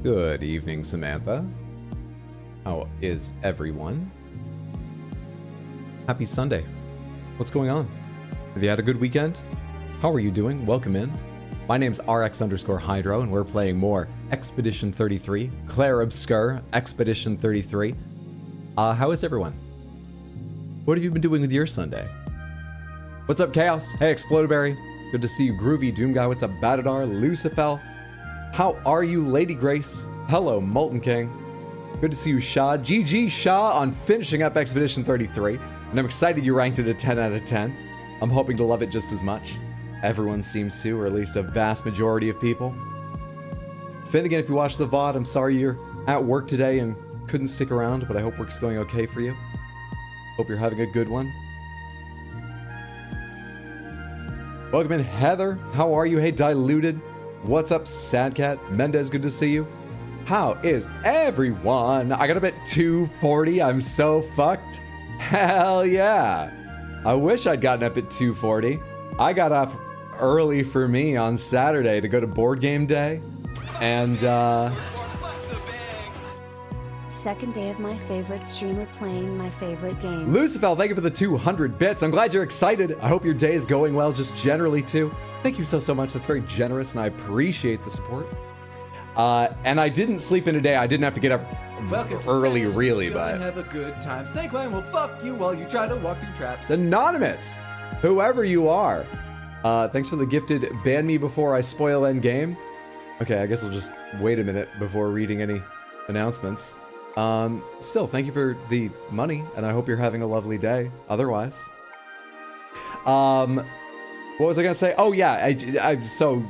Good evening, Samantha. How is everyone? Happy Sunday. What's going on? Have you had a good weekend? How are you doing? Welcome in. My name's RX_Hydro, and we're playing more Expedition 33, Clair Obscur, Expedition 33. How is everyone? What have you been doing with your Sunday? What's up, Chaos? Hey, Explodoberry. Good to see you, Groovy Doom Guy. What's up, Batadar? Lucifel. How are you, Lady Grace? Hello, Molten King. Good to see you, Shaw. GG, Shaw, on finishing up Expedition 33. And I'm excited you ranked it a 10 out of 10. I'm hoping to love it just as much. Everyone seems to, or at least a vast majority of people. Finnegan, if you watch the VOD, I'm sorry you're at work today and couldn't stick around, but I hope work's going okay for you. Hope you're having a good one. Welcome in, Heather. How are you? Hey, Diluted. What's up, Sadcat? Mendez, good to see you. How is everyone? I got up at 2:40. I'm so fucked. Hell yeah. I wish I'd gotten up at 2:40. I got up early for me on Saturday to go to board game day. And, Second day of my favorite streamer playing my favorite game. Lucifel, thank you for the 200 bits. I'm glad you're excited. I hope your day is going well, just generally too. Thank you so much. That's very generous, and I appreciate the support. And I didn't sleep in today. I didn't have to get up early, really, but have a good time. Snakeman will fuck you while you try to walk through traps. Anonymous, whoever you are, thanks for the gifted ban me before I spoil endgame. Okay, I guess I'll just wait a minute before reading any announcements. Still, thank you for the money, and I hope you're having a lovely day. Otherwise, what was I gonna say? Oh yeah, so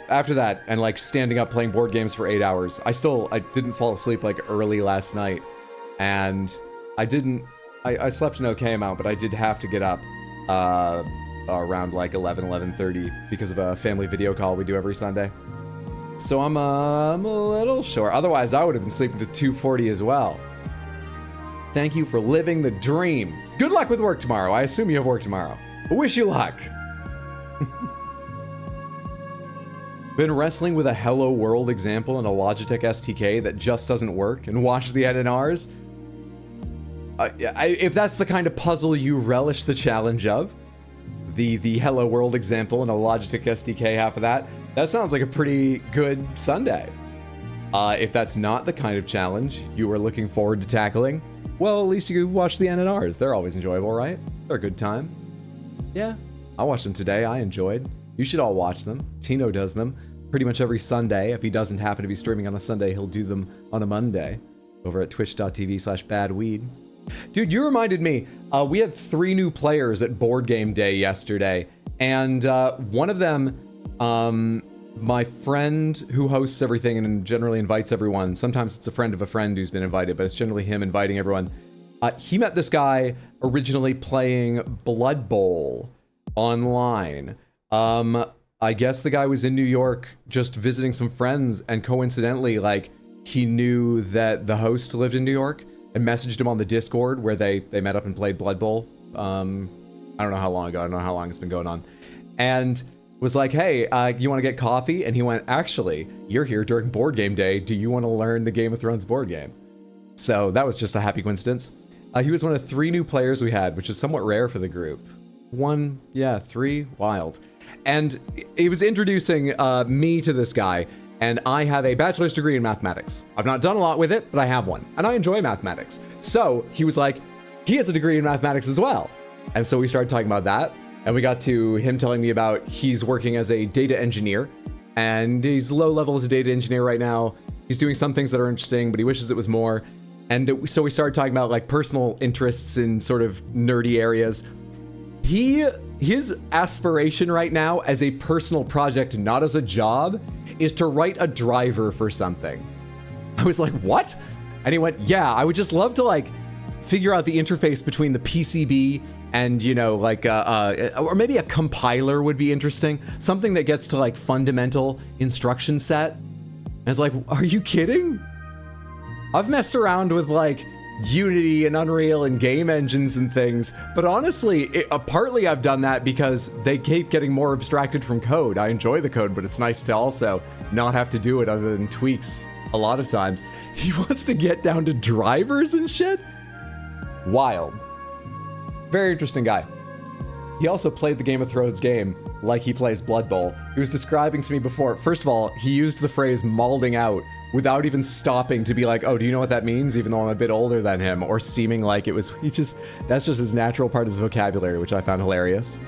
after that, and like standing up playing board games for 8 hours, I didn't fall asleep like early last night, and I slept an okay amount, but I did have to get up around like 11:30 because of a family video call we do every Sunday. So I'm a little short. Otherwise, I would have been sleeping to 2:40 as well. Thank you for living the dream. Good luck with work tomorrow. I assume you have work tomorrow. But wish you luck. Been wrestling with a Hello World example and a Logitech STK that just doesn't work and watch the NNRs. If that's the kind of puzzle you relish the challenge of, the Hello World example and a Logitech STK, half of that, that sounds like a pretty good Sunday. If that's not the kind of challenge you are looking forward to tackling, well, at least you watch the NNRs. They're always enjoyable, right? They're a good time. Yeah, I watched them today. I enjoyed. You should all watch them. Tino does them pretty much every Sunday. If he doesn't happen to be streaming on a Sunday, he'll do them on a Monday over at twitch.tv/badweed. Dude, you reminded me, we had 3 new players at Board Game Day yesterday, and one of them, my friend who hosts everything and generally invites everyone, sometimes it's a friend of a friend who's been invited, but it's generally him inviting everyone. He met this guy originally playing Blood Bowl online. I guess the guy was in New York just visiting some friends, and coincidentally, like, he knew that the host lived in New York and messaged him on the Discord where they met up and played Blood Bowl. I don't know how long ago. I don't know how long it's been going on. And was like, hey, you want to get coffee? And he went, actually, you're here during Board Game Day. Do you want to learn the Game of Thrones board game? So that was just a happy coincidence. He was one of 3 new players we had, which is somewhat rare for the group. 3, wild. And he was introducing me to this guy, and I have a bachelor's degree in mathematics. I've not done a lot with it, but I have one, and I enjoy mathematics. So he was like, he has a degree in mathematics as well. And so we started talking about that, and we got to him telling me about he's working as a data engineer, and he's low level as a data engineer right now. He's doing some things that are interesting, but he wishes it was more. And so we started talking about like personal interests in sort of nerdy areas. His aspiration right now as a personal project, not as a job, is to write a driver for something. I was like, what? And he went, yeah, I would just love to like figure out the interface between the PCB and, you know, like, or maybe a compiler would be interesting. Something that gets to like fundamental instruction set. And I was like, are you kidding? I've messed around with like Unity and Unreal and game engines and things, but honestly, partly I've done that because they keep getting more abstracted from code. I enjoy the code, but it's nice to also not have to do it other than tweaks a lot of times. He wants to get down to drivers and shit. Wild. Very interesting guy. He also played the Game of Thrones game like he plays Blood Bowl. He was describing to me before, first of all, he used the phrase malding out without even stopping to be like, oh, do you know what that means? Even though I'm a bit older than him, or seeming like it was, that's just his natural part of his vocabulary, which I found hilarious.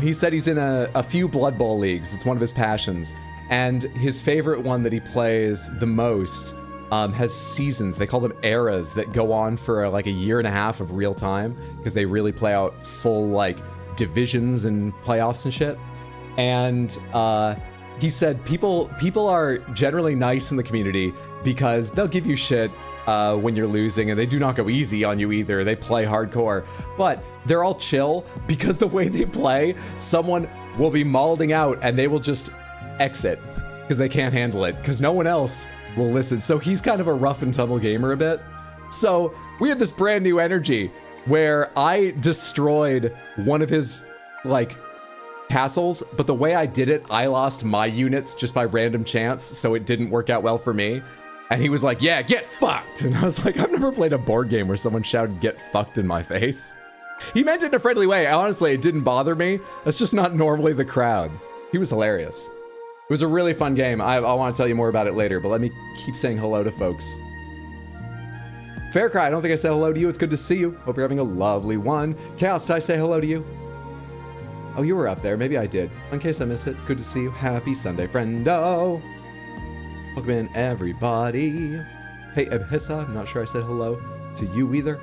He said he's in a few Blood Bowl leagues. It's one of his passions. And his favorite one that he plays the most has seasons. They call them eras that go on for like a year and a half of real time because they really play out full like divisions and playoffs and shit. And he said people are generally nice in the community because they'll give you shit when you're losing, and they do not go easy on you either. They play hardcore, but they're all chill because the way they play, someone will be malding out and they will just exit because they can't handle it because no one else will listen. So he's kind of a rough and tumble gamer a bit. So we had this brand new energy where I destroyed one of his like castles, but the way I did it, I lost my units just by random chance, so it didn't work out well for me. And he was like, yeah, get fucked. And I was like, I've never played a board game where someone shouted get fucked in my face. He meant it in a friendly way. Honestly, it didn't bother me. That's just not normally the crowd. He was hilarious. It was a really fun game. I want to tell you more about it later, but let me keep saying hello to folks. Faircry, I don't think I said hello to you. It's good to see you. Hope you're having a lovely one. Chaos, did I say hello to you? Oh, you were up there. Maybe I did. In case I missed it, it's good to see you. Happy Sunday, friendo. Welcome in, everybody. Hey, Ebhissa, I'm not sure I said hello to you either.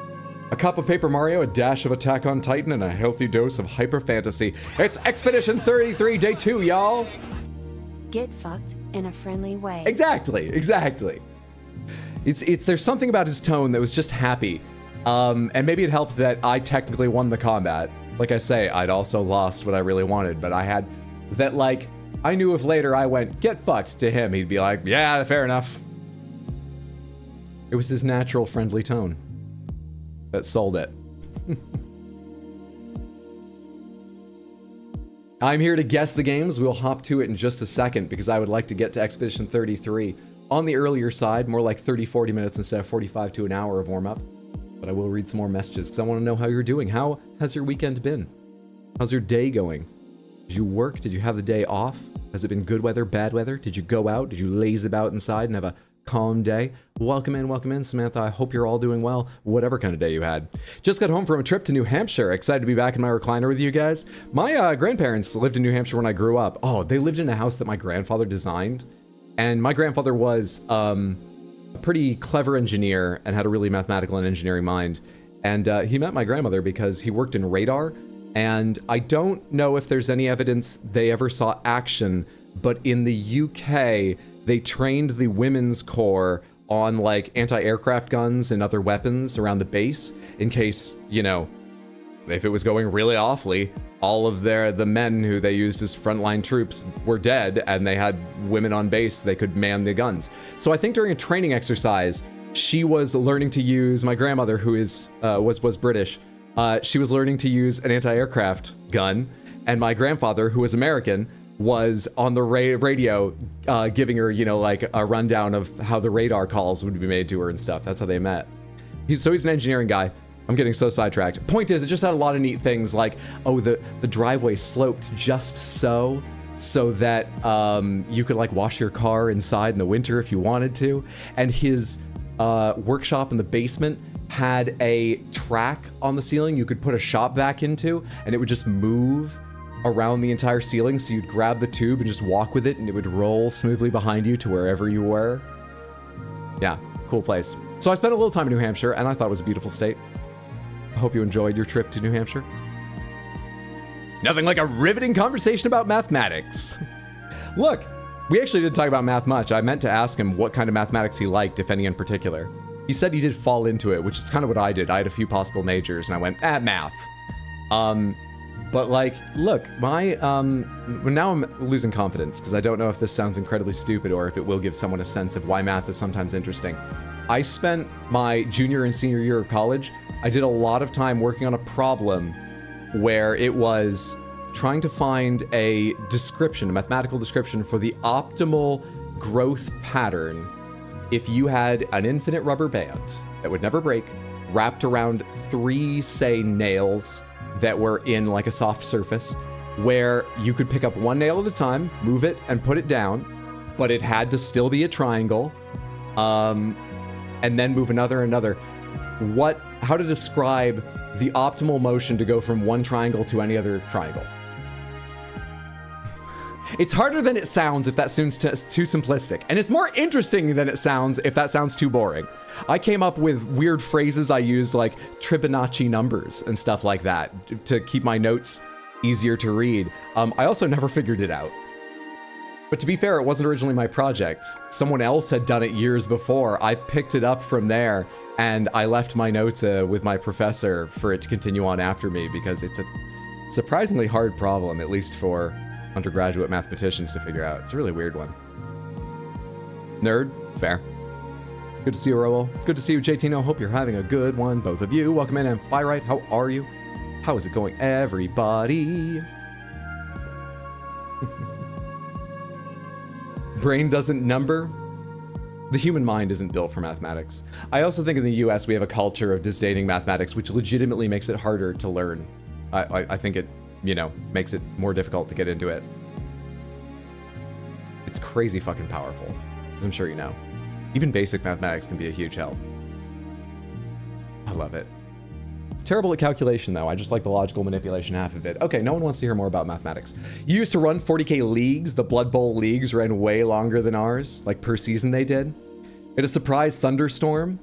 A cup of Paper Mario, a dash of Attack on Titan, and a healthy dose of hyper fantasy. It's Expedition 33, Day 2, y'all. Get fucked in a friendly way. Exactly. There's something about his tone that was just happy. And maybe it helped that I technically won the combat. Like I say, I'd also lost what I really wanted, but I had that, like, I knew if later I went, get fucked to him, he'd be like, yeah, fair enough. It was his natural friendly tone that sold it. I'm here to guess the games. We'll hop to it in just a second because I would like to get to Expedition 33 on the earlier side, more like 30-40 minutes instead of 45 to an hour of warm-up. But I will read some more messages because I want to know how you're doing. How has your weekend been? How's your day going? Did you work? Did you have the day off? Has it been good weather, bad weather? Did you go out? Did you laze about inside and have a calm day? Welcome in, Samantha. I hope you're all doing well, whatever kind of day you had. Just got home from a trip to New Hampshire. Excited to be back in my recliner with you guys. My grandparents lived in New Hampshire when I grew up. Oh, they lived in a house that my grandfather designed. And my grandfather was a pretty clever engineer and had a really mathematical and engineering mind. And he met my grandmother because he worked in radar. And I don't know if there's any evidence they ever saw action, but in the UK, they trained the women's corps on like anti-aircraft guns and other weapons around the base in case, you know, if it was going really awfully, all of the men who they used as frontline troops were dead and they had women on base, they could man the guns. So I think during a training exercise, she was learning to use, my grandmother who was British, she was learning to use an anti-aircraft gun, and my grandfather, who was American, was on the radio giving her, you know, like a rundown of how the radar calls would be made to her and stuff. That's how they met. He's an engineering guy. I'm getting so sidetracked. Point is, it just had a lot of neat things like, oh, the driveway sloped just so that you could like wash your car inside in the winter if you wanted to. And his workshop in the basement had a track on the ceiling you could put a shop vac into, and it would just move around the entire ceiling, so you'd grab the tube and just walk with it and it would roll smoothly behind you to wherever you were. Yeah, cool place. So I spent a little time in New Hampshire and I thought it was a beautiful state. I hope you enjoyed your trip to New Hampshire. Nothing like a riveting conversation about mathematics. Look, we actually didn't talk about math much. I meant to ask him what kind of mathematics he liked, if any in particular. He said he did fall into it, which is kind of what I did. I had a few possible majors and I went, math. But like, look, now I'm losing confidence because I don't know if this sounds incredibly stupid or if it will give someone a sense of why math is sometimes interesting. I spent my junior and senior year of college, I did a lot of time working on a problem where it was trying to find a description, a mathematical description for the optimal growth pattern if you had an infinite rubber band that would never break, wrapped around 3, say, nails that were in like a soft surface, where you could pick up one nail at a time, move it, and put it down, but it had to still be a triangle, and then move another. How to describe the optimal motion to go from one triangle to any other triangle? It's harder than it sounds if that seems too simplistic. And it's more interesting than it sounds if that sounds too boring. I came up with weird phrases I use, like Fibonacci numbers and stuff like that, to keep my notes easier to read. I also never figured it out. But to be fair, it wasn't originally my project. Someone else had done it years before. I picked it up from there, and I left my notes with my professor for it to continue on after me, because it's a surprisingly hard problem, at least for undergraduate mathematicians to figure out. It's a really weird one. Nerd? Fair. Good to see you, Rowell. Good to see you, JTino. Hope you're having a good one, both of you. Welcome in, Amphirite. How are you? How is it going, everybody? Brain doesn't number. The human mind isn't built for mathematics. I also think in the US we have a culture of disdaining mathematics, which legitimately makes it harder to learn. I think it, makes it more difficult to get into it. It's crazy fucking powerful, as I'm sure you know. Even basic mathematics can be a huge help. I love it. Terrible at calculation, though. I just like the logical manipulation half of it. Okay, no one wants to hear more about mathematics. You used to run 40K leagues. The Blood Bowl leagues ran way longer than ours, like per season they did. We had a surprise thunderstorm.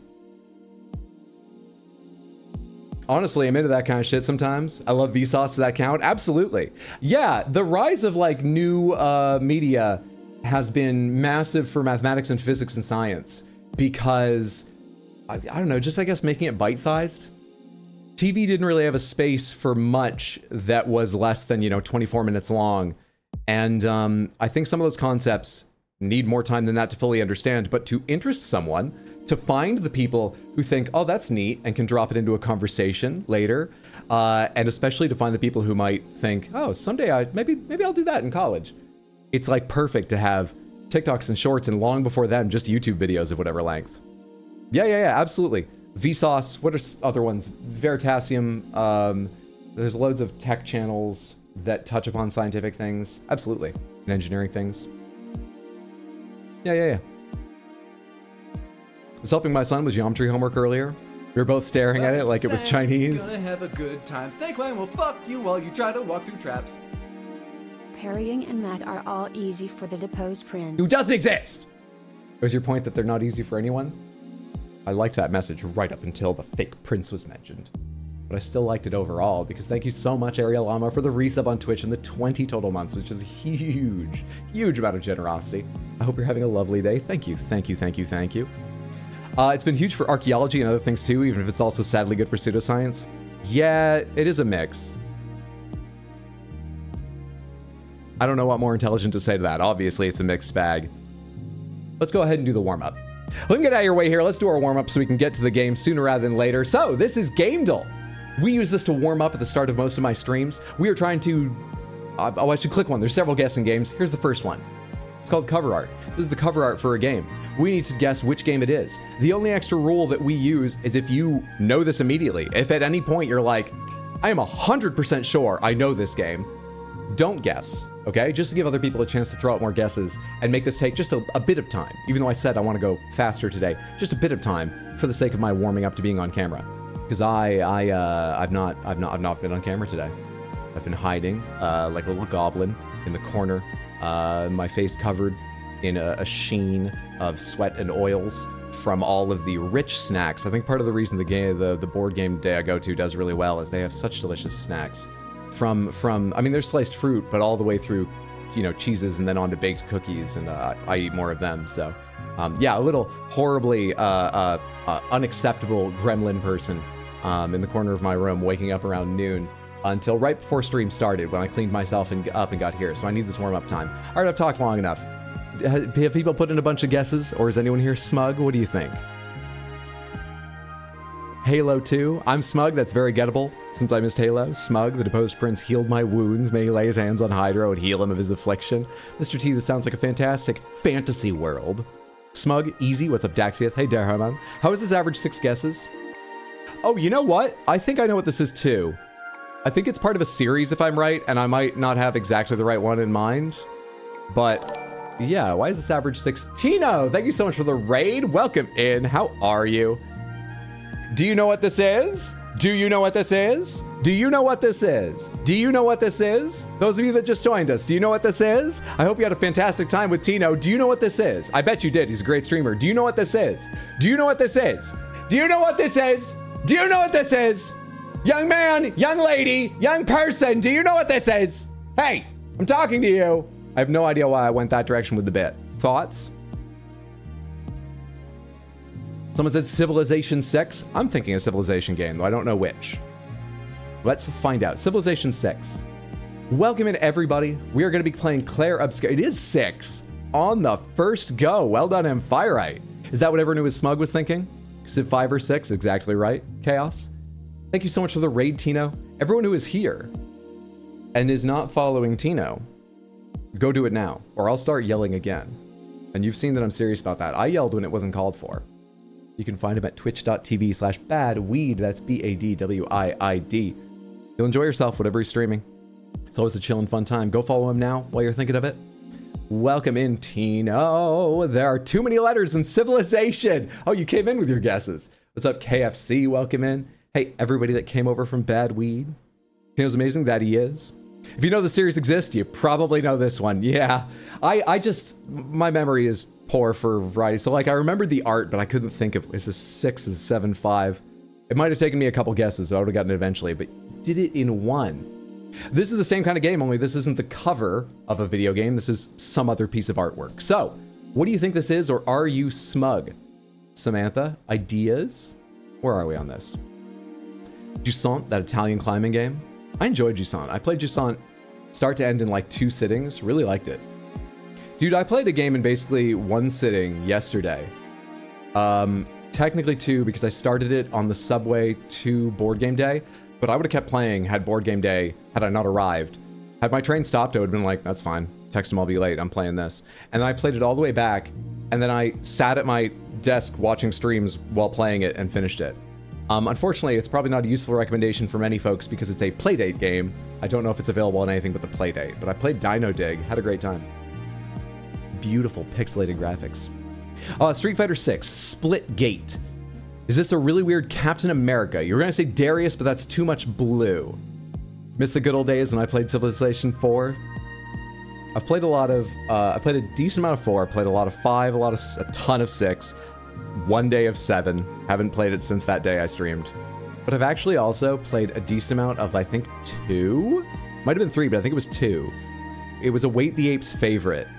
Honestly, I'm into that kind of shit sometimes. I love Vsauce. Does that count? Absolutely. Yeah, the rise of like new media has been massive for mathematics and physics and science because, I don't know, just I guess making it bite-sized. TV didn't really have a space for much that was less than, 24 minutes long. And I think some of those concepts need more time than that to fully understand, but to interest someone, to find the people who think, oh, that's neat, and can drop it into a conversation later, and especially to find the people who might think, oh, someday maybe I'll do that in college. It's like perfect to have TikToks and shorts, and long before then, just YouTube videos of whatever length. Yeah, absolutely. Vsauce, what are other ones? Veritasium, there's loads of tech channels that touch upon scientific things. Absolutely. And engineering things. Yeah. I was helping my son with geometry homework earlier. We were both staring at it like it was Chinese. You're gonna have a good time. Snake Clan will fuck you while you try to walk through traps. Parrying and math are all easy for the deposed prince. Who doesn't exist! Was your point that they're not easy for anyone? I liked that message right up until the fake prince was mentioned. But I still liked it overall, because thank you so much, Ariel Lama, for the resub on Twitch and the 20 total months, which is a huge amount of generosity. I hope you're having a lovely day. Thank you. It's been huge for archaeology and other things too, even if it's also sadly good for pseudoscience. Yeah, it is a mix. I don't know what more intelligent to say to that. Obviously, it's a mixed bag. Let's go ahead and do the warm-up. Let me get out of your way here. Let's do our warm-up so we can get to the game sooner rather than later. So, this is gamedle. We use this to warm up at the start of most of my streams. We are trying to... I should click one. There's several guessing games. Here's the first one. It's called cover art. This is the cover art for a game. We need to guess which game it is. The only extra rule that we use is if you know this immediately. If at any point you're like, I am 100% sure I know this game, don't guess. Okay, just to give other people a chance to throw out more guesses and make this take just a bit of time. Even though I said I want to go faster today, just a bit of time for the sake of my warming up to being on camera. Because I've not been on camera today. I've been hiding like a little goblin in the corner, my face covered in a sheen of sweat and oils from all of the rich snacks. I think part of the reason the board game day I go to does really well is they have such delicious snacks. From I mean, there's sliced fruit, but all the way through, cheeses and then on to baked cookies, and I eat more of them. So, yeah, a little horribly unacceptable gremlin person in the corner of my room, waking up around noon until right before stream started when I cleaned myself up and got here. So I need this warm-up time. All right, I've talked long enough. Have people put in a bunch of guesses, or is anyone here smug? What do you think? Halo 2. I'm smug. That's very gettable since I missed Halo. Smug, the deposed prince, healed my wounds. May he lay his hands on Hydro and heal him of his affliction. Mr. T, this sounds like a fantastic fantasy world. Smug, easy. What's up, Daxiath? Hey, Darhaman. How is this average 6 guesses? Oh, you know what? I think I know what this is too. I think it's part of a series if I'm right, and I might not have exactly the right one in mind. But yeah, why is this average 6? Tino, thank you so much for the raid. Welcome in. How are you? Do you know what this is? Do you know what this is? Do you know what this is? Do you know what this is? Those of you that just joined us, do you know what this is? I hope you had a fantastic time with Tino. Do you know what this is? I bet you did. He's a great streamer. Do you know what this is? Do you know what this is? Do you know what this is? Do you know what this is? Young man, young lady, young person, do you know what this is? Hey, I'm talking to you. I have no idea why I went that direction with the bit. Thoughts? Someone said Civilization 6. I'm thinking a Civilization game, though I don't know which. Let's find out. Civilization 6. Welcome in, everybody. We are going to be playing Clair Obscur. It is 6 on the first go. Well done, Emphireite. Is that what everyone who was smug was thinking? Is it 5 or 6? Exactly right. Chaos. Thank you so much for the raid, Tino. Everyone who is here and is not following Tino, go do it now, or I'll start yelling again. And you've seen that I'm serious about that. I yelled when it wasn't called for. You can find him at twitch.tv/badweed. That's BADWIID. You'll enjoy yourself, whatever he's streaming. It's always a chill and fun time. Go follow him now while you're thinking of it. Welcome in, Tino. There are too many letters in Civilization. Oh, you came in with your guesses. What's up, KFC? Welcome in. Hey, everybody that came over from Bad Weed. Tino's amazing, that he is. If you know the series exists, you probably know this one. Yeah, my memory is poor for variety. So like, I remembered the art, but I couldn't think of, is this 6, is 7, 5? It might have taken me a couple guesses, so I would have gotten it eventually, but did it in one. This is the same kind of game, only this isn't the cover of a video game. This is some other piece of artwork. So, what do you think this is, or are you smug? Samantha, ideas? Where are we on this? Jusant, that Italian climbing game. I enjoyed Jusant. I played Jusant start to end in like 2 sittings. Really liked it. Dude, I played a game in basically 1 sitting yesterday. Technically 2 because I started it on the subway to board game day, but I would have kept playing had board game day, had I not arrived. Had my train stopped, I would have been like, that's fine. Text him, I'll be late. I'm playing this. And then I played it all the way back, and then I sat at my desk watching streams while playing it and finished it. Unfortunately, it's probably not a useful recommendation for many folks because it's a Playdate game. I don't know if it's available on anything but the Playdate, but I played Dino Dig, had a great time. Beautiful pixelated graphics. Street Fighter 6, Splitgate. Is this a really weird Captain America? You were gonna say Darius, but that's too much blue. Miss the good old days when I played Civilization 4. I've played a lot of, I played a decent amount of 4, I played a lot of 5, a ton of 6. 1 day of 7. Haven't played it since that day I streamed. But I've actually also played a decent amount of, I think, 2? Might have been 3, but I think it was 2. It was a Wait the Apes favorite.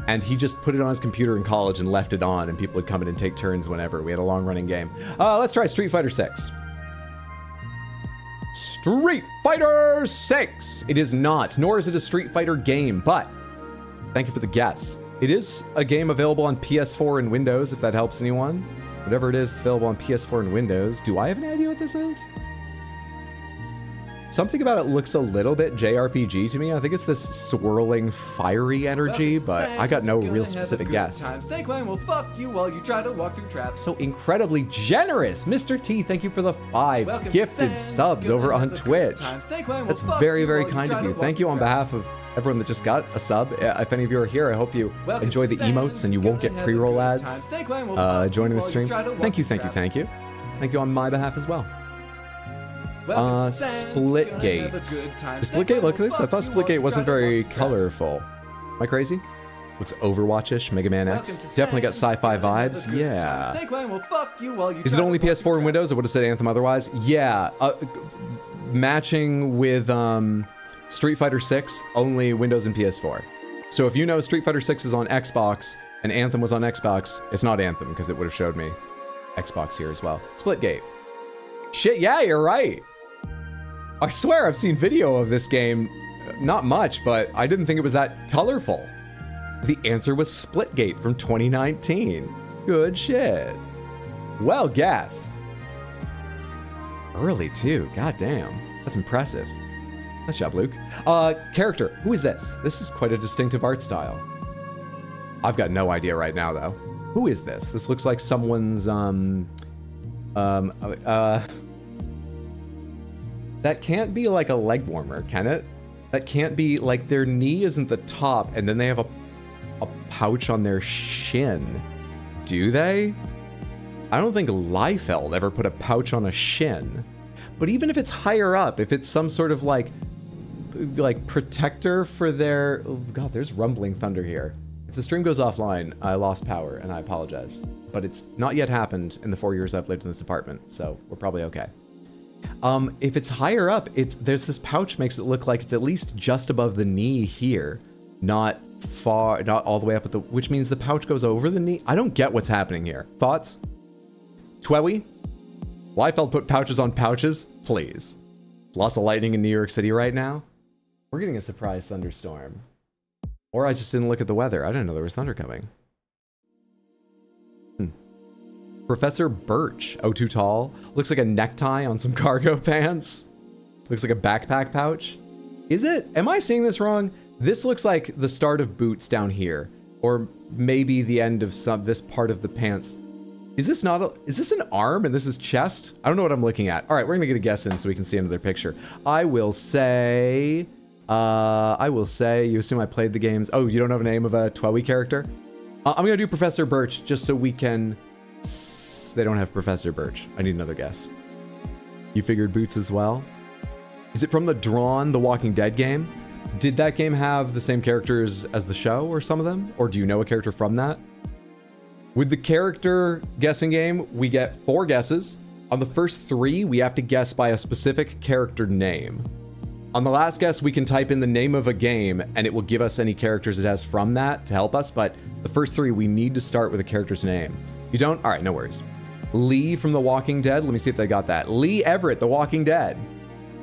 And he just put it on his computer in college and left it on, and people would come in and take turns whenever. We had a long-running game. Let's try Street Fighter 6. Street Fighter 6! It is not, nor is it a Street Fighter game, but thank you for the guess. It is a game available on PS4 and Windows, if that helps anyone. Whatever it is, it's available on PS4 and Windows. Do I have any idea what this is? Something about it looks a little bit JRPG to me. I think it's this swirling, fiery energy, but I got no real specific guess. Snake Clan will fuck you while you try to walk through traps. So incredibly generous, Mr. T. Thank you for the 5 gifted subs over on Twitch. That's very, very kind of you. Thank you on behalf of everyone that just got a sub. If any of you are here, I hope you enjoy the emotes and you won't get pre-roll ads joining the stream. Thank you, thank you, thank you. Thank you on my behalf as well. Splitgate. Does Splitgate look at this? I thought Splitgate wasn't very colorful. Am I crazy? Looks Overwatch-ish, Mega Man X. Definitely got sci-fi vibes. Yeah. Is it only PS4 and Windows? I would have said Anthem otherwise. Yeah. Matching with Street Fighter 6, only Windows and PS4. So if you know Street Fighter 6 is on Xbox and Anthem was on Xbox, it's not Anthem because it would have showed me Xbox here as well. Splitgate. Shit, yeah, you're right. I swear I've seen video of this game. Not much, but I didn't think it was that colorful. The answer was Splitgate from 2019. Good shit. Well guessed. Early too, goddamn. That's impressive. Nice job, Luke. Character, who is this? This is quite a distinctive art style. I've got no idea right now, though. Who is this? This looks like someone's, that can't be like a leg warmer, can it? That can't be, like, their knee isn't the top, and then they have a pouch on their shin. Do they? I don't think Liefeld ever put a pouch on a shin. But even if it's higher up, if it's some sort of, like protector for their... Oh, God, there's rumbling thunder here. If the stream goes offline, I lost power, and I apologize. But it's not yet happened in the 4 years I've lived in this apartment, so we're probably okay. If it's higher up, there's this pouch makes it look like it's at least just above the knee here, not far, not all the way up at the, which means the pouch goes over the knee. I don't get what's happening here. Thoughts? Twewy? Liefeld put pouches on pouches? Please. Lots of lightning in New York City right now. We're getting a surprise thunderstorm. Or I just didn't look at the weather. I didn't know there was thunder coming. Professor Birch. Oh, too tall. Looks like a necktie on some cargo pants. Looks like a backpack pouch. Is it? Am I seeing this wrong? This looks like the start of boots down here. Or maybe the end of this part of the pants. Is this not is this an arm and this is chest? I don't know what I'm looking at. All right, we're gonna get a guess in so we can see another picture. I will say, you assume I played the games. Oh, you don't know the name of a Twewy character? I'm gonna do Professor Birch just so we can... They don't have Professor Birch. I need another guess. You figured boots as well? Is it from the The Walking Dead game? Did that game have the same characters as the show or some of them? Or do you know a character from that? With the character guessing game, we get 4 guesses. On the first 3, we have to guess by a specific character name. On the last guess, we can type in the name of a game and it will give us any characters it has from that to help us, but the first 3, we need to start with a character's name. You don't? All right, no worries. Lee from The Walking Dead. Let me see if they got that. Lee Everett, The Walking Dead.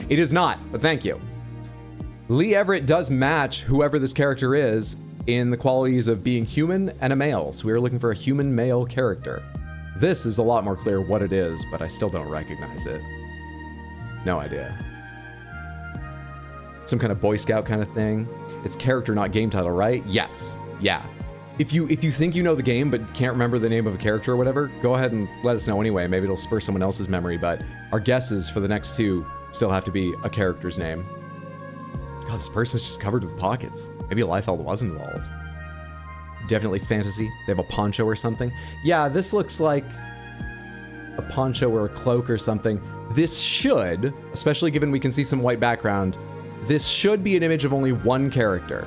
It is not, but thank you. Lee Everett does match whoever this character is in the qualities of being human and a male. So we are looking for a human male character. This is a lot more clear what it is, but I still don't recognize it. No idea. Some kind of Boy Scout kind of thing. It's character, not game title, right? Yes. Yeah. If you think you know the game but can't remember the name of a character or whatever, go ahead and let us know anyway. Maybe it'll spur someone else's memory, but our guesses for the next 2 still have to be a character's name. God, this person's just covered with pockets. Maybe Liefeld was involved. Definitely fantasy. They have a poncho or something. Yeah, this looks like a poncho or a cloak or something. This should, especially given we can see some white background, this should be an image of only one character.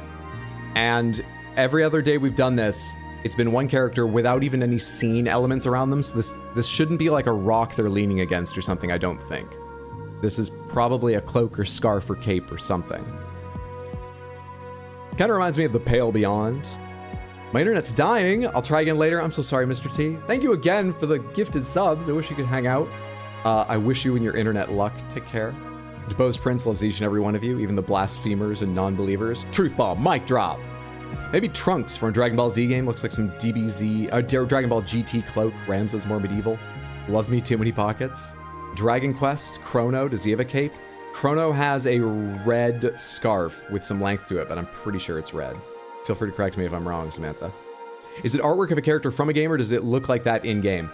And every other day we've done this, it's been one character without even any scene elements around them, so this shouldn't be like a rock they're leaning against or something, I don't think. This is probably a cloak or scarf or cape or something. Kind of reminds me of The Pale Beyond. My internet's dying. I'll try again later. I'm so sorry, Mr. T. Thank you again for the gifted subs. I wish you could hang out. I wish you and your internet luck. Take care. DeBose Prince loves each and every one of you, even the blasphemers and non-believers. Truth bomb, mic drop. Maybe Trunks from a Dragon Ball Z game. Looks like some DBZ, Dragon Ball GT cloak. Ramses more medieval. Love me too many pockets. Dragon Quest, Chrono, does he have a cape? Chrono has a red scarf with some length to it, but I'm pretty sure it's red. Feel free to correct me if I'm wrong, Samantha. Is it artwork of a character from a game, or does it look like that in-game?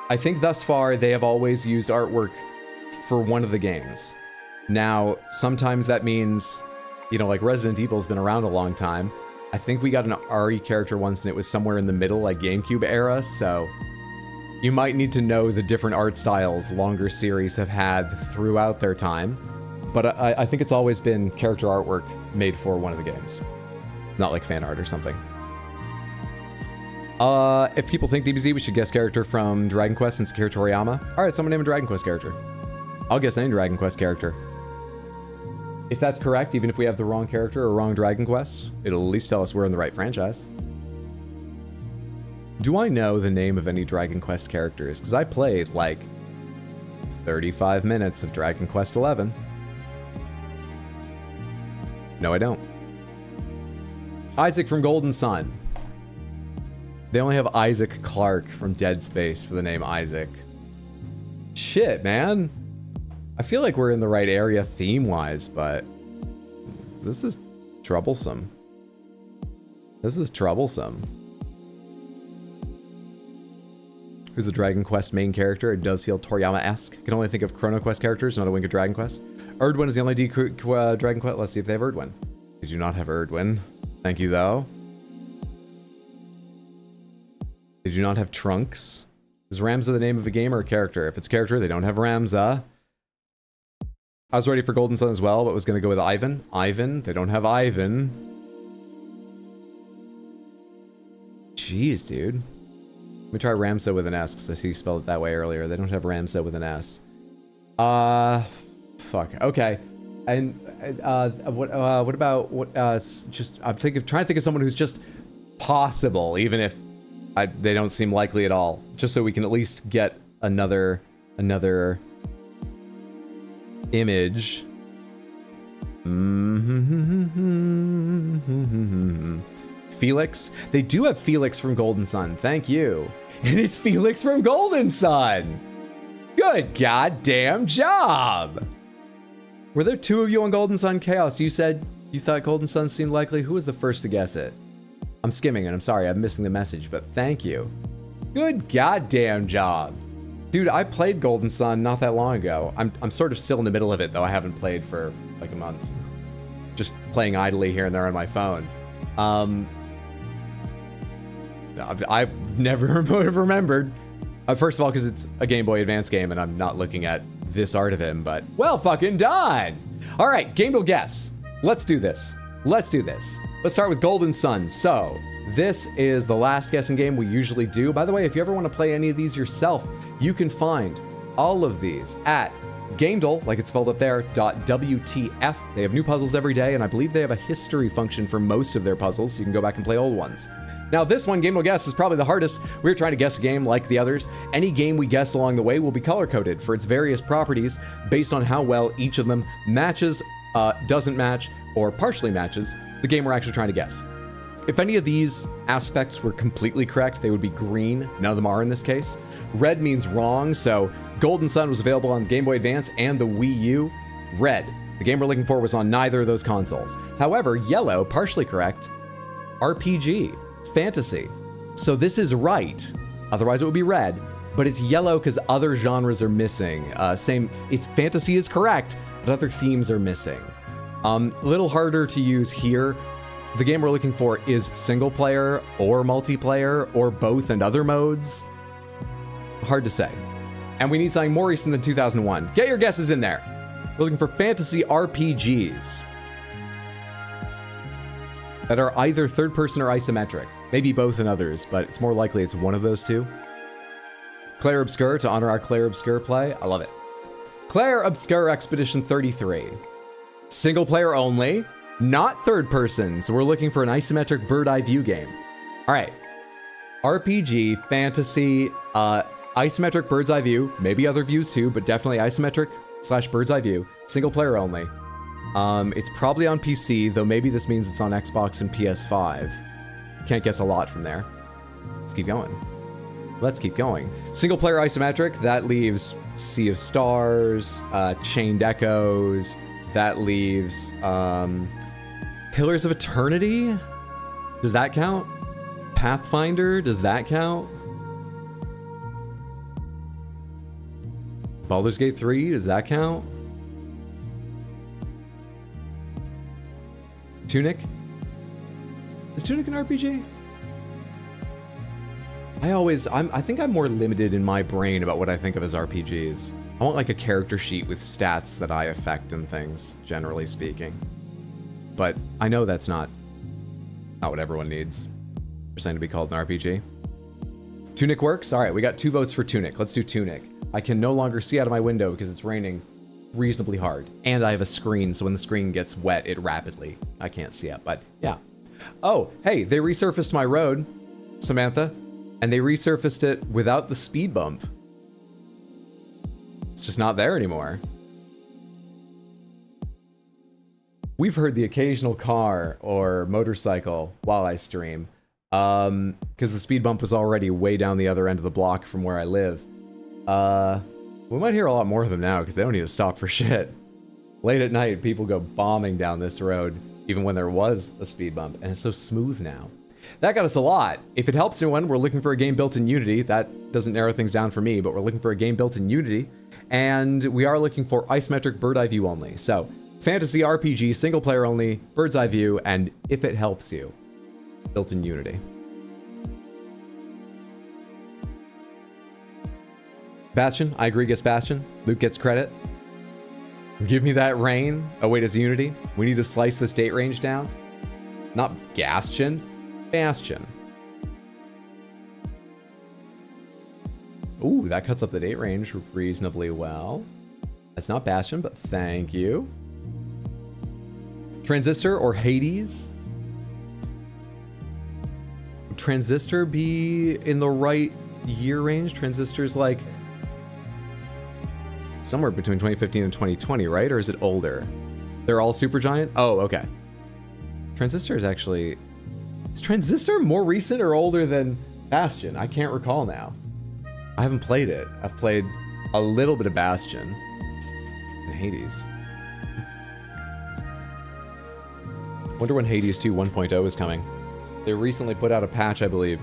I think thus far they have always used artwork for one of the games. Now, sometimes that means, you know, like Resident Evil's been around a long time. I think we got an RE character once and it was somewhere in the middle, like GameCube era, so you might need to know the different art styles longer series have had throughout their time. But I think it's always been character artwork made for one of the games. Not like fan art or something. If people think DBZ, we should guess character from Dragon Quest and Sekiro Toriyama. Alright, someone name a Dragon Quest character. I'll guess any Dragon Quest character. If that's correct, even if we have the wrong character or wrong Dragon Quest, it'll at least tell us we're in the right franchise. Do I know the name of any Dragon Quest characters? Because I played, like, 35 minutes of Dragon Quest XI. No, I don't. Isaac from Golden Sun. They only have Isaac Clarke from Dead Space for the name Isaac. Shit, man. I feel like we're in the right area theme-wise, but this is troublesome. This is troublesome. who's the Dragon Quest main character. It does feel Toriyama-esque. Can only think of Chrono Quest characters, not a wink of Dragon Quest. Erdwin is the only Dragon Quest. Let's see if they have Erdwin. They do not have Erdwin. Thank you, though. They do not have Trunks. Is Ramza the name of a game or a character? If it's character, they don't have Ramza. I was ready for Golden Sun as well, but was going to go with Ivan. Ivan. They don't have Ivan. Jeez, dude. Let me try Ramza with an S, because I see you spelled it that way earlier. They don't have Ramza with an S. Fuck. Okay. And, what about, just, I'm trying to think of someone who's just possible, even if they don't seem likely at all. Just so we can at least get another image. Felix? They do have Felix from Golden Sun. Thank you. And it's Felix from Golden Sun. Good goddamn job. Were there two of you on Golden Sun Chaos? You said you thought Golden Sun seemed likely. Who was the first to guess it? I'm skimming and I'm sorry, I'm missing the message, but thank you. Good goddamn job. Dude, I played Golden Sun not that long ago. I'm sort of still in the middle of it, though. I haven't played for like a month. Just playing idly here and there on my phone. I never would have remembered. First of all, because it's a Game Boy Advance game and I'm not looking at this art of him, but well fucking done. All right, gamedle guess. Let's do this. Let's do this. Let's start with Golden Sun. So this is the last guessing game we usually do. By the way, if you ever want to play any of these yourself, you can find all of these at gamedle, like it's spelled up there, .wtf. They have new puzzles every day, and I believe they have a history function for most of their puzzles, so you can go back and play old ones. Now this one, Gamedle Guess, is probably the hardest. We're trying to guess a game like the others. Any game we guess along the way will be color-coded for its various properties based on how well each of them matches, doesn't match, or partially matches the game we're actually trying to guess. If any of these aspects were completely correct, they would be green. None of them are in this case. Red means wrong, so Golden Sun was available on Game Boy Advance and the Wii U. Red, the game we're looking for, was on neither of those consoles. However, yellow, partially correct, RPG, fantasy. So this is right. Otherwise it would be red, but it's yellow because other genres are missing. It's fantasy is correct, but other themes are missing. A little harder to use here. The game we're looking for is single player or multiplayer or both and other modes. Hard to say. And we need something more recent than 2001. Get your guesses in there. We're looking for fantasy RPGs that are either third person or isometric. Maybe both and others, but it's more likely it's one of those two. Clair Obscur, to honor our Clair Obscur play. I love it. Clair Obscur Expedition 33. Single player only, not third person, so we're looking for an isometric bird eye view game. All right. RPG, fantasy, isometric bird's eye view, maybe other views too, but definitely isometric / bird's eye view, single player only. It's probably on PC, though maybe this means it's on Xbox and PS5. Can't guess a lot from there. Let's keep going. Let's keep going. Single player isometric, that leaves Sea of Stars, Chained Echoes, that leaves Pillars of Eternity? Does that count? Pathfinder, does that count? Baldur's Gate 3, does that count? Tunic? Is Tunic an RPG? I think I'm more limited in my brain about what I think of as RPGs. I want like a character sheet with stats that I affect and things, generally speaking. But I know that's not what everyone needs for something to be called an RPG. Tunic works? All right, we got 2 votes for Tunic. Let's do Tunic. I can no longer see out of my window because it's raining reasonably hard. And I have a screen, so when the screen gets wet, it rapidly. I can't see it, but yeah. Oh, hey, they resurfaced my road, Samantha, and they resurfaced it without the speed bump. It's just not there anymore. We've heard the occasional car or motorcycle while I stream, because the speed bump was already way down the other end of the block from where I live. We might hear a lot more of them now because they don't need to stop for shit. Late at night, people go bombing down this road, even when there was a speed bump, and it's so smooth now. That got us a lot. If it helps anyone, we're looking for a game built in Unity. That doesn't narrow things down for me, but we're looking for a game built in Unity. And we are looking for isometric bird's eye view only. So, fantasy RPG, single player only, bird's eye view, and if it helps you, built in Unity. Bastion, I agree, guess Bastion. Luke gets credit. Give me that rain. Oh wait, it's Unity. We need to slice this date range down. Not Gastion, Bastion. Ooh, that cuts up the date range reasonably well. That's not Bastion, but thank you. Transistor or Hades? Would Transistor be in the right year range? Transistor's like somewhere between 2015 and 2020, right? Or is it older? They're all Supergiant? Oh, okay. Transistor is actually... Is Transistor more recent or older than Bastion? I can't recall now. I haven't played it. I've played a little bit of Bastion and Hades. Wonder when Hades 2 1.0 is coming. They recently put out a patch, I believe,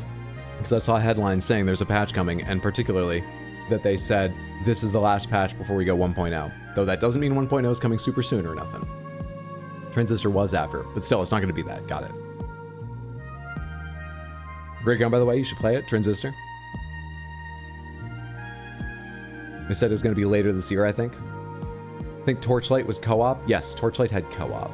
because I saw a headline saying there's a patch coming, and particularly that they said this is the last patch before we go 1.0. Though that doesn't mean 1.0 is coming super soon or nothing. Transistor was after, but still, it's not going to be that. Got it. Great gun, by the way. You should play it. Transistor. They said it was going to be later this year, I think. I think Torchlight was co-op. Yes, Torchlight had co-op.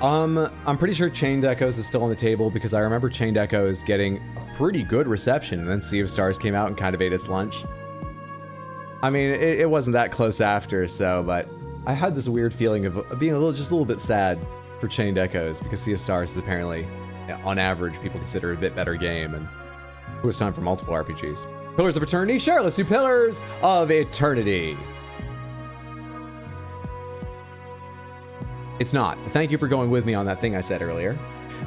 I'm pretty sure Chained Echoes is still on the table because I remember Chained Echoes getting a pretty good reception, and then Sea of Stars came out and kind of ate its lunch. I mean, it wasn't that close after, so, but I had this weird feeling of being just a little bit sad for Chained Echoes because Sea of Stars is apparently, on average, people consider it a bit better game, and it was time for multiple RPGs. Pillars of Eternity? Sure, let's do Pillars of Eternity. It's not. Thank you for going with me on that thing I said earlier.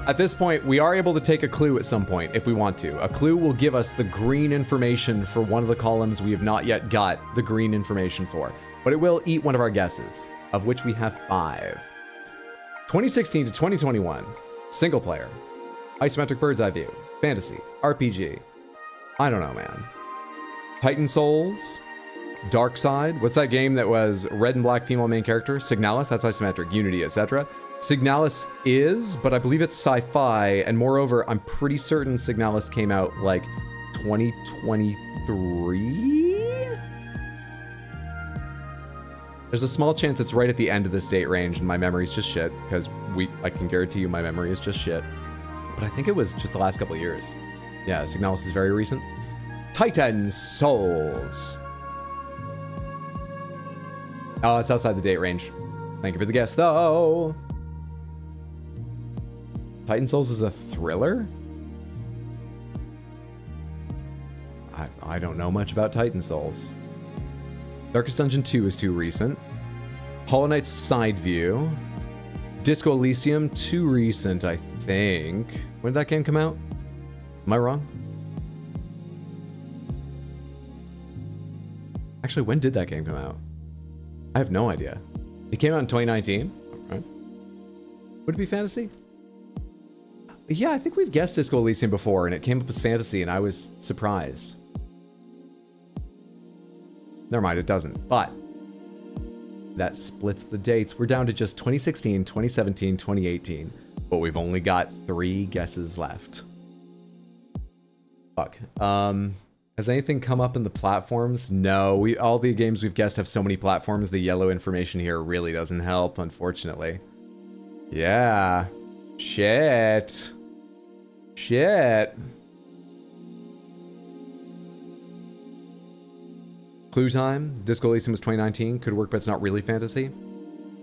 At this point, we are able to take a clue at some point if we want to. A clue will give us the green information for one of the columns we have not yet got the green information for. But it will eat one of our guesses, of which we have 5. 2016 to 2021. Single player. Isometric bird's eye view. Fantasy. RPG. I don't know, man. Titan Souls. Dark Side. What's that game that was red and black female main character? Signalis, that's isometric. Unity, etc. Signalis is, but I believe it's sci-fi, and moreover, I'm pretty certain Signalis came out like 2023? There's a small chance it's right at the end of this date range, and my memory's just shit, because I can guarantee you my memory is just shit. But I think it was just the last couple of years. Yeah, Signalis is very recent. Titan Souls. Oh, it's outside the date range. Thank you for the guess, though. Titan Souls is a thriller? I don't know much about Titan Souls. Darkest Dungeon 2 is too recent. Hollow Knight's Side View. Disco Elysium, too recent, I think. When did that game come out? Am I wrong? Actually, when did that game come out? I have no idea. It came out in 2019. Right. Would it be fantasy? Yeah, I think we've guessed Disco Elysium before, and it came up as fantasy, and I was surprised. Never mind, it doesn't. But that splits the dates. We're down to just 2016, 2017, 2018. But we've only got 3 guesses left. Fuck. Has anything come up in the platforms? No, all the games we've guessed have so many platforms, the yellow information here really doesn't help, unfortunately. Yeah. Shit. Shit. Clue time. Disco Elysium was 2019. Could work, but it's not really fantasy.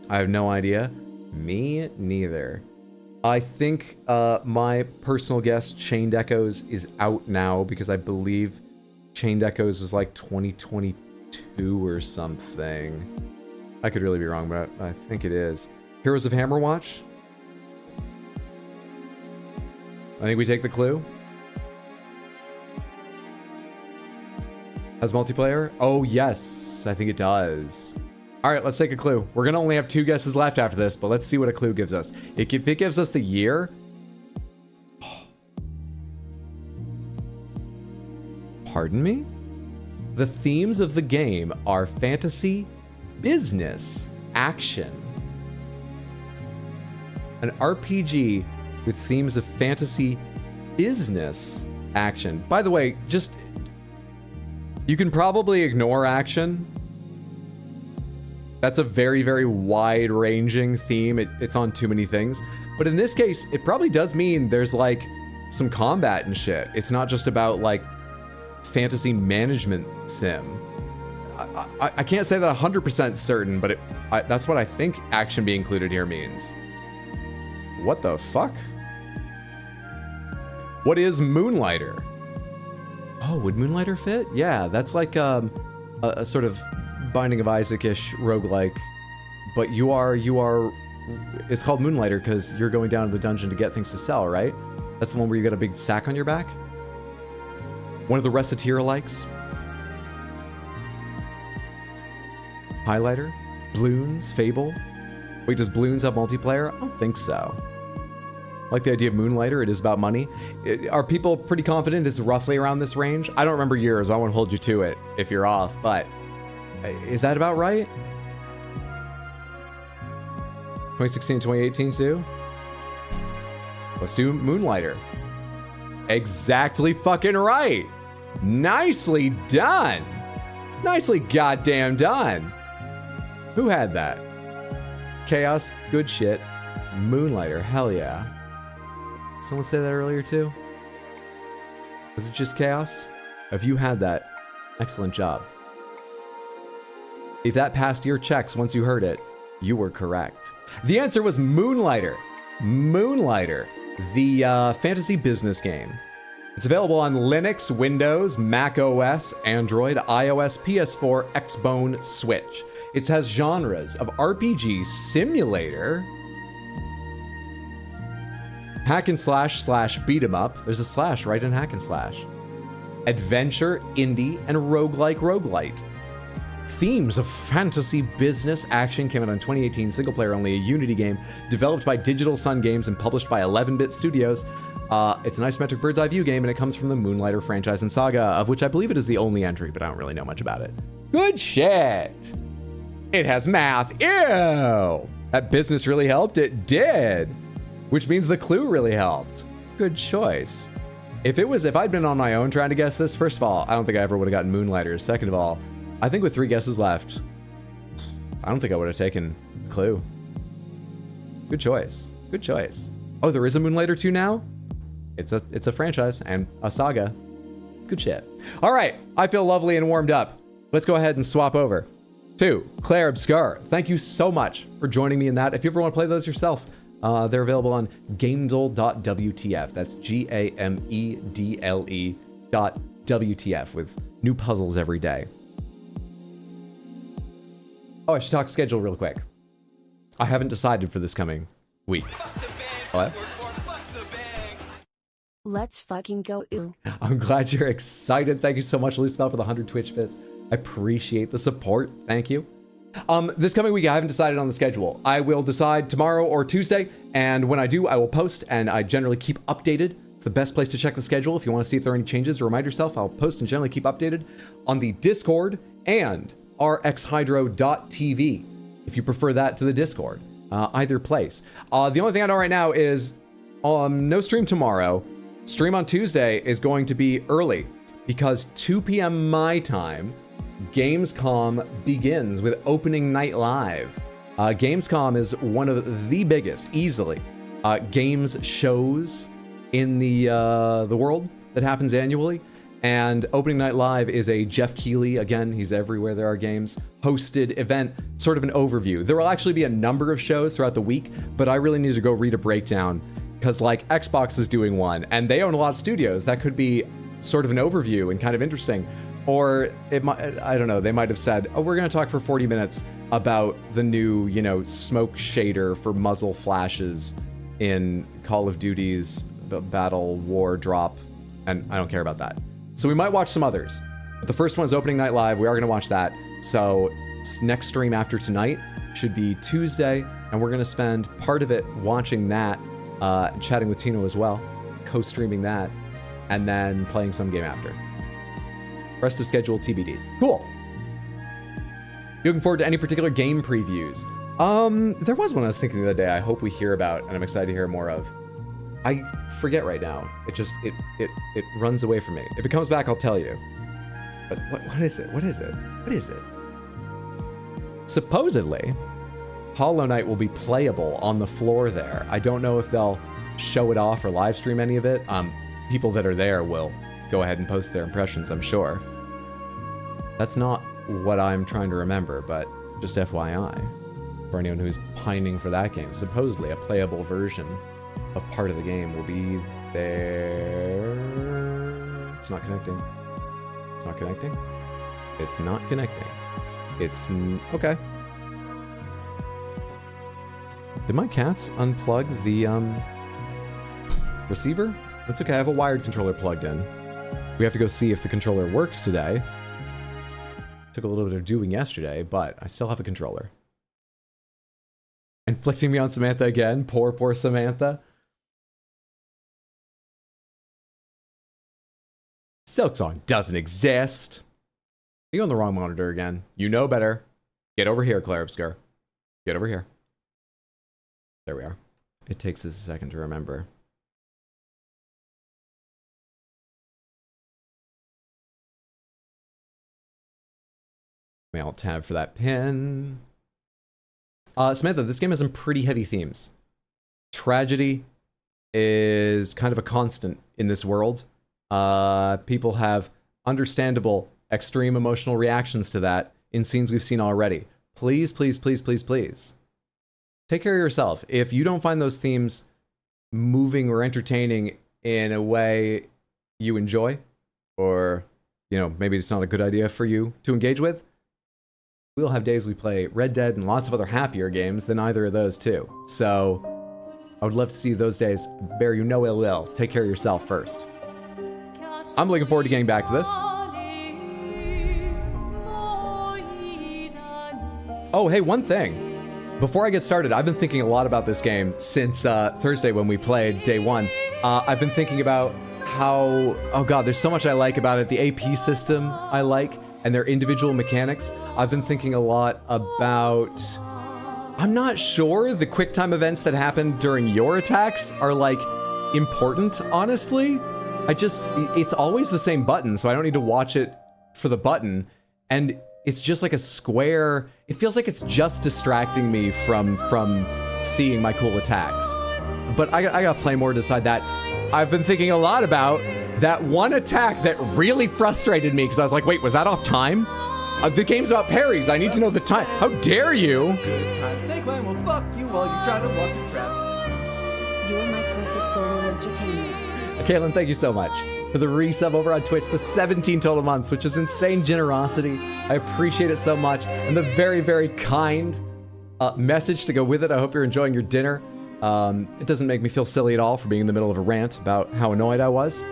I have no idea. Me neither. I think my personal guess, Chained Echoes, is out now because I believe Chained Echoes was like 2022 or something. I could really be wrong, but I think it is. Heroes of Hammerwatch? I think we take the clue. Has multiplayer? Oh, yes. I think it does. All right, let's take a clue. We're going to only have 2 guesses left after this, but let's see what a clue gives us. If it gives us the year, Pardon me? The themes of the game are fantasy, business, action. An RPG with themes of fantasy, business, action. By the way, just... You can probably ignore action. That's a very, very wide-ranging theme. It's on too many things. But in this case, it probably does mean there's, like, some combat and shit. It's not just about, like, fantasy management sim. I can't say that 100% certain, but that's what I think action being included here means. What the fuck? What is Moonlighter? Oh, would Moonlighter fit? Yeah, that's like a sort of Binding of Isaac-ish roguelike, but you are, it's called Moonlighter because you're going down to the dungeon to get things to sell, right? That's the one where you got a big sack on your back? One of the Reciteer likes? Highlighter? Bloons? Fable? Wait, does Bloons have multiplayer? I don't think so. I like the idea of Moonlighter. It is about money. Are people pretty confident it's roughly around this range? I don't remember years. I won't hold you to it if you're off, but is that about right? 2016, 2018 too? Let's do Moonlighter. Exactly fucking right. Nicely done. Nicely goddamn done. Who had that? Chaos, good shit. Moonlighter, hell yeah. Someone say that earlier too? Was it just Chaos? If you had that, excellent job. If that passed your checks once you heard it, you were correct. The answer was Moonlighter. Moonlighter, the fantasy business game. It's available on Linux, Windows, Mac OS, Android, iOS, PS4, Xbone, Switch. It has genres of RPG, simulator, hack and slash beat 'em up. There's a slash right in hack and slash. Adventure, indie, and roguelite. Themes of fantasy, business, action came out in 2018, single player only, a Unity game developed by Digital Sun Games and published by 11-Bit Studios. It's an isometric bird's eye view game, and it comes from the Moonlighter franchise and saga, of which I believe it is the only entry, but I don't really know much about it. Good shit. It has math. Ew. That business really helped? It did. Which means the clue really helped. Good choice. If I'd been on my own trying to guess this, first of all, I don't think I ever would have gotten Moonlighter. Second of all, I think with 3 guesses left, I don't think I would have taken Clue. Good choice. Good choice. Oh, there is a Moonlighter 2 now? It's a franchise and a saga. Good shit. All right, I feel lovely and warmed up. Let's go ahead and swap over to Clair Obscur. Thank you so much for joining me in that. If you ever want to play those yourself, they're available on gamedle.wtf. That's GAMEDLE.WTF with new puzzles every day. Oh, I should talk schedule real quick. I haven't decided for this coming week. What? Let's fucking go. Ooh. I'm glad you're excited. Thank you so much, Lucifel, for the 100 Twitch bits. I appreciate the support. Thank you. This coming week, I haven't decided on the schedule. I will decide tomorrow or Tuesday, and when I do, I will post, and I generally keep updated. It's the best place to check the schedule. If you want to see if there are any changes, to remind yourself, I'll post and generally keep updated on the Discord and rxhydro.tv, if you prefer that to the Discord. Either place. The only thing I know right now is no stream tomorrow. Stream on Tuesday is going to be early because 2 p.m. my time, Gamescom begins with opening night live. Gamescom is one of the biggest, easily, games shows in the world that happens annually. And opening night live is a Jeff Keighley, again, he's everywhere there are games, hosted event, sort of an overview. There will actually be a number of shows throughout the week, but I really need to go read a breakdown because like Xbox is doing one and they own a lot of studios. That could be sort of an overview and kind of interesting. Or it might, I don't know, they might have said, oh, we're going to talk for 40 minutes about the new, smoke shader for muzzle flashes in Call of Duty's Battle War drop. And I don't care about that. So we might watch some others. But the first one's opening night live. We are going to watch that. So next stream after tonight should be Tuesday. And we're going to spend part of it watching that, chatting with Tino as well, co-streaming that, and then playing some game after. Rest of schedule TBD. Cool. You looking forward to any particular game previews? There was one I was thinking the other day I hope we hear about, and I'm excited to hear more of. I forget right now. It runs away from me. If it comes back, I'll tell you. But what is it? What is it? What is it? Supposedly, Hollow Knight will be playable on the floor there. I don't know if they'll show it off or live stream any of it. People that are there will go ahead and post their impressions, I'm sure. That's not what I'm trying to remember, but just FYI, for anyone who's pining for that game, supposedly a playable version of part of the game will be there. It's not connecting. It's not connecting. It's not connecting. It's okay. Did my cats unplug the receiver? That's okay, I have a wired controller plugged in. We have to go see if the controller works today. Took a little bit of doing yesterday, but I still have a controller. Inflicting me on Samantha again. Poor, poor Samantha. Silksong doesn't exist. Are you on the wrong monitor again? You know better. Get over here, Clair Obscur. Get over here. There we are. It takes us a second to remember. May Alt tab for that pin. Samantha, this game has some pretty heavy themes. Tragedy is kind of a constant in this world. People have understandable, extreme emotional reactions to that in scenes we've seen already. Please, please, please, please, please. Take care of yourself. If you don't find those themes moving or entertaining in a way you enjoy, or, you know, maybe it's not a good idea for you to engage with, we'll have days we play Red Dead and lots of other happier games than either of those too. So, I would love to see you those days. Bear you no ill will. Take care of yourself first. I'm looking forward to getting back to this. Oh, hey, one thing. Before I get started, I've been thinking a lot about this game since Thursday when we played day one. I've been thinking about how, oh god, there's so much I like about it. The AP system I like, and their individual mechanics. I've been thinking a lot about, I'm not sure the quick time events that happen during your attacks are like important, honestly. It's always the same button, so I don't need to watch it for the button. And it's just like a square, it feels like it's just distracting me from seeing my cool attacks. But I gotta play more to decide that. I've been thinking a lot about that one attack that really frustrated me, because I was like, wait, was that off time? The game's about parries, I need to know the time. How dare you? Good times. Snakebone will fuck you while you try to walk the traps. You are my perfect daily entertainment. Caitlin, thank you so much for the resub over on Twitch, the 17 total months, which is insane generosity. I appreciate it so much. And the very, very kind message to go with it. I hope you're enjoying your dinner. It doesn't make me feel silly at all for being in the middle of a rant about how annoyed I was,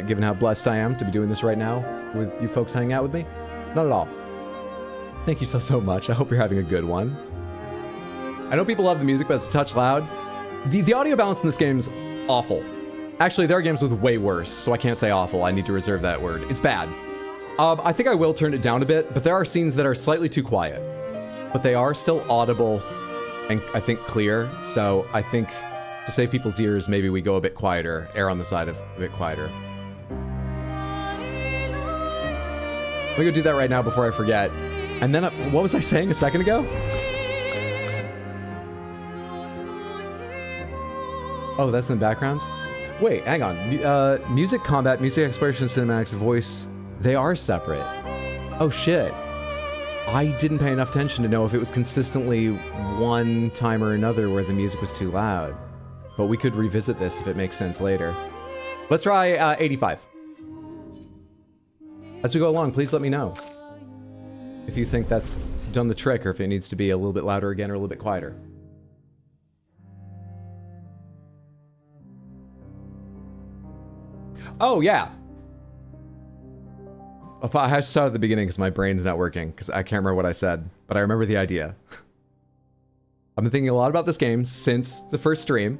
given how blessed I am to be doing this right now with you folks hanging out with me. Not at all. Thank you so much. I hope you're having a good one. I know people love the music, but it's a touch loud. The audio balance in this game's awful. Actually, there are games with way worse, so I can't say awful. I need to reserve that word. It's bad. I think I will turn it down a bit, but there are scenes that are slightly too quiet. But they are still audible and I think clear, so I think to save people's ears, maybe we go a bit quieter, err on the side of a bit quieter. Let me go do that right now before I forget. And then, what was I saying a second ago? Oh, that's in the background? Wait, hang on. Music, combat, music, exploration, cinematics, voice, they are separate. Oh shit. I didn't pay enough attention to know if it was consistently one time or another where the music was too loud. But we could revisit this if it makes sense later. Let's try 85. As we go along, please let me know if you think that's done the trick or if it needs to be a little bit louder again or a little bit quieter. Oh, yeah. I have to start at the beginning because my brain's not working because I can't remember what I said, but I remember the idea. I've been thinking a lot about this game since the first stream,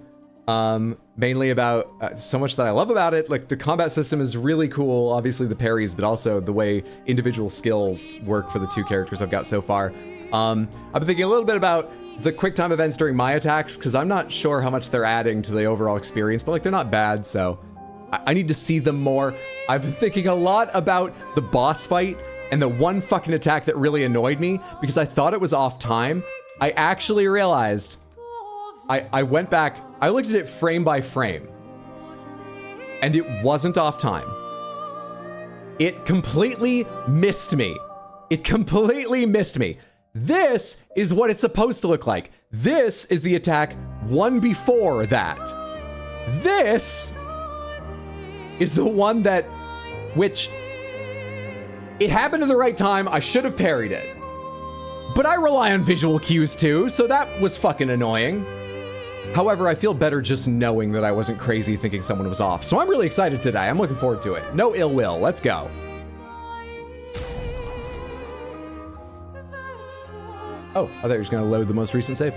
Mainly about so much that I love about it. Like the combat system is really cool. Obviously the parries, but also the way individual skills work for the two characters I've got so far. I've been thinking a little bit about the quick time events during my attacks because I'm not sure how much they're adding to the overall experience, but like they're not bad. So I need to see them more. I've been thinking a lot about the boss fight and the one fucking attack that really annoyed me because I thought it was off time. I actually realized I went back, I looked at it frame by frame, and it wasn't off time. It completely missed me. It completely missed me. This is what it's supposed to look like. This is the attack one before that. This is the one that, which, it happened at the right time. I should have parried it. But I rely on visual cues too, so that was fucking annoying. However, I feel better just knowing that I wasn't crazy thinking someone was off. So I'm really excited today. I'm looking forward to it. No ill will. Let's go. Oh, I thought you were just going to load the most recent save.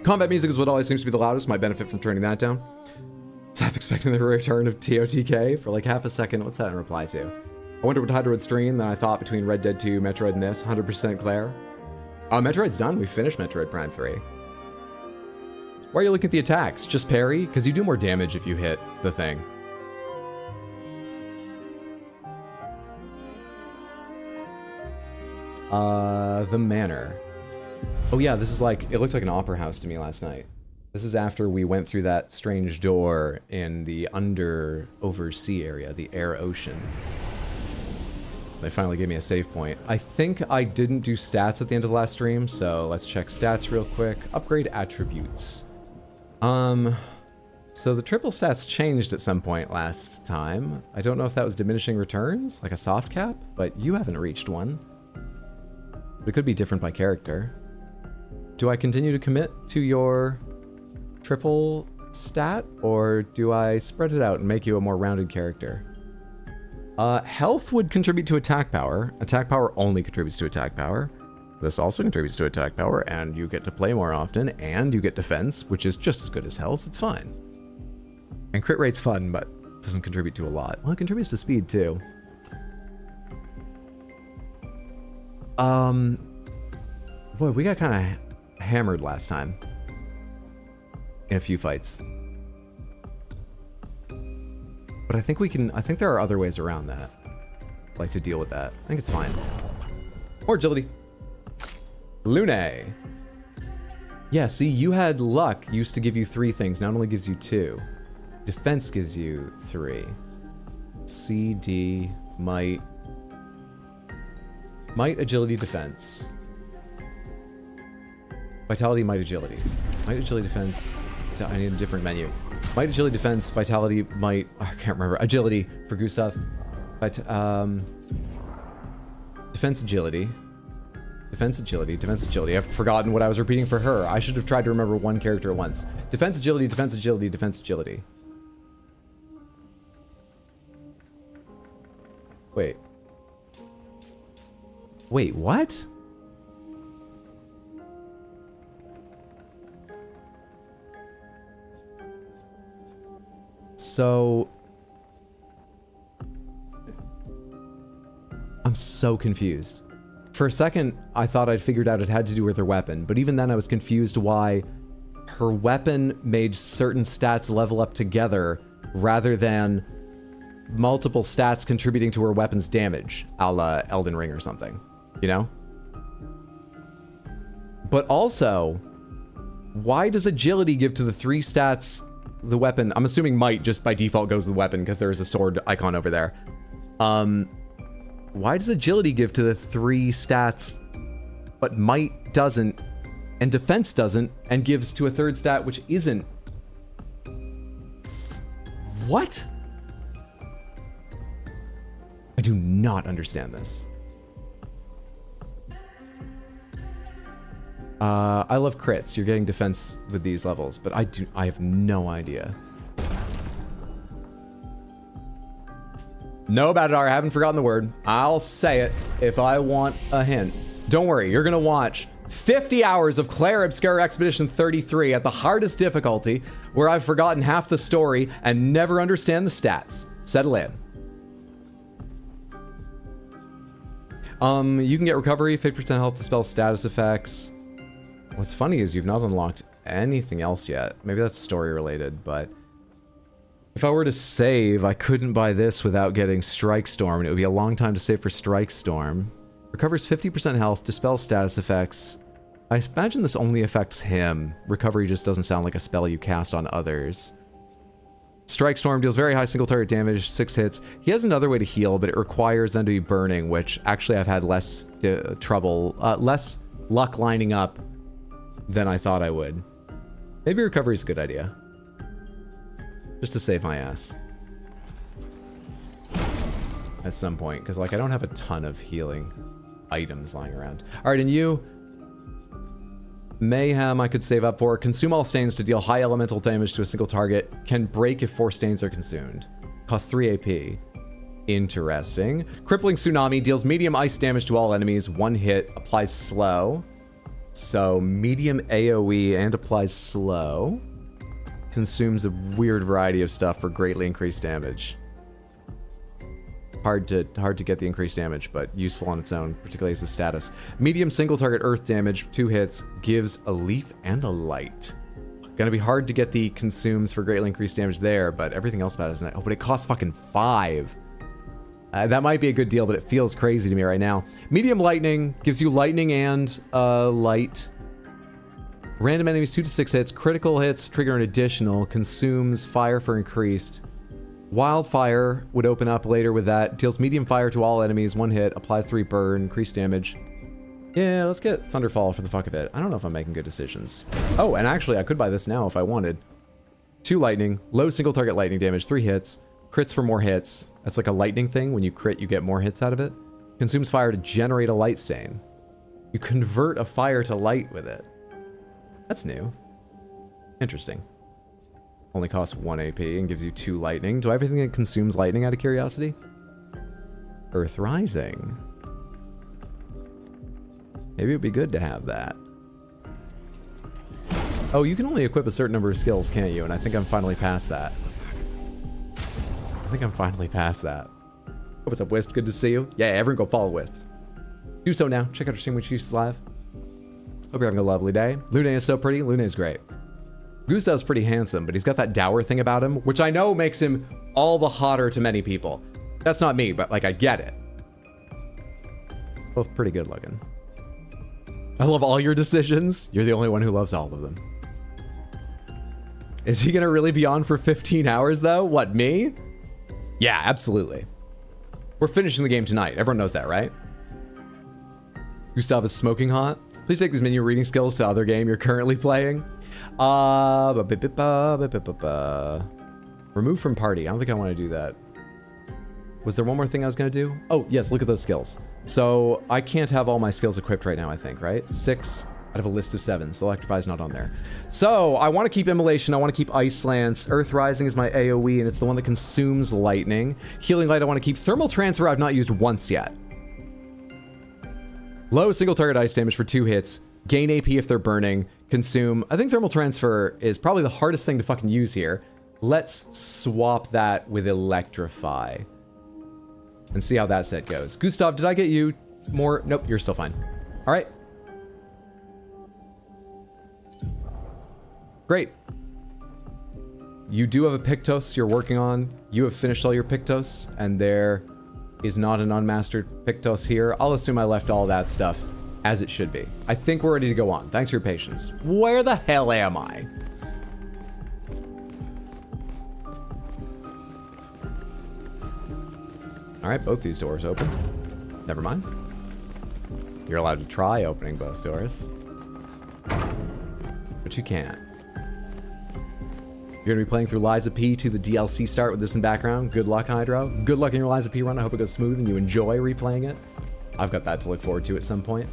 Combat music is what always seems to be the loudest. Might benefit from turning that down. Was half expecting the return of TOTK for like half a second. What's that in reply to? I wonder what Hydra would stream. Then I thought between Red Dead 2, Metroid, and this. 100% Clair. Metroid's done. We finished Metroid Prime 3. Why are you looking at the attacks? Just parry? Because you do more damage if you hit the thing. The Manor. Oh yeah, this is like, it looked like an opera house to me last night. This is after we went through that strange door in the oversea area, the air ocean. They finally gave me a save point. I think I didn't do stats at the end of the last stream, so let's check stats real quick. Upgrade attributes. So the triple stats changed at some point last time. I don't know if that was diminishing returns, like a soft cap, but you haven't reached one. But it could be different by character. Do I continue to commit to your triple stat, or do I spread it out and make you a more rounded character? Health would contribute to attack power. Attack power only contributes to attack power. This also contributes to attack power, and you get to play more often, and you get defense, which is just as good as health. It's fine. And crit rate's fun, but doesn't contribute to a lot. Well, it contributes to speed, too. Boy, we got kind of hammered last time. In a few fights. But I think there are other ways around that. Like to deal with that. I think it's fine. More agility. Lune. Yeah, see, you had luck. Used to give you 3 things. Now it only gives you 2. Defense gives you 3. C, D, might. Might, agility, defense. Vitality, might, agility. Might, agility, defense. I need a different menu. Might, agility, defense, vitality, might. I can't remember. Agility for Gustav. Defense, agility. Defense, agility, defense, agility. I've forgotten what I was repeating for her. I should have tried to remember one character at once. Defense, agility, defense, agility, defense, agility. Wait. Wait, what? So... I'm so confused. For a second, I thought I'd figured out it had to do with her weapon, but even then I was confused why her weapon made certain stats level up together rather than multiple stats contributing to her weapon's damage, a la Elden Ring or something, you know? But also, why does agility give to the 3 stats the weapon? I'm assuming might just by default goes to the weapon because there is a sword icon over there. Why does agility give to the 3 stats, but might doesn't, and defense doesn't, and gives to a 3rd stat which isn't? What? I do not understand this. I love crits. You're getting defense with these levels, but I have no idea. No, Badadar, I haven't forgotten the word. I'll say it if I want a hint. Don't worry, you're gonna watch 50 hours of Clair Obscur Expedition 33 at the hardest difficulty, where I've forgotten half the story and never understand the stats. Settle in. You can get recovery, 50% health to spell status effects. What's funny is you've not unlocked anything else yet. Maybe that's story related, but if I were to save, I couldn't buy this without getting Strike Storm, and it would be a long time to save for Strike Storm. Recovers 50% health, dispels status effects. I imagine this only affects him. Recovery just doesn't sound like a spell you cast on others. Strike Storm deals very high single target damage, 6 hits. He has another way to heal, but it requires them to be burning, which actually I've had less less luck lining up than I thought I would. Maybe recovery is a good idea. Just to save my ass. At some point, because like I don't have a ton of healing items lying around. Alright, and you... Mayhem I could save up for. Consume all stains to deal high elemental damage to a single target. Can break if 4 stains are consumed. Costs 3 AP. Interesting. Crippling Tsunami deals medium ice damage to all enemies. 1 hit. Applies slow. So medium AoE and applies slow. Consumes a weird variety of stuff for greatly increased damage. Hard to get the increased damage, but useful on its own, particularly as a status. Medium single target earth damage, 2 hits, gives a leaf and a light. Gonna be hard to get the consumes for greatly increased damage there, but everything else about it isn't. Oh, but it costs fucking 5. That might be a good deal, but it feels crazy to me right now. Medium lightning gives you lightning and light. Random enemies 2 to 6 hits, critical hits trigger an additional, consumes fire for increased. Wildfire would open up later with that. Deals medium fire to all enemies, 1 hit, applies 3 burn, increased damage. Yeah, let's get Thunderfall for the fuck of it. I don't know if I'm making good decisions. Oh, and actually I could buy this now if I wanted. 2 lightning, low single target lightning damage, 3 hits, crits for more hits. That's like a lightning thing. When you crit, you get more hits out of it. Consumes fire to generate a light stain. You convert a fire to light with it. That's new. Interesting. Only costs 1 AP and gives you 2 lightning. Do I have anything that consumes lightning out of curiosity? Earth Rising. Maybe it'd be good to have that. Oh, you can only equip a certain number of skills, can't you? And I think I'm finally past that. Oh, what's up, Wisp? Good to see you. Yeah, everyone go follow Wisp. Do so now. Check out her stream when she's live. Hope you're having a lovely day. Lune is so pretty. Lune is great. Gustav's pretty handsome, but he's got that dour thing about him, which I know makes him all the hotter to many people. That's not me, but like I get it. Both pretty good looking. I love all your decisions. You're the only one who loves all of them. Is he gonna really be on for 15 hours though? What, me? Yeah, absolutely. We're finishing the game tonight. Everyone knows that, right? Gustav is smoking hot. Please take these menu reading skills to other game you're currently playing. Remove from party. I don't think I want to do that. Was there one more thing I was going to do? Oh, yes, look at those skills. So I can't have all my skills equipped right now, I think, right? 6 out of a list of 7, so Electrify's not on there. So I want to keep Immolation, I want to keep Ice Lance. Earth Rising is my AoE, and it's the one that consumes lightning. Healing Light I want to keep. Thermal Transfer I've not used once yet. Low single target ice damage for 2 hits. Gain AP if they're burning. Consume. I think Thermal Transfer is probably the hardest thing to fucking use here. Let's swap that with Electrify. And see how that set goes. Gustav, did I get you more? Nope, you're still fine. All right. Great. You do have a Pictos you're working on. You have finished all your Pictos, and there is not an unmastered Pictos here. I'll assume I left all that stuff as it should be. I think we're ready to go on. Thanks for your patience. Where the hell am I? All right, both these doors open. Never mind. You're allowed to try opening both doors, but you can't. You're gonna be playing through Liza P to the DLC start with this in background. Good luck, Hydro. Good luck in your Liza P run. I hope it goes smooth and you enjoy replaying it. I've got that to look forward to at some point.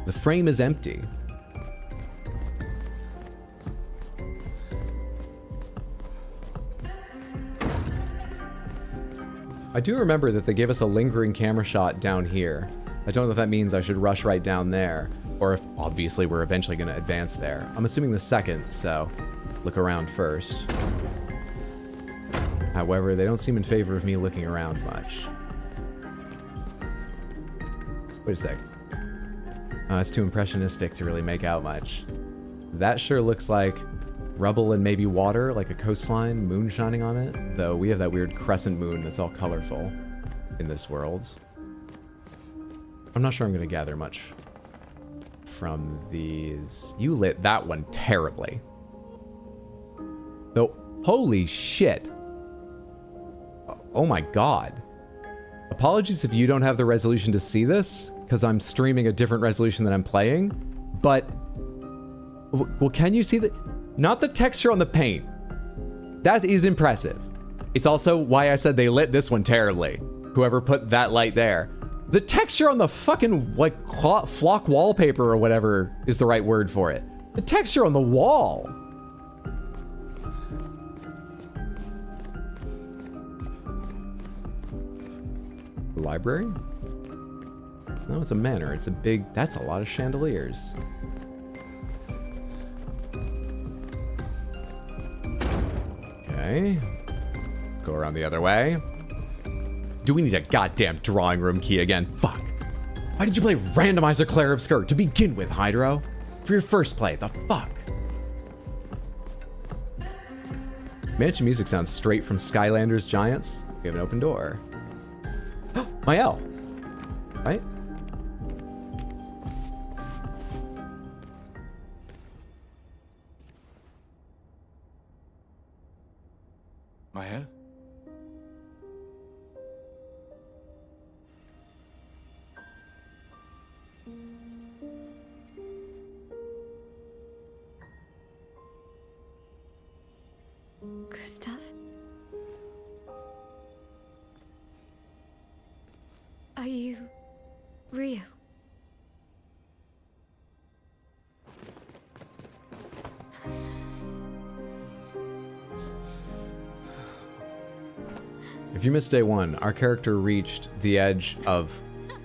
The frame is empty. I do remember that they gave us a lingering camera shot down here. I don't know if that means I should rush right down there, or if obviously we're eventually going to advance there. I'm assuming the second, so look around first. However, they don't seem in favor of me looking around much. Wait a sec. It's too impressionistic to really make out much. That sure looks like rubble and maybe water, like a coastline, moon shining on it. Though we have that weird crescent moon that's all colorful in this world. I'm not sure I'm going to gather much from these. You lit that one terribly. Though, holy shit. Oh my god. Apologies if you don't have the resolution to see this, because I'm streaming a different resolution than I'm playing, but... Well, can you see the... Not the texture on the paint. That is impressive. It's also why I said they lit this one terribly. Whoever put that light there. The texture on the fucking, like, flock wallpaper or whatever is the right word for it. The texture on the wall. Library? No, it's a manor. It's a big... That's a lot of chandeliers. Okay. Let's go around the other way. Do we need a goddamn drawing room key again? Fuck. Why did you play Randomizer Clair Obscur to begin with, Hydro? For your first play, the fuck? Mansion music sounds straight from Skylanders Giants. We have an open door. My L. Right? Mael? Gustav? Are you real? If you missed day one, our character reached the edge of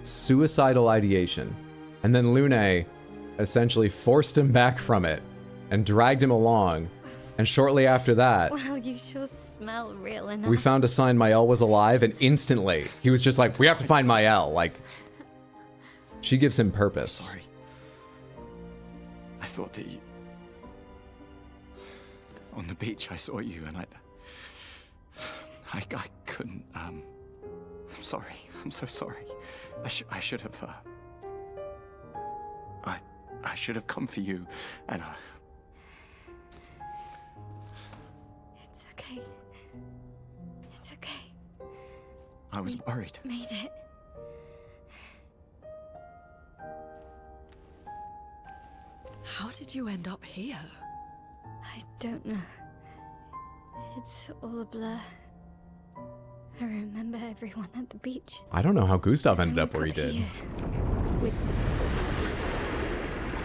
suicidal ideation, and then Lune essentially forced him back from it and dragged him along. And shortly after that, Well, you sure smell real enough. we found a sign Mael was alive, and instantly he was just like, we have to find Mael. Like, she gives him purpose. Sorry. I thought that you... On the beach, I saw you, and I couldn't, I'm sorry. I'm so sorry. I should have, I should have come for you, and It's okay. It's okay. I was worried. Made it. How did you end up here? I don't know. It's all a blur. I remember everyone at the beach. I don't know how Gustav ended And up we where he got did. here With,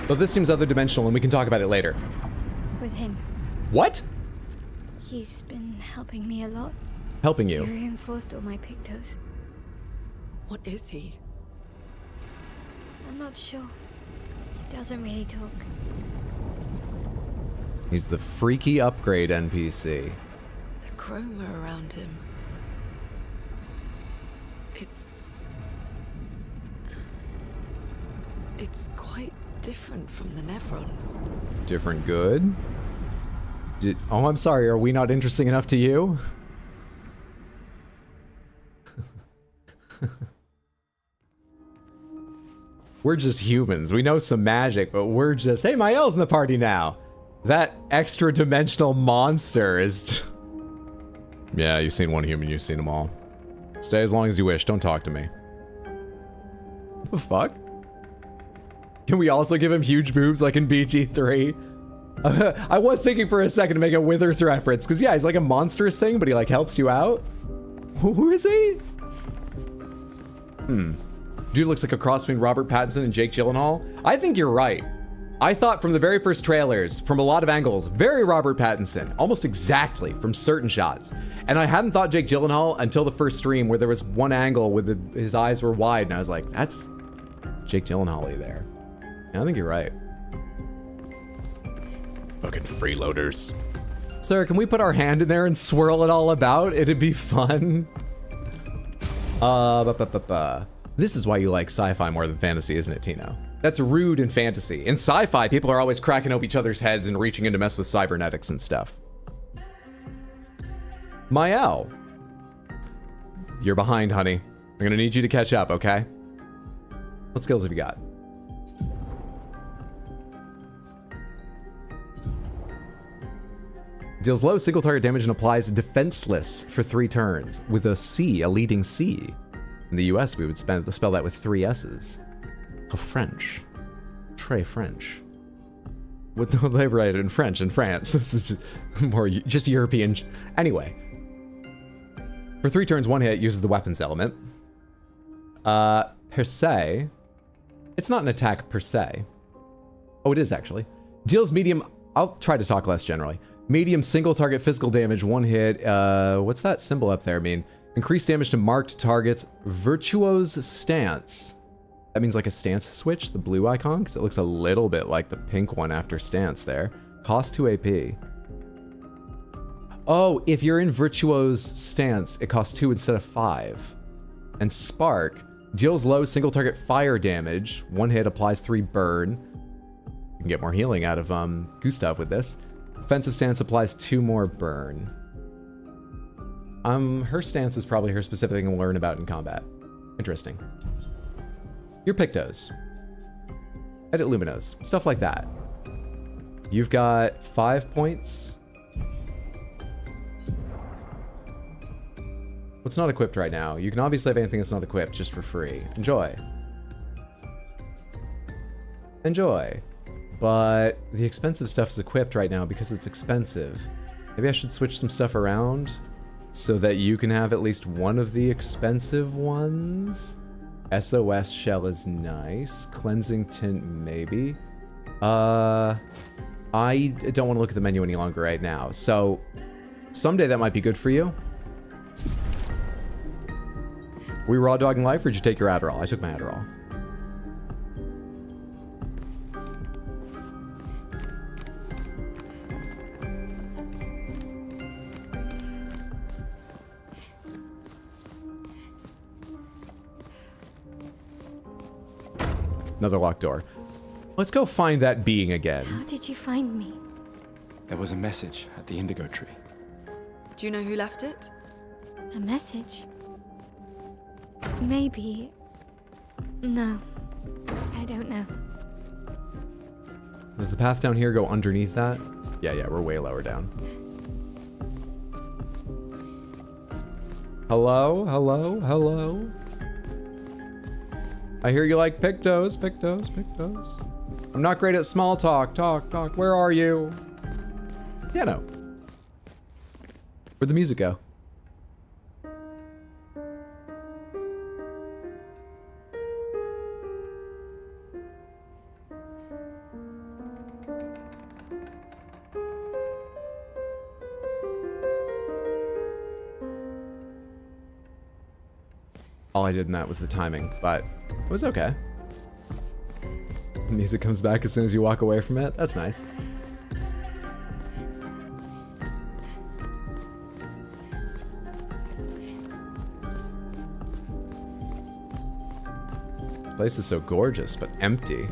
But this seems other dimensional, and we can talk about it later. with him. What? He's been helping me a lot. Helping He you. reinforced all my pictos. What is he? I'm not sure. He doesn't really talk. He's the freaky upgrade NPC. The chroma around him. It's quite different from the Nevrons. Different good? Oh, I'm sorry, are we not interesting enough to you? We're just humans. We know some magic, but we're just, hey, Mael's in the party now. That extra dimensional monster is... Yeah, you've seen one human, you've seen them all. Stay as long as you wish, don't talk to me. What the fuck? Can we also give him huge boobs like in BG3? I was thinking for a second to make a Withers reference, because yeah, he's like a monstrous thing, but he like helps you out. Who is he? Dude looks like a cross between Robert Pattinson and Jake Gyllenhaal. I think you're right. I thought from the very first trailers, from a lot of angles, very Robert Pattinson, almost exactly from certain shots. And I hadn't thought Jake Gyllenhaal until the first stream where there was one angle where his eyes were wide, and I was like, that's Jake Gyllenhaal there. Yeah, I think you're right. Fucking freeloaders. Sir, can we put our hand in there and swirl it all about? It'd be fun. This is why you like sci-fi more than fantasy, isn't it, Tino? That's rude in fantasy. In sci-fi, people are always cracking open each other's heads and reaching in to mess with cybernetics and stuff. Mael. You're behind, honey. I'm gonna need you to catch up, okay? What skills have you got? Deals low single target damage and applies defenseless for 3 turns with a C, a leading C. In the US, we would spell that with 3 S's. How French. Très French. What they write in French in France. This is just more just European. Anyway. For 3 turns, 1 hit uses the weapons element. Per se. It's not an attack per se. Oh, it is actually. Deals medium. I'll try to talk less generally. Medium single target physical damage, 1 hit. What's that symbol up there mean? Increased damage to marked targets. Virtuo's stance. That means like a stance switch, the blue icon, because it looks a little bit like the pink one after stance there. Cost 2 AP. Oh, if you're in Virtuo's stance, it costs 2 instead of 5. And Spark deals low single target fire damage. 1 hit, applies 3 burn. You can get more healing out of Gustav with this. Offensive stance applies 2 more burn. Her stance is probably her specific thing to learn about in combat. Interesting. Your Pictos. Edit Luminos. Stuff like that. You've got 5 points. What's not equipped right now? You can obviously have anything that's not equipped just for free. Enjoy. Enjoy. But the expensive stuff is equipped right now because it's expensive. Maybe I should switch some stuff around so that you can have at least one of the expensive ones. SOS shell is nice. Cleansing tint, maybe. I don't want to look at the menu any longer right now. So someday that might be good for you. Were you raw dogging life or did you take your Adderall? I took my Adderall. Another locked door. Let's go find that being again. How did you find me? There was a message at the indigo tree. Do you know who left it? A message? Maybe. No. I don't know. Does the path down here go underneath that? Yeah, we're way lower down. Hello? Hello? Hello? I hear you like Pictos. I'm not great at small talk. Talk. Where are you? Piano. Where'd the music go? All I did in that was the timing, but it was okay. The music comes back as soon as you walk away from it. That's nice. This place is so gorgeous, but empty.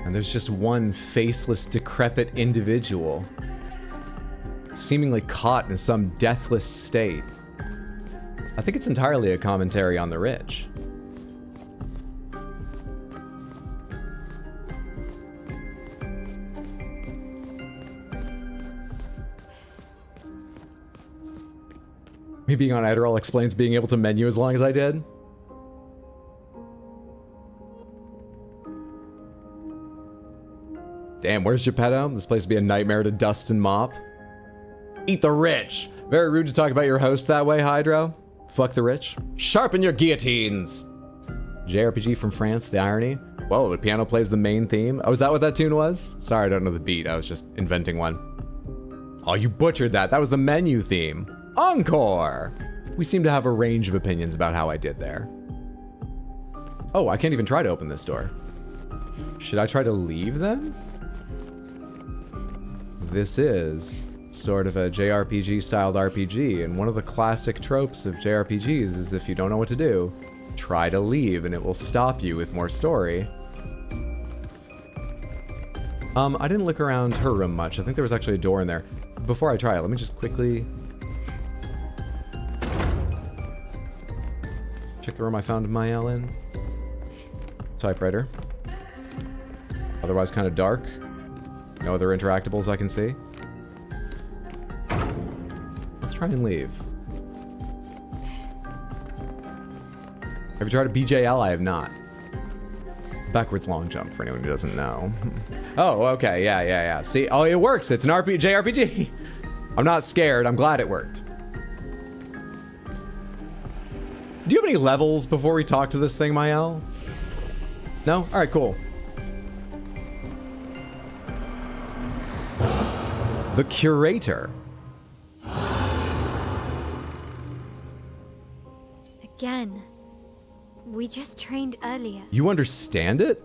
And there's just one faceless, decrepit individual, seemingly caught in some deathless state. I think it's entirely a commentary on the rich. Me being on Adderall explains being able to menu as long as I did. Damn, where's Geppetto? This place would be a nightmare to dust and mop. Eat the rich! Very rude to talk about your host that way, Hydro. Fuck the rich. Sharpen your guillotines! JRPG from France, the irony. Whoa, the piano plays the main theme. Oh, is that what that tune was? Sorry, I don't know the beat. I was just inventing one. Oh, you butchered that. That was the menu theme. Encore! We seem to have a range of opinions about how I did there. Oh, I can't even try to open this door. Should I try to leave then? This is sort of a JRPG styled RPG, and one of the classic tropes of JRPGs is if you don't know what to do, try to leave and it will stop you with more story. I didn't look around her room much. I think there was actually a door in there. Before I try it, let me just quickly check the room I found Mael in. Typewriter. Otherwise kind of dark. No other interactables I can see. Let's try and leave. Have you tried a BJL? I have not. Backwards long jump for anyone who doesn't know. Oh, okay, yeah. See, oh, it works. It's an JRPG. I'm not scared. I'm glad it worked. Do you have any levels before we talk to this thing, Mael? No? All right, cool. The Curator. Again. We just trained earlier. You understand it?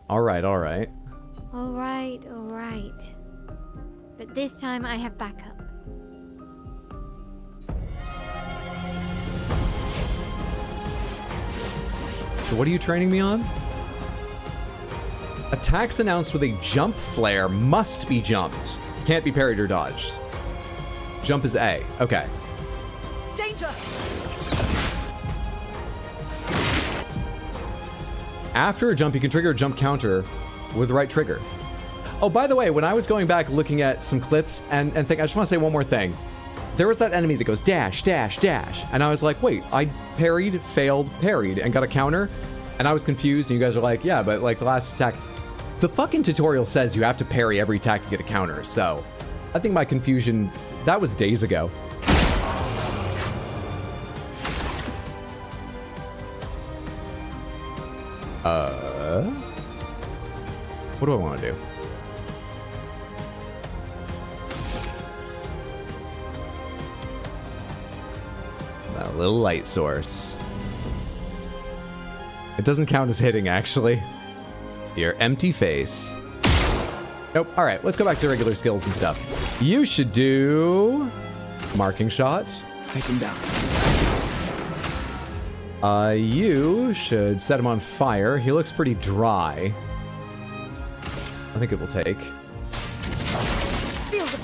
All right. All right. But this time I have backup. So what are you training me on? Attacks announced with a jump flare must be jumped. Can't be parried or dodged. Jump is A. Okay. Danger! After a jump, you can trigger a jump counter with the right trigger. Oh, by the way, when I was going back looking at some clips and think, I just want to say one more thing. There was that enemy that goes dash, dash, dash. And I was like, wait, I parried, failed, parried, and got a counter. And I was confused, and you guys are like, yeah, but like the last attack. The fucking tutorial says you have to parry every attack to get a counter, so I think my confusion, that was days ago. What do I want to do? That little light source. It doesn't count as hitting, actually. Your empty face. Nope. All right, let's go back to regular skills and stuff. You should do marking shot. Take him down. You should set him on fire. He looks pretty dry. I think it will take. Feel the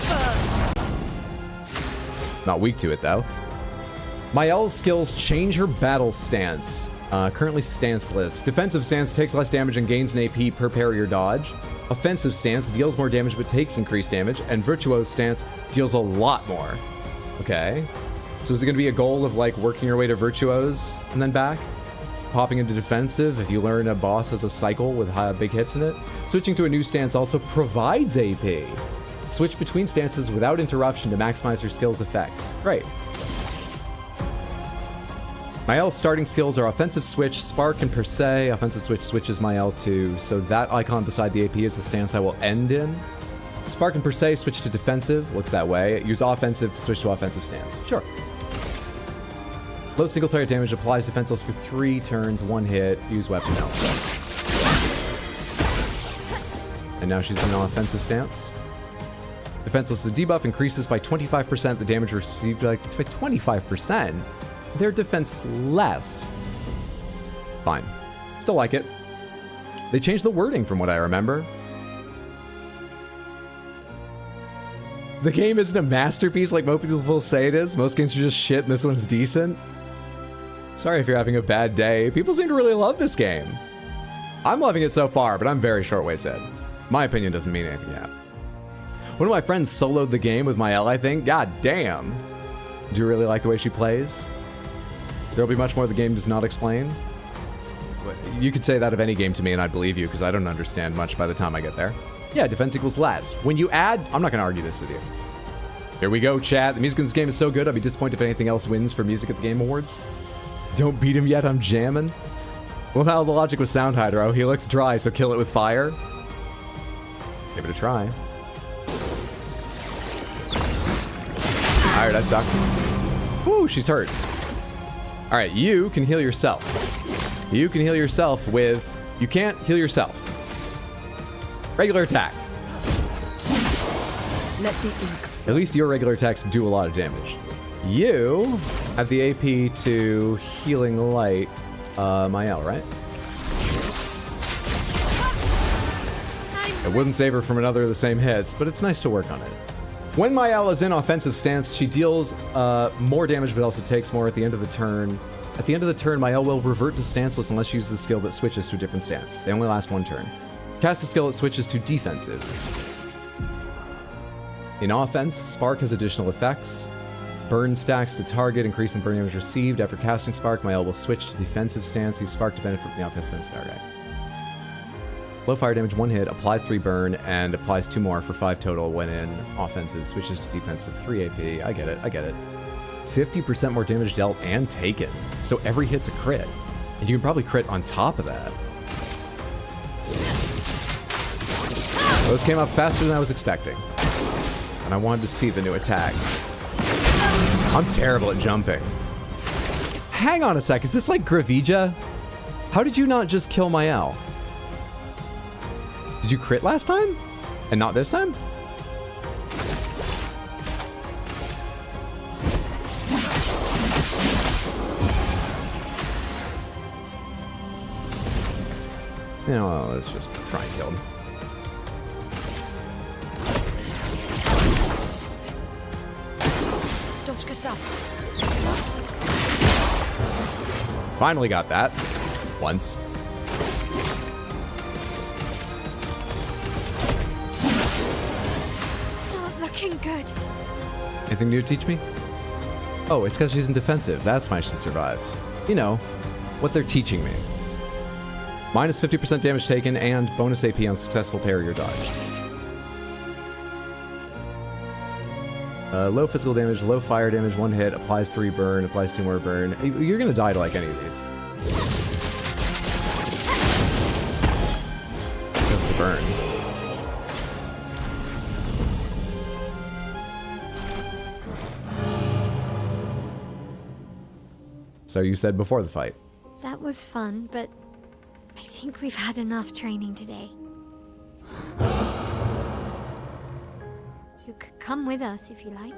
burn! Not weak to it, though. Mael's skills change her battle stance. Currently stanceless. Defensive stance takes less damage and gains an AP per parry or dodge. Offensive stance deals more damage but takes increased damage. And virtuose stance deals a lot more. Okay. So is it going to be a goal of like working your way to virtuose and then back? Popping into defensive if you learn a boss has a cycle with big hits in it. Switching to a new stance also provides AP. Switch between stances without interruption to maximize your skill's effects. Great. Mael's starting skills are Offensive Switch, Spark, and Per Se. Offensive Switch switches Mael to, so that icon beside the AP is the stance I will end in. Spark and Per Se switch to Defensive, looks that way. Use Offensive to switch to Offensive stance. Sure. Low single target damage applies defenseless for 3 turns, 1 hit. Use weapon now. And now she's in an offensive stance. Defenseless debuff increases by 25% the damage received by 25%. Their defense less. Fine. Still like it. They changed the wording from what I remember. The game isn't a masterpiece like most people say it is. Most games are just shit and this one's decent. Sorry if you're having a bad day. People seem to really love this game. I'm loving it so far, but I'm very short-wayed. My opinion doesn't mean anything yet. One of my friends soloed the game with Mael, I think. God damn. Do you really like the way she plays? There'll be much more the game does not explain. You could say that of any game to me and I'd believe you because I don't understand much by the time I get there. Yeah, defense equals less. When you add... I'm not going to argue this with you. Here we go, chat. The music in this game is so good, I'll be disappointed if anything else wins for music at the Game Awards. Don't beat him yet, I'm jamming. Well, how the logic with Sound Hydro? He looks dry, so kill it with fire. Give it a try. Alright, I suck. Woo, she's hurt. Alright, you can heal yourself. You can heal yourself with... You can't heal yourself. Regular attack. Let the ink. At least your regular attacks do a lot of damage. You have the AP to Healing Light, Mael, right? It wouldn't save her from another of the same hits, but it's nice to work on it. When Mael is in offensive stance, she deals more damage, but also takes more at the end of the turn. At the end of the turn, Mael will revert to stanceless unless she uses a skill that switches to a different stance. They only last one turn. Cast a skill that switches to defensive. In offense, Spark has additional effects. Burn stacks to target, increase the burn damage received. After casting Spark, Mael will switch to defensive stance. Use Spark to benefit from the offensive stance. Okay. Low fire damage, 1 hit, applies 3 burn, and applies 2 more for 5 total when in offensive. Switches to defensive, 3 AP. I get it, I get it. 50% more damage dealt and taken. So every hit's a crit. And you can probably crit on top of that. Those came up faster than I was expecting. And I wanted to see the new attack. I'm terrible at jumping. Hang on a sec, is this like Gravija? How did you not just kill Mael? Did you crit last time? And not this time? You know, let's just try and kill him. Finally got that. Once. Not looking good. Anything new to teach me? Oh, it's because she's in defensive. That's why she survived. You know, what they're teaching me. Minus 50% damage taken and bonus AP on successful parry or dodge. Low physical damage, low fire damage, 1 hit, applies 3 burn, applies 2 more burn. You're gonna die to like any of these. Just the burn. So you said before the fight. That was fun, but I think we've had enough training today. You could come with us if you like.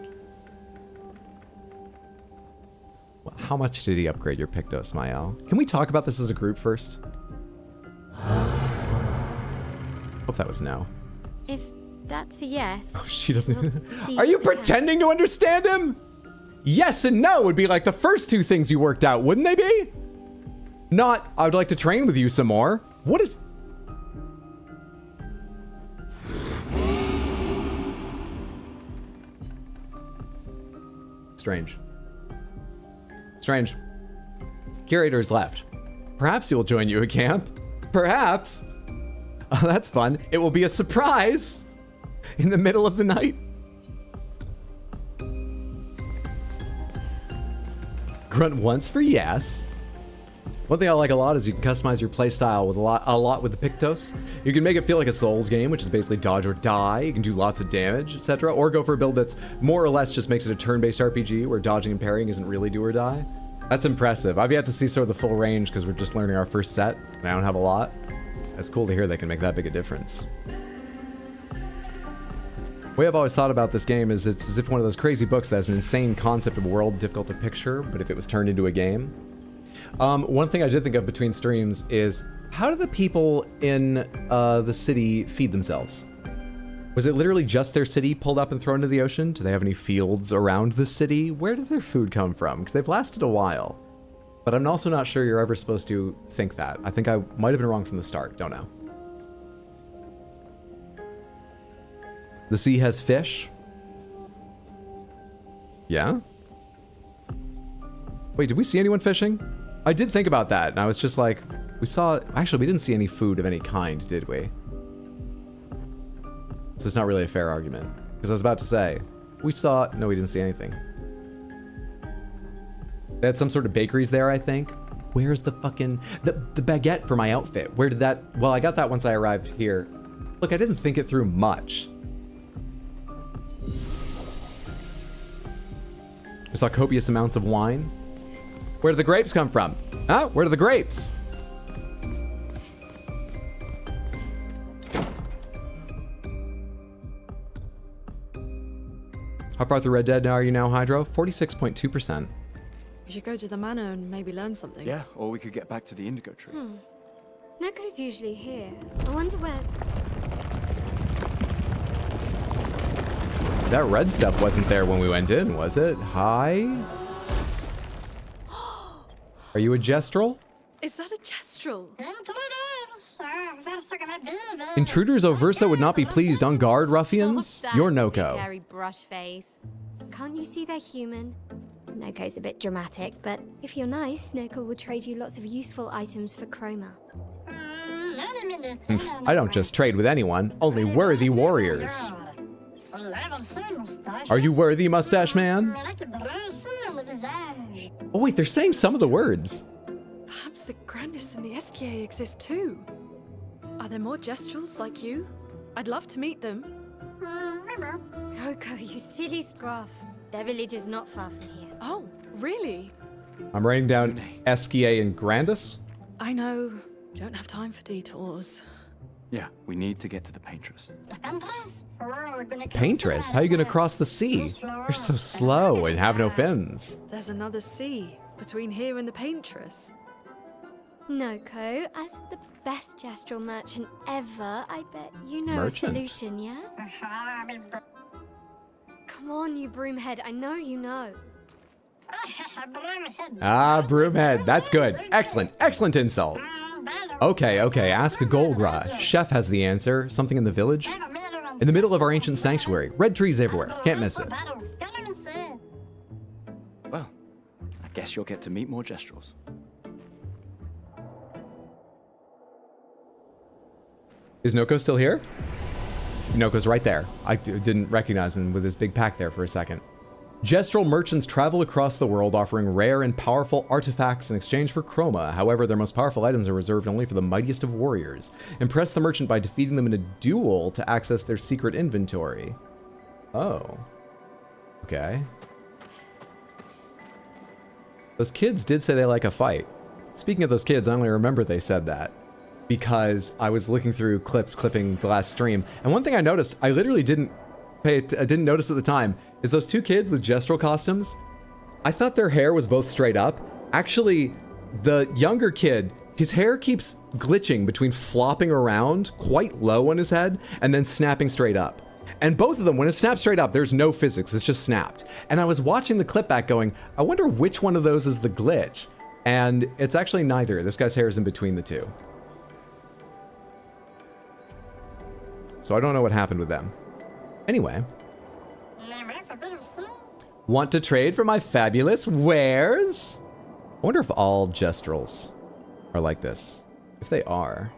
Well, how much did he upgrade your Pictos, Mael? Can we talk about this as a group first? Hope that was no. If that's a yes. Oh, she doesn't. we'll see Are you if we can. pretending to understand him? Yes and no would be like the first 2 things you worked out, wouldn't they be? Not, I would like to train with you some more. What is... Strange. Strange. Curator is left. Perhaps he will join you at camp. Perhaps. Oh, that's fun. It will be a surprise in the middle of the night. Grunt once for yes. One thing I like a lot is you can customize your playstyle with a lot with the Pictos. You can make it feel like a Souls game, which is basically dodge or die. You can do lots of damage, etc. Or go for a build that's more or less just makes it a turn-based RPG where dodging and parrying isn't really do or die. That's impressive. I've yet to see sort of the full range because we're just learning our first set and I don't have a lot. It's cool to hear they can make that big a difference. The way I've always thought about this game is it's as if one of those crazy books that has an insane concept of a world difficult to picture, but if it was turned into a game. One thing I did think of between streams is, how do the people in the city feed themselves? Was it literally just their city pulled up and thrown into the ocean? Do they have any fields around the city? Where does their food come from? Because they've lasted a while. But I'm also not sure you're ever supposed to think that. I think I might have been wrong from the start. Don't know. The sea has fish. Yeah? Wait, did we see anyone fishing? I did think about that, and I was just like, actually, we didn't see any food of any kind, did we? So it's not really a fair argument. Because I was about to say, no, we didn't see anything. They had some sort of bakeries there, I think. Where's the fucking, the baguette for my outfit? Where did that, well, I got that once I arrived here. Look, I didn't think it through much. I saw copious amounts of wine. Where do the grapes come from? Huh? Where are the grapes? How far through Red Dead are you now, Hydro? 46.2%. We should go to the manor and maybe learn something. Yeah, or we could get back to the Indigo Tree. Neko's usually here. I wonder where... That red stuff wasn't there when we went in, was it? Hi? Are you a Gestrel? Is that a Gestrel? Intruders of Versa would not be pleased. On guard, ruffians. You're Noko. Hairy brush face. Can't you see they're human? Noko's a bit dramatic, but if you're nice, Noko will trade you lots of useful items for chroma. I don't just trade with anyone, only worthy warriors. Are you worthy, mustache man? Oh wait, they're saying some of the words. Perhaps the grandest in the SKA exist too. Are there more Gestrels like you? I'd love to meet them. Noko, you silly scruff. Their village is not far from here. Oh, really? I'm writing down Eskia and Grandis. I know. Don't have time for detours. Yeah, we need to get to the Paintress. Paintress? How are you gonna cross the sea? You're so slow and have no fins. There's another sea between here and the Paintress. Noko, as the best Gestrel merchant ever, I bet you know Merchant? a solution, yeah? Come on, you broomhead, I know you know. Ah, broomhead. That's good. Excellent. Excellent insult. Okay, ask Golgra. Chef has the answer. Something in the village? In the middle of our ancient sanctuary. Red trees everywhere. Can't miss it. Well, I guess you'll get to meet more Gestrels. Is Noko still here? Noko's right there. I didn't recognize him with his big pack there for a second. Gestrel merchants travel across the world offering rare and powerful artifacts in exchange for chroma. However, their most powerful items are reserved only for the mightiest of warriors. Impress the merchant by defeating them in a duel to access their secret inventory. Oh. Okay. Those kids did say they like a fight. Speaking of those kids, I only remember they said that because I was looking through clipping the last stream. And one thing I noticed, I literally didn't notice at the time, is those two kids with Gestrel costumes. I thought their hair was both straight up. Actually, the younger kid, his hair keeps glitching between flopping around quite low on his head and then snapping straight up. And both of them, when it snaps straight up, there's no physics, it's just snapped. And I was watching the clip back going, I wonder which one of those is the glitch. And it's actually neither. This guy's hair is in between the two. So I don't know what happened with them. Anyway. Want to trade for my fabulous wares? I wonder if all Gestrels are like this. If they are.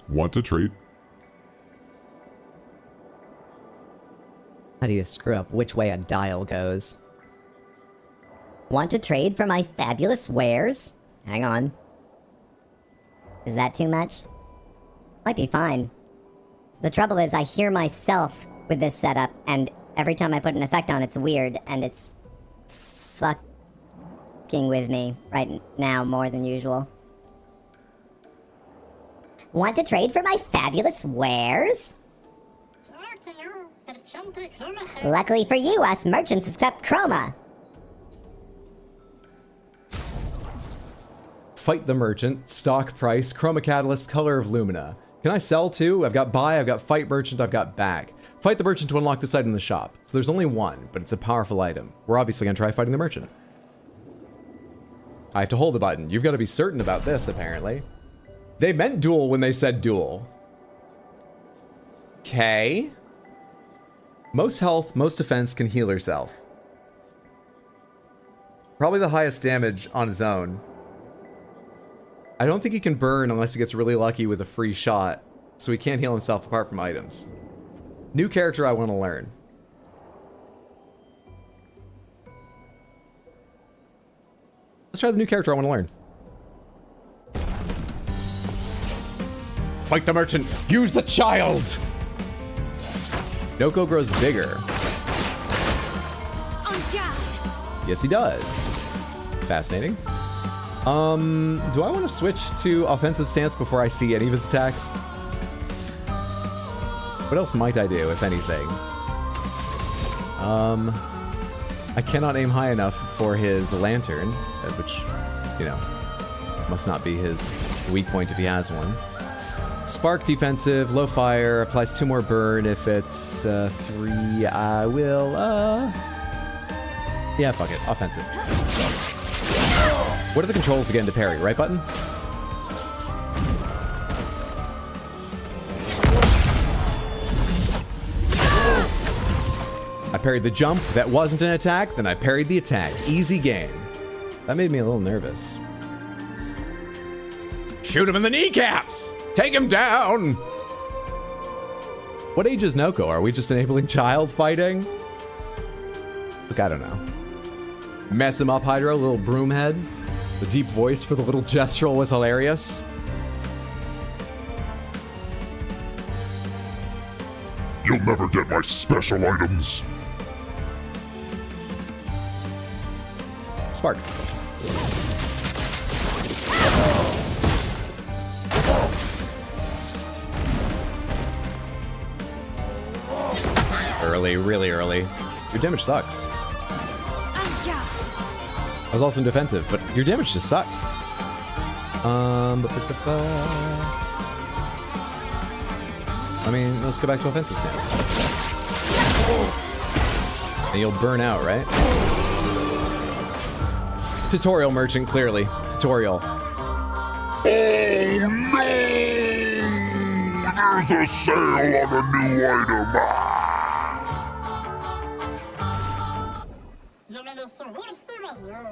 Want to trade? How do you screw up which way a dial goes? Want to trade for my fabulous wares? Hang on. Is that too much? Might be fine. The trouble is I hear myself with this setup, and every time I put an effect on it's weird, and it's fucking with me right now more than usual. Want to trade for my fabulous wares? Luckily for you, us merchants accept chroma. Fight the merchant, stock price, chroma catalyst, color of lumina. Can I sell too? I've got buy, I've got fight merchant, I've got bag. Fight the merchant to unlock this item in the shop. So there's only one, but it's a powerful item. We're obviously gonna try fighting the merchant. I have to hold the button. You've got to be certain about this, apparently. They meant duel when they said duel. Okay. Most health, most defense, can heal herself. Probably the highest damage on his own. I don't think he can burn unless he gets really lucky with a free shot, so he can't heal himself apart from items. New character I want to learn. Let's try the new character I want to learn. Fight the merchant. Use the child. Noko grows bigger. Yes, he does. Fascinating. Do I want to switch to offensive stance before I see any of his attacks? What else might I do, if anything? I cannot aim high enough for his lantern, which, you know, must not be his weak point if he has one. Spark defensive, low fire, applies 2 more burn. If it's 3, I will, yeah, fuck it, offensive. What are the controls again to parry? Right button? I parried the jump. That wasn't an attack. Then I parried the attack. Easy game. That made me a little nervous. Shoot him in the kneecaps! Take him down! What age is Noko? Are we just enabling child fighting? Look, I don't know. Mess him up, Hydro, little broom head. The deep voice for the little gestural was hilarious. You'll never get my special items. Spark. Early, really early. Your damage sucks. I was also in defensive, but your damage just sucks. I mean, let's go back to offensive stance. And you'll burn out, right? Tutorial merchant, clearly. Tutorial. Oh no! There's a sale on a new item.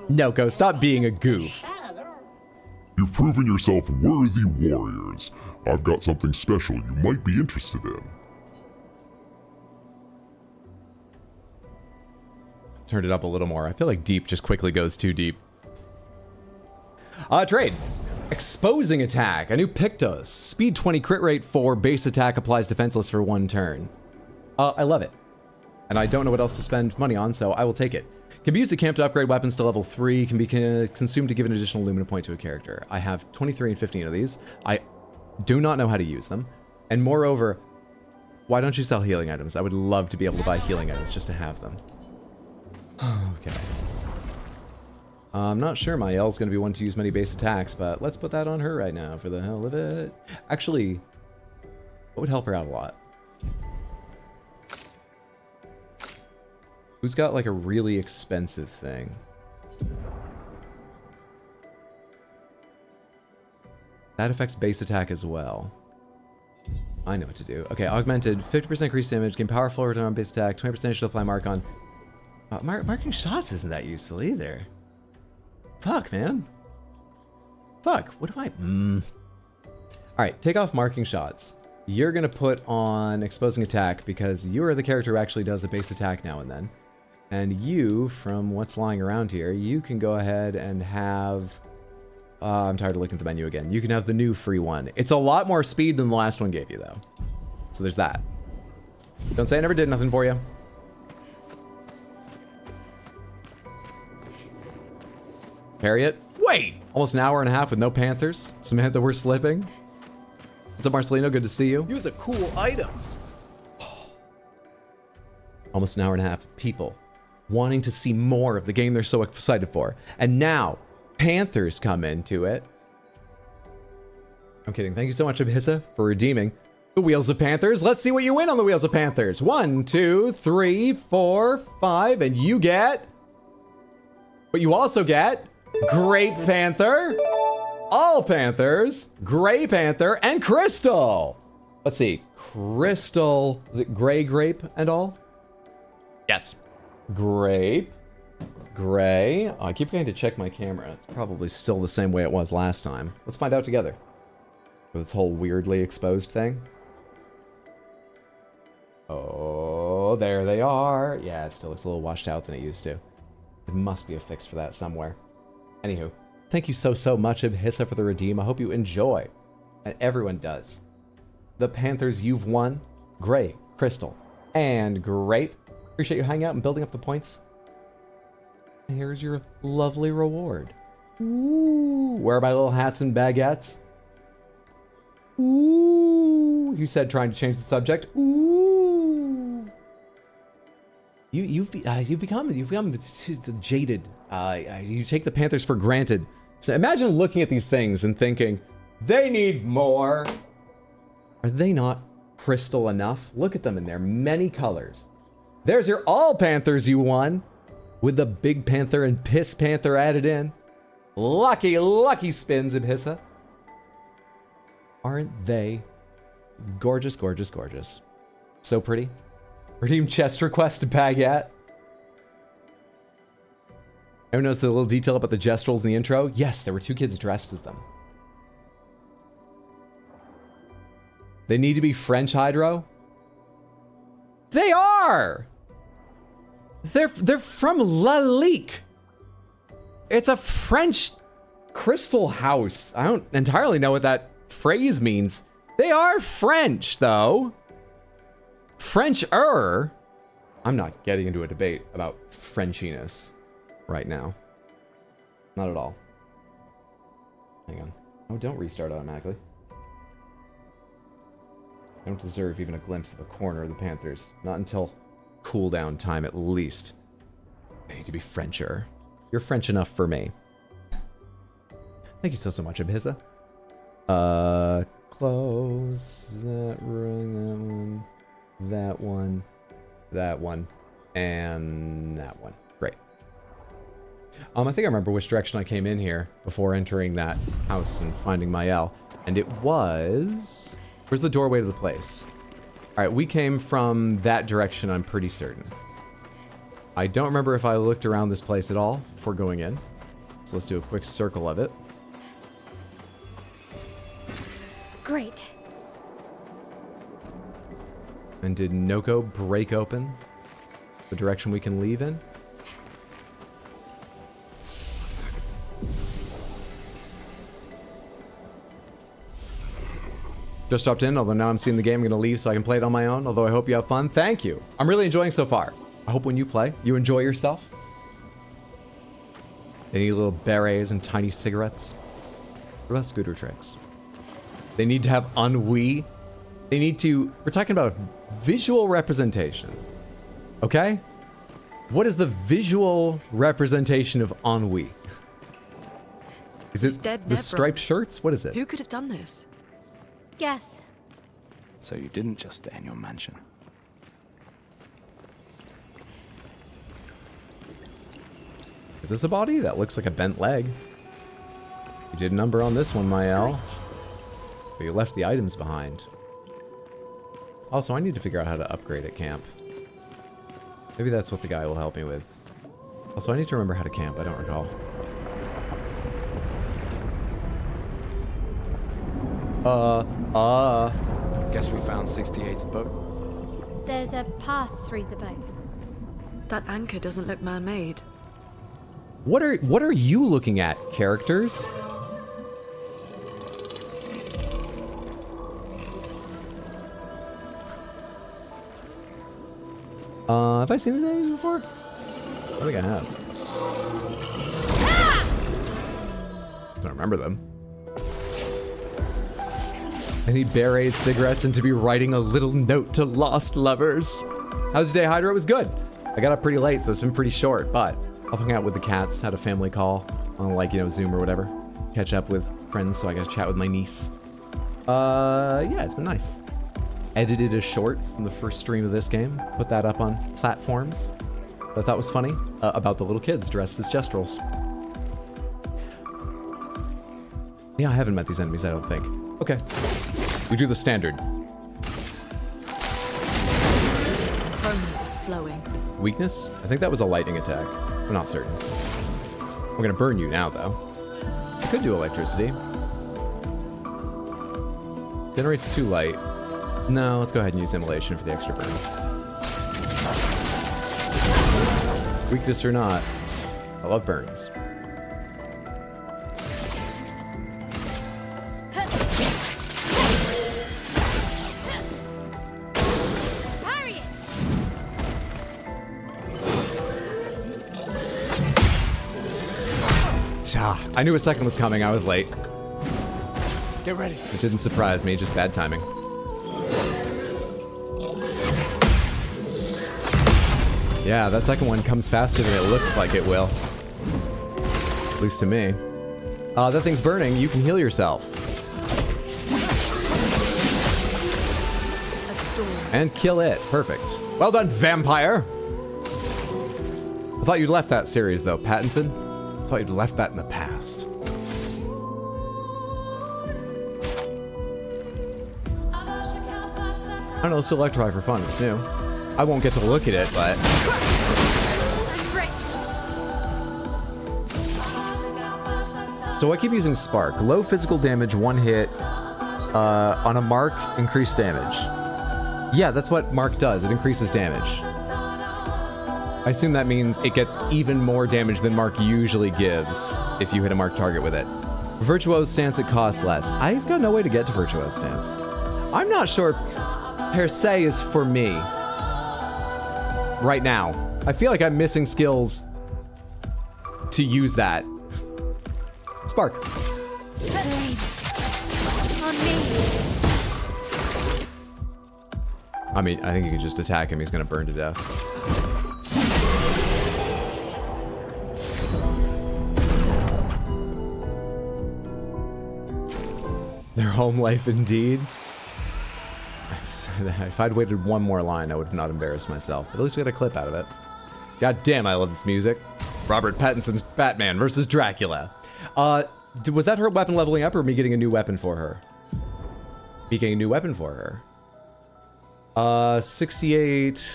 Noko, stop being a goof. You've proven yourself worthy warriors. I've got something special you might be interested in. Turned it up a little more. I feel like deep just quickly goes too deep. Trade. Exposing attack. A new Pictos. Speed 20, crit rate 4, base attack applies defenseless for 1 turn. I love it. And I don't know what else to spend money on, so I will take it. Can be used at camp to upgrade weapons to level 3. Can be consumed to give an additional Lumina point to a character. I have 23 and 15 of these. I do not know how to use them. And moreover, why don't you sell healing items? I would love to be able to buy healing items just to have them. Okay. I'm not sure my L's going to be one to use many base attacks, but let's put that on her right now for the hell of it. Actually, what would help her out a lot? Who's got like a really expensive thing? That affects base attack as well. I know what to do. Okay, augmented, 50% increased damage, gain powerful return on base attack, 20% additional apply mark on. Marking shots isn't that useful either. Fuck, man. Fuck, what do I... Alright, take off marking shots. You're gonna put on exposing attack because you are the character who actually does a base attack now and then. And you, from what's lying around here, you can go ahead and have... I'm tired of looking at the menu again. You can have the new free one. It's a lot more speed than the last one gave you, though. So there's that. Don't say I never did nothing for you. Parry it. Wait! Almost an hour and a half with no Panthers. Some hint that we're slipping. What's up, Marcelino? Good to see you. Use a cool item. Almost an hour and a half of people wanting to see more of the game they're so excited for. And now, Panthers come into it. I'm kidding. Thank you so much, Abhissa, for redeeming the Wheels of Panthers. Let's see what you win on the Wheels of Panthers. 1, 2, 3, 4, 5, and you get... But you also get... Great Panther, all Panthers, Gray Panther, and Crystal. Let's see. Crystal, is it Gray Grape and all? Yes. Grape. Gray. Oh, I keep forgetting to check my camera. It's probably still the same way it was last time. Let's find out together. With this whole weirdly exposed thing. Oh, there they are. Yeah, it still looks a little washed out than it used to. There must be a fix for that somewhere. Anywho. Thank you so much, Hissa, for the redeem. I hope you enjoy. And everyone does. The Panthers, you've won. Gray, Crystal, and Grape. Appreciate you hanging out and building up the points. And here's your lovely reward. Ooh, where are my little hats and baguettes? Ooh, you said trying to change the subject. Ooh, you've become jaded. You take the Panthers for granted. So imagine looking at these things and thinking, they need more. Are they not crystal enough? Look at them in their many colors. There's your all Panthers you won, with the Big Panther and Piss Panther added in. Lucky, lucky spins, Ibhissa. Aren't they gorgeous, gorgeous, gorgeous? So pretty. Redeem chest request baguette. Everyone knows the little detail about the gestrels in the intro? Yes, there were 2 kids dressed as them. They need to be French Hydro? They are! They're from La Lique. It's a French crystal house. I don't entirely know what that phrase means. They are French, though. French-er. I'm not getting into a debate about Frenchiness right now. Not at all. Hang on. Oh, don't restart automatically. I don't deserve even a glimpse of the corner of the Panthers. Not until cooldown time, at least. They need to be Frencher. You're French enough for me. Thank you so much, Ibhissa. Close that room, that one, that one, and that one. Great. I think I remember which direction I came in here before entering that house and finding Mael. And it was... Where's the doorway to the place? All right, we came from that direction, I'm pretty certain. I don't remember if I looked around this place at all before going in. So let's do a quick circle of it. Great. And did Noko break open the direction we can leave in? Just dropped in, although now I'm seeing the game, I'm gonna leave so I can play it on my own, although I hope you have fun. Thank you. I'm really enjoying so far. I hope when you play, you enjoy yourself. They need little berets and tiny cigarettes. What about scooter tricks? They need to have ennui. They need to... We're talking about visual representation. Okay? What is the visual representation of ennui? Is it the striped shirts? What is it? Who could have done this? Guess. So you didn't just stay in your mansion. Is this a body? That looks like a bent leg. You did a number on this one, Mael. But you left the items behind. Also, I need to figure out how to upgrade at camp. Maybe that's what the guy will help me with. Also, I need to remember how to camp. I don't recall. Guess we found 68's boat. There's a path through the boat. That anchor doesn't look man-made. What are you looking at, characters? Have I seen these enemies before? I think I have. Don't remember them. And he berets cigarettes and to be writing a little note to lost lovers. How's your day, Hydra? It was good. I got up pretty late, so it's been pretty short, but I'll hang out with the cats, had a family call on, like, you know, Zoom or whatever. Catch up with friends, so I got to chat with my niece. Yeah, it's been nice. Edited a short from the first stream of this game, put that up on platforms that I thought was funny, about the little kids dressed as Jestrels. Yeah, I haven't met these enemies, I don't think. Okay. We do the standard. Chroma is flowing. Weakness? I think that was a lightning attack. I'm not certain. I'm gonna burn you now, though. I could do electricity. Generates 2 light. No, let's go ahead and use immolation for the extra burn. Weakness or not, I love burns. I knew a second was coming. I was late. Get ready. It didn't surprise me, just bad timing. Yeah, that second one comes faster than it looks like it will. At least to me. That thing's burning. You can heal yourself. And kill it. Perfect. Well done, vampire! I thought you'd left that series, though, Pattinson. I thought you'd left that in the past. I don't know, let's do electrify for fun. It's new. I won't get to look at it, but... So I keep using Spark. Low physical damage, one hit. On a mark, increased damage. Yeah, that's what Mark does. It increases damage. I assume that means it gets even more damage than Mark usually gives if you hit a Mark target with it. Virtuose stance, it costs less. I've got no way to get to Virtuose stance. I'm not sure per se is for me. Right now. I feel like I'm missing skills to use that. Spark. On me. I mean, I think you can just attack him. He's gonna burn to death. Their home life indeed. If I'd waited one more line, I would have not embarrassed myself. But at least we got a clip out of it. God damn, I love this music. Robert Pattinson's Batman versus Dracula. Was that her weapon leveling up or me getting a new weapon for her? Me getting a new weapon for her. 68.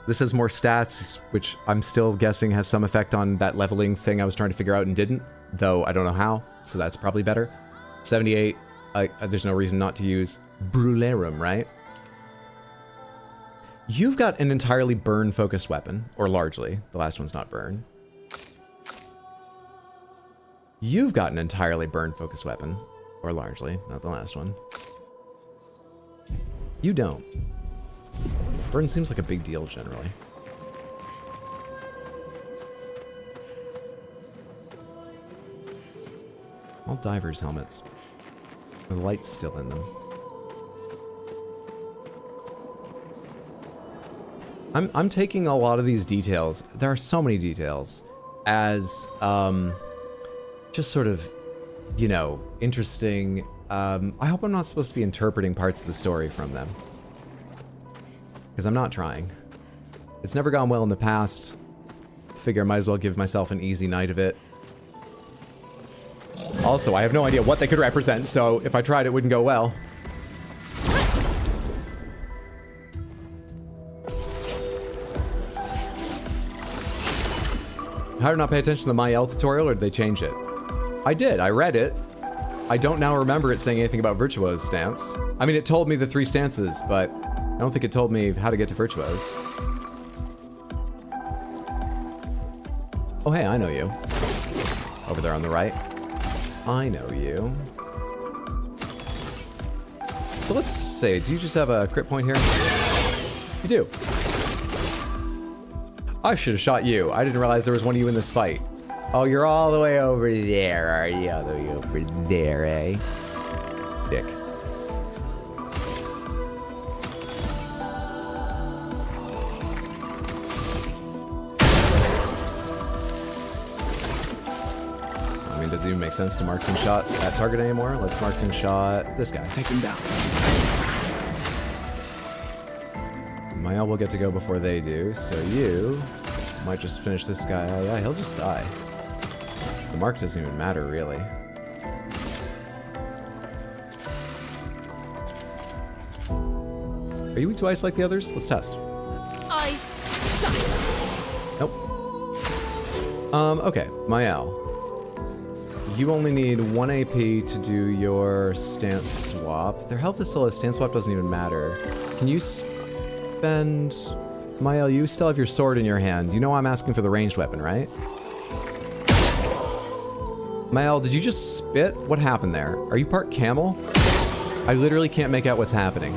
This has more stats, which I'm still guessing has some effect on that leveling thing I was trying to figure out and didn't. Though I don't know how, so that's probably better. 78. There's no reason not to use Brulerum, right? You've got an entirely burn-focused weapon, or largely. The last one's not burn. You've got an entirely burn-focused weapon, or largely, not the last one. You don't. Burn seems like a big deal generally. All divers' helmets. The light's still in them. I'm taking a lot of these details. There are so many details as just sort of, you know, interesting. I hope I'm not supposed to be interpreting parts of the story from them, because I'm not trying. It's never gone well in the past. Figure I might as well give myself an easy night of it. Also, I have no idea what they could represent, so if I tried, it wouldn't go well. How did I not pay attention to the Mael tutorial, or did they change it? I did, I read it. I don't now remember it saying anything about Virtuose stance. I mean, it told me the 3 stances, but I don't think it told me how to get to Virtuose. Oh, hey, I know you. Over there on the right. I know you. So let's say, do you just have a crit point here? You do. I should have shot you. I didn't realize there was one of you in this fight. Oh, you're all the way over there, are you? All the way over there, eh? Dick. I mean, does it even make sense to mark and shot that target anymore? Let's mark and shot this guy. Take him down. Mael will get to go before they do, so you might just finish this guy. Oh yeah, he'll just die. The mark doesn't even matter, really. Are you weak to ice like the others? Let's test. Ice. Shut. Nope. Okay, Mael. You only need 1 AP to do your stance swap. Their health is still a stance swap, doesn't even matter. Can you spend... Mael, you still have your sword in your hand. You know I'm asking for the ranged weapon, right? Mael, did you just spit? What happened there? Are you part camel? I literally can't make out what's happening.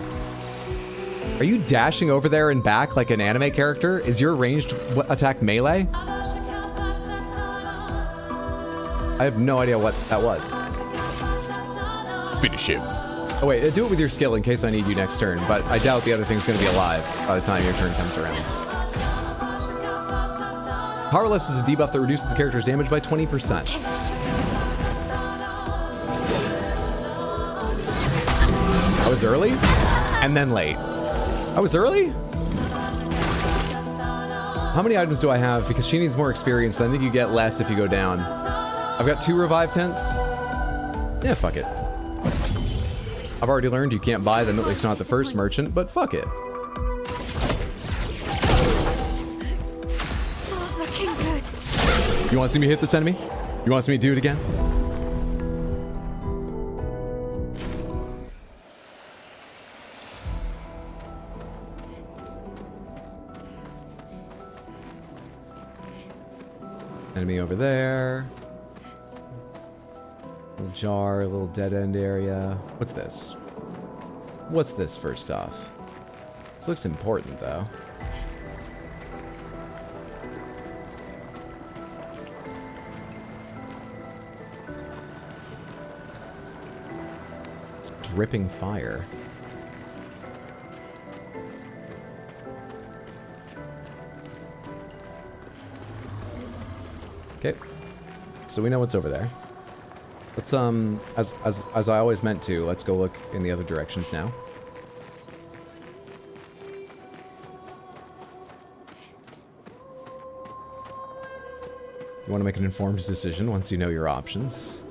Are you dashing over there and back like an anime character? Is your ranged attack melee? I have no idea what that was. Finish him. Oh wait, do it with your skill in case I need you next turn, but I doubt the other thing's gonna be alive by the time your turn comes around. Powerless is a debuff that reduces the character's damage by 20%. I was early, and then late. I was early? How many items do I have? Because she needs more experience, so I think you get less if you go down. I've got 2 revive tents. Yeah, fuck it. I've already learned you can't buy them, at least not at the first merchant, but fuck it. Oh, looking good. You want to see me hit this enemy? You want to see me do it again? Enemy over there. Little jar, a little dead end area. What's this? What's this first off? This looks important though. It's dripping fire. Okay. So we know what's over there. Let's, as I always meant to, let's go look in the other directions now. You want to make an informed decision once you know your options.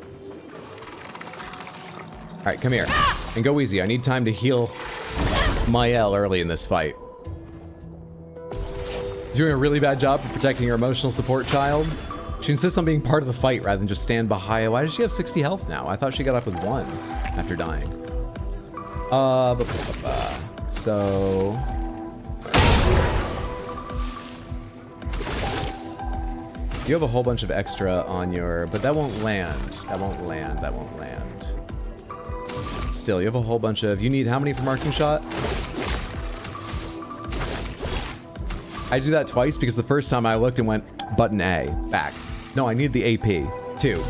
Alright, come here. And go easy. I need time to heal Mael early in this fight. Doing a really bad job of protecting your emotional support child. She insists on being part of the fight rather than just stand behind. Why does she have 60 health now? I thought she got up with 1 after dying. So... you have a whole bunch of extra on your... but that won't land. That won't land. That won't land. Still, you have a whole bunch of... you need how many for marking shot? I do that twice because the first time I looked and went button A, back. No, I need the AP. 2.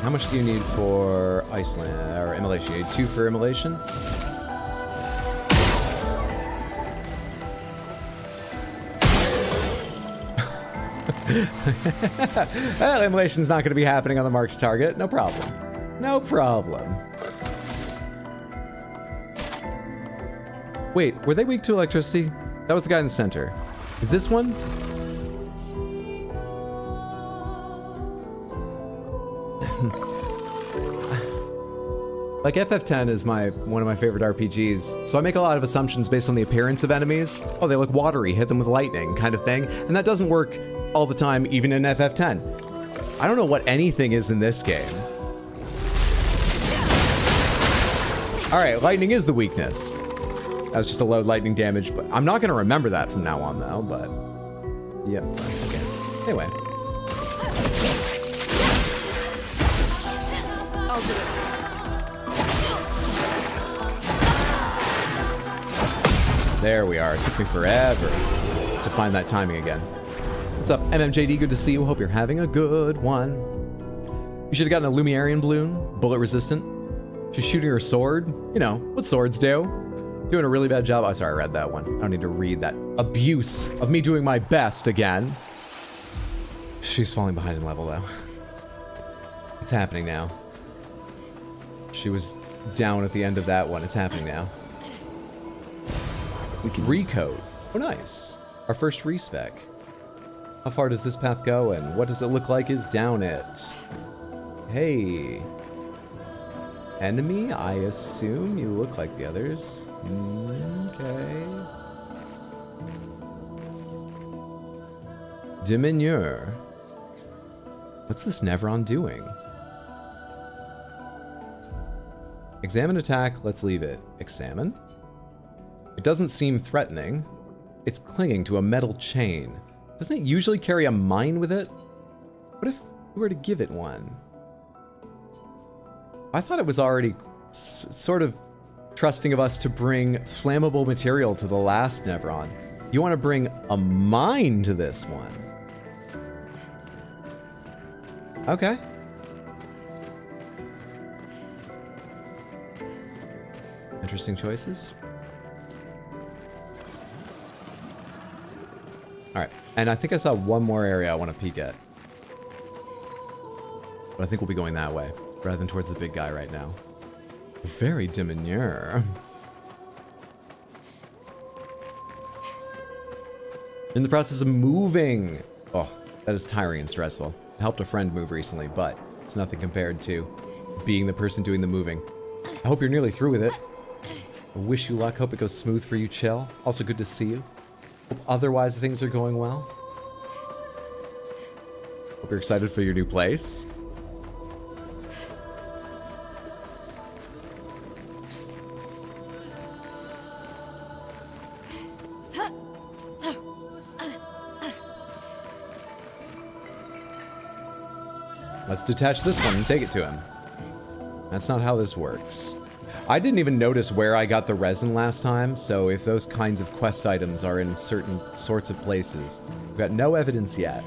How much do you need for Iceland or immolation? You need 2 for immolation? Well, immolation's not going to be happening on the marked target. No problem. No problem. Wait, were they weak to electricity? That was the guy in the center. Is this one? Like, FF10 is one of my favorite RPGs, so I make a lot of assumptions based on the appearance of enemies. Oh, they look watery, hit them with lightning, kind of thing. And that doesn't work all the time, even in FF10. I don't know what anything is in this game. Alright, lightning is the weakness. That was just a low lightning damage, but I'm not going to remember that from now on, though, but... yep, okay. Anyway. I'll do it. There we are. It took me forever to find that timing again. What's up, MMJD? Good to see you. Hope you're having a good one. You should have gotten a Lumerian balloon, bullet resistant. She's shooting her sword. You know, what swords do. Doing a really bad job. Oh, sorry, I read that one. I don't need to read that abuse of me doing my best again. She's falling behind in level, though. It's happening now. She was down at the end of that one. It's happening now. We can recode. Oh, nice. Our first respec. How far does this path go, and what does it look like is down it? Hey. Enemy, I assume you look like the others. Okay. Diminuer. What's this Nevron doing? Examine attack, let's leave it. Examine? It doesn't seem threatening. It's clinging to a metal chain. Doesn't it usually carry a mine with it? What if we were to give it one? I thought it was already sort of trusting of us to bring flammable material to the last Nevron. You want to bring a mine to this one. Okay. Interesting choices. Alright, and I think I saw one more area I want to peek at. But I think we'll be going that way, rather than towards the big guy right now. Very demure. In the process of moving. Oh, that is tiring and stressful. I helped a friend move recently, but it's nothing compared to being the person doing the moving. I hope you're nearly through with it. I wish you luck. Hope it goes smooth for you, Chill. Also good to see you. Hope otherwise things are going well. Hope you're excited for your new place. Let's detach this one and take it to him. That's not how this works. I didn't even notice where I got the resin last time, so if those kinds of quest items are in certain sorts of places, we've got no evidence yet.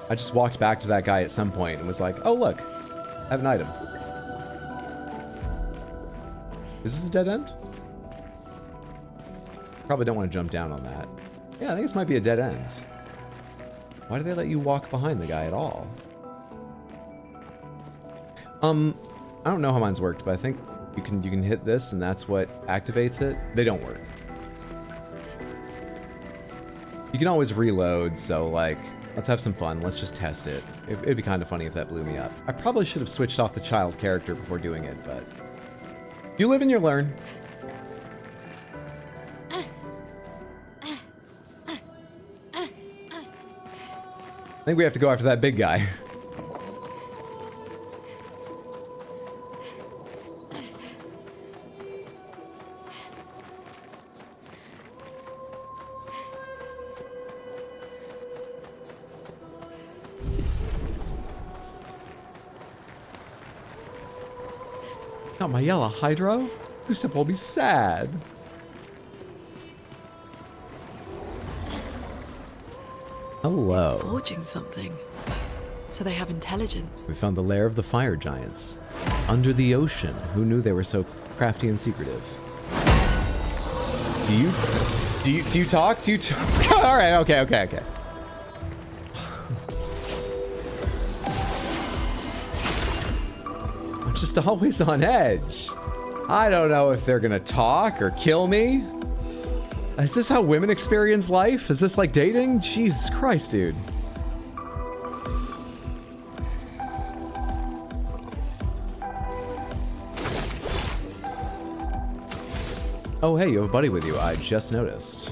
I just walked back to that guy at some point and was like, oh look, I have an item. Is this a dead end? Probably don't want to jump down on that. Yeah, I think this might be a dead end. Why do they let you walk behind the guy at all? I don't know how mine's worked, but I think you can hit this and that's what activates it. They don't work. You can always reload, so like, let's have some fun. Let's just test it. It'd be kind of funny if that blew me up. I probably should have switched off the child character before doing it, but you live and you learn. I think we have to go after that big guy. Not my yellow hydro? Gustav will be sad. Hello. It's forging something. So they have intelligence. We found the lair of the fire giants. Under the ocean. Who knew they were so crafty and secretive? Do you talk? Do you talk? Alright, okay. I'm just always on edge. I don't know if they're gonna talk or kill me. Is this how women experience life? Is this like dating? Jesus Christ, dude. Oh, hey, you have a buddy with you. I just noticed.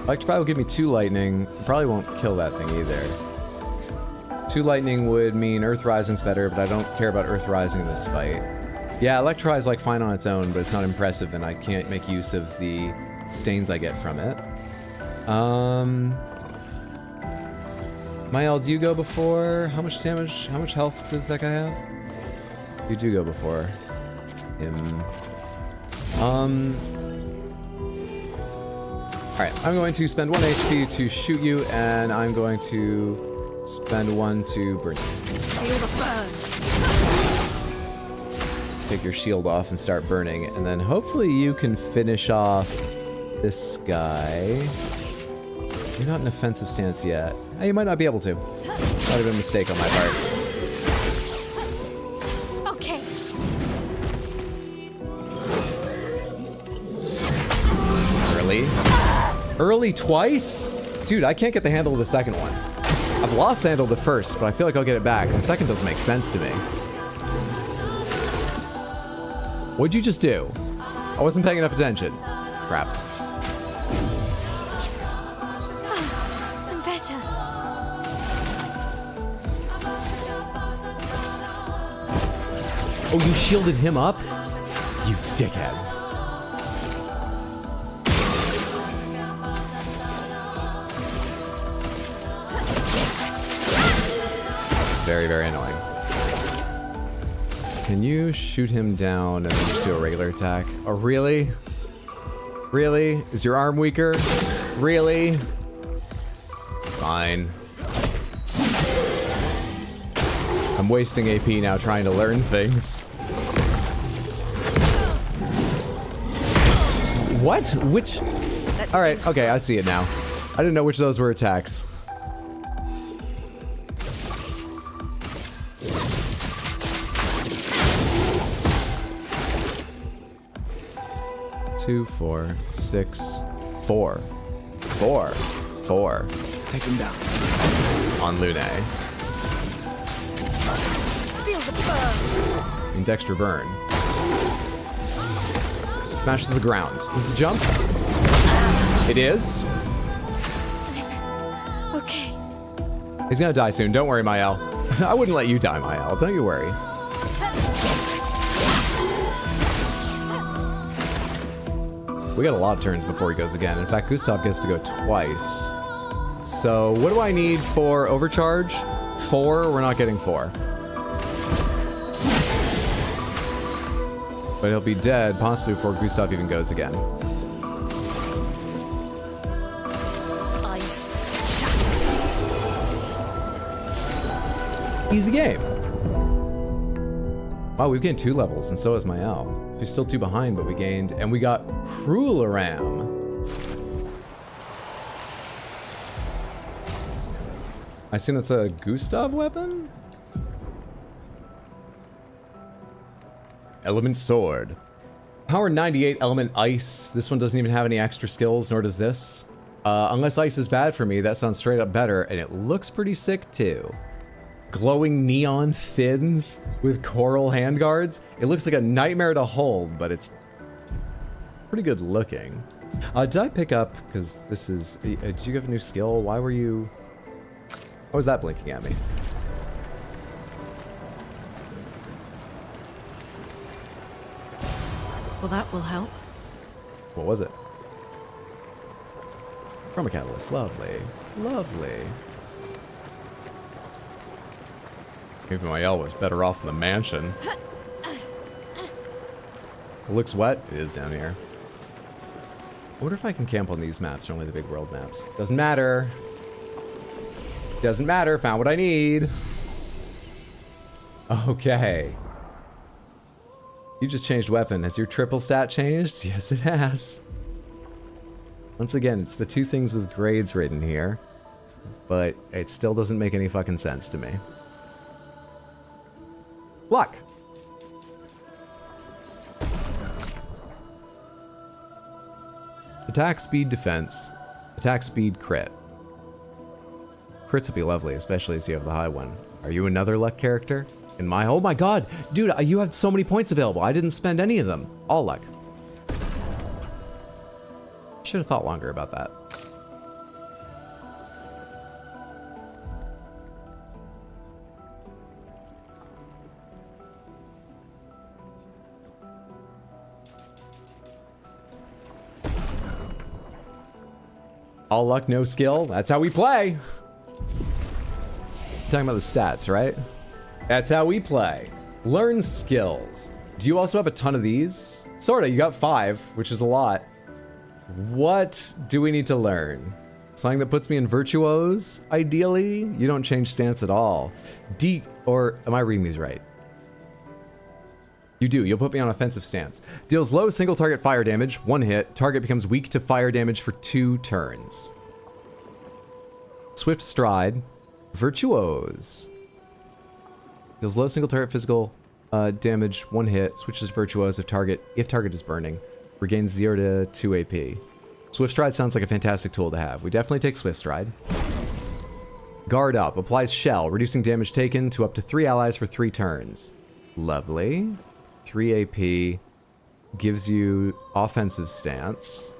Electrify will give me 2 lightning. Probably won't kill that thing either. 2 lightning would mean Earth Rising's better, but I don't care about Earth Rising in this fight. Yeah, Electri is like fine on its own, but it's not impressive, and I can't make use of the stains I get from it. Mael, do you go before? How much damage? How much health does that guy have? You do go before him. Alright, I'm going to spend 1 HP to shoot you, and I'm going to spend 1 to burn you. Feel the burn. Take your shield off and start burning, and then hopefully you can finish off this guy. You're not in offensive stance yet. You might not be able to. Might have been a mistake on my part. Okay. Early twice? Dude, I can't get the handle of the second one. I've lost the handle of the first, but I feel like I'll get it back. The second doesn't make sense to me. What'd you just do? I wasn't paying enough attention. Crap. I'm better. Oh, you shielded him up? You dickhead. Very, very annoying. Can you shoot him down and then just do a regular attack? Oh, really? Really? Is your arm weaker? Really? Fine. I'm wasting AP now trying to learn things. What? Which? Alright, okay, I see it now. I didn't know which of those were attacks. Two, 4, 6, 4. 4. Take him down. On Lune. Feel the burn. Means extra burn. Smashes the ground. This is a jump? It is. Okay. He's gonna die soon. Don't worry, Mael. I wouldn't let you die, Mael. Don't you worry. We got a lot of turns before he goes again. In fact, Gustav gets to go twice. So what do I need for overcharge? 4? We're not getting 4. But he'll be dead possibly before Gustav even goes again. Ice shatter. Easy game. Wow, we've gained 2 levels, and so has Mael. She's still 2 behind, but we gained, and we got Cruelaram. I assume that's a Gustav weapon? Element Sword. Power 98, Element Ice. This one doesn't even have any extra skills, nor does this. Unless Ice is bad for me, that sounds straight up better, and it looks pretty sick too. Glowing neon fins with coral handguards. It looks like a nightmare to hold, but it's pretty good looking. Did I pick up, because this is, did you have a new skill? Why were you, why was that blinking at me? Well, that will help. What was it? Chroma Catalyst, lovely, lovely. Maybe Mael was better off in the mansion. It looks wet. It is down here. I wonder if I can camp on these maps or only the big world maps. Doesn't matter. Doesn't matter. Found what I need. Okay. You just changed weapon. Has your triple stat changed? Yes, it has. Once again, it's the 2 things with grades written here. But it still doesn't make any fucking sense to me. Luck. Attack speed defense. Attack speed crit. Crits would be lovely, especially as you have the high one. Are you another luck character? In my, oh my god, dude, you have so many points available. I didn't spend any of them. All luck. Should have thought longer about that. All luck, no skill. That's how we play. Talking about the stats, right? That's how we play. Learn skills. Do you also have a ton of these? Sorta, you got 5, which is a lot. What do we need to learn? Something that puts me in virtuose, ideally? You don't change stance at all. Or am I reading these right? You do, you'll put me on offensive stance. Deals low single target fire damage, 1 hit. Target becomes weak to fire damage for 2 turns. Swift stride. Virtuose. Deals low single target physical damage, 1 hit. Switches virtuose if target is burning. Regains 0 to 2 AP. Swift stride sounds like a fantastic tool to have. We definitely take swift stride. Guard up. Applies shell, reducing damage taken to up to 3 allies for 3 turns. Lovely. 3 AP. Gives you offensive stance.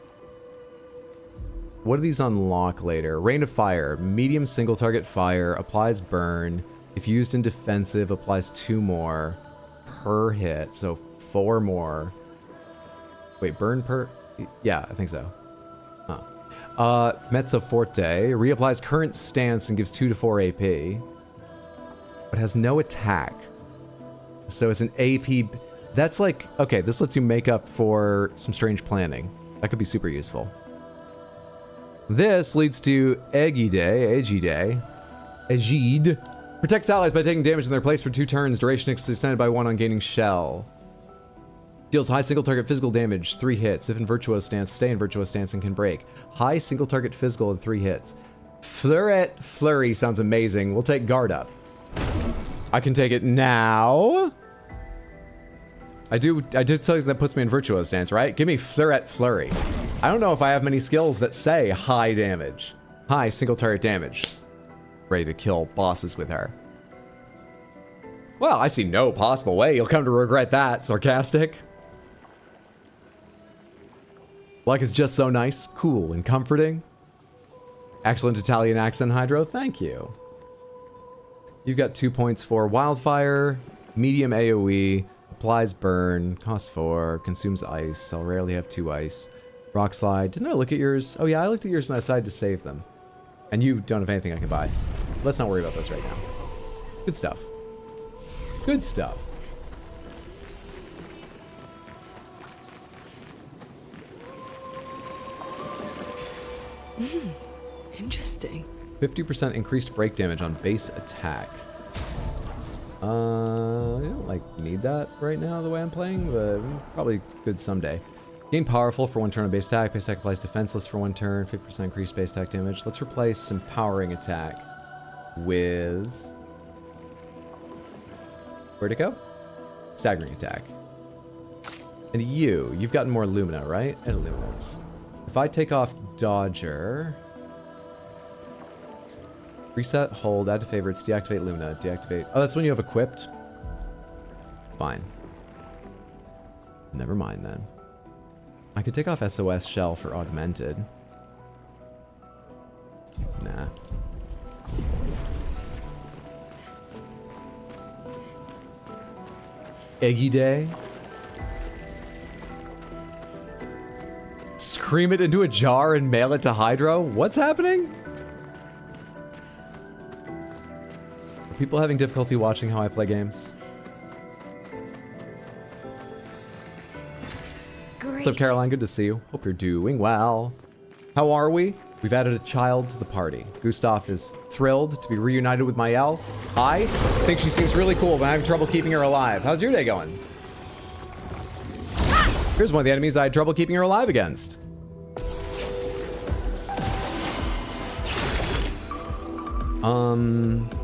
What do these unlock later? Rain of Fire. Medium single target fire. Applies burn. If used in defensive, applies 2 more. per hit, so 4 more. Wait, burn per... Yeah, I think so. Mezzo Forte reapplies current stance and gives 2 to 4 AP, but has no attack. So it's an AP... That's like... Okay, this lets you make up for some strange planning. That could be super useful. This leads to Egide. Protects allies by taking damage in their place for 2 turns. Duration extended by 1 on gaining shell. Deals high single target physical damage, 3 hits. If in virtuoso stance, stay in virtuoso stance and can break. High single target physical and 3 hits. Flurry sounds amazing. We'll take guard up. I can take it now. I did something that puts me in virtuoso stance, right? Give me Flurry. I don't know if I have many skills that say high damage. High single target damage. Ready to kill bosses with her. Well, I see no possible way you'll come to regret that. Sarcastic. Like it's just so nice, cool, and comforting. Excellent Italian accent, Hydro. Thank you. You've got 2 points for Wildfire, medium AoE, applies burn, costs 4, consumes ice. I'll rarely have 2 ice. Rock Slide. Didn't I look at yours? Oh yeah, I looked at yours and I decided to save them. And you don't have anything I can buy. Let's not worry about those right now. Good stuff. Good stuff. Interesting. 50% increased break damage on base attack. I don't like need that right now the way I'm playing, but probably good someday. Gain powerful for 1 turn on base attack. Base attack applies defenseless for 1 turn. 50% increased base attack damage. Let's replace empowering attack with... Where'd it go? Staggering attack. And you've gotten more Lumina, right? And Luminas. If I take off Dodger... Reset, hold, add to favorites, deactivate Lumina, deactivate... Oh, that's when you have equipped? Fine. Never mind then. I could take off SOS Shell for augmented. Nah. Eggy Day. Scream it into a jar and mail it to Hydro? What's happening? Are people having difficulty watching how I play games? Great. What's up, Caroline? Good to see you. Hope you're doing well. How are we? We've added a child to the party. Gustav is thrilled to be reunited with Mael. I think she seems really cool, but I'm having trouble keeping her alive. How's your day going? Here's one of the enemies I had trouble keeping her alive against.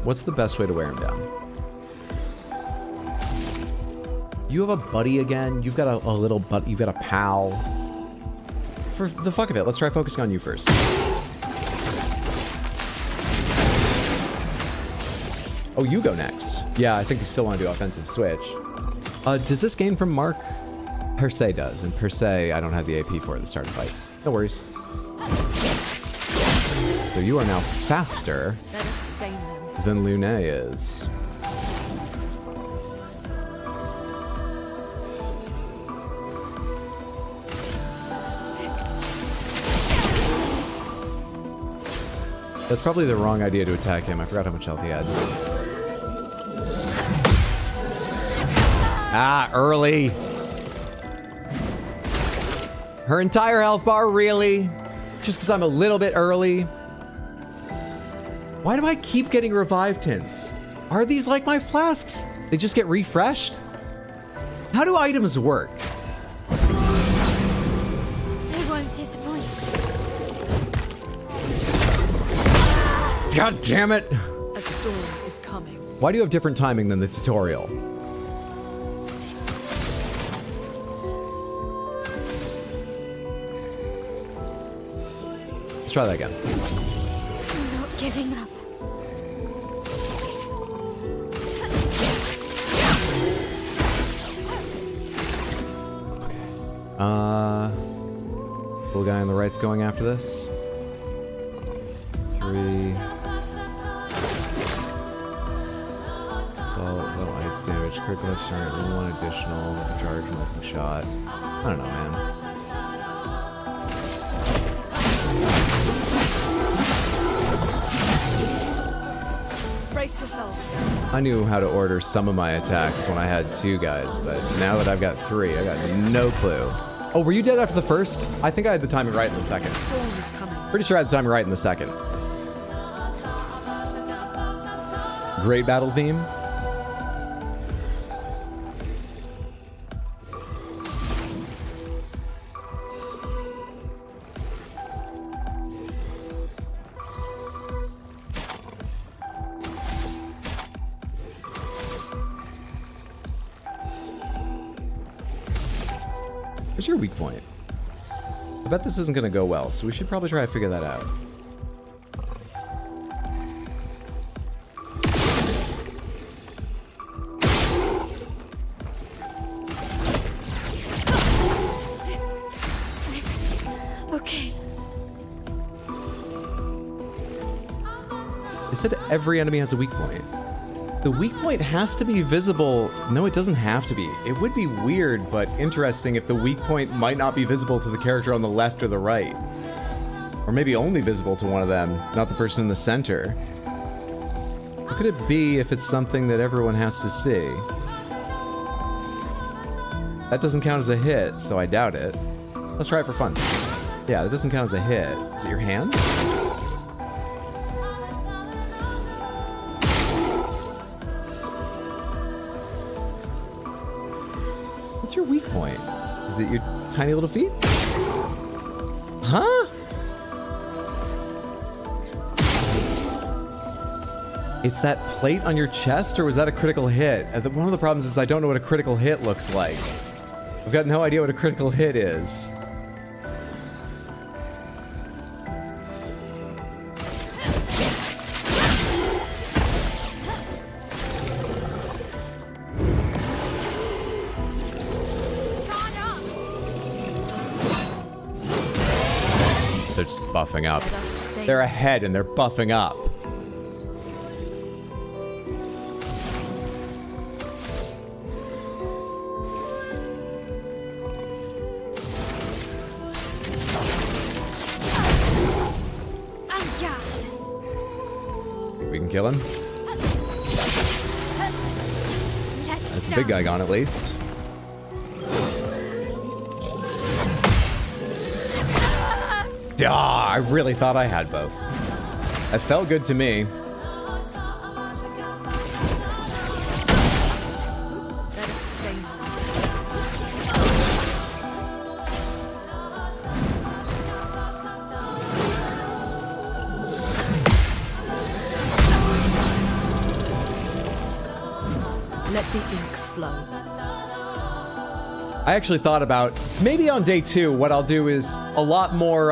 What's the best way to wear him down? You have a buddy again? You've got a little buddy, you've got a pal. For the fuck of it, let's try focusing on you first. Oh, you go next. Yeah, I think you still want to do offensive switch. Does this gain from Mark? Per se does, and per se, I don't have the AP for it at the start of fights. No worries. So you are now faster than Lune is. That's probably the wrong idea to attack him. I forgot how much health he had. Ah, early. Her entire health bar, really? Just because I'm a little bit early? Why do I keep getting revive tints? Are these like my flasks? They just get refreshed? How do items work? They won't disappoint. God damn it! A storm is coming. Why do you have different timing than the tutorial? Let's try that again. I'm not giving up. Little guy on the right's going after this. 3. So, little ice damage, critical start, one additional charge, multiple shot. I don't know, man. Brace yourselves. I knew how to order some of my attacks when I had 2 guys, but now that I've got 3, I got no clue. Oh, were you dead after the first? I think I had the timing right in the second. Storm is coming. Pretty sure I had the timing right in the second. Great battle theme. Where's your weak point? I bet this isn't gonna go well, so we should probably try to figure that out. Okay. They said every enemy has a weak point. The weak point has to be visible. No, it doesn't have to be. It would be weird, but interesting if the weak point might not be visible to the character on the left or the right. Or maybe only visible to one of them, not the person in the center. What could it be if it's something that everyone has to see? That doesn't count as a hit, so I doubt it. Let's try it for fun. Yeah, that doesn't count as a hit. Is it your hand? What's your weak point? Is it your tiny little feet? Huh? It's that plate on your chest, or was that a critical hit? One of the problems is I don't know what a critical hit looks like. I've got no idea what a critical hit is. They're just buffing up. They're ahead and they're buffing up. Think we can kill him? That's the big guy gone at least. Ah, I really thought I had both. That felt good to me. Let the ink flow. I actually thought about, maybe on day 2, what I'll do is a lot more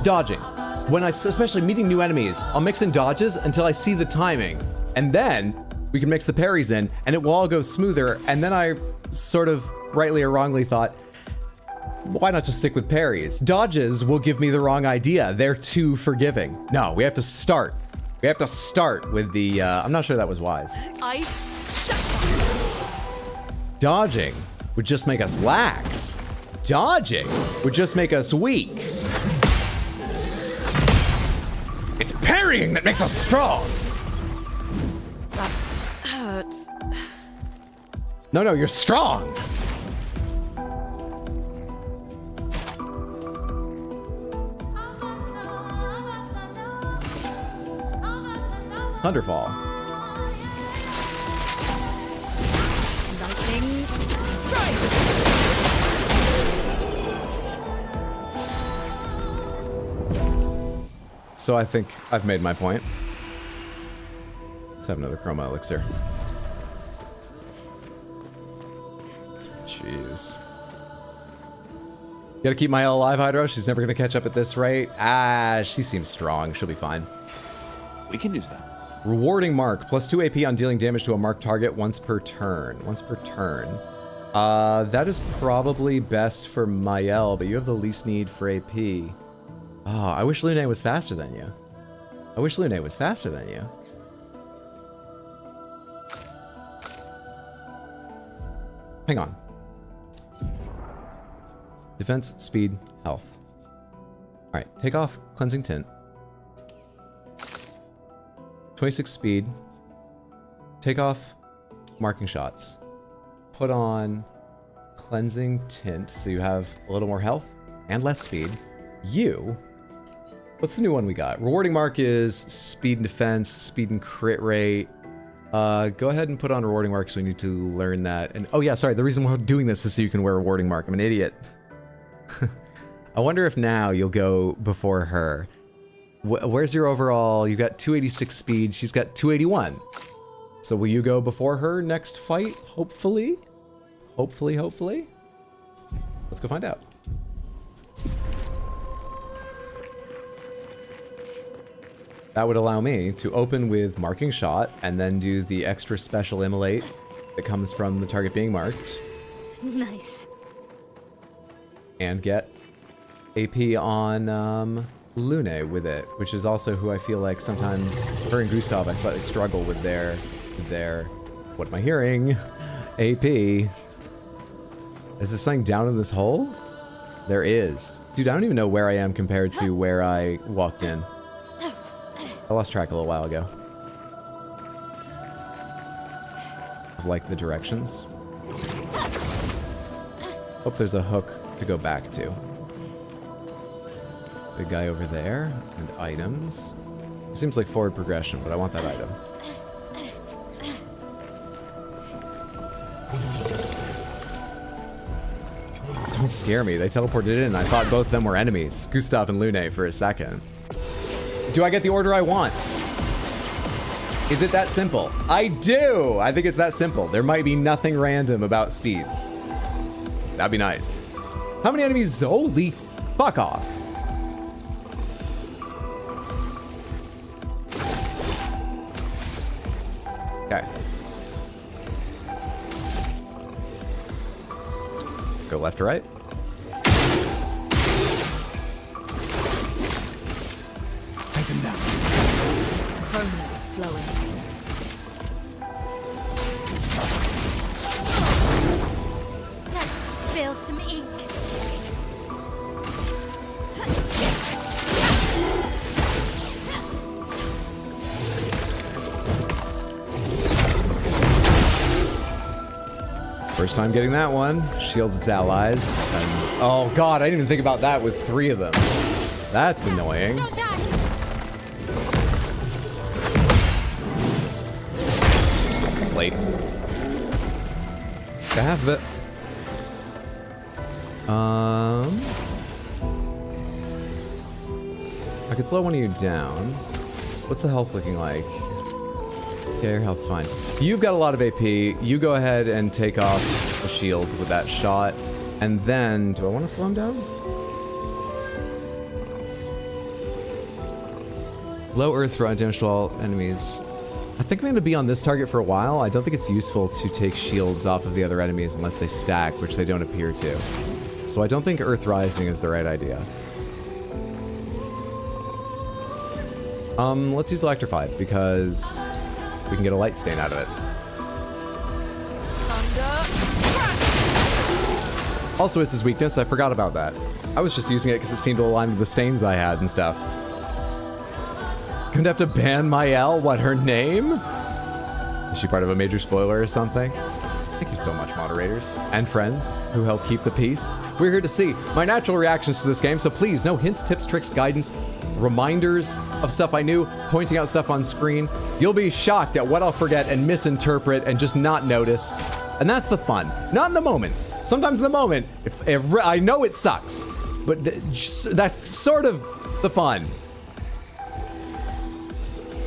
dodging. When especially meeting new enemies, I'll mix in dodges until I see the timing. And then we can mix the parries in and it will all go smoother. And then I sort of rightly or wrongly thought, why not just stick with parries? Dodges will give me the wrong idea. They're too forgiving. No, we have to start. We have to start with the, I'm not sure that was wise. Ice, shut up. Dodging would just make us lax. Dodging would just make us weak. It's parrying that makes us strong. That hurts. No, you're strong. Thunderfall. Lightning strike. So I think I've made my point. Let's have another chroma elixir. Jeez. Gotta keep my L alive, Hydro. She's never gonna catch up at this rate. Ah, she seems strong. She'll be fine. We can use that. Rewarding mark. Plus 2 AP on dealing damage to a marked target once per turn. Once per turn. That is probably best for Mael, but you have the least need for AP. Oh, I wish Lune was faster than you. I wish Lune was faster than you. Hang on. Defense, speed, health. Alright, take off Cleansing Tint. 26 speed. Take off Marking Shots. Put on Cleansing Tint so you have a little more health and less speed. What's the new one we got? Rewarding Mark is speed and defense, speed and crit rate. Go ahead and put on Rewarding Mark, so we need to learn that. And oh yeah, sorry, the reason we're doing this is so you can wear Rewarding Mark. I'm an idiot. I wonder if now you'll go before her. Where's your overall? You got 286 speed, she's got 281. So will you go before her next fight? Hopefully? Hopefully? Let's go find out. That would allow me to open with Marking Shot and then do the extra special immolate that comes from the target being marked. Nice. And get AP on Lune with it, which is also who I feel like sometimes, her and Gustav, I slightly struggle with their, what am I hearing? AP. Is there something down in this hole? There is. Dude, I don't even know where I am compared to where I walked in. I lost track a little while ago. Of like the directions. Hope there's a hook to go back to. Big guy over there, and items. It seems like forward progression, but I want that item. Don't scare me, they teleported in. I thought both of them were enemies. Gustav and Lune for a second. Do I get the order I want? Is it that simple? I do! I think it's that simple. There might be nothing random about speeds. That'd be nice. How many enemies? Holy fuck off. Okay. Let's go left to right. Take him down. Chroma is flowing. Let's spill some ink. First time getting that one. Shields its allies. And, oh god, I didn't even think about that with 3 of them. That's annoying. Don't die. Late. I have it. I could slow one of you down. What's the health looking like? Yeah, your health's fine. You've got a lot of AP. You go ahead and take off the shield with that shot. And then, do I want to slow him down? Low earth throw damage to all enemies. I think I'm going to be on this target for a while. I don't think it's useful to take shields off of the other enemies unless they stack, which they don't appear to. So I don't think Earth Rising is the right idea. Let's use Electrified because we can get a light stain out of it. Also, it's his weakness. I forgot about that. I was just using it because it seemed to align with the stains I had and stuff. Gonna have to ban Mael? What, her name? Is she part of a major spoiler or something? Thank you so much, moderators and friends who help keep the peace. We're here to see my natural reactions to this game, so please, no hints, tips, tricks, guidance, reminders of stuff I knew, pointing out stuff on screen. You'll be shocked at what I'll forget and misinterpret and just not notice. And that's the fun. Not in the moment. Sometimes in the moment, I know it sucks, but that's sort of the fun.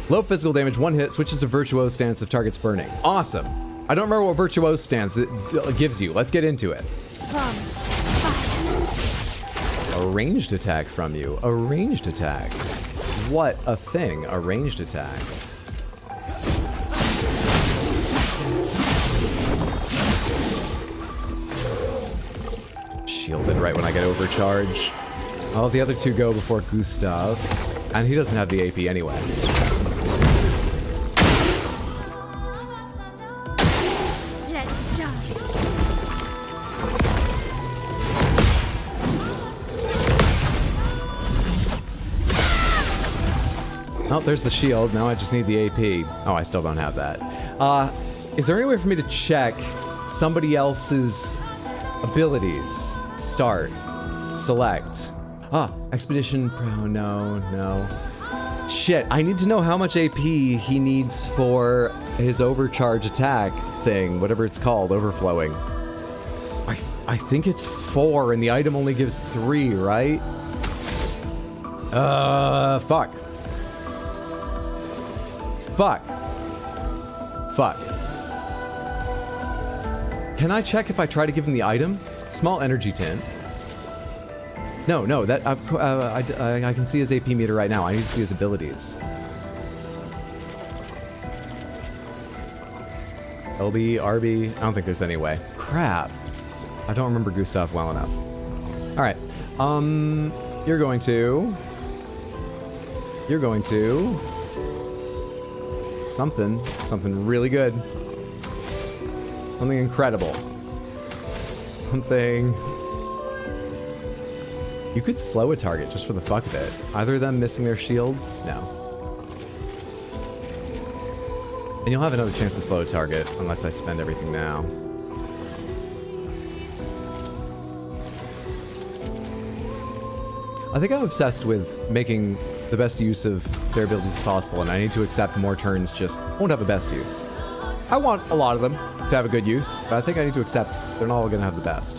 Low physical damage, 1 hit, switches to Virtuose stance if target's burning. Awesome. I don't remember what Virtuose stance it gives you. Let's get into it. A ranged attack from you. A ranged attack. What a thing, a ranged attack. Shielded right when I get overcharge. Oh, the other 2 go before Gustav. And he doesn't have the AP anyway. Let's dance. Oh, there's the shield. Now I just need the AP. Oh, I still don't have that. Is there any way for me to check somebody else's abilities? Start. Select. Expedition Pro. No. Shit, I need to know how much AP he needs for his overcharge attack thing, whatever it's called, overflowing. I think it's 4 and the item only gives 3, right? Fuck. Can I check if I try to give him the item? Small energy tint. No, that I can see his AP meter right now. I need to see his abilities. LB, RB, I don't think there's any way. Crap. I don't remember Gustav well enough. All right. You're going to something really good. Something incredible. Something. You could slow a target just for the fuck of it. Either of them missing their shields? No. And you'll have another chance to slow a target unless I spend everything now. I think I'm obsessed with making the best use of their abilities as possible, and I need to accept more turns just won't have the best use. I want a lot of them to have a good use, but I think I need to accept they're not all gonna have the best.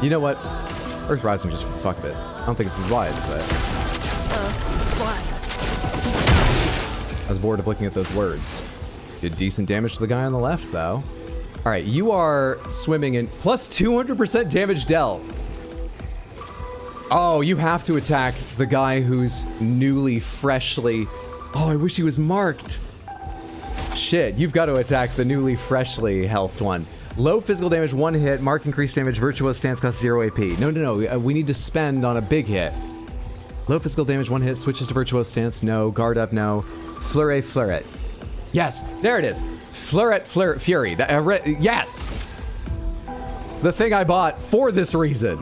You know what? Earth Rising just for the fuck of it. I don't think this is wise, but... I was bored of looking at those words. Did decent damage to the guy on the left, though. Alright, you are swimming in... Plus 200% damage dealt. Oh, you have to attack the guy who's newly, freshly... Oh, I wish he was marked. Shit, you've got to attack the newly, freshly healthed one. Low physical damage, 1 hit. Mark increased damage. Virtuoso stance costs 0 AP. No. We need to spend on a big hit. Low physical damage, 1 hit. Switches to virtuoso stance. No. Guard up. No. Fleuret. Yes. There it is. Fleuret Fury. Yes. The thing I bought for this reason.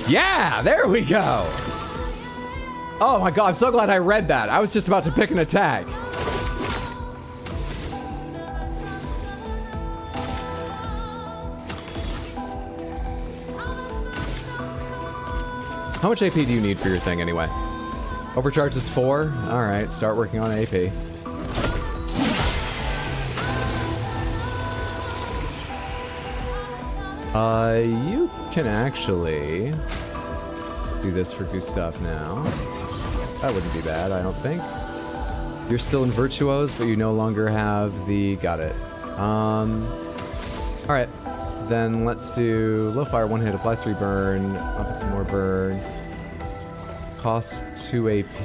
Yeah. There we go. Oh my god. I'm so glad I read that. I was just about to pick an attack. How much AP do you need for your thing anyway? Overcharge is 4? Alright, start working on AP. You can actually do this for Gustav now. That wouldn't be bad, I don't think. You're still in Virtuos, but you no longer have the... Got it. Alright. Then let's do low fire, 1 hit, applies 3 burn, up some more burn. Cost 2 AP.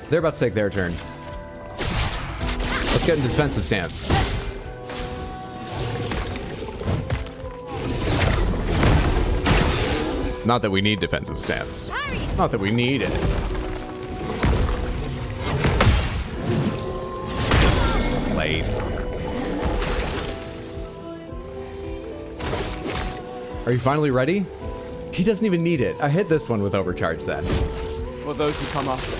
They're about to take their turn. Let's get into defensive stance. Not that we need defensive stance. Not that we need it. Late. Are you finally ready? He doesn't even need it. I hit this one with overcharge then. For those who come after.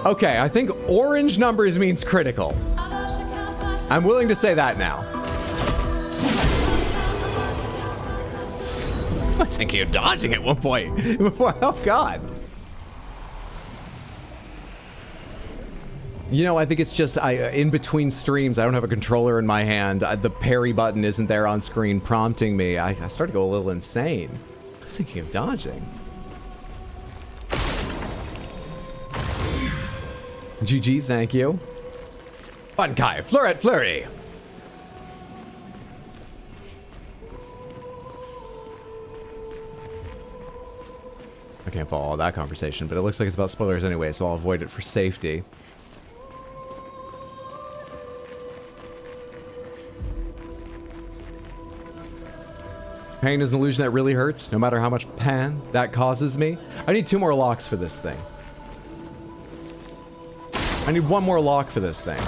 Okay, I think orange numbers means critical. I'm willing to say that now. I was thinking of dodging at one point. Before, oh god. You know, I think it's just in between streams, I don't have a controller in my hand. The parry button isn't there on screen prompting me. I started to go a little insane. I was thinking of dodging. GG, thank you. Bunkai, Fleuret Flurry. can't follow all that conversation, but it looks like it's about spoilers anyway, so I'll avoid it for safety. Pain is an illusion that really hurts, no matter how much pain that causes me. I need 2 more locks for this thing. I need 1 more lock for this thing.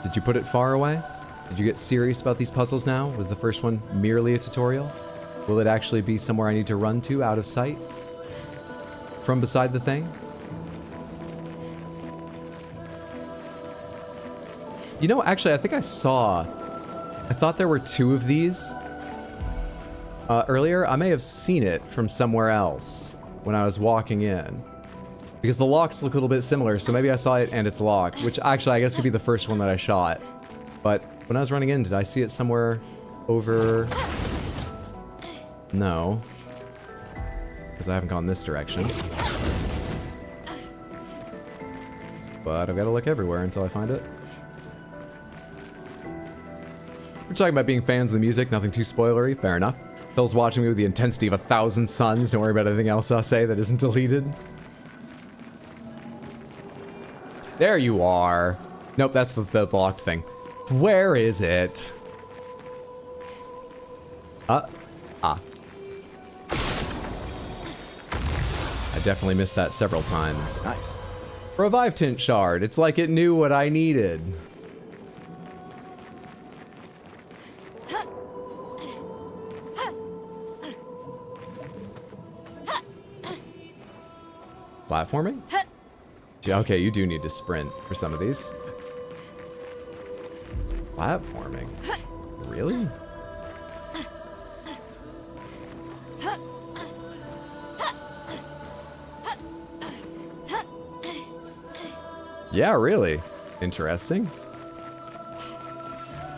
Did you put it far away? Did you get serious about these puzzles now? Was the first one merely a tutorial? Will it actually be somewhere I need to run to out of sight? From beside the thing? You know, actually, I think I thought there were 2 of these earlier. I may have seen it from somewhere else when I was walking in. Because the locks look a little bit similar, so maybe I saw it and it's locked, which actually I guess could be the first one that I shot. But when I was running in, did I see it somewhere over... No. Because I haven't gone this direction. But I've got to look everywhere until I find it. We're talking about being fans of the music, nothing too spoilery, fair enough. Phil's watching me with the intensity of 1,000 suns, don't worry about anything else I'll say that isn't deleted. There you are. Nope, that's the locked thing. Where is it? I definitely missed that several times. Nice. Revive Tint Shard. It's like it knew what I needed. Platforming? Okay, you do need to sprint for some of these. Platforming? Really? Yeah, really. Interesting.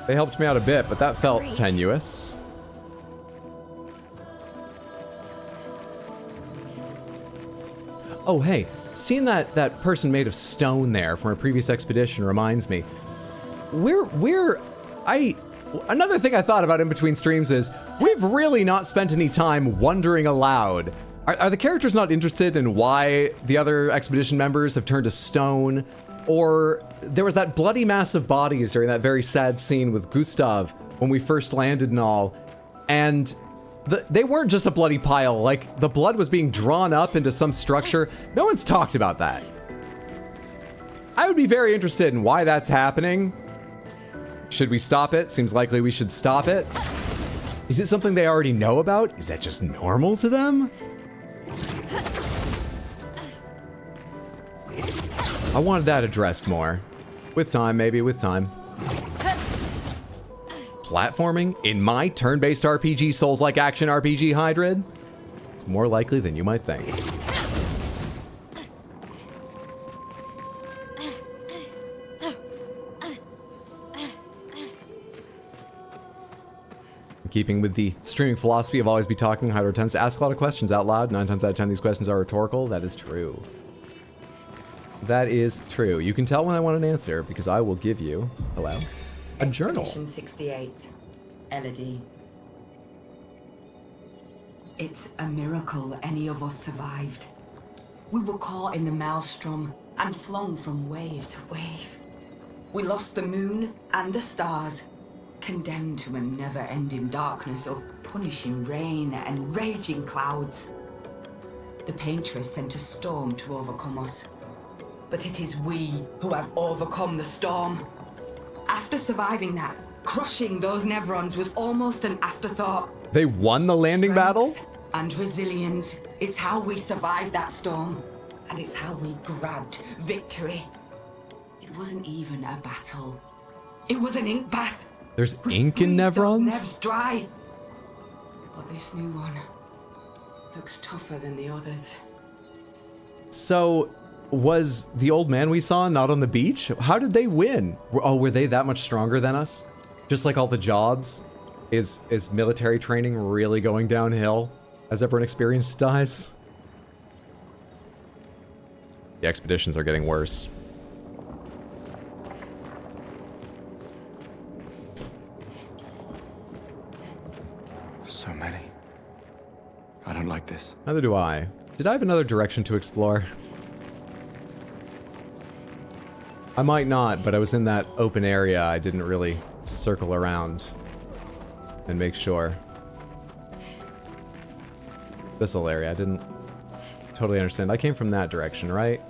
They helped me out a bit, but that felt tenuous. Oh, hey. Seeing that person made of stone there from a previous expedition reminds me. Another thing I thought about in between streams is we've really not spent any time wondering aloud. Are the characters not interested in why the other expedition members have turned to stone? Or there was that bloody mass of bodies during that very sad scene with Gustav when we first landed and all. And they weren't just a bloody pile, like the blood was being drawn up into some structure. No one's talked about that. I would be very interested in why that's happening. Should we stop it? Seems likely we should stop it. Is it something they already know about? Is that just normal to them? I wanted that addressed more. With time, maybe with time. Platforming in my turn-based RPG, Souls-like action RPG hybrid? It's more likely than you might think. In keeping with the streaming philosophy of always be talking, Hydro tends to ask a lot of questions out loud. 9 times out of 10 these questions are rhetorical. That is true. That is true. You can tell when I want an answer because I will give you, hello, a journal. Expedition 68, Elodie. It's a miracle any of us survived. We were caught in the maelstrom and flung from wave to wave. We lost the moon and the stars, condemned to a never-ending darkness of punishing rain and raging clouds. The Paintress sent a storm to overcome us. But it is we who have overcome the storm. After surviving that, crushing those Nevrons was almost an afterthought. They won the landing battle? And resilience. It's how we survived that storm. And it's how we grabbed victory. It wasn't even a battle. It was an ink bath. There's ink in Nevrons? Nevs dry. But this new one looks tougher than the others. So, was the old man we saw not on the beach? How did they win? Oh, were they that much stronger than us? Just like all the jobs? Is military training really going downhill as everyone experienced dies? The expeditions are getting worse. So many. I don't like this. Neither do I. Did I have another direction to explore? I might not, but I was in that open area. I didn't really circle around and make sure. This little area, I didn't totally understand. I came from that direction, right?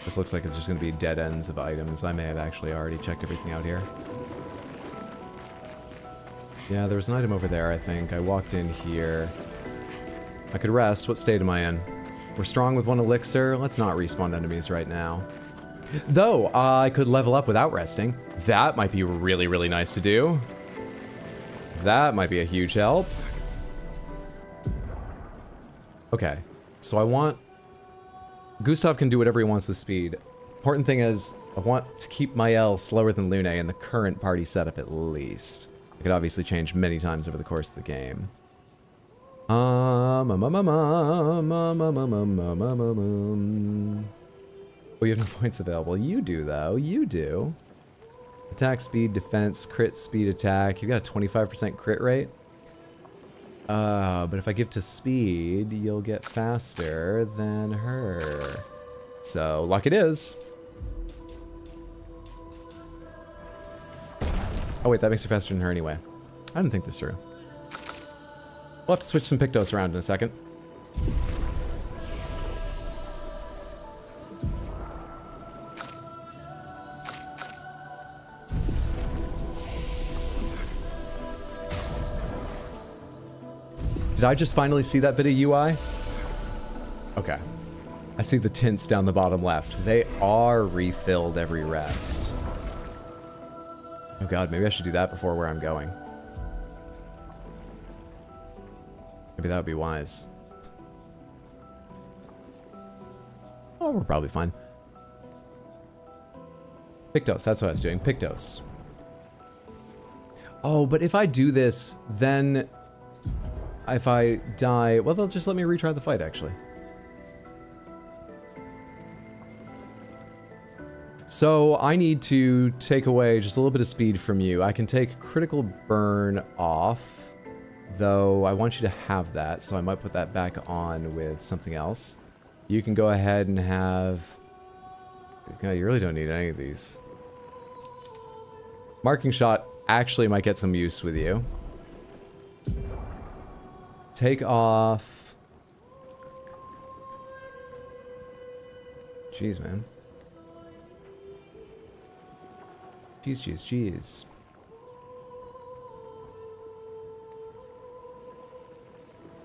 This looks like it's just gonna be dead ends of items. I may have actually already checked everything out here. Yeah, there was an item over there, I think. I walked in here. I could rest. What state am I in? We're strong with 1 elixir. Let's not respawn enemies right now. Though, I could level up without resting. That might be really, really nice to do. That might be a huge help. Okay, so I want... Gustav can do whatever he wants with speed. Important thing is, I want to keep my L slower than Lune in the current party setup at least. It could obviously change many times over the course of the game. Oh, you have no points available. You do, though. You do. Attack speed, defense, crit speed, attack. You've got a 25% crit rate. But if I give to speed, you'll get faster than her. So, luck it is. Oh wait, that makes her faster than her anyway. I didn't think this through. We'll have to switch some Pictos around in a second. Did I just finally see that bit of UI? Okay. I see the tints down the bottom left. They are refilled every rest. Oh god, maybe I should do that before where I'm going. Maybe that would be wise. Oh, we're probably fine. Pictos, that's what I was doing. Pictos. Oh, but if I do this, then... if I die... well, they'll just let me retry the fight, actually. So, I need to take away just a little bit of speed from you. I can take critical burn off, though I want you to have that, so I might put that back on with something else. You can go ahead and have... God, you really don't need any of these. Marking shot actually might get some use with you. Take off... Jeez, man. Jeez, jeez, jeez.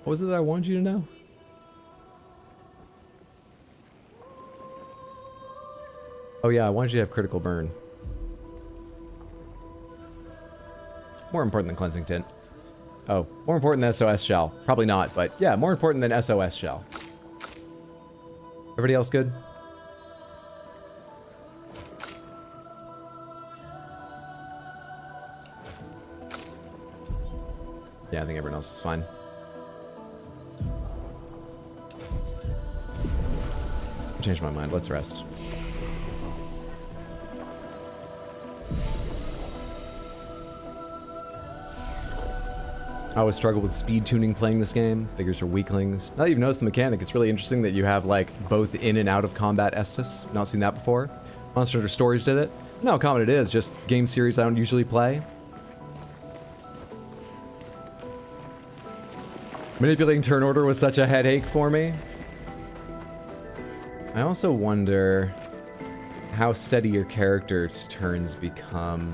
What was it that I wanted you to know? Oh yeah, I wanted you to have critical burn. More important than cleansing tint. Oh, more important than SOS shell. Probably not, but yeah, more important than SOS shell. Everybody else good? Yeah, I think everyone else is fine. I changed my mind. Let's rest. I always struggle with speed tuning playing this game. Figures are weaklings. Now that you've noticed the mechanic, it's really interesting that you have like both in and out of combat Estus. Not seen that before. Monster Hunter Stories did it. No, how common it is, just game series I don't usually play. Manipulating turn order was such a headache for me. I also wonder how steady your character's turns become.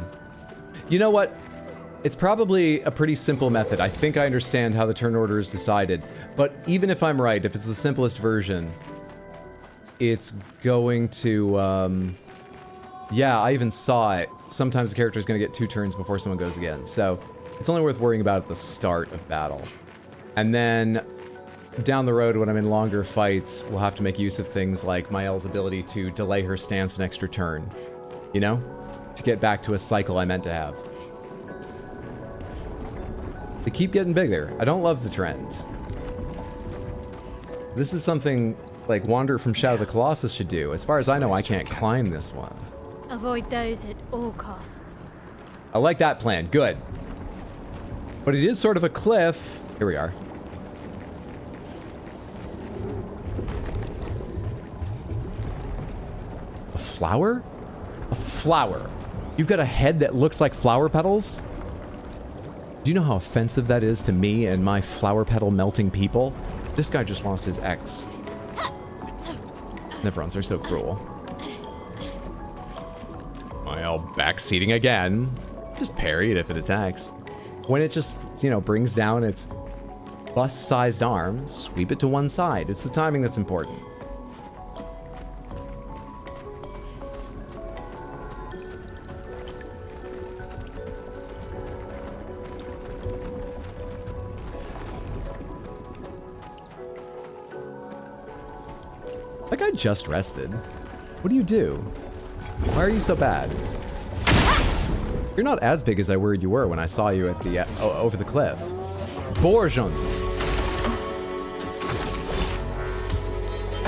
You know what? It's probably a pretty simple method. I think I understand how the turn order is decided. But even if I'm right, if it's the simplest version, it's going to... yeah, I even saw it. Sometimes the character is going to get 2 turns before someone goes again. So it's only worth worrying about at the start of battle. And then down the road when I'm in longer fights, we'll have to make use of things like Mael's ability to delay her stance an extra turn. You know? To get back to a cycle I meant to have. They keep getting bigger. I don't love the trend. This is something like Wanderer from Shadow of the Colossus should do. As far as I know, I can't climb this one. Avoid those at all costs. I like that plan. Good. But it is sort of a cliff. Here we are. flower? A flower. You've got a head that looks like flower petals? Do you know how offensive that is to me and my flower petal melting people? This guy just lost his ex. Neverons are so cruel. Well, backseating again. Just parry it if it attacks. When it just, you know, brings down its bust-sized arm, sweep it to one side. It's the timing that's important. That guy just rested. What do you do? Why are you so bad? You're not as big as I worried you were when I saw you at the over the cliff. Borjon.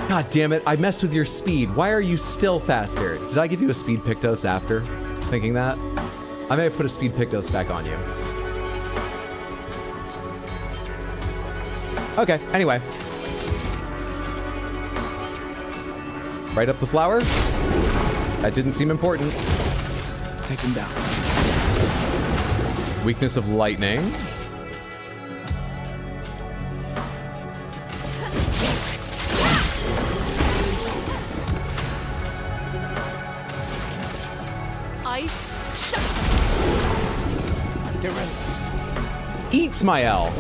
God damn it, I messed with your speed. Why are you still faster? Did I give you a speed Pictos after thinking that? I may have put a speed Pictos back on you. Okay, anyway. Right up the flower? That didn't seem important. Take him down. Weakness of lightning. Ice. Shut. Get ready. Eats my L.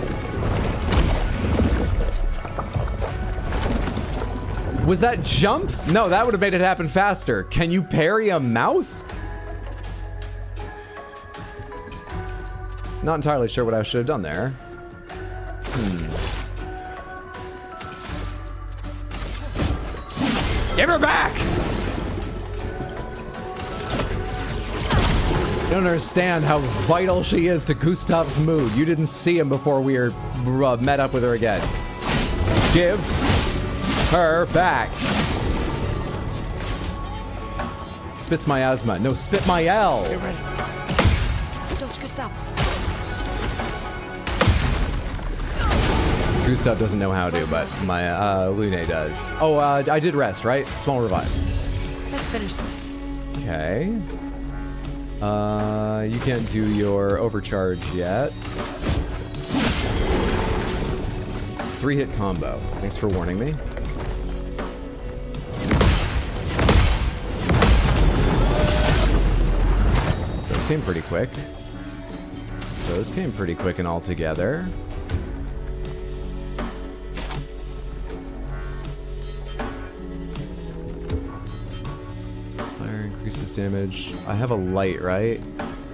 Was that jump? No, that would have made it happen faster. Can you parry a mouth? Not entirely sure what I should have done there. Give her back! I don't understand how vital she is to Gustav's mood. You didn't see him before we were met up with her again. Give her back. Spits my asthma. No, spit my L. Get ready. Gustav doesn't know how to, but my Lune does. Oh, I did rest, right? Small revive. Let's finish this. Okay. You can't do your overcharge yet. 3-hit combo. Thanks for warning me. Those came pretty quick. Those came pretty quick and all together. Clair increases damage. I have a light, right?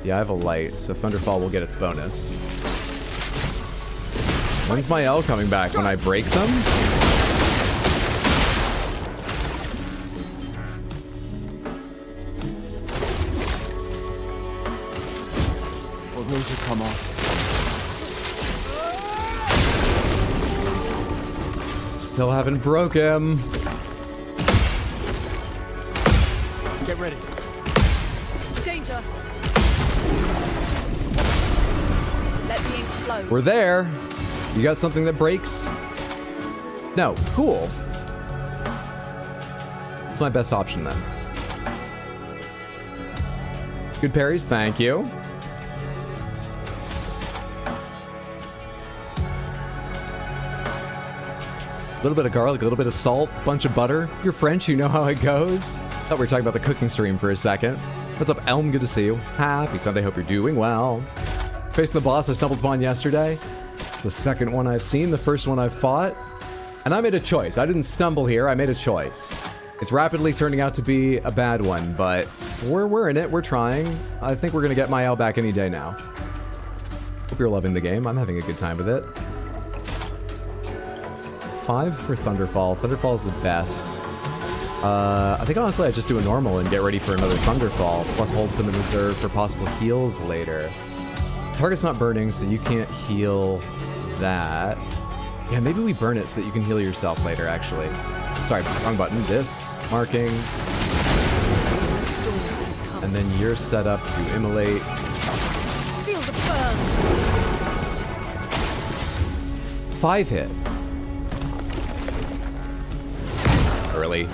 Yeah, I have a light, so Thunderfall will get its bonus. When's my L coming back? When I break them? Well, those should come off. Still haven't broke him. Get ready. Danger. Let the ink flow. We're there. You got something that breaks? No. Cool. It's my best option then. Good parries, thank you. A little bit of garlic, a little bit of salt, bunch of butter. You're French, you know how it goes. Thought we were talking about the cooking stream for a second. What's up, Elm? Good to see you. Happy Sunday, hope you're doing well. Facing the boss I stumbled upon yesterday. It's the second one I've seen, the first one I've fought. And I made a choice. I didn't stumble here, I made a choice. It's rapidly turning out to be a bad one, but we're in it, we're trying. I think we're gonna get my L back any day now. Hope you're loving the game, I'm having a good time with it. 5 for Thunderfall. Thunderfall is the best. I think honestly I just do a normal and get ready for another Thunderfall, plus hold some in reserve for possible heals later. Target's not burning, so you can't heal that. Yeah, maybe we burn it so that you can heal yourself later, actually. Sorry, wrong button. This, marking. And then you're set up to immolate. Feel the burn. 5-hit. Early.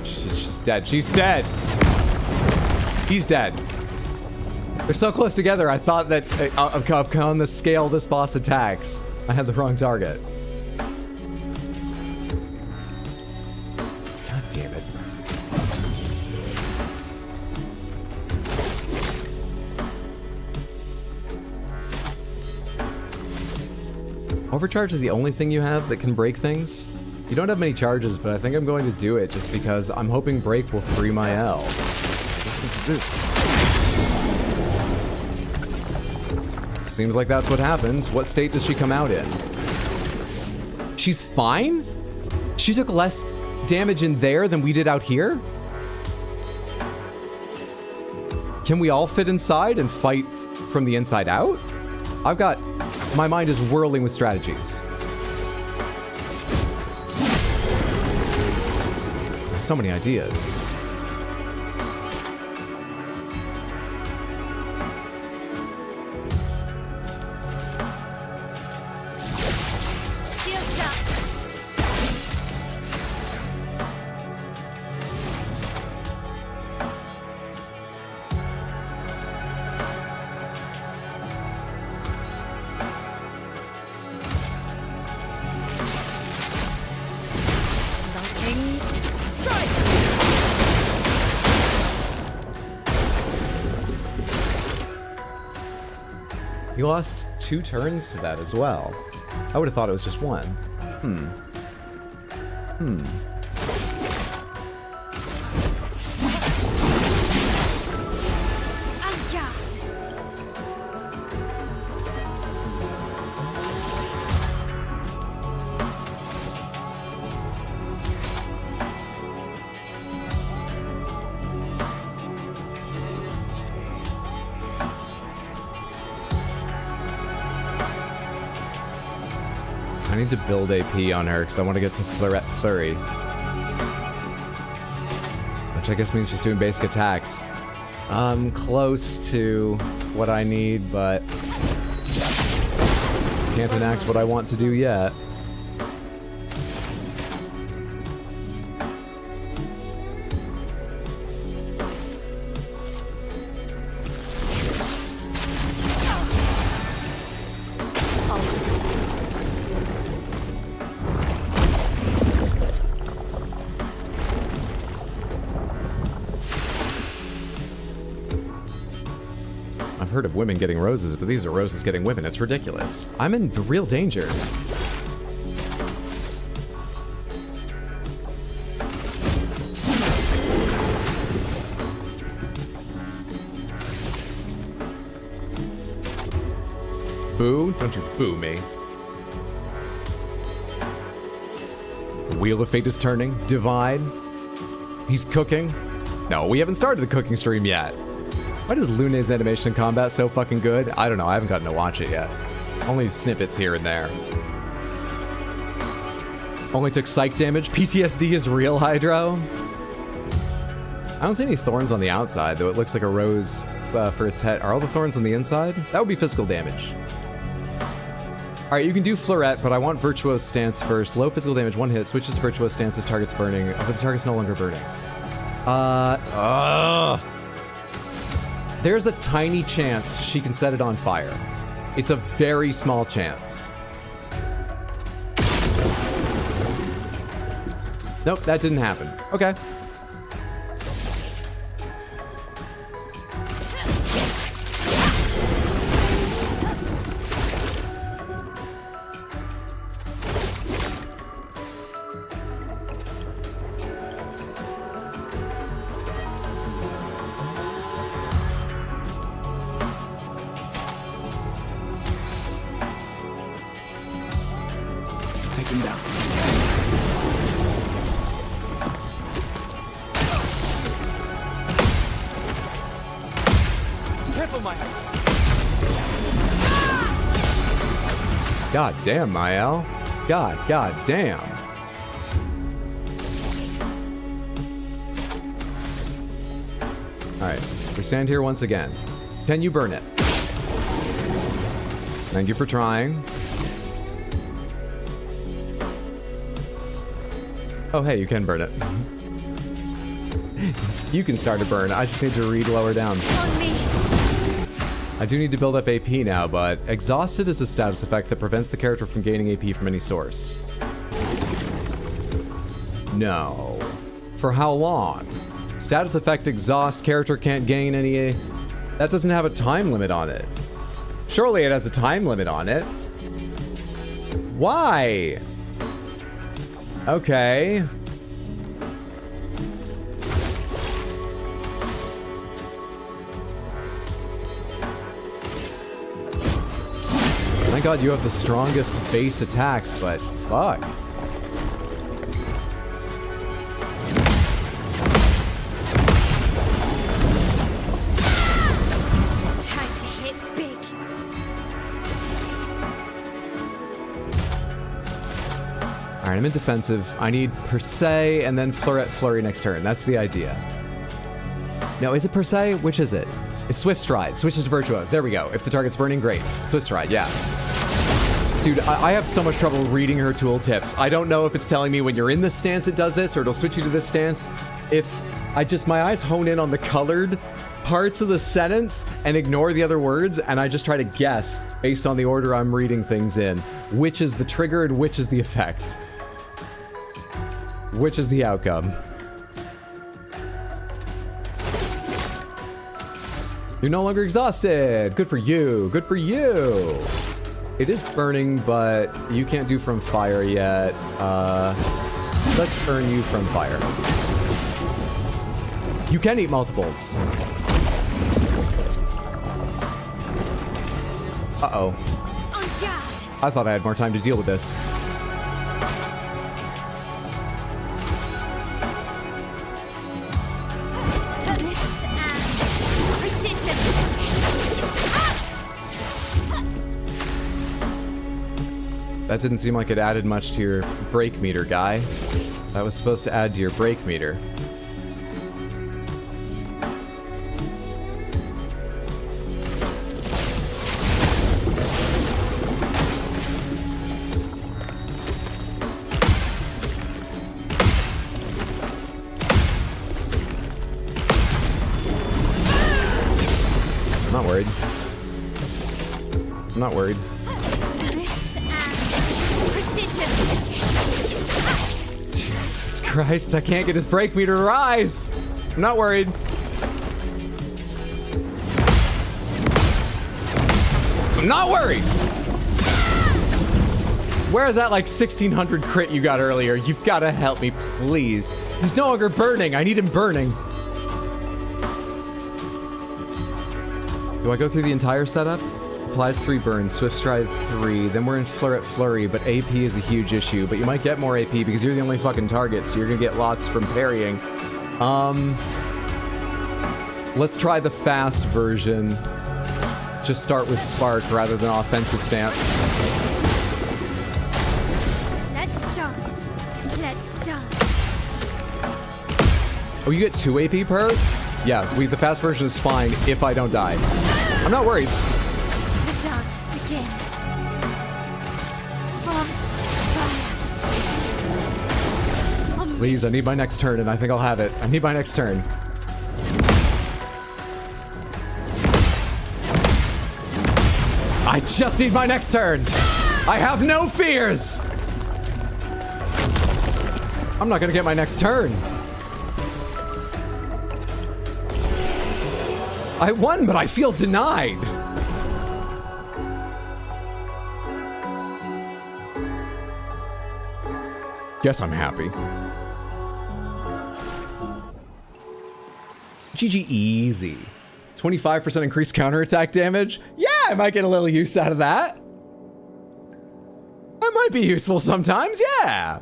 She's dead. She's dead! He's dead. They're so close together, I thought that on the scale this boss attacks, I had the wrong target. God damn it. Overcharge is the only thing you have that can break things? You don't have many charges, but I think I'm going to do it just because I'm hoping break will free my L. Seems like that's what happens. What state does she come out in? She's fine? She took less damage in there than we did out here? Can we all fit inside and fight from the inside out? My mind is whirling with strategies. So many ideas. You lost 2 turns to that as well. I would have thought it was just 1. I need to build AP on her because I want to get to Flurry. Which I guess means just doing basic attacks. I'm close to what I need, but can't enact what I want to do yet. Heard of women getting roses, but these are roses getting women. It's ridiculous. I'm in real danger. Boo? Don't you boo me. The Wheel of Fate is turning. Divide. He's cooking. No, we haven't started the cooking stream yet. Why does Lune's animation in combat so fucking good? I don't know. I haven't gotten to watch it yet. Only snippets here and there. Only took psych damage. PTSD is real, Hydro. I don't see any thorns on the outside, though it looks like a rose for its head. Are all the thorns on the inside? That would be physical damage. Alright, you can do Florette, but I want Virtuoso Stance first. Low physical damage, 1 hit. Switches to Virtuoso Stance if target's burning. But the target's no longer burning. There's a tiny chance she can set it on fire. It's a very small chance. Nope, that didn't happen. Okay. God damn, Mael. God damn. Alright, we stand here once again. Can you burn it? Thank you for trying. Oh, hey, you can burn it. You can start a burn. I just need to read lower down. On me. I do need to build up AP now, but exhausted is a status effect that prevents the character from gaining AP from any source. No. For how long? Status effect exhaust, character can't gain any... That doesn't have a time limit on it. Surely it has a time limit on it. Why? Okay. Thank God you have the strongest base attacks, but fuck. Time to hit big. Alright, I'm in defensive. I need per se and then flurry next turn. That's the idea. No, is it per se? Which is it? It's Swift Stride. Switches to Virtuose. There we go. If the target's burning, great. Swift Stride, yeah. Dude, I have so much trouble reading her tooltips. I don't know if it's telling me when you're in this stance it does this, or it'll switch you to this stance. If my eyes hone in on the colored parts of the sentence and ignore the other words, and I just try to guess, based on the order I'm reading things in, which is the trigger and which is the effect. Which is the outcome. You're no longer exhausted. Good for you. Good for you. It is burning, but you can't do from fire yet. Let's earn you from fire. You can eat multiples. Uh-oh. I thought I had more time to deal with this. That didn't seem like it added much to your break meter, guy. That was supposed to add to your break meter. I'm not worried. I'm not worried. Jesus Christ, I can't get his break meter to rise! I'm not worried. I'm not worried! Where is that like 1600 crit you got earlier? You've got to help me, please. He's no longer burning. I need him burning. Do I go through the entire setup? Applies 3 burns, Swift Stride 3, then we're in Flurry, but AP is a huge issue, but you might get more AP because you're the only fucking target, so you're gonna get lots from parrying. Let's try the fast version. Just start with Spark rather than offensive stance. Let's dance. Let's dance. Oh, you get 2 AP per? Yeah, the fast version is fine if I don't die. I'm not worried. The dance begins. On fire. Please, I need my next turn, and I think I'll have it. I need my next turn. I just need my next turn. I have no fears. I'm not gonna get my next turn. I won, but I feel denied. Guess I'm happy. GG easy. 25% increased counterattack damage? Yeah, I might get a little use out of that. That might be useful sometimes, yeah.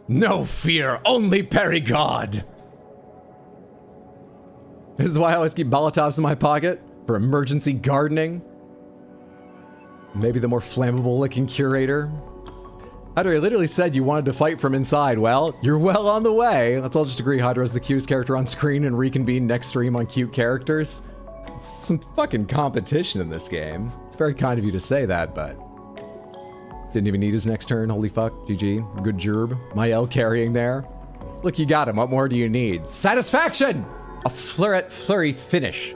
No fear, only parry God. This is why I always keep Molotovs in my pocket, for emergency gardening. Maybe the more flammable looking curator. Hydra, you literally said you wanted to fight from inside. Well, you're well on the way. Let's all just agree Hydra's the cutest character on screen and reconvene next stream on cute characters. It's some fucking competition in this game. It's very kind of you to say that, but... Didn't even need his next turn, holy fuck, GG. Good job. My L carrying there. Look, you got him. What more do you need? Satisfaction! A flurry finish.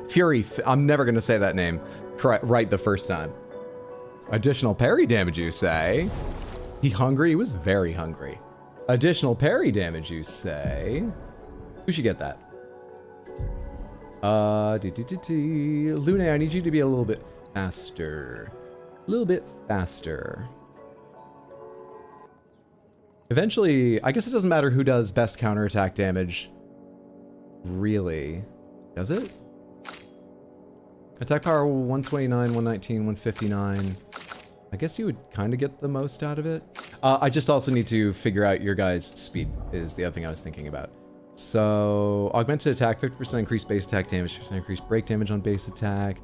I'm never going to say that name right the first time. Additional parry damage, you say? He hungry? He was very hungry. Additional parry damage, you say? Who should get that? Lune, I need you to be a little bit faster. A little bit faster. Eventually, I guess it doesn't matter who does best counterattack damage. Really? Does it? Attack power 129, 119, 159. I guess you would kind of get the most out of it. I just also need to figure out your guys' speed is the other thing I was thinking about. So, augmented attack, 50% increased base attack damage, 50% increased break damage on base attack.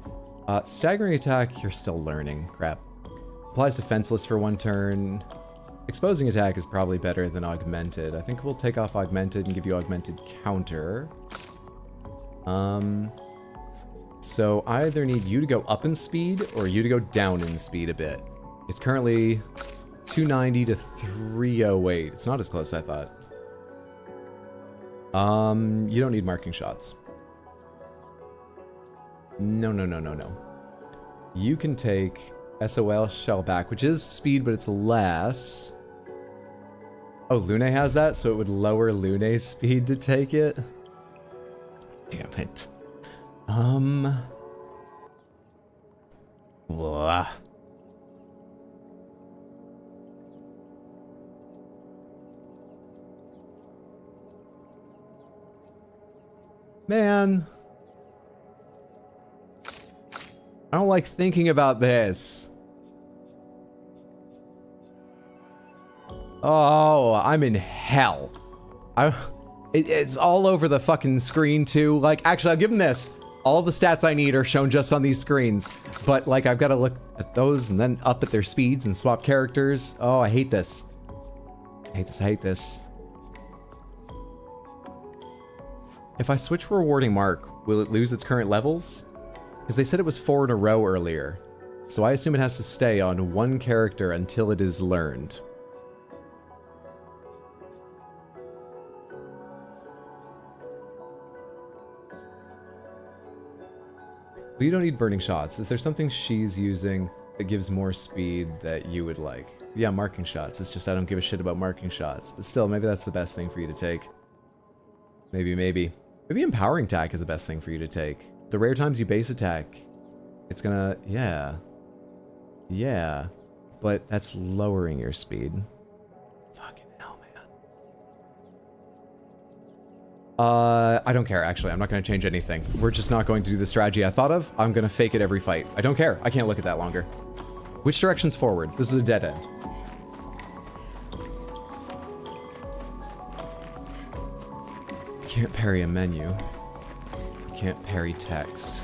Staggering attack, you're still learning. Crap. Applies defenseless for 1 turn. Exposing attack is probably better than augmented. I think we'll take off augmented and give you augmented counter. So I either need you to go up in speed or you to go down in speed a bit. It's currently 290 to 308. It's not as close as I thought. You don't need marking shots. No. You can take SOL shell back, which is speed, but it's less. Oh, Lune has that, so it would lower Lune's speed to take it. Damn it. Blah. Man. I don't like thinking about this. Oh, I'm in hell. It's all over the fucking screen too. Like, actually, I'll give them this. All the stats I need are shown just on these screens. But, like, I've got to look at those and then up at their speeds and swap characters. Oh, I hate this. I hate this. If I switch rewarding mark, will it lose its current levels? Because they said it was 4 in a row earlier. So I assume it has to stay on 1 character until it is learned. Well, you don't need burning shots. Is there something she's using that gives more speed that you would like? Yeah, marking shots. It's just I don't give a shit about marking shots. But still, maybe that's the best thing for you to take. Maybe. Maybe empowering attack is the best thing for you to take. The rare times you base attack, it's gonna... Yeah. Yeah. But that's lowering your speed. Fucking hell, man. I don't care, actually. I'm not going to change anything. We're just not going to do the strategy I thought of. I'm going to fake it every fight. I don't care. I can't look at that longer. Which direction's forward? This is a dead end. You can't parry a menu. You can't parry text.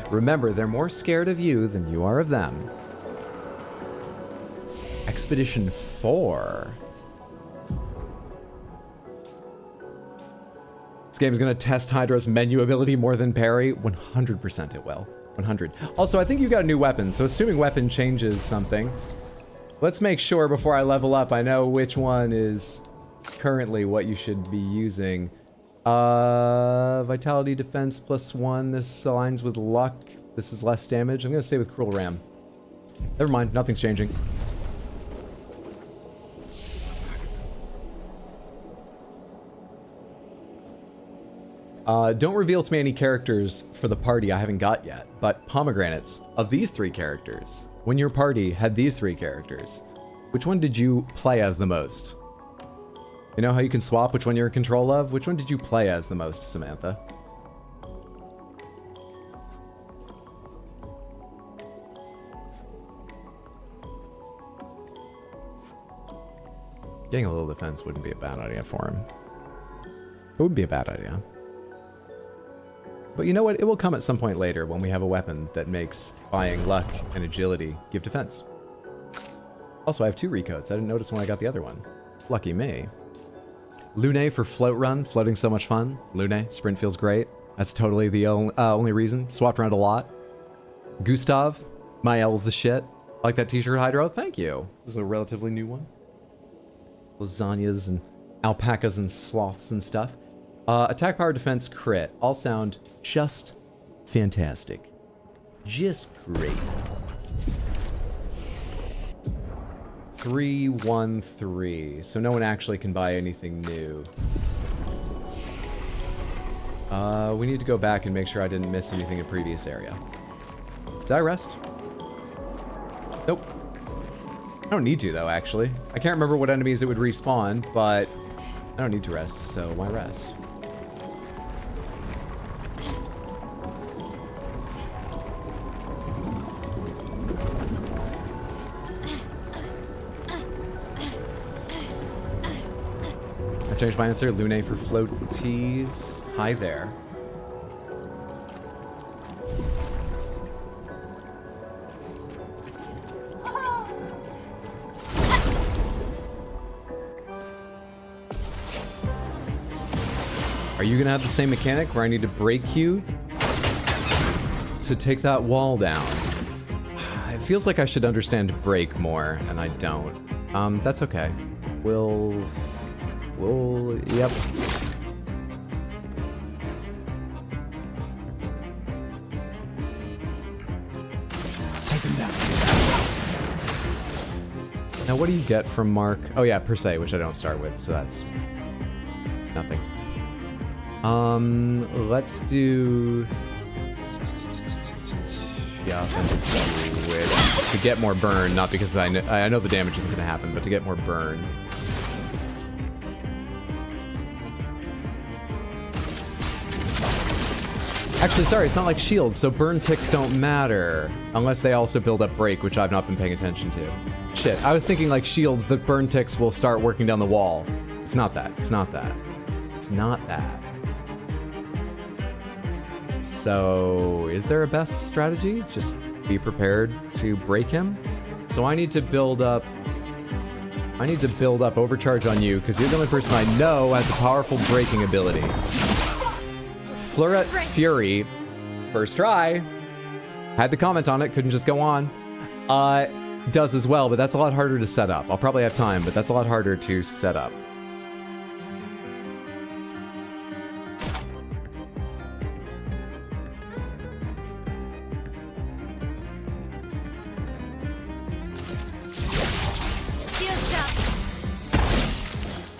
Remember, they're more scared of you than you are of them. Expedition 4. This game is going to test Hydra's menu ability more than parry. 100% it will. 100. Also, I think you got a new weapon, so assuming weapon changes something, let's make sure before I level up I know which one is currently what you should be using. Vitality defense +1. This aligns with luck. This is less damage. I'm gonna stay with Cruel Ram. Never mind, nothing's changing. Don't reveal to me any characters for the party I haven't got yet, but pomegranates of these 3 characters. When your party had these 3 characters, which one did you play as the most? You know how you can swap which one you're in control of? Which one did you play as the most, Samantha? Getting a little defense wouldn't be a bad idea for him. It wouldn't be a bad idea. But you know what? It will come at some point later when we have a weapon that makes buying luck and agility give defense. Also, I have 2 recoats. I didn't notice when I got the other one. Lucky me. Lune for float run. Floating's so much fun. Lune, sprint feels great. That's totally the only reason. Swapped around a lot. Gustav, my L's the shit. I like that t-shirt, Hydro. Thank you. This is a relatively new one. Lasagnas and alpacas and sloths and stuff. Attack, power, defense, crit. All sound just fantastic. Just great. 313. So no one actually can buy anything new. We need to go back and make sure I didn't miss anything in previous area. Did I rest? Nope. I don't need to, though, actually. I can't remember what enemies it would respawn, but I don't need to rest, so why rest? I changed my answer. Lune for floaties. Hi there. Are you gonna have the same mechanic where I need to break you to take that wall down? It feels like I should understand break more, and I don't. That's okay. Yep. Take him down. Now, what do you get from Mark? Oh yeah, per se, which I don't start with, so that's nothing. Let's do... Yeah, to get more burn, not because I know the damage isn't going to happen, but to get more burn. Actually, sorry, it's not like shields, so burn ticks don't matter. Unless they also build up break, which I've not been paying attention to. Shit, I was thinking like shields, the burn ticks will start working down the wall. It's not that, it's not that. It's not that. So, is there a best strategy? Just be prepared to break him? So I need to build up overcharge on you, because you're the only person I know has a powerful breaking ability. Fleuret Fury, first try. Had to comment on it, couldn't just go on. Does as well, but that's a lot harder to set up. I'll probably have time, but that's a lot harder to set up.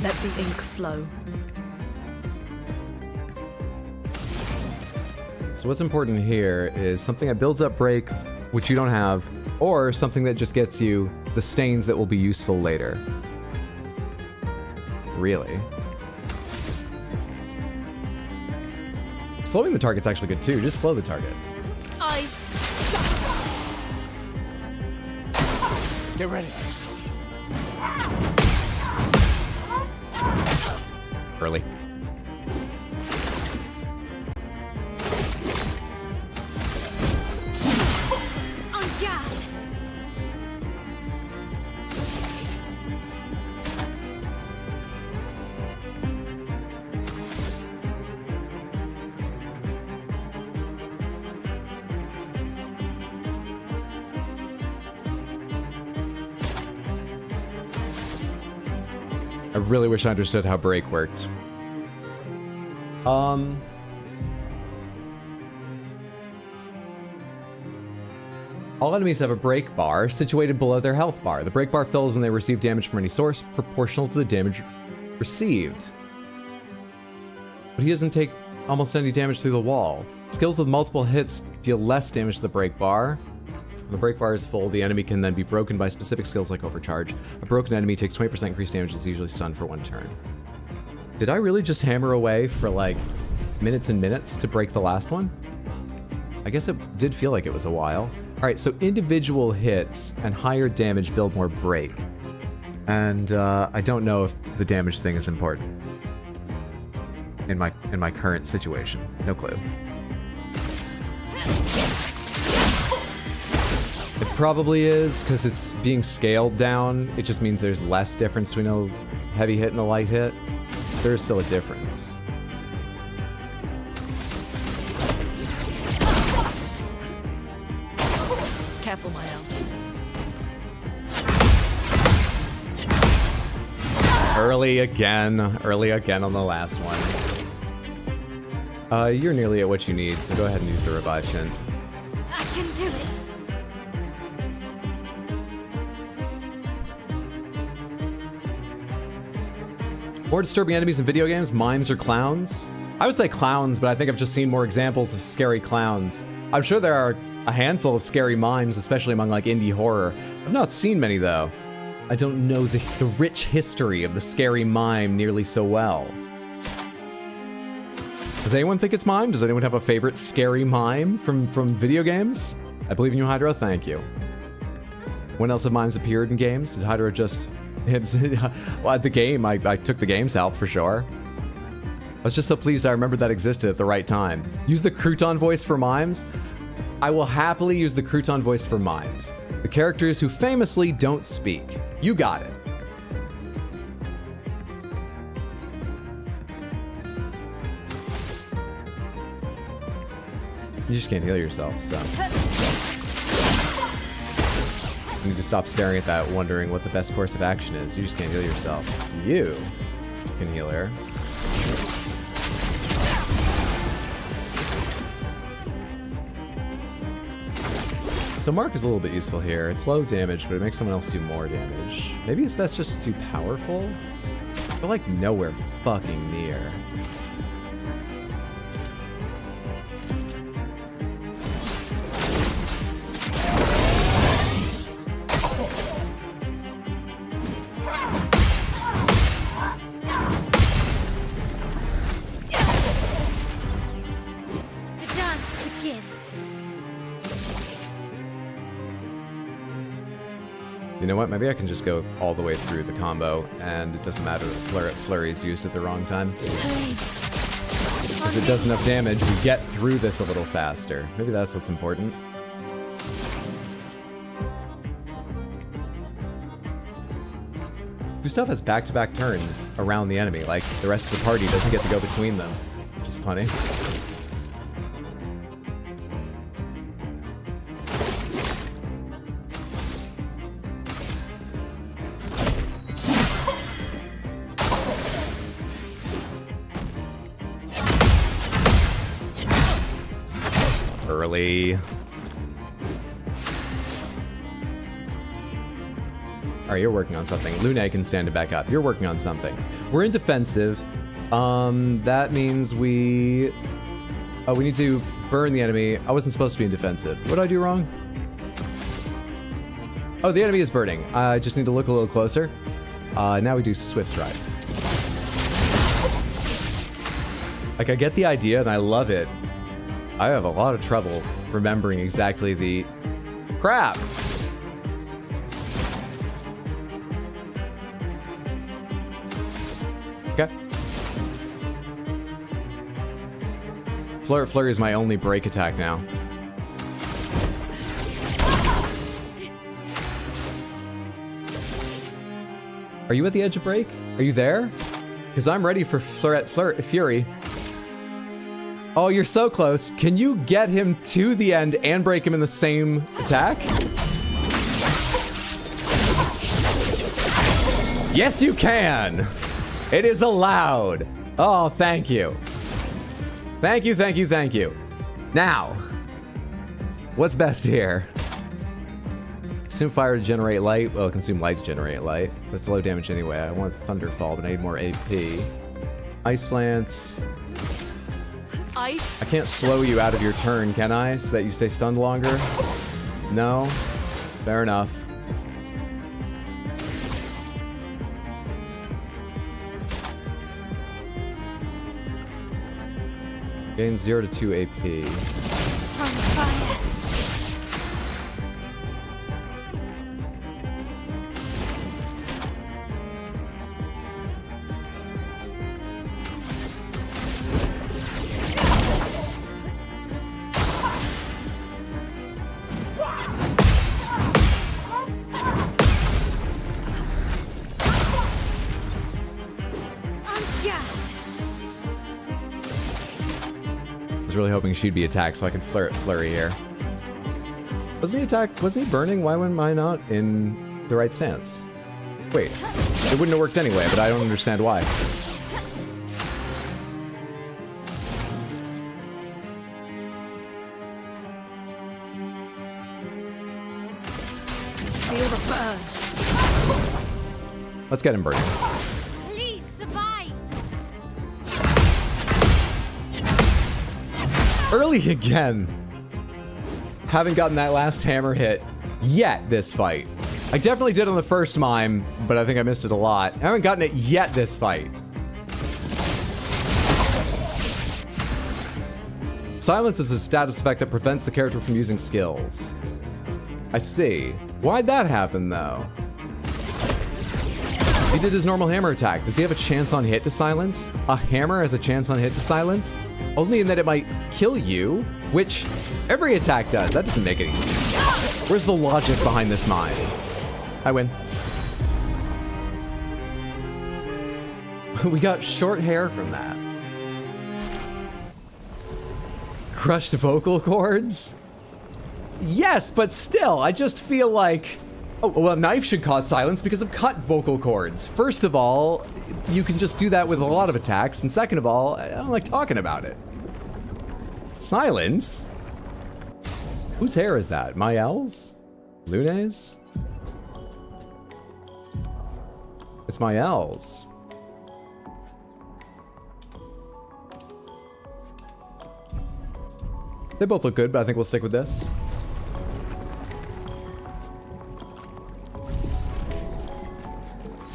Let the ink flow. So what's important here is something that builds up break, which you don't have, or something that just gets you the stains that will be useful later. Really? Slowing the target's actually good too. Just slow the target. Get ready. Early. I really wish I understood how break worked. All enemies have a break bar situated below their health bar. The break bar fills when they receive damage from any source proportional to the damage received. But he doesn't take almost any damage through the wall. Skills with multiple hits deal less damage to the break bar. When the break bar is full, the enemy can then be broken by specific skills like overcharge. A broken enemy takes 20% increased damage and is usually stunned for 1 turn. Did I really just hammer away for like minutes and minutes to break the last one? I guess it did feel like it was a while. All right, so individual hits and higher damage build more break. And I don't know if the damage thing is important in my current situation. No clue. It probably is, because it's being scaled down. It just means there's less difference between a heavy hit and a light hit. There's still a difference. Careful, my elf. Early again on the last one. You're nearly at what you need, so go ahead and use the revive tint. I can do it. More disturbing enemies in video games, mimes or clowns? I would say clowns, but I think I've just seen more examples of scary clowns. I'm sure there are a handful of scary mimes, especially among like indie horror. I've not seen many though. I don't know the rich history of the scary mime nearly so well. Does anyone think it's mime? Does anyone have a favorite scary mime from video games? I believe in you, Hydra. Thank you. When else have mimes appeared in games? Did Hydra just... well, at the game, I took the game's help for sure. I was just so pleased I remembered that existed at the right time. Use the crouton voice for mimes? I will happily use the crouton voice for mimes. The characters who famously don't speak. You got it. You just can't heal yourself, so... You need to stop staring at that, wondering what the best course of action is. You just can't heal yourself. You can heal her. So Mark is a little bit useful here. It's low damage, but it makes someone else do more damage. Maybe it's best just to do powerful? But like nowhere fucking near. You know what? Maybe I can just go all the way through the combo, and it doesn't matter that Flurry's used at the wrong time. Because it does enough damage, we get through this a little faster. Maybe that's what's important. Gustav has back-to-back turns around the enemy, like the rest of the party doesn't get to go between them, which is funny. Early. Alright, you're working on something. Lune can stand it back up. You're working on something. We're in defensive. That means we need to burn the enemy. I wasn't supposed to be in defensive. What did I do wrong? Oh, the enemy is burning. I just need to look a little closer. Now we do Swift Stride. Like, I get the idea and I love it. I have a lot of trouble remembering exactly the... Crap! Okay. Flurry is my only break attack now. Are you at the edge of break? Are you there? Because I'm ready for Fury. Oh, you're so close. Can you get him to the end and break him in the same attack? Yes, you can! It is allowed. Oh, thank you. Thank you, thank you, thank you. Now, what's best here? Consume fire to generate light. Well, consume light to generate light. That's low damage anyway. I want Thunderfall, but I need more AP. Ice Lance. Ice? I can't slow you out of your turn, can I? So that you stay stunned longer? No? Fair enough. Gain 0 to 2 AP. On fire. Really hoping she'd be attacked so I can flurry here. Wasn't he burning? Why wasn't I not in the right stance? Wait, it wouldn't have worked anyway, but I don't understand why. Feel the burn. Let's get him burning. Please survive. Early again. Haven't gotten that last hammer hit yet this fight. I definitely did on the first mime, but I think I missed it a lot. I haven't gotten it yet this fight. Silence is a status effect that prevents the character from using skills. I see. Why'd that happen, though? He did his normal hammer attack. Does he have a chance on hit to silence? A hammer has a chance on hit to silence? Only in that it might kill you, which every attack does. That doesn't make any sense. Where's the logic behind this mine? I win. We got short hair from that. Crushed vocal cords? Yes, but still, I just feel like... Oh, well, a knife should cause silence because of cut vocal cords. First of all, you can just do that with a lot of attacks. And second of all, I don't like talking about it. Silence? Whose hair is that? Mael's? Lune's? It's Mael's. They both look good, but I think we'll stick with this.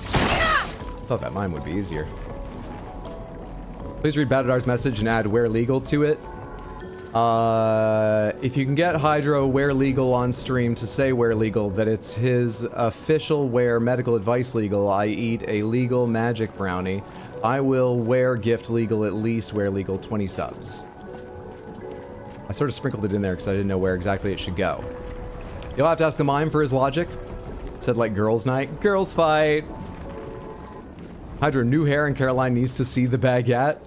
I thought that mine would be easier. Please read Batadar's message and add where legal to it. If you can get Hydro where legal on stream to say where legal, that it's his official where medical advice legal, I eat a legal magic brownie, I will wear gift legal at least where legal 20 subs. I sort of sprinkled it in there because I didn't know where exactly it should go. You'll have to ask the mime for his logic. Said like girls night. Girls fight. Hydra new hair and Caroline needs to see the baguette.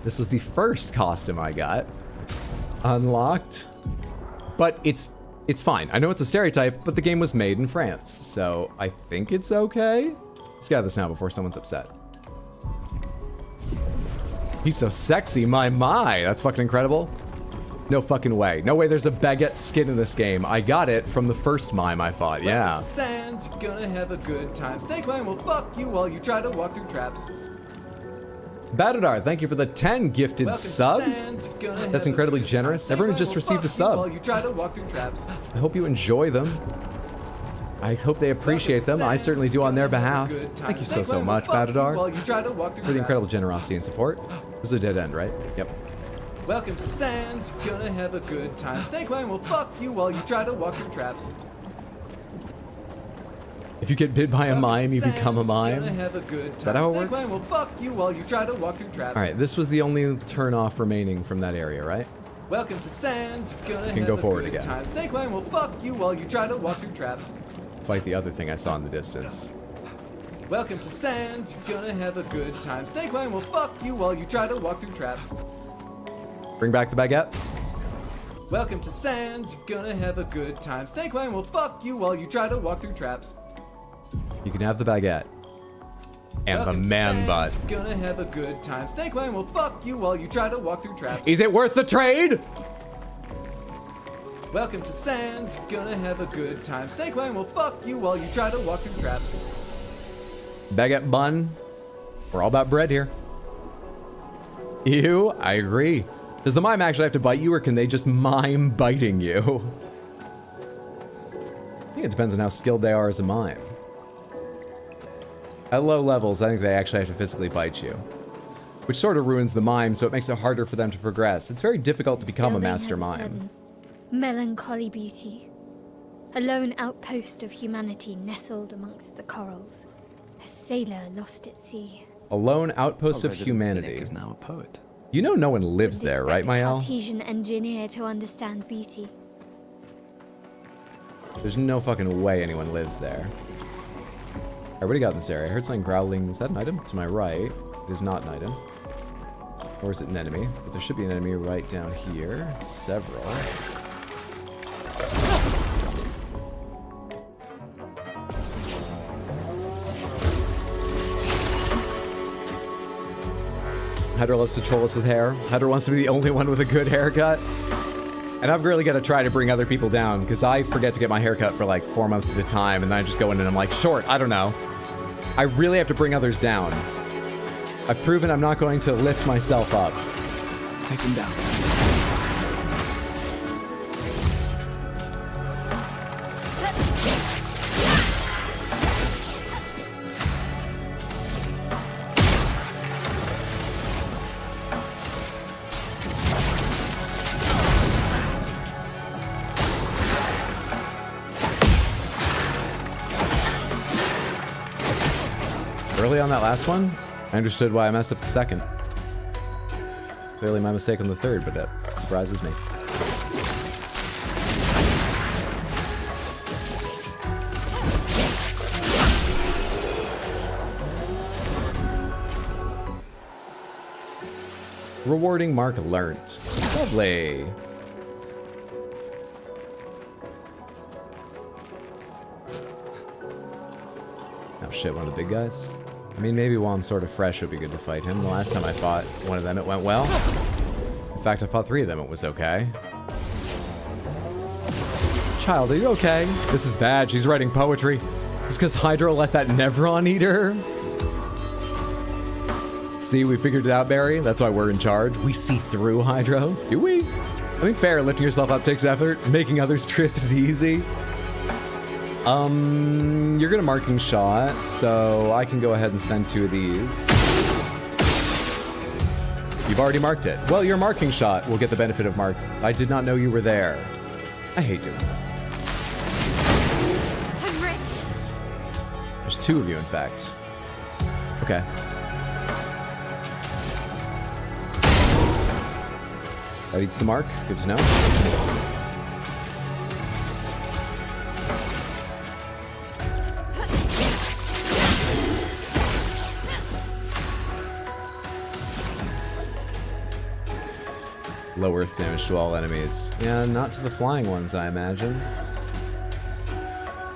This was the first costume I got. Unlocked. But it's fine. I know it's a stereotype, but the game was made in France, so I think it's okay. Let's get out of this now before someone's upset. He's so sexy, my. That's fucking incredible. No fucking way. No way there's a baguette skin in this game. I got it from the first mime, I thought, yeah. Sands, you're gonna have a good time. Snakebite will fuck you while you try to walk through traps. Batadar, thank you for the 10 gifted subs. That's incredibly generous. Everyone just received a sub. I hope you enjoy them. I hope they appreciate them. I certainly do on their behalf. Thank you so much, Batadar, for the incredible generosity and support. This is a dead end, right? Yep. Welcome to Sands, you're gonna have a good time. Snakebite will fuck you while you try to walk through traps. If you get bit by a mime, you become a mime. Is that how it works? Will fuck you while you try to walk through traps. All right, this was the only turn off remaining from that area, right? Welcome to Sands, you're gonna you can have go a forward good again. time. Snakebite will fuck you while you try to walk through traps. Fight the other thing I saw in the distance. Welcome to Sands, you're gonna have a good time. Snakebite will fuck you while you try to walk through traps. Bring back the baguette. Welcome to Sands, you're gonna have a good time. Snakebite will fuck you while you try to walk through traps. You can have the baguette. And the man butt. You're gonna have a good time. Snakebite will fuck you while you try to walk through traps. Is it worth the trade? Welcome to Sands, you're gonna have a good time. Snakebite will fuck you while you try to walk through traps. Baguette bun. We're all about bread here. Ew, I agree. Does the mime actually have to bite you, or can they just mime biting you? I think it depends on how skilled they are as a mime. At low levels, I think they actually have to physically bite you, which sort of ruins the mime, so it makes it harder for them to progress. It's very difficult to become a master mime. Melancholy beauty. A lone outpost of humanity nestled amongst the corals. A sailor lost at sea. A lone outpost of humanity. Is now a poet. You know no one lives there, right, Expect a Mael? Cartesian engineer to understand beauty. There's no fucking way anyone lives there. Alright, what do you got in this area? I heard something growling. Is that an item? To my right. It is not an item. Or is it an enemy? But there should be an enemy right down here. Several. Hydra loves to troll us with hair. Hydra wants to be the only one with a good haircut. And I've really got to try to bring other people down, because I forget to get my haircut for like 4 months at a time, and then I just go in and I'm like, short, I don't know. I really have to bring others down. I've proven I'm not going to lift myself up. Take him down. Early on that last one, I understood why I messed up the second. Clearly my mistake on the third, but it surprises me. Rewarding mark learned. Lovely. Oh shit, one of the big guys? I mean, maybe while I'm sort of fresh, it would be good to fight him. The last time I fought one of them, it went well. In fact, I fought 3 of them, it was okay. Child, are you okay? This is bad, she's writing poetry. It's because Hydra let that Nevron eat her. See, we figured it out, Barry. That's why we're in charge. We see through Hydra. Do we? I think fair, lifting yourself up takes effort. Making others trip is easy. You're gonna marking shot, so I can go ahead and spend 2 of these. You've already marked it. Well, your marking shot will get the benefit of mark. I did not know you were there. I hate doing that. There's 2 of you, in fact. Okay. That eats the mark. Good to know. Low earth damage to all enemies. Yeah, not to the flying ones, I imagine.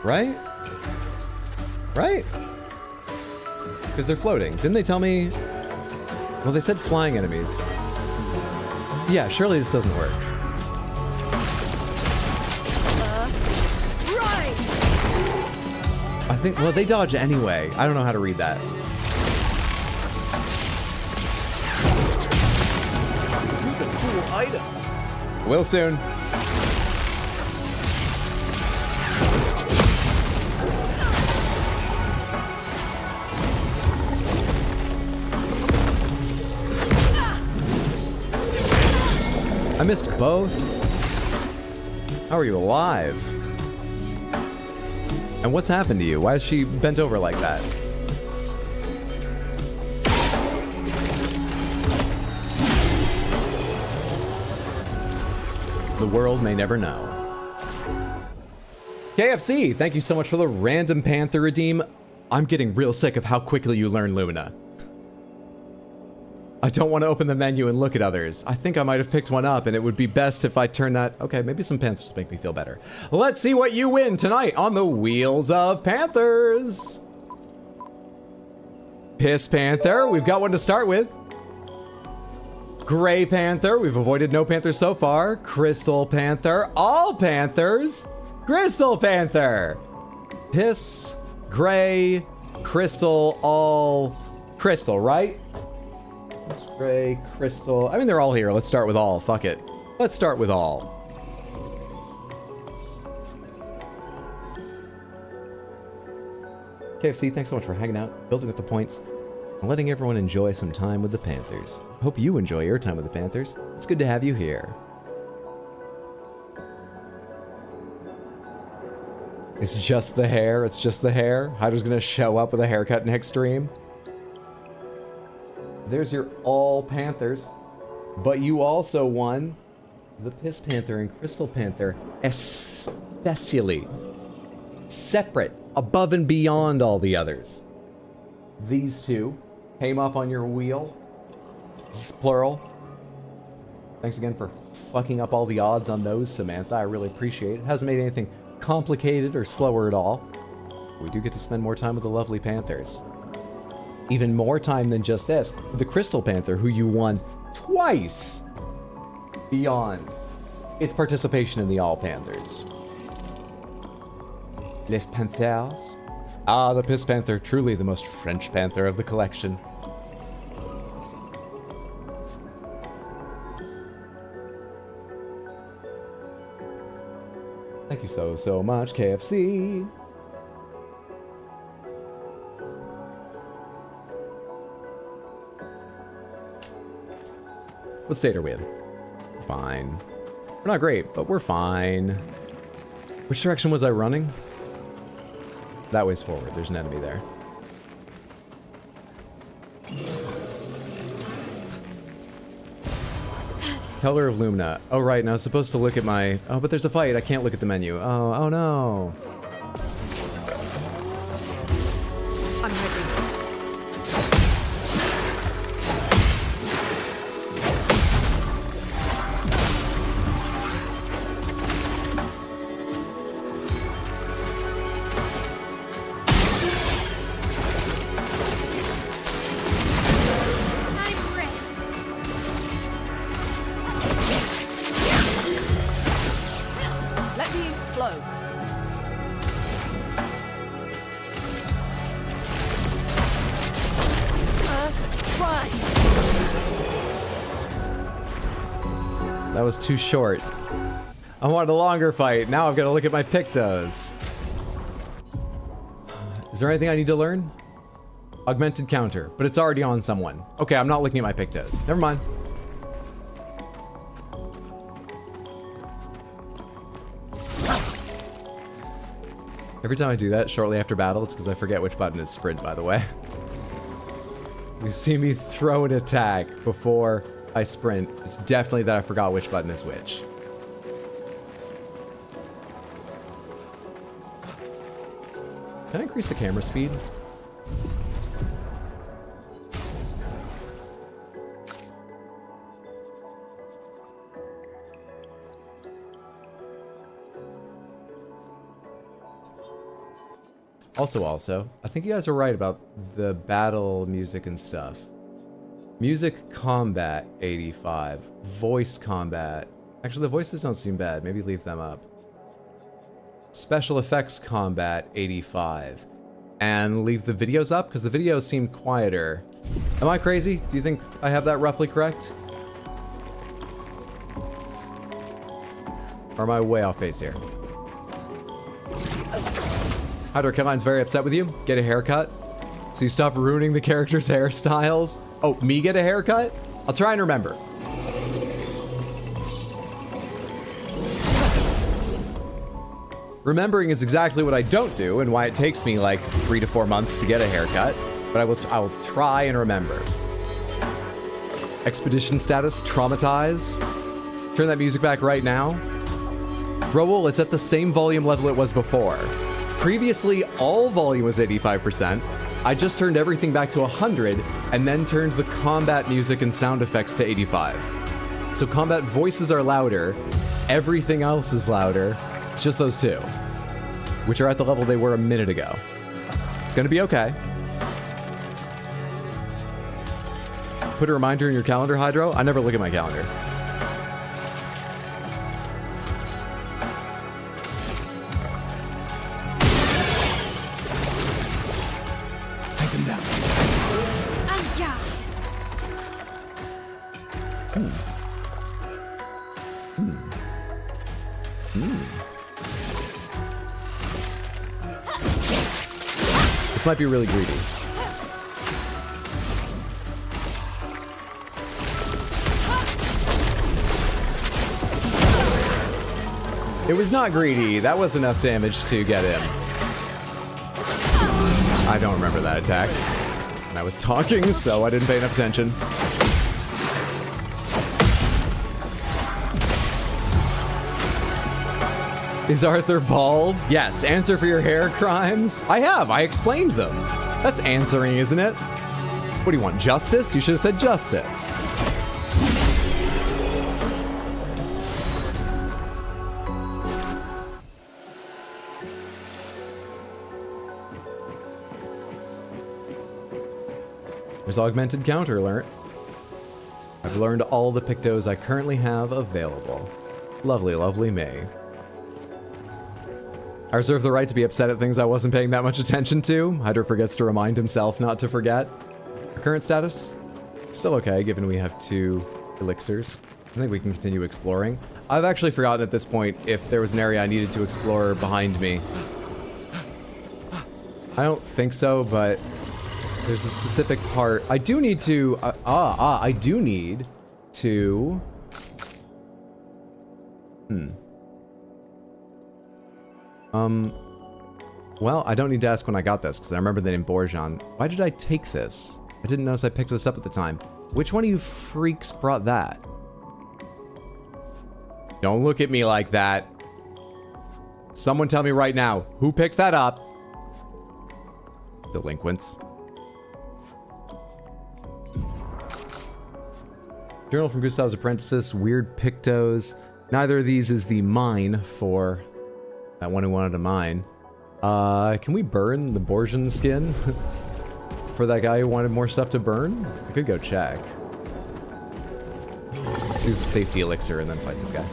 Right? Right? Because they're floating. Didn't they tell me? Well, they said flying enemies. Yeah, surely this doesn't work. Right. I think, well, they dodge anyway. I don't know how to read that. Use a cool item. Will soon. I missed both. How are you alive? And what's happened to you? Why is she bent over like that? The world may never know. KFC, thank you so much for the random Panther redeem. I'm getting real sick of how quickly you learn Lumina. I don't want to open the menu and look at others. I think I might have picked one up, and it would be best if I turn that... Okay, maybe some Panthers will make me feel better. Let's see what you win tonight on the Wheels of Panthers. Piss Panther, we've got one to start with. Gray Panther, we've avoided no Panthers so far. Crystal Panther, all Panthers. Crystal Panther. Piss, Gray, Crystal, all... Crystal, right? Gray, Crystal. I mean, they're all here. Let's start with all. Fuck it. Let's start with all. KFC, thanks so much for hanging out, building up the points, and letting everyone enjoy some time with the Panthers. Hope you enjoy your time with the Panthers. It's good to have you here. It's just the hair. It's just the hair. Hydra's gonna show up with a haircut next stream. There's your all Panthers, but you also won the Piss Panther and Crystal Panther, especially. separate, above and beyond all the others. These two came up on your wheel. This is plural. Thanks again for fucking up all the odds on those, Samantha. I really appreciate it. Hasn't made anything complicated or slower at all. We do get to spend more time with the lovely Panthers. Even more time than just this. With the Crystal Panther, who you won twice beyond its participation in the All Panthers. Les Panthers. Ah, the Piss Panther, truly the most French panther of the collection. Thank you so much, KFC. What state are we in? We're fine. We're not great, but we're fine. Which direction was I running? That way's forward. There's an enemy there. Color of Lumina. Oh, right. Now I was supposed to look at my... Oh, but there's a fight. I can't look at the menu. Oh no. I'm ready. That was too short. I wanted a longer fight. Now I've got to look at my Pictos. Is there anything I need to learn? Augmented counter, but it's already on someone. Okay, I'm not looking at my Pictos. Never mind. Every time I do that shortly after battle, it's because I forget which button is sprint, by the way. You see me throw an attack before I sprint. It's definitely that I forgot which button is which. Can I increase the camera speed? Also, I think you guys are right about the battle music and stuff. Music combat 85. Voice combat. Actually, the voices don't seem bad. Maybe leave them up. Special effects combat 85. And leave the videos up because the videos seem quieter. Am I crazy? Do you think I have that roughly correct? Or am I way off base here? Hydro Catline's very upset with you. Get a haircut. So you stop ruining the character's hairstyles. Oh, me get a haircut? I'll try and remember. Remembering is exactly what I don't do and why it takes me like 3 to 4 months to get a haircut. But I will try and remember. Expedition status, traumatized. Turn that music back right now. Raoul, it's at the same volume level it was before. Previously, all volume was 85%. I just turned everything back to 100 and then turned the combat music and sound effects to 85. So combat voices are louder, everything else is louder. It's just those two, which are at the level they were a minute ago. It's gonna be okay. Put a reminder in your calendar, Hydro. I never look at my calendar. This might be really greedy. It was not greedy. That was enough damage to get him. I don't remember that attack. And I was talking, so I didn't pay enough attention. Is Arthur bald? Yes. Answer for your hair crimes? I have. I explained them. That's answering, isn't it? What do you want, justice? You should have said justice. There's augmented counter alert. I've learned all the pictos I currently have available. Lovely, lovely me. I reserve the right to be upset at things I wasn't paying that much attention to. Hydra forgets to remind himself not to forget. Our current status? Still okay, given we have 2 elixirs. I think we can continue exploring. I've actually forgotten at this point if there was an area I needed to explore behind me. I don't think so, but there's a specific part. I do need to, I do need to, well, I don't need to ask when I got this, because I remember the name Borjan. Why did I take this? I didn't notice I picked this up at the time. Which one of you freaks brought that? Don't look at me like that. Someone tell me right now, who picked that up? Delinquents. Journal from Gustav's Apprentices, weird pictos. Neither of these is the mine for that one who wanted a mine. Can we burn the Borjan skin for that guy who wanted more stuff to burn? I could go check. Let's use the safety elixir and then fight this guy.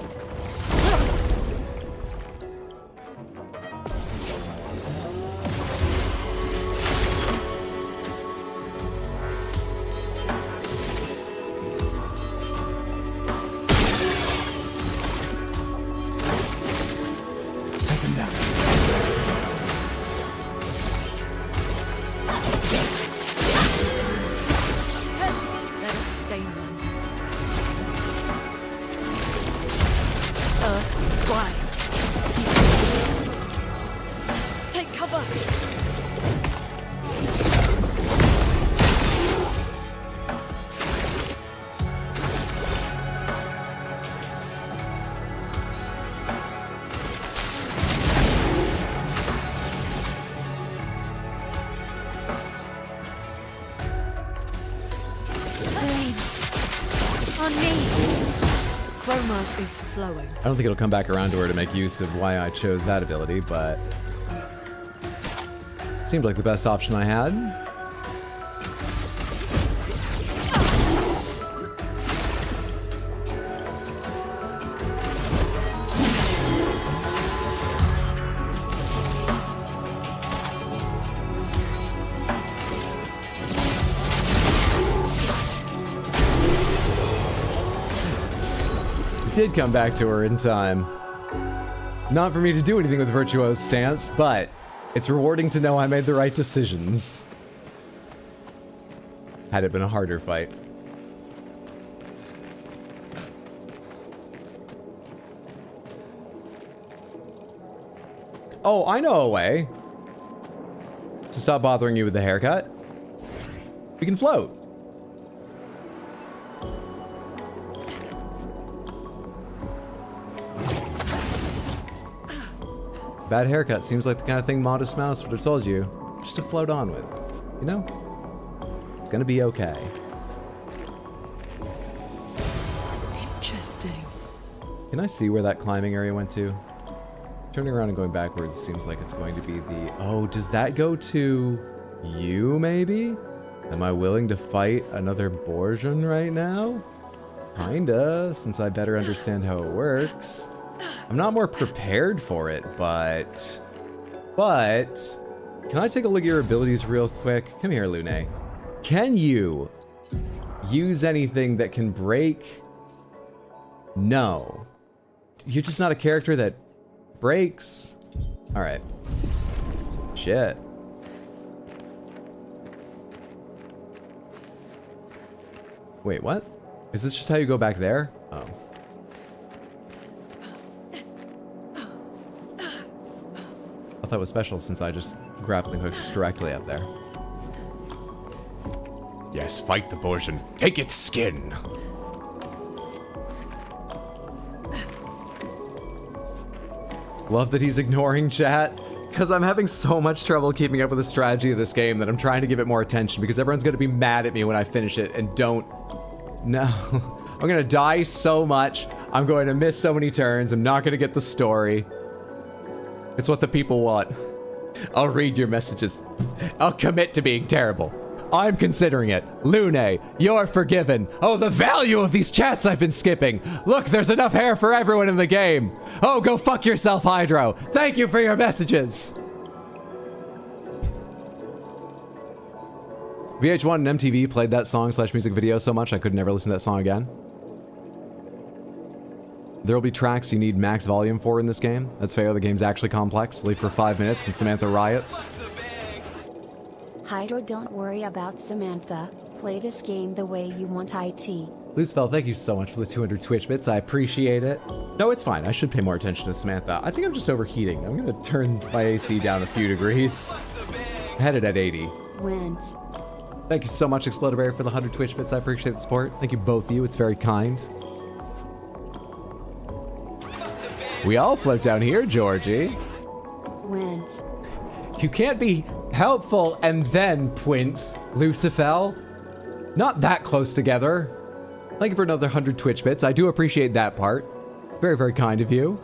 Is flowing. I don't think it'll come back around to her to make use of why I chose that ability, but it seemed like the best option I had. Did come back to her in time. Not for me to do anything with Virtuo's stance, but it's rewarding to know I made the right decisions. Had it been a harder fight. Oh, I know a way to stop bothering you with the haircut. We can float. Bad haircut seems like the kind of thing Modest Mouse would have told you just to float on with. You know? It's gonna be okay. Interesting. Can I see where that climbing area went to? Turning around and going backwards seems like it's going to be the... Oh, does that go to you, maybe? Am I willing to fight another Borjan right now? Kinda, since I better understand how it works. I'm not more prepared for it, but can I take a look at your abilities real quick? Come here, Lune. Can you use anything that can break? No. You're just not a character that breaks. All right. Shit. Wait, what? Is this just how you go back there? Oh. I thought it was special since I just grappling hooked directly up there. Yes, fight the Borjan. Take its skin. Love that he's ignoring chat, because I'm having so much trouble keeping up with the strategy of this game that I'm trying to give it more attention, because everyone's going to be mad at me when I finish it and don't. No. I'm going to die so much. I'm going to miss so many turns. I'm not going to get the story. It's what the people want. I'll read your messages. I'll commit to being terrible. I'm considering it. Lune, you're forgiven. Oh, the value of these chats I've been skipping. Look, there's enough hair for everyone in the game. Oh, go fuck yourself, Hydro. Thank you for your messages. VH1 and MTV played that song / music video so much I could never listen to that song again. There will be tracks you need max volume for in this game. That's fair, the game's actually complex. Leave for 5 minutes and Samantha riots. Hydro, don't worry about Samantha. Play this game the way you want it. Loosefell, thank you so much for the 200 Twitch bits. I appreciate it. No, it's fine. I should pay more attention to Samantha. I think I'm just overheating. I'm gonna turn my AC down a few degrees. Headed at 80. Wins. Thank you so much, Exploded Bear, for the 100 Twitch bits. I appreciate the support. Thank you, both of you. It's very kind. We all float down here, Georgie. Wins. You can't be helpful and then Twins, Lucifel. Not that close together. Thank you for another 100 Twitch bits. I do appreciate that part. Very, very kind of you.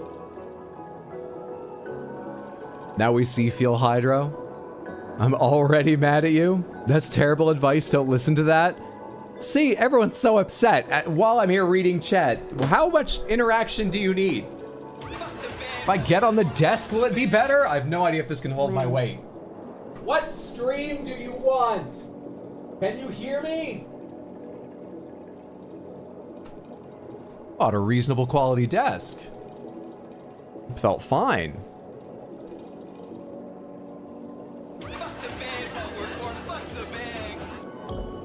Now we see Feel Hydro. I'm already mad at you. That's terrible advice. Don't listen to that. See, everyone's so upset while I'm here reading chat. How much interaction do you need? If I get on the desk, will it be better? I have no idea if this can hold my weight. What stream do you want? Can you hear me? Bought a reasonable quality desk. Felt fine.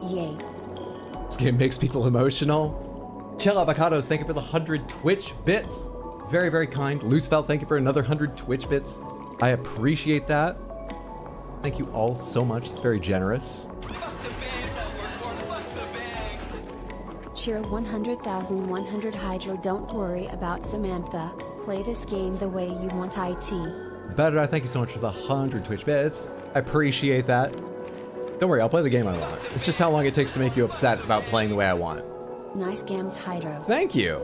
Yay. This game makes people emotional. Chill Avocados, thank you for the 100 Twitch bits. Very, very kind. Loosefell, thank you for another 100 Twitch bits. I appreciate that. Thank you all so much. It's very generous. Cheer 100,100 Hydro, don't worry about Samantha. Play this game the way you want it. Better, thank you so much for the 100 Twitch bits. I appreciate that. Don't worry, I'll play the game I want. It's just how long it takes to make you upset about playing the way I want. Nice games, Hydro. Thank you.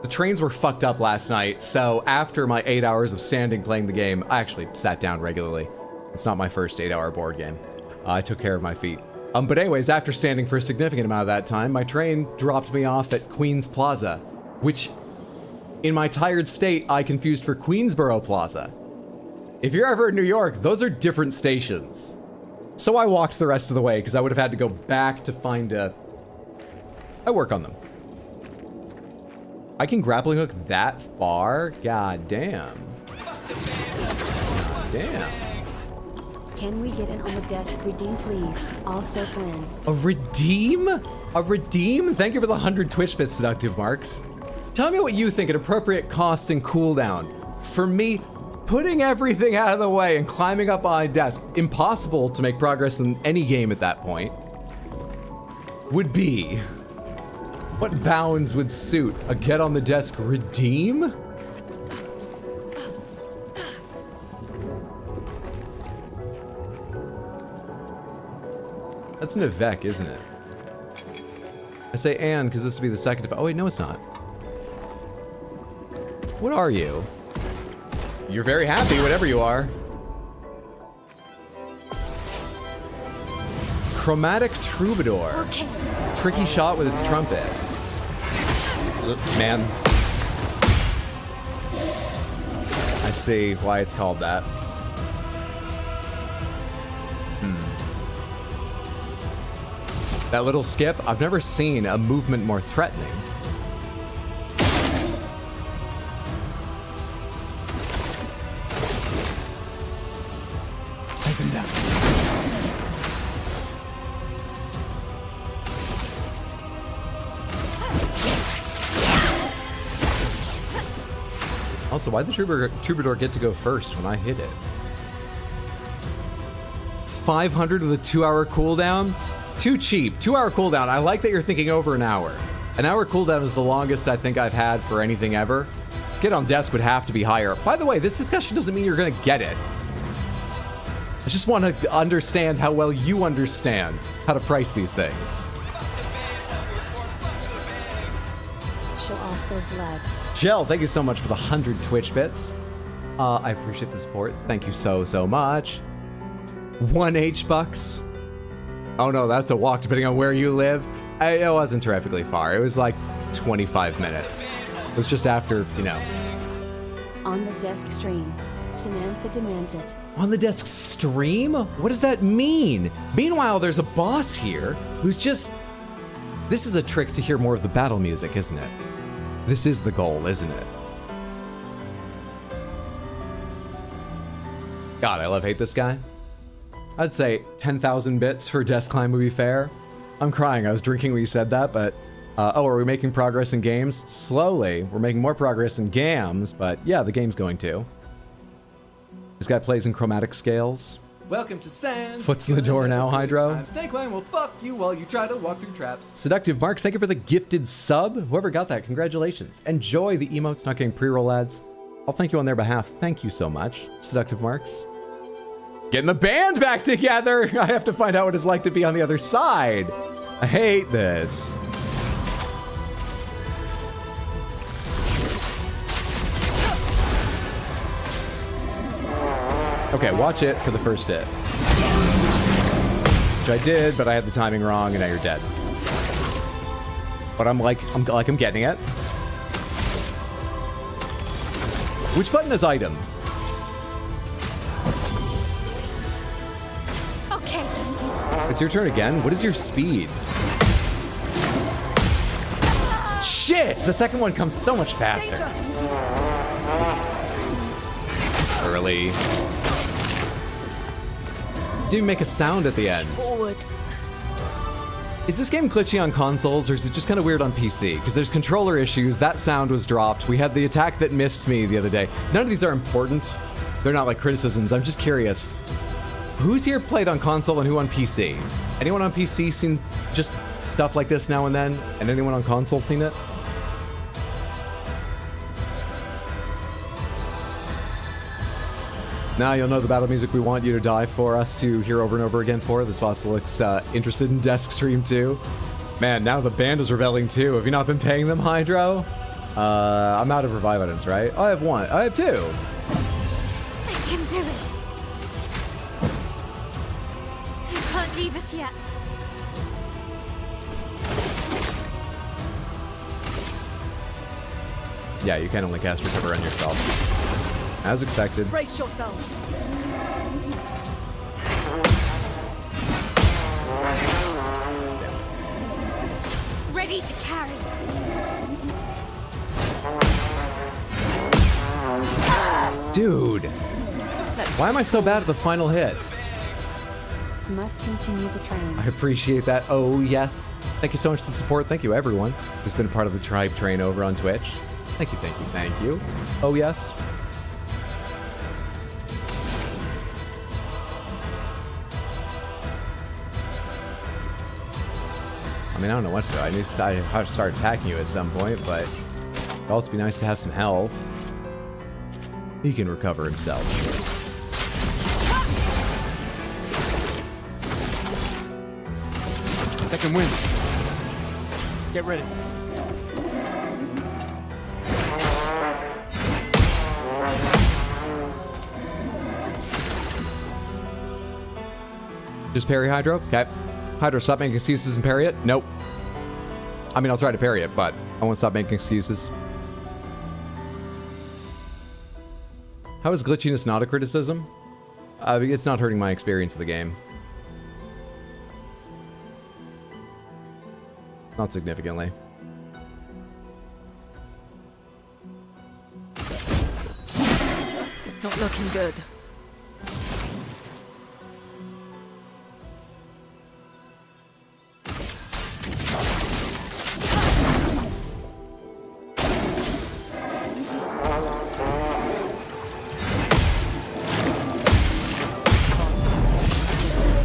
The trains were fucked up last night, so after my 8 hours of standing playing the game, I actually sat down regularly. It's not my first 8-hour board game. I took care of my feet. But anyways, after standing for a significant amount of that time, my train dropped me off at Queens Plaza, which, in my tired state, I confused for Queensboro Plaza. If you're ever in New York, those are different stations. So I walked the rest of the way, because I would have had to go back to find a... I work on them. I can grappling hook that far? God damn. God damn. Can we get it on the desk? Redeem, please. Also, Twins. A redeem? A redeem? Thank you for the 100 Twitch bits, Seductive Marks. Tell me what you think an appropriate cost and cooldown for me putting everything out of the way and climbing up on my desk, impossible to make progress in any game at that point, would be. What bounds would suit a get on the desk redeem? That's an Avec, isn't it? I say and because this would be the second. Oh wait, no, it's not. What are you? You're very happy, whatever you are. Chromatic Troubadour. Okay. Tricky shot with its trumpet. Man. I see why it's called that. That little skip, I've never seen a movement more threatening. Take him down. Also, why'd the Troubadour get to go first when I hit it? 500 with a 2-hour cooldown? Too cheap. 2-hour cooldown. I like that you're thinking over an hour. An hour cooldown is the longest I think I've had for anything ever. Get on desk would have to be higher. By the way, this discussion doesn't mean you're gonna get it. I just want to understand how well you understand how to price these things. Show off those legs. Jill, thank you so much for the 100 Twitch bits. I appreciate the support. Thank you so much. 1 H-bucks. Oh no, that's a walk depending on where you live. It wasn't terrifically far. It was like 25 minutes. It was just after, you know. On the desk stream, Samantha demands it. On the desk stream? What does that mean? Meanwhile, there's a boss here who's just... This is a trick to hear more of the battle music, isn't it? This is the goal, isn't it? God, I hate this guy. I'd say 10,000 bits for desk climb would be fair. I'm crying, I was drinking when you said that, but... oh, are we making progress in games? Slowly. We're making more progress in games, but yeah, the game's going to. This guy plays in chromatic scales. Welcome to Sans. Foot's in the door now, Hydro. Snakewine will fuck you while you try to walk through traps. Seductive Marks, thank you for the gifted sub. Whoever got that, congratulations. Enjoy the emotes, not getting pre-roll ads. I'll thank you on their behalf. Thank you so much, Seductive Marks. Getting the band back together. I have to find out what it's like to be on the other side. I hate this. Okay, watch it for the first hit. Which I did, but I had the timing wrong, and now you're dead. But I'm getting it. Which button is item? Okay. It's your turn again. What is your speed? Shit! The second one comes so much faster. Early. Didn't make a sound at the end. Forward. Is this game glitchy on consoles, or is it just kind of weird on PC? Because there's controller issues, that sound was dropped, we had the attack that missed me the other day. None of these are important. They're not like criticisms, I'm just curious. Who's here played on console and who on PC? Anyone on PC seen just stuff like this now and then? And anyone on console seen it? Now you'll know the battle music we want you to die for us to hear over and over again for. This boss looks interested in desk stream too. Man, now the band is rebelling too. Have you not been paying them, Hydro? I'm out of revive items, right? I have one. I have two. I can do it. You can't leave us yet. Yeah, you can only cast Recover on yourself. As expected. Brace yourselves. Ready to carry. Dude. Why am I so bad at the final hits? Must continue the train. I appreciate that. Oh, yes. Thank you so much for the support. Thank you, everyone who's been part of the Tribe Train over on Twitch. Thank you, thank you, thank you. Oh, yes. I mean, I don't know what to do. I need to decide how to start attacking you at some point, but it'd also be nice to have some health. He can recover himself. Second wind. Get ready. Just parry Hydro? Okay. Hydro, stop making excuses and parry it? Nope. I mean, I'll try to parry it, but I won't stop making excuses. How is glitchiness not a criticism? It's not hurting my experience of the game. Not significantly. Not looking good.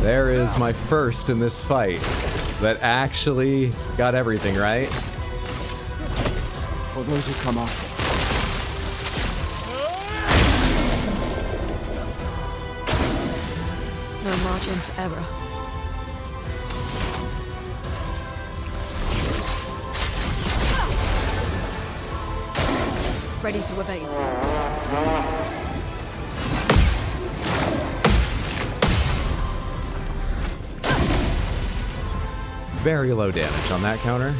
There is my first in this fight that actually got everything right. For those who come after, margin for error. Ready to evade. Very low damage on that counter.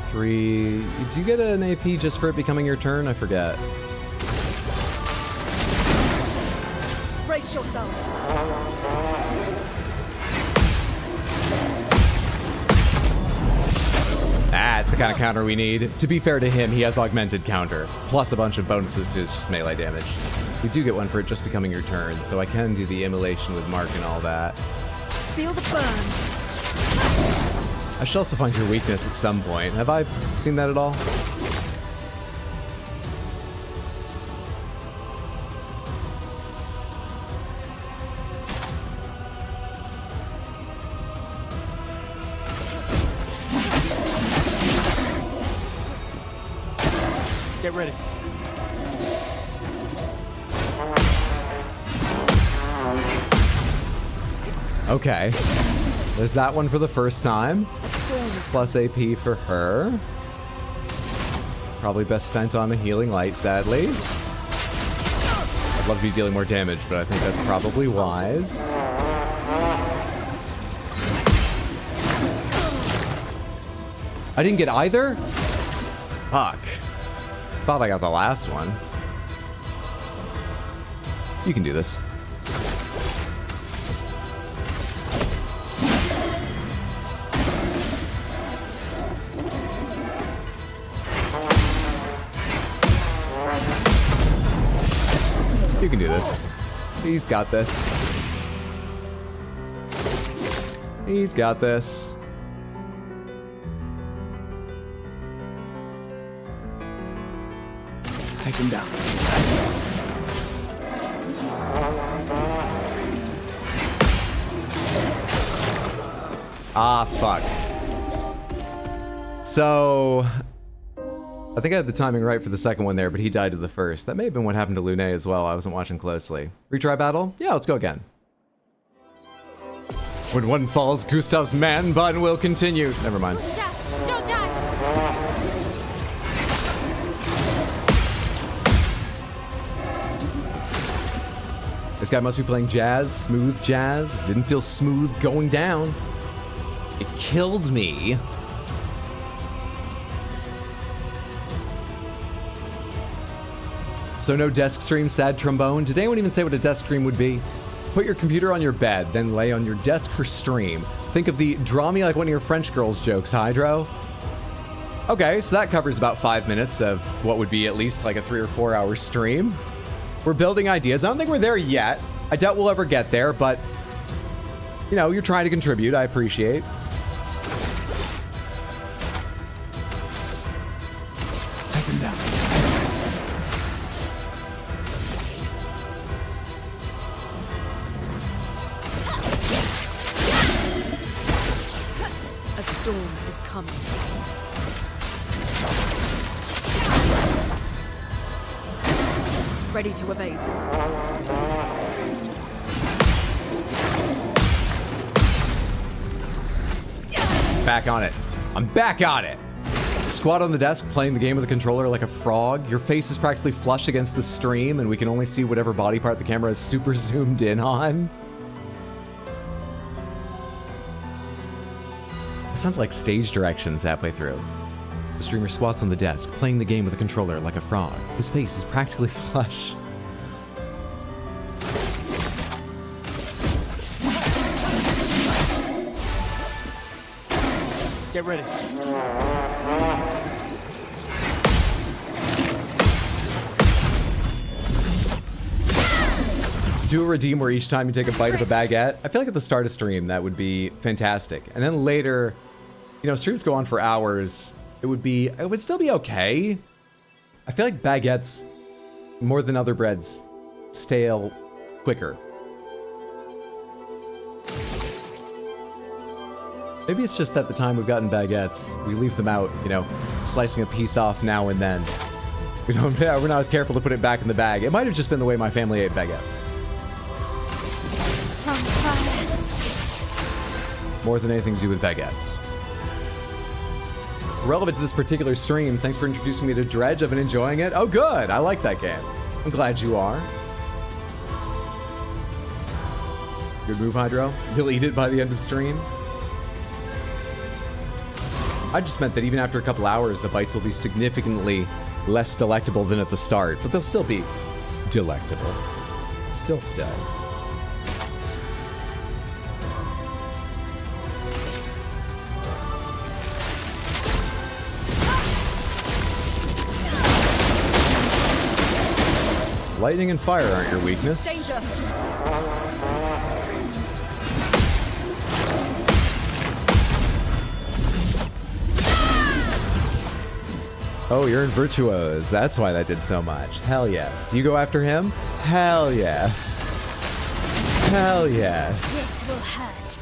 3. Do you get an AP just for it becoming your turn? I forget. Brace yourselves. That's the kind of counter we need. To be fair to him, he has augmented counter, plus a bunch of bonuses to his just melee damage. You do get one for it just becoming your turn, so I can do the immolation with Mark and all that. Feel the burn. I should also find your weakness at some point. Have I seen that at all? Get ready. Okay. There's that one for the first time. Plus AP for her. Probably best spent on a healing light, sadly. I'd love to be dealing more damage, but I think that's probably wise. I didn't get either? Fuck. Thought I got the last one. You can do this. You can do this. He's got this. He's got this. Take him down. Ah, fuck. So, I think I had the timing right for the second one there, but he died to the first. That may have been what happened to Lune as well. I wasn't watching closely. Retry battle? Yeah, let's go again. When one falls, Gustav's man bun will continue. Never mind. Gustav, don't die! This guy must be playing jazz, smooth jazz. Didn't feel smooth going down. It killed me. So no desk stream, sad trombone. Did anyone even say what a desk stream would be? Put your computer on your bed, then lay on your desk for stream. Think of the draw me like one of your French girls jokes, Hydro. Okay, so that covers about 5 minutes of what would be at least like a 3 or 4 hour stream. We're building ideas. I don't think we're there yet. I doubt we'll ever get there, but you know, you're trying to contribute. I appreciate. Take him down. A storm is coming. Ready to evade. Back on it. I'm back on it. Squat on the desk, playing the game with the controller like a frog. Your face is practically flush against the stream, and we can only see whatever body part the camera is super zoomed in on. It sounds like stage directions halfway through. The streamer squats on the desk, playing the game with a controller like a frog. His face is practically flush. Get ready. Do a redeem where each time you take a bite of a baguette. I feel like at the start of stream that would be fantastic. And then later, you know, streams go on for hours. It would still be okay. I feel like baguettes, more than other breads, stale quicker. Maybe it's just that the time we've gotten baguettes, we leave them out, you know, slicing a piece off now and then. Yeah, we're not as careful to put it back in the bag. It might have just been the way my family ate baguettes. From fire. More than anything to do with baguettes. Relevant to this particular stream, thanks for introducing me to Dredge. I've been enjoying it. Oh, good. I like that game. I'm glad you are. Good move, Hydro. You'll eat it by the end of stream. I just meant that even after a couple hours, the bites will be significantly less delectable than at the start, but they'll still be delectable. Still. Lightning and fire aren't your weakness. Danger! Oh, you're in Virtuose. That's why that did so much. Hell yes. Do you go after him? Hell yes. Hell yes. This will hurt.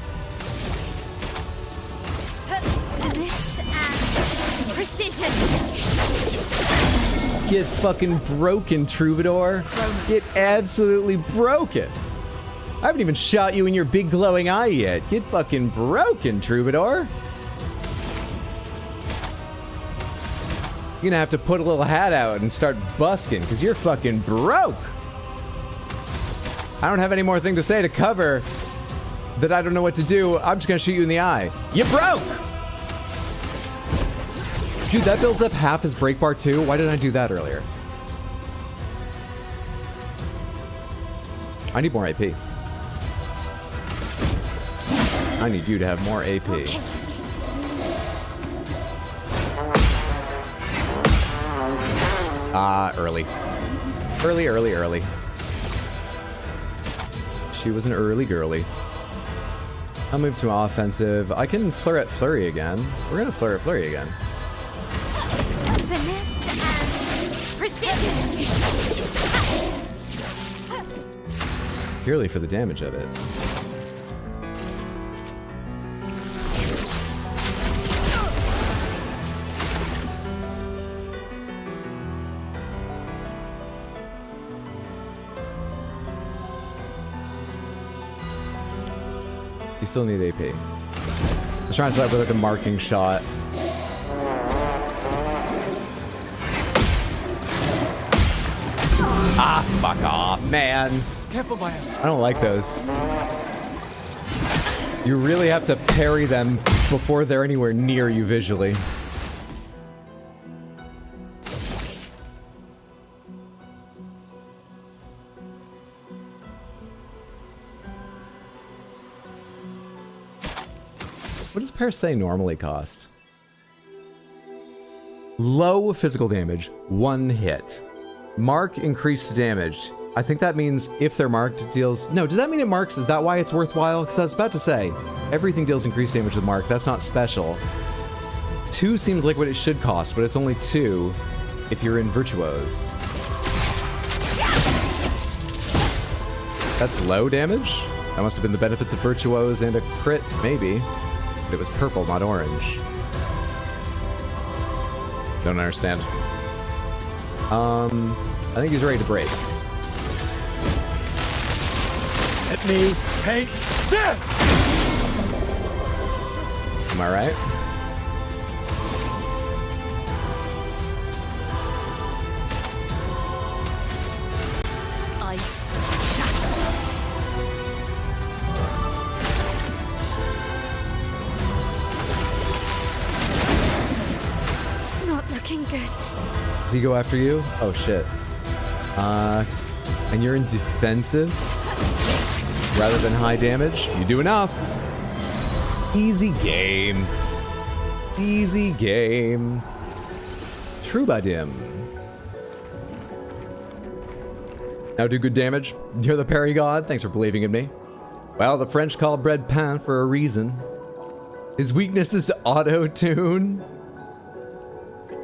This and precision. Get fucking broken, Troubadour. Get absolutely broken. I haven't even shot you in your big glowing eye yet. Get fucking broken, Troubadour. You're gonna have to put a little hat out and start busking, because you're fucking broke. I don't have any more thing to say to cover that I don't know what to do. I'm just gonna shoot you in the eye. You broke! Dude, that builds up half his break bar too. Why didn't I do that earlier? I need more AP. I need you to have more AP. Okay. Early. Early. She was an early girly. I'll move to offensive. I can Flurry at Flurry again. We're gonna Flurry at Flurry again. Finesse and precision. Purely for the damage of it. You still need AP. Just trying to set up with like a marking shot. Ah, fuck off, man. Careful, man. I don't like those. You really have to parry them before they're anywhere near you visually. What does per se normally cost? Low physical damage, 1 hit. Mark increased damage. I think that means if they're marked, it deals... No, does that mean it marks? Is that why it's worthwhile? Because I was about to say, everything deals increased damage with mark. That's not special. 2 seems like what it should cost, but it's only 2 if you're in Virtuose. That's low damage? That must have been the benefits of Virtuose and a crit, maybe. But it was purple, not orange. Don't understand. I think he's ready to break. Let me paint this! Am I right? Ice. Shatter. Not looking good. Does he go after you? Oh shit. And you're in defensive rather than high damage. You do enough. Easy game. Easy game. Troubadim. Now do good damage. You're the parry god. Thanks for believing in me. Well, the French call bread pain for a reason. His weakness is auto-tune.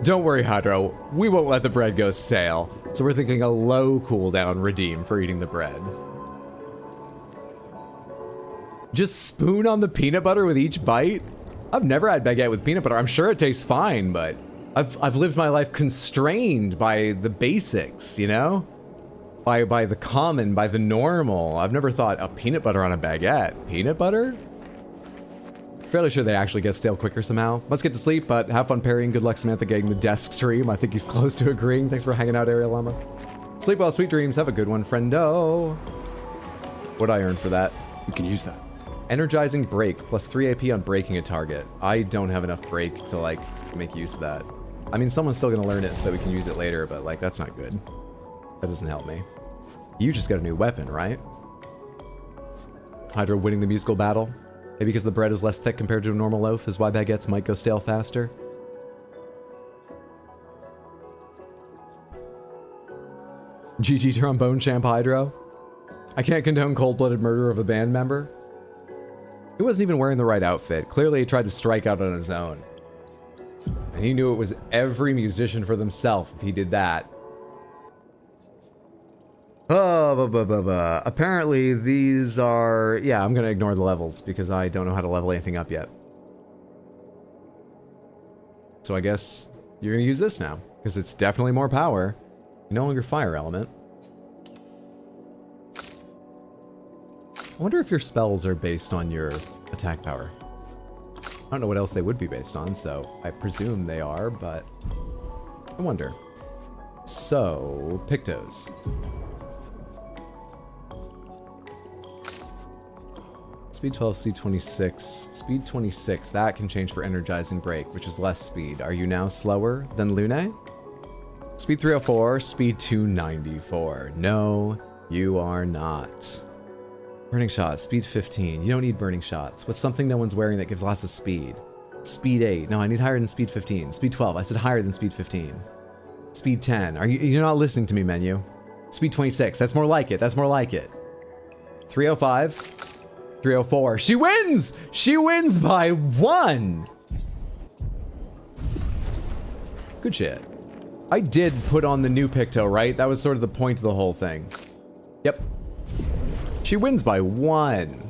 Don't worry, Hydro. We won't let the bread go stale. So we're thinking a low cooldown redeem for eating the bread. Just spoon on the peanut butter with each bite? I've never had baguette with peanut butter. I'm sure it tastes fine, but I've lived my life constrained by the basics, you know? By the common, by the normal. I've never thought a peanut butter on a baguette. Peanut butter? Fairly sure they actually get stale quicker somehow. Let's get to sleep, but have fun parrying. Good luck, Samantha, getting the desk stream. I think he's close to agreeing. Thanks for hanging out, Ariel Llama. Sleep well, sweet dreams. Have a good one, friendo. What'd I earn for that? You can use that. Energizing break, plus 3 AP on breaking a target. I don't have enough break to, like, make use of that. I mean, someone's still gonna learn it so that we can use it later, but, like, that's not good. That doesn't help me. You just got a new weapon, right? Hydra winning the musical battle. Maybe because the bread is less thick compared to a normal loaf is why baguettes might go stale faster. GG trombone champ Hydro. I can't condone cold-blooded murder of a band member. He wasn't even wearing the right outfit. Clearly he tried to strike out on his own. And he knew it was every musician for themselves if he did that. Oh, apparently these are... Yeah, I'm gonna ignore the levels because I don't know how to level anything up yet. So I guess you're gonna use this now because it's definitely more power. You no longer fire element. I wonder if your spells are based on your attack power. I don't know what else they would be based on, so I presume they are, but I wonder. So, Pictos. Speed 12, speed 26. Speed 26, that can change for energizing break, which is less speed. Are you now slower than Lune? Speed 304, speed 294. No, you are not. Burning shots, speed 15. You don't need burning shots. What's something no one's wearing that gives lots of speed? Speed 8. No, I need higher than speed 15. Speed 12. I said higher than speed 15. Speed 10. You're not listening to me, menu. Speed 26. That's more like it. That's more like it. 305. 304. She wins! She wins by 1! Good shit. I did put on the new Picto, right? That was sort of the point of the whole thing. Yep. She wins by 1.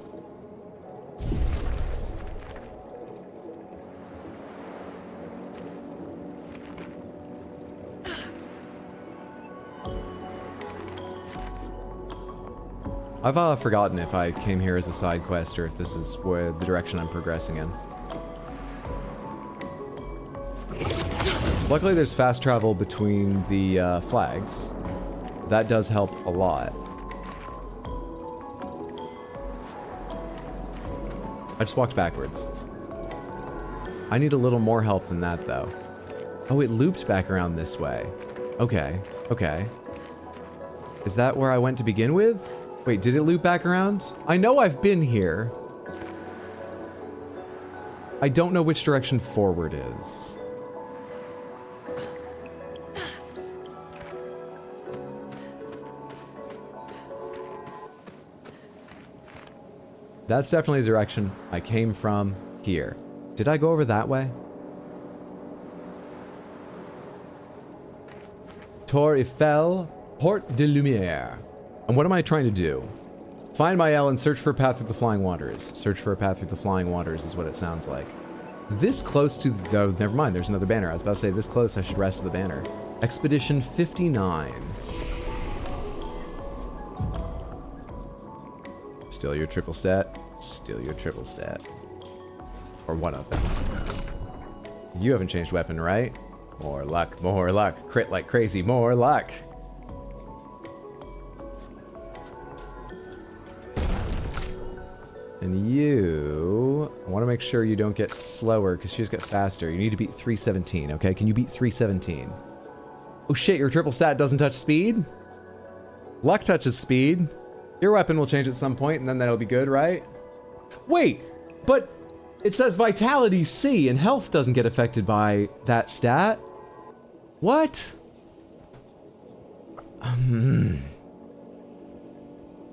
I've forgotten if I came here as a side quest or if this is where the direction I'm progressing in. Luckily there's fast travel between the flags. That does help a lot. I just walked backwards. I need a little more help than that though. Oh, it looped back around this way. Okay, okay. Is that where I went to begin with? Wait, did it loop back around? I know I've been here. I don't know which direction forward is. That's definitely the direction I came from here. Did I go over that way? Tour Eiffel, Porte de Lumière. And what am I trying to do? Find my L and search for a path through the flying waters. Search for a path through the flying waters is what it sounds like. This close to the... Oh, never mind, there's another banner. I was about to say, this close, I should rest with the banner. Expedition 59. Steal your triple stat. Steal your triple stat. Or one of them. You haven't changed weapon, right? More luck, more luck. Crit like crazy, more luck. And you... I want to make sure you don't get slower because she just got faster. You need to beat 317, okay? Can you beat 317? Oh shit, your triple stat doesn't touch speed? Luck touches speed. Your weapon will change at some point and then that'll be good, right? Wait, but it says Vitality C and health doesn't get affected by that stat. What?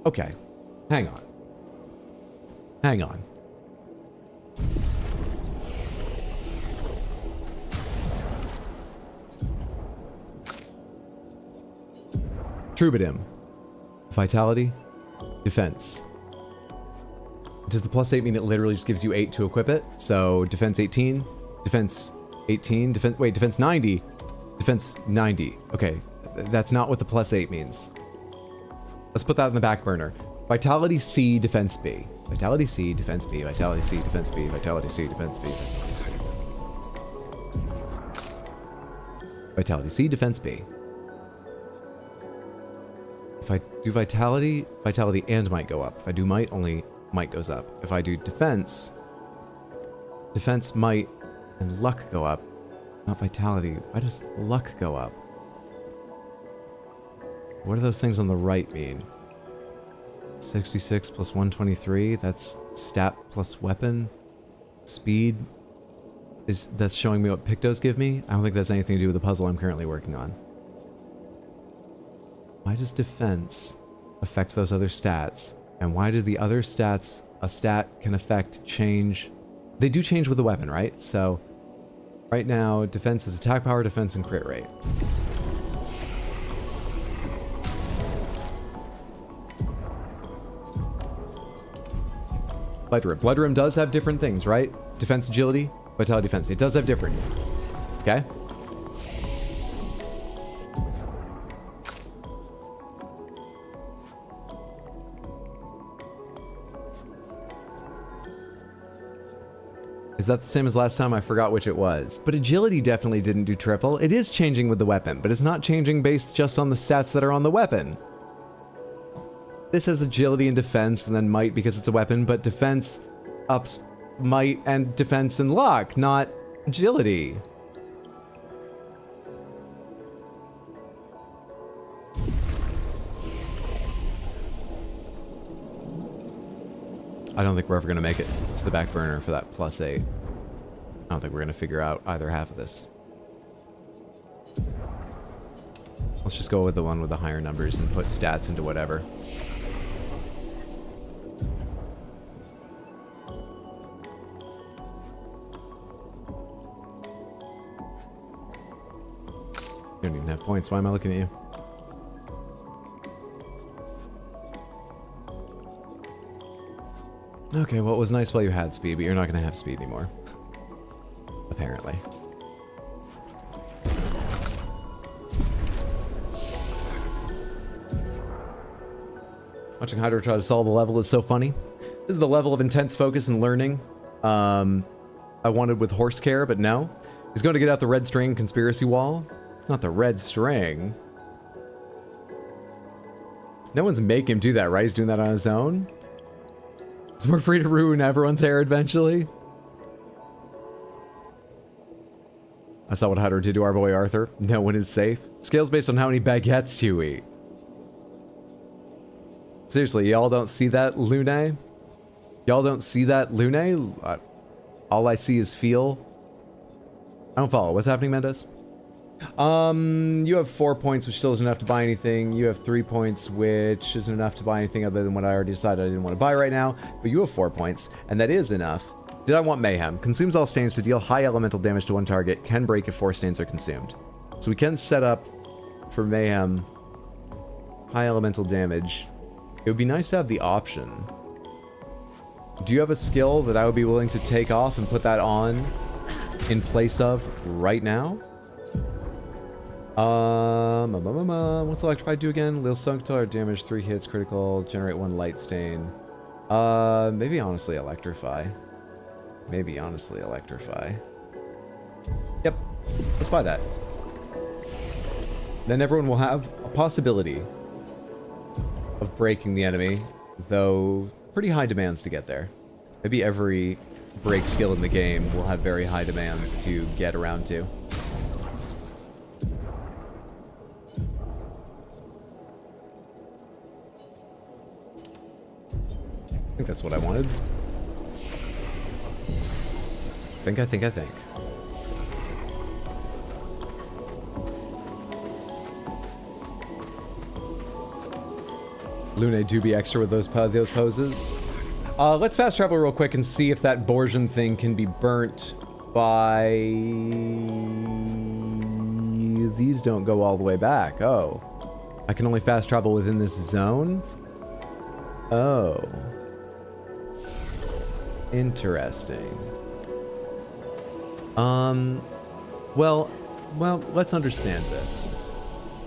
Okay, hang on. Hang on. Troubadour. Vitality. Defense. Does the +8 mean it literally just gives you 8 to equip it? So defense 18, defense 18, defense, wait, defense 90. Defense 90. Okay, that's not what the +8 means. Let's put that in the back burner. Vitality C, defense B. Vitality C, defense B. Vitality C, defense B. Vitality C, defense B. Vitality C, defense B. If I do vitality, vitality and might go up. If I do might, only might goes up. If I do defense, defense, might, and luck go up. Not vitality. Why does luck go up? What do those things on the right mean? 66 plus 123, that's stat plus weapon. Speed, that's showing me what pictos give me? I don't think that's anything to do with the puzzle I'm currently working on. Why does defense affect those other stats? And why do the other stats a stat can affect change? They do change with the weapon, right? So right now, defense is attack power, defense, and crit rate. Blood Rim. Blood Rim does have different things, right? Defense, agility, vitality, defense. It does have different. Okay? Is that the same as last time? I forgot which it was. But agility definitely didn't do triple. It is changing with the weapon, but it's not changing based just on the stats that are on the weapon. This has agility and defense, and then might because it's a weapon, but defense ups might and defense and luck, not agility. I don't think we're ever going to make it to the back burner for that +8. I don't think we're going to figure out either half of this. Let's just go with the one with the higher numbers and put stats into whatever. You don't even have points. Why am I looking at you? Okay, well, it was nice while you had speed, but you're not going to have speed anymore. Apparently. Watching Hydro try to solve a level is so funny. This is the level of intense focus and learning I wanted with Horse Care, but no. He's going to get out the red string conspiracy wall. Not the red string. No one's making him do that, right? He's doing that on his own. So we're free to ruin everyone's hair eventually. I saw what Hydro did to our boy Arthur. No one is safe. Scales based on how many baguettes you eat. Seriously, y'all don't see that, Lune? Y'all don't see that, Lune? All I see is feel. I don't follow. What's happening, Mendes? You have 4 points, which still isn't enough to buy anything. You have 3 points, which isn't enough to buy anything other than what I already decided I didn't want to buy right now. But you have 4 points, and that is enough. Did I want Mayhem? Consumes all stains to deal high elemental damage to one target. Can break if 4 stains are consumed. So we can set up for Mayhem high elemental damage. It would be nice to have the option. Do you have a skill that I would be willing to take off and put that on in place of right now? What's Electrified do again? Lil Sunctar, damage 3 hits, critical, generate 1 light stain. Maybe honestly Electrify. Maybe honestly Electrify. Yep, let's buy that. Then everyone will have a possibility of breaking the enemy, though pretty high demands to get there. Maybe every break skill in the game will have very high demands to get around to. I think that's what I wanted. I think. Lune do be extra with those poses. Let's fast travel real quick and see if that Borgian thing can be burnt by... These don't go all the way back. Oh. I can only fast travel within this zone? Oh. Interesting. Well, let's understand this.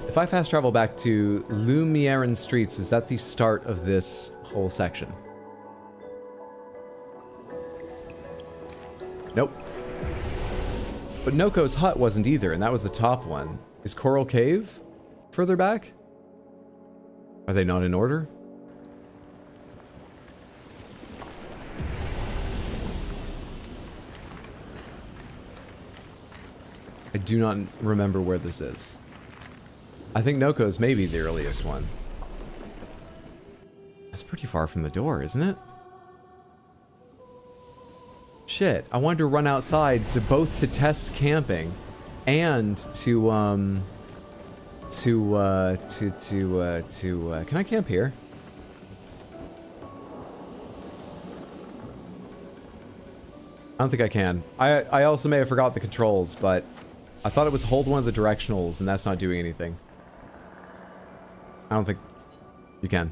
If I fast travel back to Lumieran Streets, is that the start of this whole section? Nope. But Noko's hut wasn't either, and that was the top one. Is Coral Cave further back? Are they not in order? I do not remember where this is. I think Noko's maybe the earliest one. That's pretty far from the door, isn't it? Shit, I wanted to run outside to both to test camping and to can I camp here? I don't think I can. I also may have forgot the controls, but I thought it was hold one of the directionals, and that's not doing anything. I don't think you can.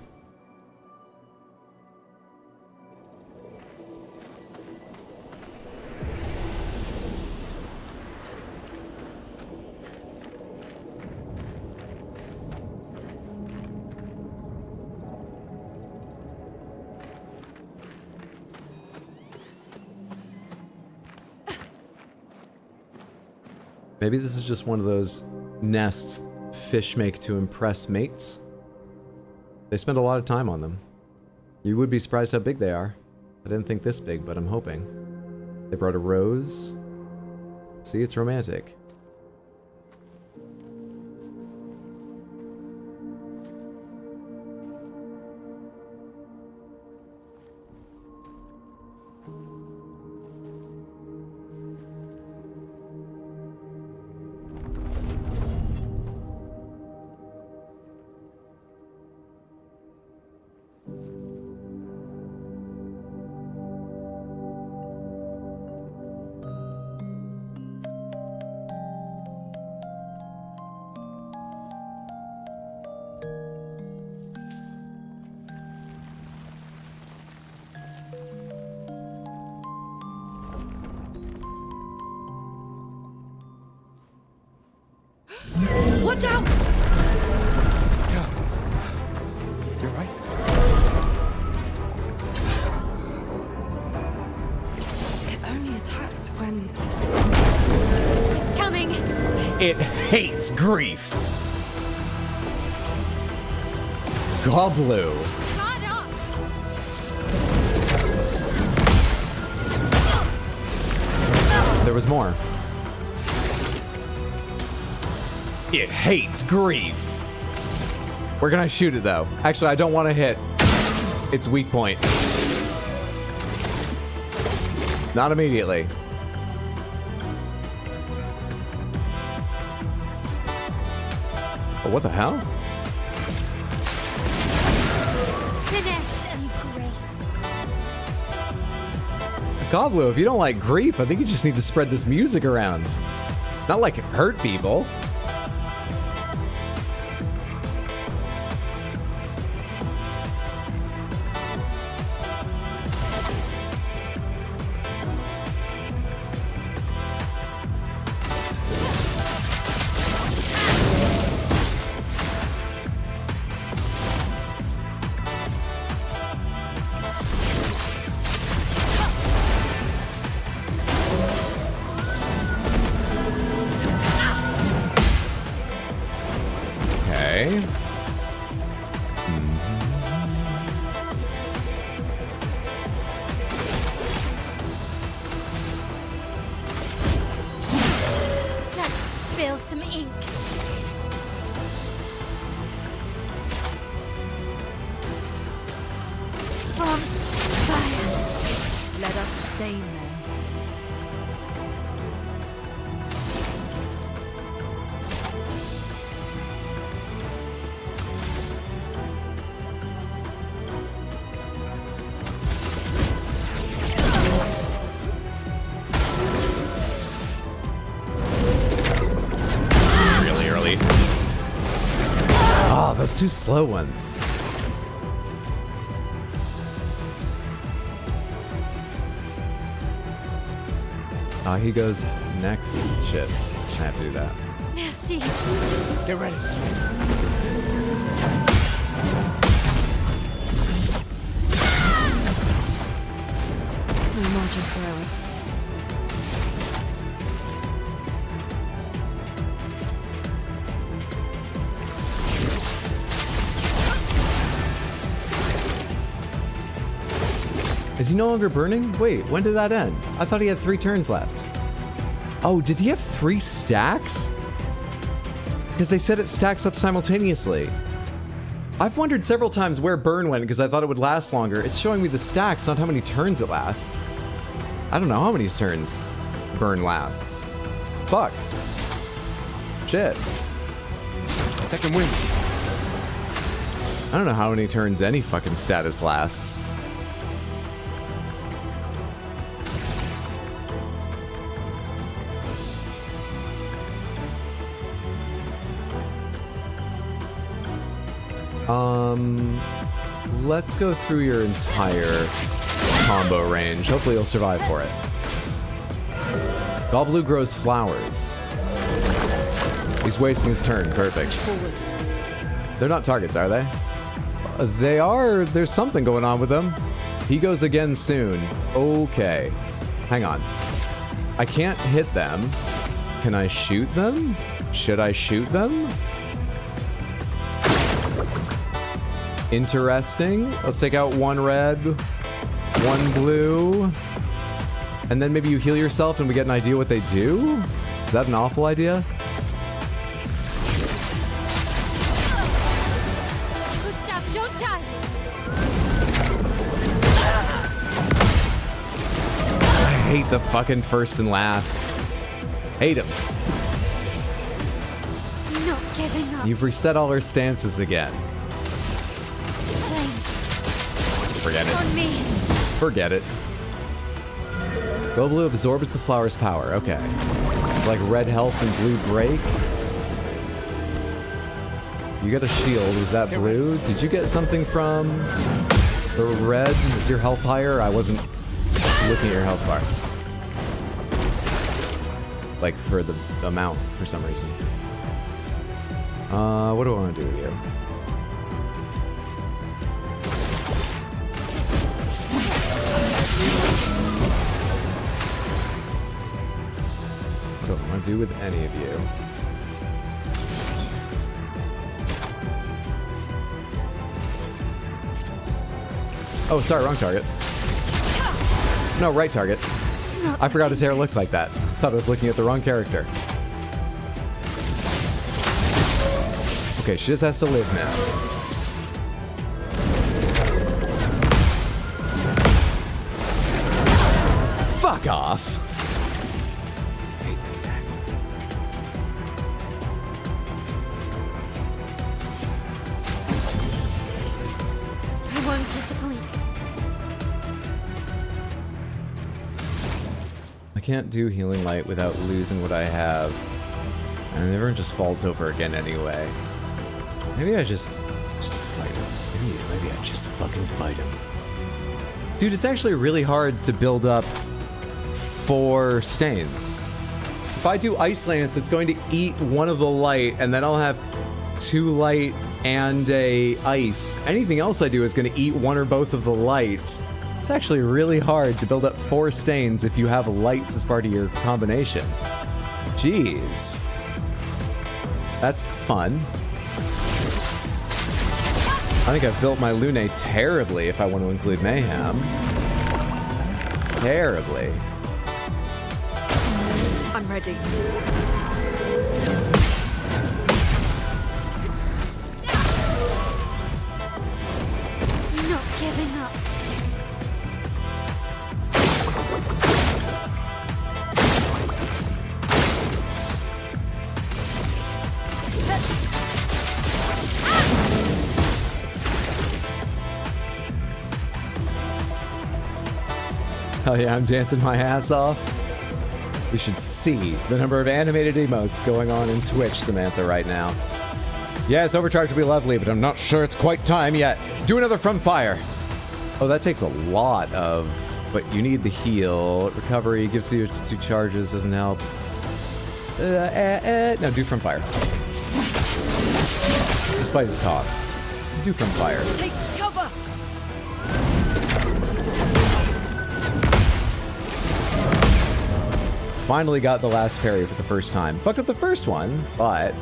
Maybe this is just one of those nests fish make to impress mates. They spend a lot of time on them. You would be surprised how big they are. I didn't think this big, but I'm hoping. They brought a rose. See, it's romantic. Watch out! Yeah. You're right. It only attacks when... It's coming! It hates grief. Goblu. Guard up! There was more. It hates grief. We're gonna shoot it though. Actually, I don't want to hit its weak point. Not immediately. Oh, what the hell? Finesse and grace. Goblu, if you don't like grief, I think you just need to spread this music around. Not like it hurt people. Let's spill some ink. From fire. Let us stain them. Really early. Oh, those two slow ones. He goes next. Shit. I have to do that. Merci. Get ready. No margin for error. Is he no longer burning? Wait, when did that end? I thought he had 3 turns left. Oh, did he have 3 stacks? Because they said it stacks up simultaneously. I've wondered several times where burn went because I thought it would last longer. It's showing me the stacks, not how many turns it lasts. I don't know how many turns burn lasts. Fuck. Shit. Second wind. I don't know how many turns any fucking status lasts. Let's go through your entire combo range. Hopefully you'll survive for it. Gobblue grows flowers. He's wasting his turn. Perfect. They're not targets, are they? They are. There's something going on with them. He goes again soon. Okay. Hang on. I can't hit them. Can I shoot them? Should I shoot them? Interesting. Let's take out 1 red, 1 blue, and then maybe you heal yourself and we get an idea what they do? Is that an awful idea? Gustav, don't die! I hate the fucking first and last. Hate him. Not giving up. You've reset all our stances again. Forget it. On me. Forget it. Gobblue absorbs the flower's power. Okay. It's like red health and blue break. You got a shield. Is that blue? Did you get something from the red? Is your health higher? I wasn't looking at your health bar. Like for the amount for some reason. What do I want to do with you? What do I want to do with any of you? Oh, sorry, wrong target. No, right target. I forgot his hair looked like that. Thought I was looking at the wrong character. Okay, she just has to live now. Fuck off! Hate that attack. I won't disappoint. I can't do healing light without losing what I have. And everyone just falls over again anyway. Maybe I just fight him. Maybe I just fucking fight him. Dude, it's actually really hard to build up 4 stains. If I do Ice Lance, it's going to eat one of the light, and then I'll have 2 light and a ice. Anything else I do is going to eat one or both of the lights. It's actually really hard to build up 4 stains if you have lights as part of your combination. Jeez. That's fun. I think I've built my Lune terribly if I want to include Mayhem. Terribly. I'm ready. Not giving up. Hell yeah, I'm dancing my ass off. We should see the number of animated emotes going on in Twitch, Samantha, right now. Yes, overcharge would be lovely, but I'm not sure it's quite time yet. Do another from fire. Oh, that takes a lot of... But you need the heal. Recovery gives you 2 charges, doesn't help. No, do from fire. Despite its costs. Do from fire. Take cover! Finally got the last parry for the first time. Fucked up the first one, but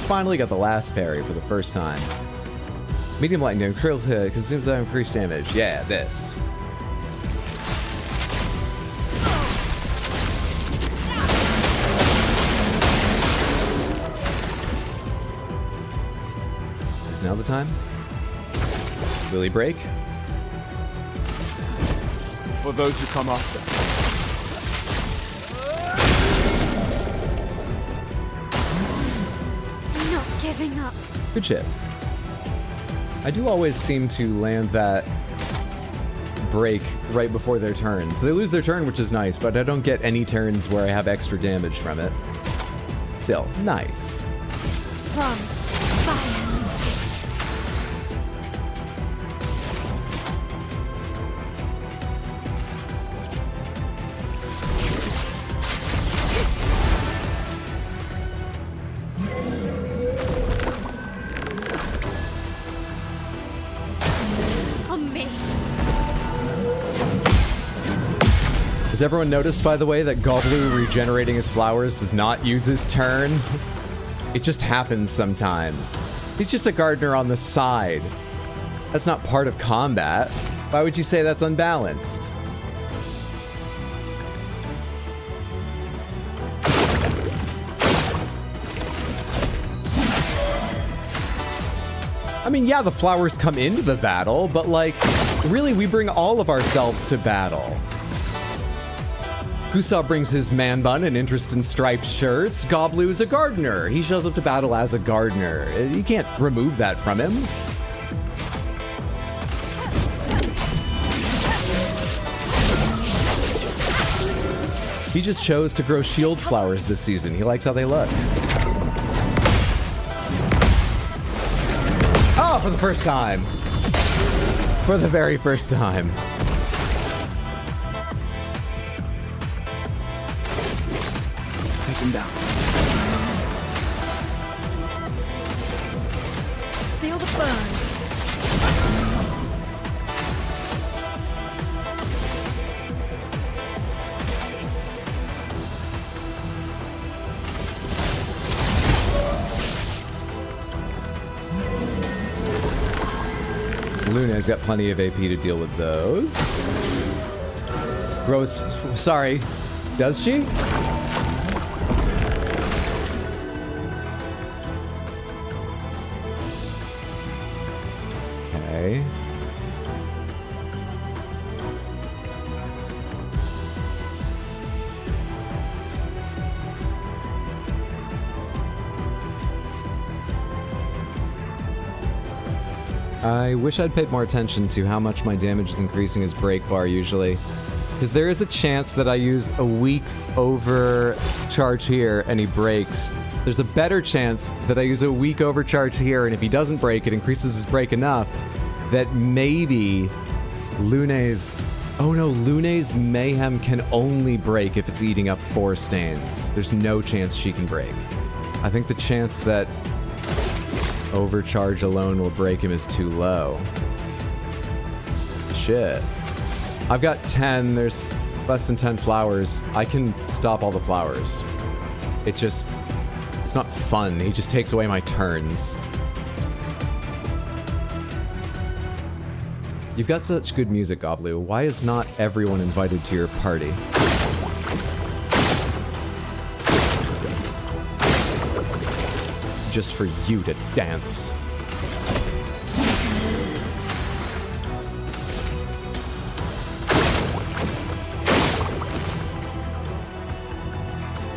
finally got the last parry for the first time. Medium lightning damage, critical hit, consumes that increased damage. Yeah, this. Is now the time? Will he break? For those who come after. Not giving up. Good shit. I do always seem to land that break right before their turn. So they lose their turn, which is nice, but I don't get any turns where I have extra damage from it. Still, nice. From fire. Has everyone noticed, by the way, that Goblu regenerating his flowers does not use his turn? It just happens sometimes. He's just a gardener on the side. That's not part of combat. Why would you say that's unbalanced? I mean, yeah, the flowers come into the battle, but like, really, we bring all of ourselves to battle. Gustav brings his man bun and interest in striped shirts. Goblu is a gardener. He shows up to battle as a gardener. You can't remove that from him. He just chose to grow shield flowers this season. He likes how they look. Oh, for the first time. For the very first time. Down. Feel the burn. Luna's got plenty of AP to deal with those. Rose, sorry, does she? Okay. I wish I'd paid more attention to how much my damage is increasing his break bar usually. Because there is a chance that I use a weak overcharge here and he breaks. There's a better chance that I use a weak overcharge here, and if he doesn't break, it increases his break enough that maybe Lune's... Oh no, Lune's Mayhem can only break if it's eating up 4 stains. There's no chance she can break. I think the chance that overcharge alone will break him is too low. Shit. I've got 10, there's less than 10 flowers. I can stop all the flowers. It's just... It's not fun, he just takes away my turns. You've got such good music, Goblu. Why is not everyone invited to your party? It's just for you to dance.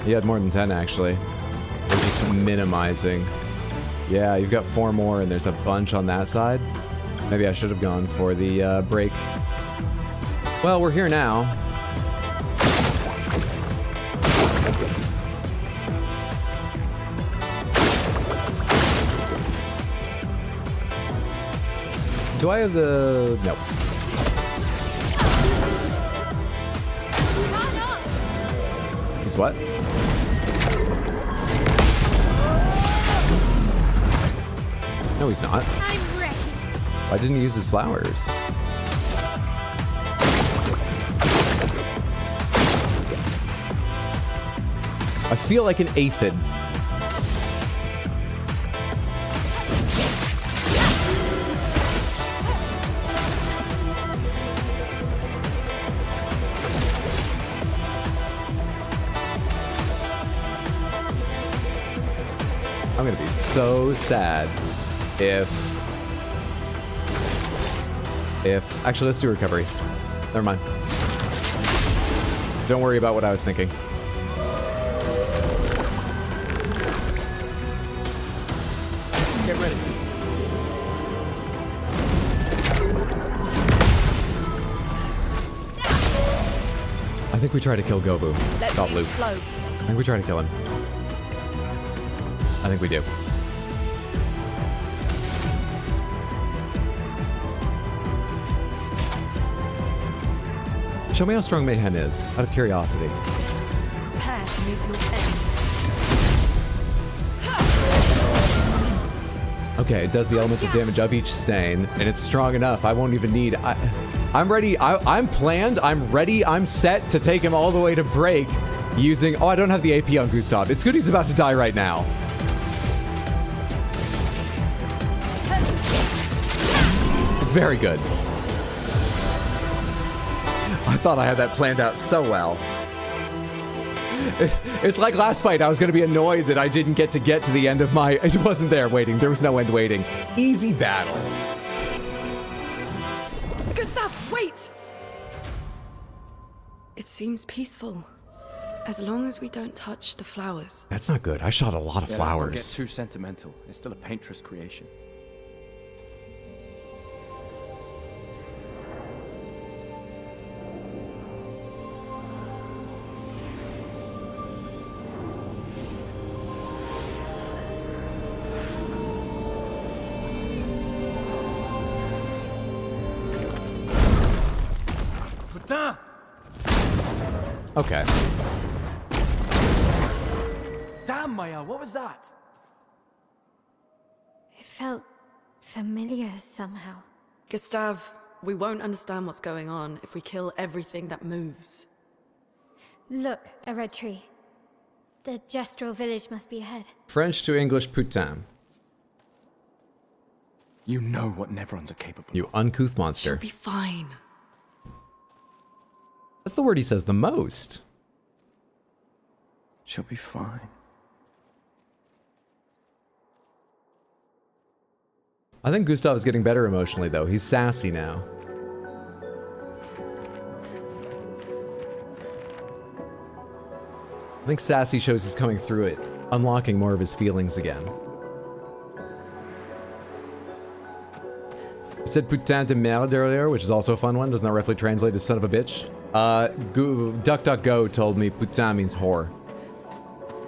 You had more than 10, actually. We're just minimizing. Yeah, you've got 4 more, and there's a bunch on that side. Maybe I should have gone for the break. Well, we're here now. Do I have the... Nope. He's what? No, he's not. I'm ready. Why didn't he use his flowers? I feel like an aphid. I'm gonna be so sad if actually, let's do recovery. Never mind. Don't worry about what I was thinking. Get ready. I think we try to kill Gobu. Stop Luke. Flow. I think we try to kill him. I think we do. Show me how strong Mayhem is, out of curiosity. Prepare to meet your end. Okay, it does the elemental damage of each stain, and it's strong enough. I won't even need... I'm ready. I'm planned. I'm ready. I'm set to take him all the way to break using... Oh, I don't have the AP on Gustav. It's good he's about to die right now. It's very good. I thought I had that planned out so well. It's like last fight. I was going to be annoyed that I didn't get to the end of my... It wasn't there waiting. There was no end waiting. Easy battle. Gustav, wait! It seems peaceful. As long as we don't touch the flowers. That's not good. I shot a lot of flowers. Let's not get too sentimental. It's still a painter's creation. Okay. Damn, Maya, what was that? It felt familiar somehow. Gustav, we won't understand what's going on if we kill everything that moves. Look, a red tree. The gestural village must be ahead. French to English putain. You know what Neverons are capable You of. uncouth monster. She'll be fine. That's the word he says the most. She'll be fine. I think Gustav is getting better emotionally, though. He's sassy now. I think sassy shows he's coming through it, unlocking more of his feelings again. You said putain de merde earlier, which is also a fun one. Doesn't that roughly translate to son of a bitch? DuckDuckGo told me putain means whore.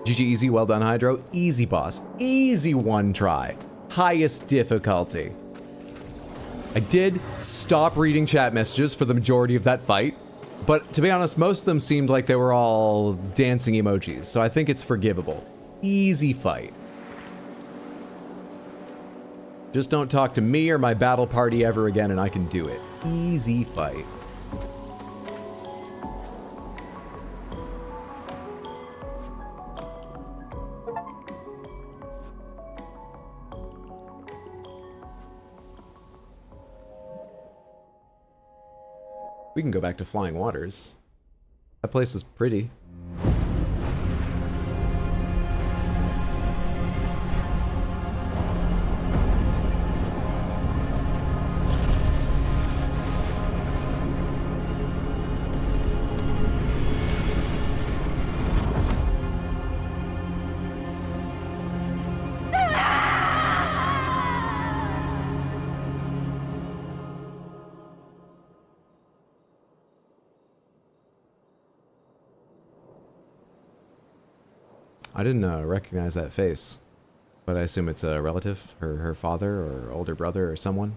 GG easy, well done Hydro. Easy boss. Easy one try. Highest difficulty. I did stop reading chat messages for the majority of that fight, but to be honest, most of them seemed like they were all dancing emojis, so I think it's forgivable. Easy fight. Just don't talk to me or my battle party ever again and I can do it. Easy fight. We can go back to Flying Waters. That place was pretty. I didn't recognize that face, but I assume it's a relative, her father or older brother or someone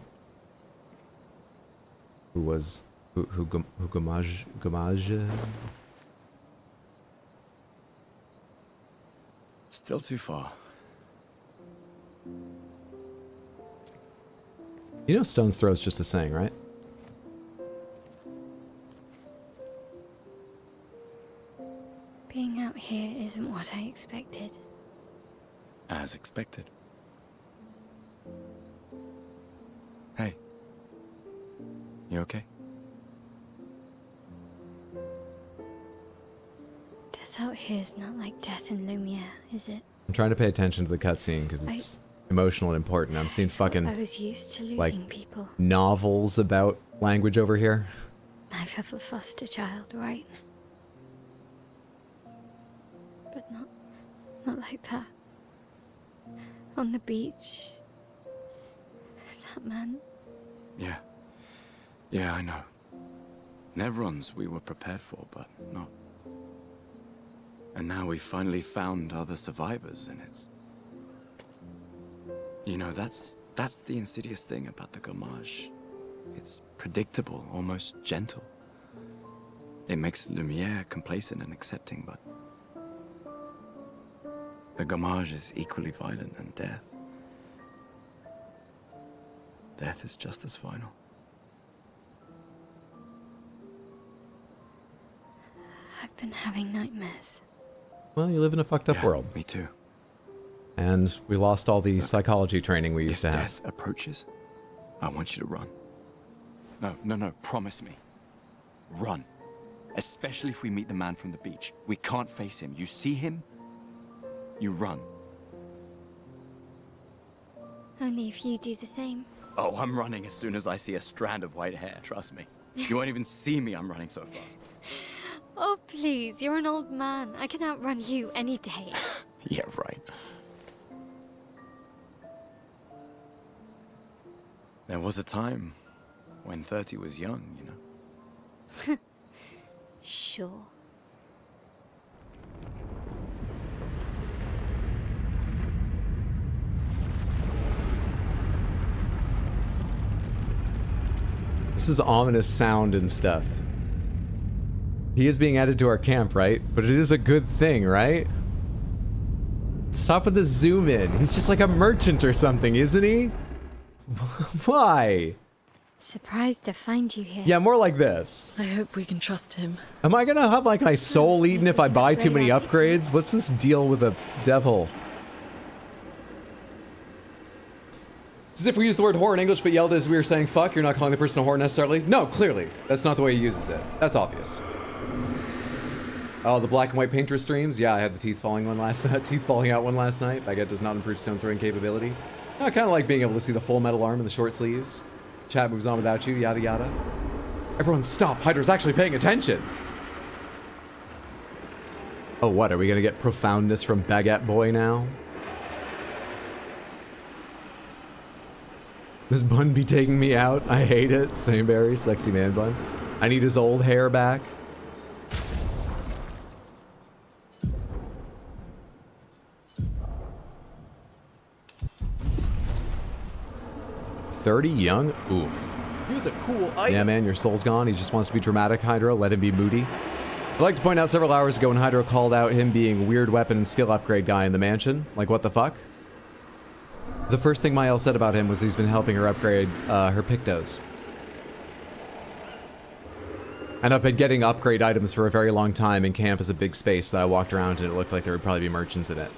who was who Gamage. Still too far. You know stone's throw's just a saying, right? Being out here isn't what I expected. As expected. Hey. You okay? Death out here's not like death in Lumiere, is it? I'm trying to pay attention to the cutscene because it's emotional and important. I'm seeing fucking I was used to losing like people. novels about language over here. I've have a foster child, right? But not like that. On the beach. That man. Yeah. Yeah, I know. Nevrons we were prepared for, but not. And now we finally found other survivors, and it's... You know, that's the insidious thing about the Gamage. It's predictable, almost gentle. It makes Lumiere complacent and accepting, but... The Gamage is equally violent than death. Death is just as final. I've been having nightmares. Well, you live in a fucked up world. Me too. And we lost all the psychology training we used to If have. death approaches, I want you to run. No, promise me. Run. Especially if we meet the man from the beach. We can't face him. You see him, you run. Only if you do the same. Oh, I'm running as soon as I see a strand of white hair, trust me. You won't even see me, I'm running so fast. Oh, please, you're an old man. I can outrun you any day. Yeah, right. There was a time when 30 was young, you know? Sure. This is ominous sound and stuff. He is being added to our camp, right? But it is a good thing, right? Stop with the zoom in. He's just like a merchant or something, isn't he? Why? Surprised to find you here. Yeah, more like this. I hope we can trust him. Am I gonna have like my soul eaten if I buy too many upgrades? What's this deal with a devil? It's as if we use the word whore in English but yelled as we were saying fuck. You're not calling the person a whore necessarily. No, clearly. That's not the way he uses it. That's obvious. Oh, the black and white painter streams? Yeah, I had the teeth falling out one last night. Baguette does not improve stone throwing capability. I kind of like being able to see the full metal arm and the short sleeves. Chat moves on without you, yada yada. Everyone stop, Hydra's actually paying attention. Oh, what, are we gonna get profoundness from Baguette Boy now? This bun be taking me out. I hate it. Same berry, sexy man bun. I need his old hair back. $30 young? Oof. He was a cool item. Yeah, man, your soul's gone. He just wants to be dramatic, Hydro. Let him be moody. I'd like to point out several hours ago when Hydro called out him being weird weapon and skill upgrade guy in the mansion. Like, what the fuck? The first thing Mael said about him was he's been helping her upgrade her Pictos. And I've been getting upgrade items for a very long time, and camp is a big space that I walked around and it looked like there would probably be merchants in it.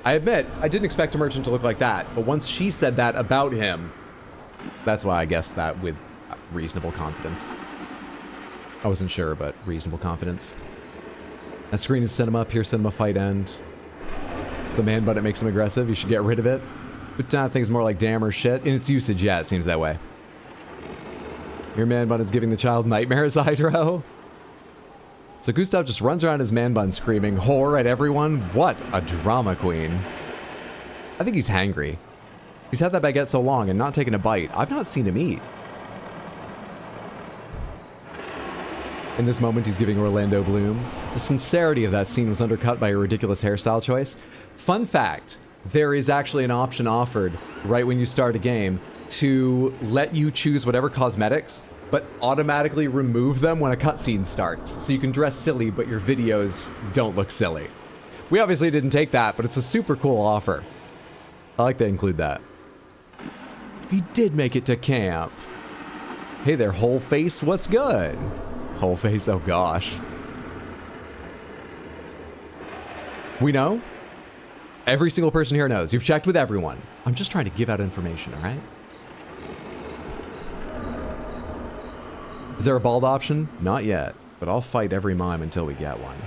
I admit, I didn't expect a merchant to look like that, but once she said that about him, that's why I guessed that with reasonable confidence. I wasn't sure, but reasonable confidence. A screen is cinema, pure cinema fight end. It's the man bun that makes him aggressive. You should get rid of it. But I think it's more like damn or shit. In its usage, yeah, it seems that way. Your man bun is giving the child nightmares, Hydro. So Gustav just runs around his man bun screaming whore at everyone. What a drama queen. I think he's hangry. He's had that baguette so long and not taken a bite. I've not seen him eat. In this moment, he's giving Orlando Bloom. The sincerity of that scene was undercut by a ridiculous hairstyle choice. Fun fact, there is actually an option offered right when you start a game to let you choose whatever cosmetics, but automatically remove them when a cutscene starts. So you can dress silly, but your videos don't look silly. We obviously didn't take that, but it's a super cool offer. I like to include that. We did make it to camp. Hey there, whole face, what's good? Whole face, oh gosh. We know? Every single person here knows. You've checked with everyone. I'm just trying to give out information, all right? Is there a bald option? Not yet, but I'll fight every mime until we get one.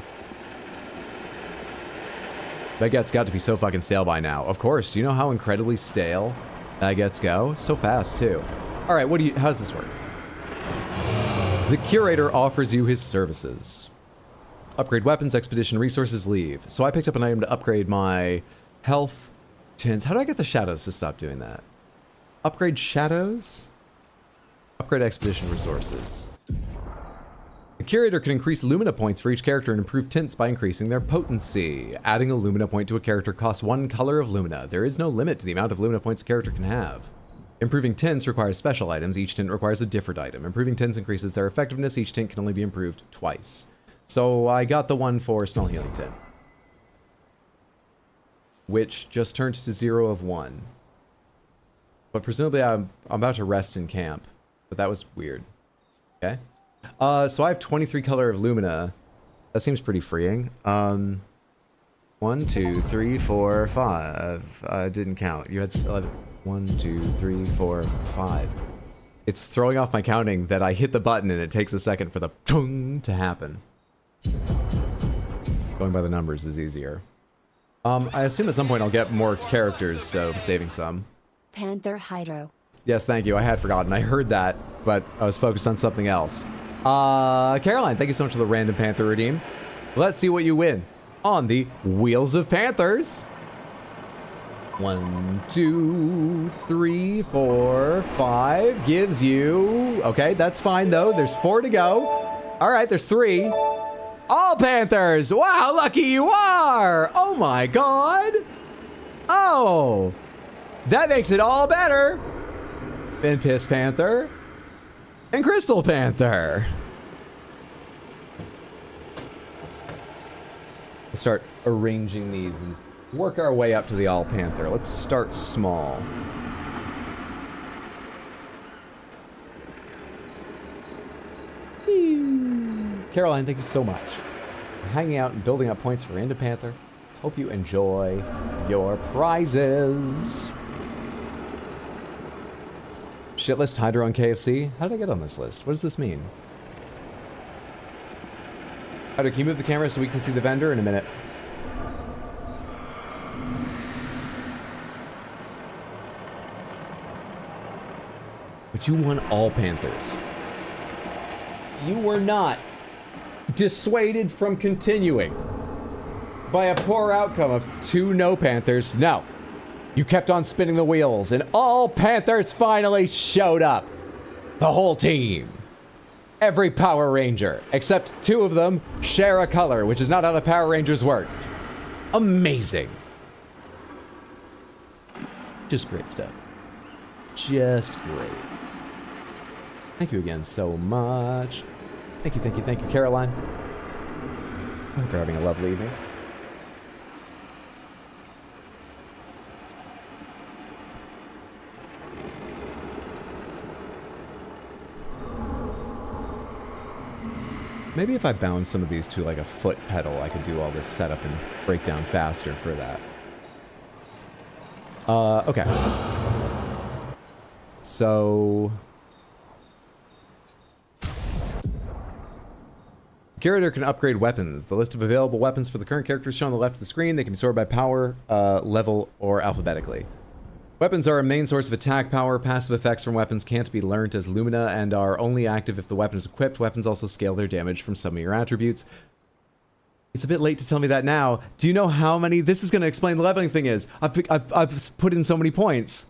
Baguette's got to be so fucking stale by now. Of course, do you know how incredibly stale baguettes go? So fast, too. All right, how does this work? The curator offers you his services. Upgrade weapons, expedition, resources, leave. So I picked up an item to upgrade my health, tints. How do I get the shadows to stop doing that? Upgrade shadows? Upgrade expedition resources. The curator can increase Lumina points for each character and improve tints by increasing their potency. Adding a Lumina point to a character costs 1 color of Lumina. There is no limit to the amount of Lumina points a character can have. Improving tints requires special items. Each tint requires a different item. Improving tints increases their effectiveness. Each tint can only be improved twice. So I got the one for smell healing tint, which just turned to 0 of 1. But presumably I'm about to rest in camp, but that was weird. Okay. So I have 23 color of Lumina. That seems pretty freeing. 1, 2, 3, 4, 5. I didn't count. You had 1, 2, 3, 4, 5. It's throwing off my counting that I hit the button and it takes a second for the tung to happen. Going by the numbers is easier. I assume at some point I'll get more characters, so I'm saving some. Panther Hydro. Yes, thank you. I had forgotten. I heard that, but I was focused on something else. Caroline, thank you so much for the random Panther redeem. Let's see what you win on the Wheels of Panthers. 1, 2, 3, 4, 5 gives you... Okay, that's fine though. There's 4 to go. All right, there's 3. All Panthers! Wow, how lucky you are! Oh my god! Oh! That makes it all better! And Piss Panther. And Crystal Panther. Let's start arranging these and work our way up to the All Panther. Let's start small. Caroline, thank you so much for hanging out and building up points for Random Panther. Hope you enjoy your prizes. Shit list Hydra on KFC? How did I get on this list? What does this mean? Hydra, can you move the camera so we can see the vendor in a minute? But you won all Panthers. You were not dissuaded from continuing by a poor outcome of 2 no Panthers. No. You kept on spinning the wheels, and all Panthers finally showed up. The whole team. Every Power Ranger, except 2 of them, share a color, which is not how the Power Rangers worked. Amazing. Just great stuff. Just great. Thank you again so much. Thank you, thank you, thank you, Caroline. I hope you're having a lovely evening. Maybe if I bound some of these to like a foot pedal, I could do all this setup and breakdown faster for that. Okay. So... Curator can upgrade weapons. The list of available weapons for the current characters shown on the left of the screen. They can be sorted by power, level, or alphabetically. Weapons are a main source of attack power. Passive effects from weapons can't be learnt as Lumina and are only active if the weapon is equipped. Weapons also scale their damage from some of your attributes. It's a bit late to tell me that now. Do you know how many... This is going to explain the leveling thing is. I've put in so many points.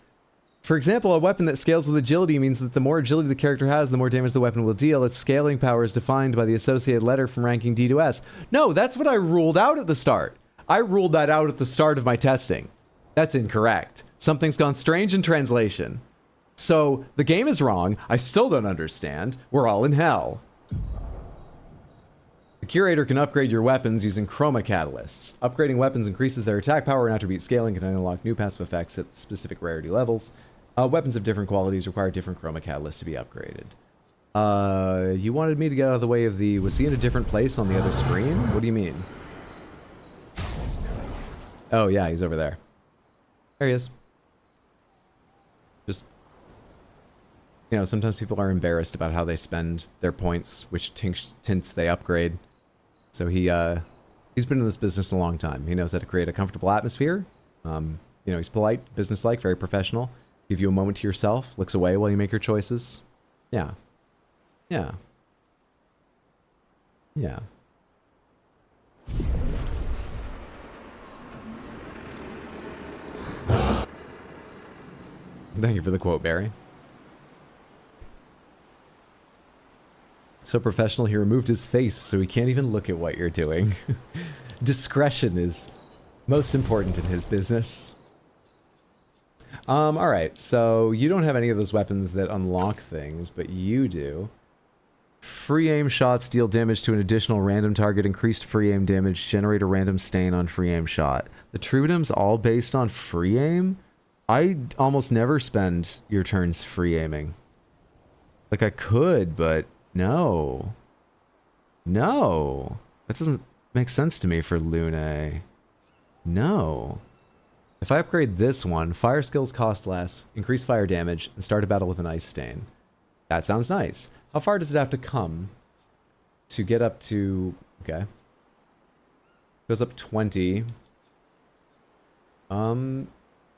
For example, a weapon that scales with agility means that the more agility the character has, the more damage the weapon will deal. Its scaling power is defined by the associated letter from ranking D to S. No, that's what I ruled out at the start. I ruled that out at the start of my testing. That's incorrect. Something's gone strange in translation. So, the game is wrong. I still don't understand. We're all in hell. The Curator can upgrade your weapons using chroma catalysts. Upgrading weapons increases their attack power and attribute scaling, can unlock new passive effects at specific rarity levels. Weapons of different qualities require different chroma catalysts to be upgraded. You wanted me to get out of the way of the... Was he in a different place on the other screen? What do you mean? Oh, yeah, he's over there. There he is. Just... You know, sometimes people are embarrassed about how they spend their points, which tints they upgrade. So he's been in this business a long time. He knows how to create a comfortable atmosphere. You know, he's polite, businesslike, very professional. Give you a moment to yourself, looks away while you make your choices. Yeah. Yeah. Yeah. Thank you for the quote, Barry. So professional, he removed his face so he can't even look at what you're doing. Discretion is most important in his business. Alright, so you don't have any of those weapons that unlock things, but you do. Free aim shots deal damage to an additional random target, increased free aim damage, generate a random stain on free aim shot. The Trudum's all based on free aim? I almost never spend your turns free aiming. Like I could, but no. No. That doesn't make sense to me for Lune. No. If I upgrade this one, fire skills cost less, increase fire damage, and start a battle with an ice stain. That sounds nice. How far does it have to come to get up to... Okay. Goes up 20.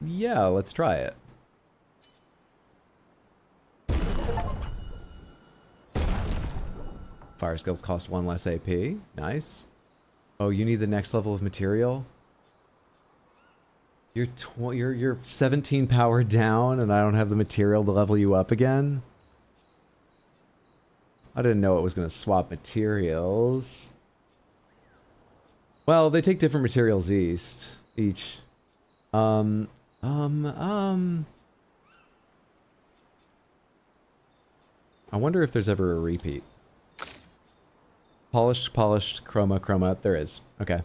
Yeah, let's try it. Fire skills cost 1 less AP. Nice. Oh, you need the next level of material? You're 17 power down, and I don't have the material to level you up again? I didn't know it was going to swap materials. Well, they take different materials each. I wonder if there's ever a repeat. Polished, chroma. There is. Okay.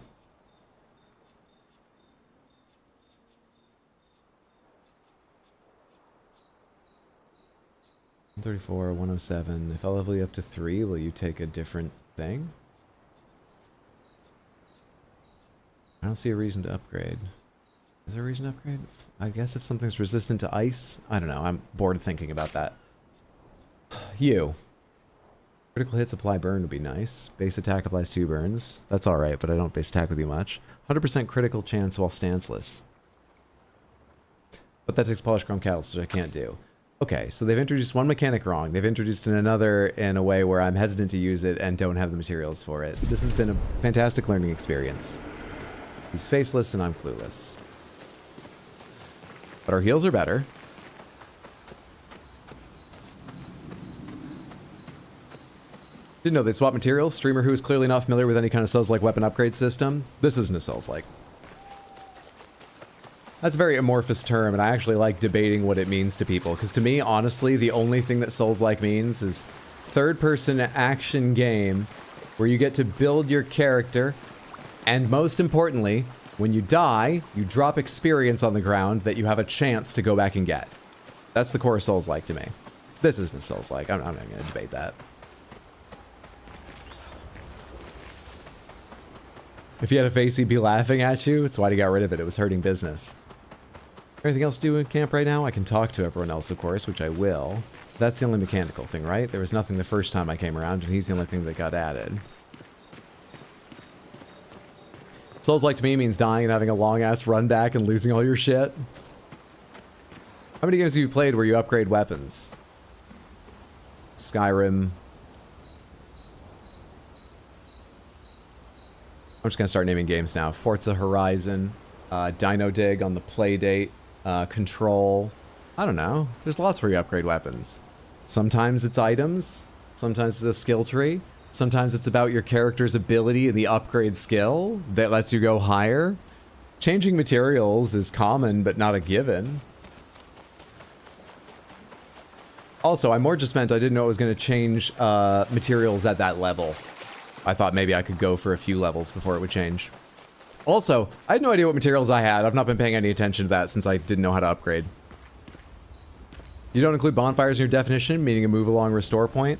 134, 107. If I level you up to 3, will you take a different thing? I don't see a reason to upgrade. Is there a reason to upgrade? I guess if something's resistant to ice? I don't know. I'm bored of thinking about that. You. Critical hits apply burn would be nice. Base attack applies 2 burns. That's alright, but I don't base attack with you much. 100% critical chance while stanceless. But that takes polished chrome catalyst, which I can't do. Okay, so they've introduced one mechanic wrong. They've introduced another in a way where I'm hesitant to use it and don't have the materials for it. This has been a fantastic learning experience. He's faceless and I'm clueless. But our heals are better. Didn't know they swap materials. Streamer who is clearly not familiar with any kind of Souls-like weapon upgrade system. This isn't a Souls-like. That's a very amorphous term, and I actually like debating what it means to people, because to me, honestly, the only thing that Souls-like means is third-person action game where you get to build your character, and most importantly, when you die, you drop experience on the ground that you have a chance to go back and get. That's the core Souls-like to me. This isn't Souls-like. I'm not going to debate that. If you had a face, he'd be laughing at you. It's why he got rid of it. It was hurting business. Anything else to do in camp right now? I can talk to everyone else, of course, which I will. That's the only mechanical thing, right? There was nothing the first time I came around, and he's the only thing that got added. Souls-like to me means dying and having a long-ass run back and losing all your shit. How many games have you played where you upgrade weapons? Skyrim. I'm just gonna start naming games now. Forza Horizon, Dino Dig on the Playdate, Control. I don't know. There's lots where you upgrade weapons. Sometimes it's items. Sometimes it's a skill tree. Sometimes it's about your character's ability and the upgrade skill that lets you go higher. Changing materials is common, but not a given. Also, I more just meant I didn't know it was going to change materials at that level. I thought maybe I could go for a few levels before it would change. Also, I had no idea what materials I had. I've not been paying any attention to that since I didn't know how to upgrade. You don't include bonfires in your definition, meaning a move along restore point?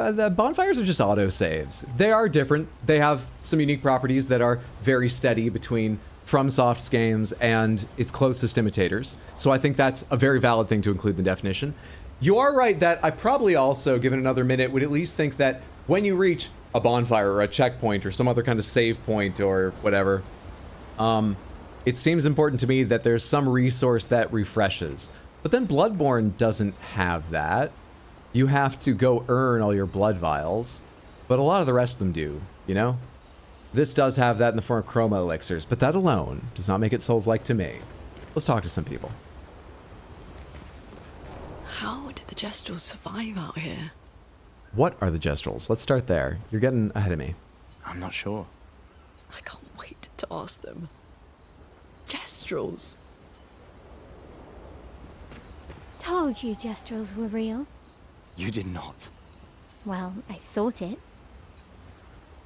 The bonfires are just auto-saves. They are different. They have some unique properties that are very steady between FromSoft's games and its closest imitators. So I think that's a very valid thing to include in the definition. You are right that I probably also, given another minute, would at least think that when you reach a bonfire or a checkpoint or some other kind of save point or whatever, it seems important to me that there's some resource that refreshes. But then Bloodborne doesn't have that. You have to go earn all your blood vials, but a lot of the rest of them do, you know? This does have that in the form of chroma elixirs, but that alone does not make it Souls-like to me. Let's talk to some people. How did the Gestrels survive out here? What are the Gestrels? Let's start there. You're getting ahead of me. I'm not sure. I can't wait to ask them. Gestrels. Told you Gestrels were real. You did not. Well, I thought it.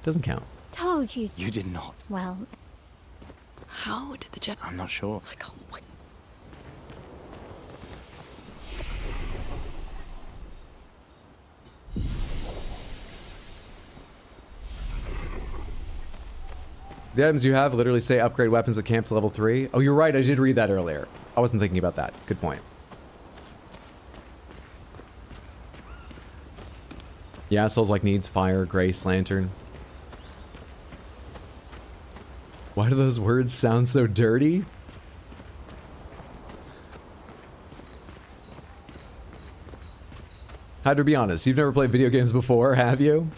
Doesn't count. Told you. You did not. Well, How did the Gestrels... I'm not sure. I can't wait. The items you have literally say upgrade weapons at camp to level 3. Oh, you're right. I did read that earlier. I wasn't thinking about that. Good point. Yeah, Souls-like needs fire, grace, lantern. Why do those words sound so dirty? Hydra, be honest. You've never played video games before, have you?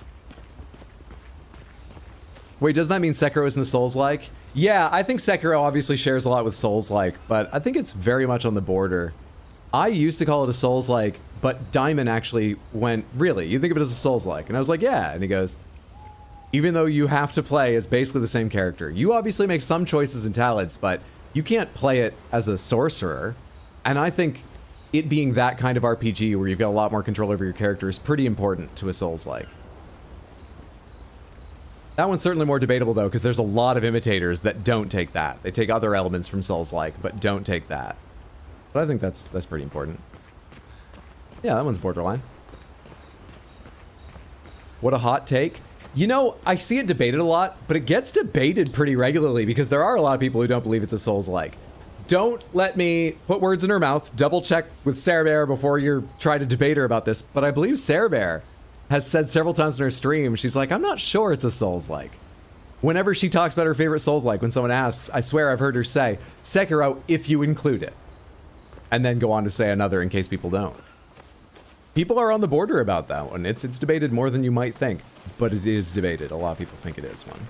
Wait, doesn't that mean Sekiro isn't a Souls-like? Yeah, I think Sekiro obviously shares a lot with Souls-like, but I think it's very much on the border. I used to call it a Souls-like, but Diamond actually went, really, you think of it as a Souls-like? And I was like, yeah. And he goes, even though you have to play as basically the same character, you obviously make some choices and talents, but you can't play it as a sorcerer. And I think it being that kind of RPG where you've got a lot more control over your character is pretty important to a Souls-like. That one's certainly more debatable, though, because there's a lot of imitators that don't take that. They take other elements from Souls-like, but don't take that. But I think that's pretty important. Yeah, that one's borderline. What a hot take. You know, I see it debated a lot, but it gets debated pretty regularly because there are a lot of people who don't believe it's a Souls-like. Don't let me put words in her mouth. Double check with Sarah Bear before you try to debate her about this. But I believe Sarah Bear has said several times in her stream, she's like, I'm not sure it's a Souls-like. Whenever she talks about her favorite Souls-like, when someone asks, I swear I've heard her say, Sekiro, if you include it. And then go on to say another in case people don't. People are on the border about that one. It's debated more than you might think, but it is debated. A lot of people think it is one.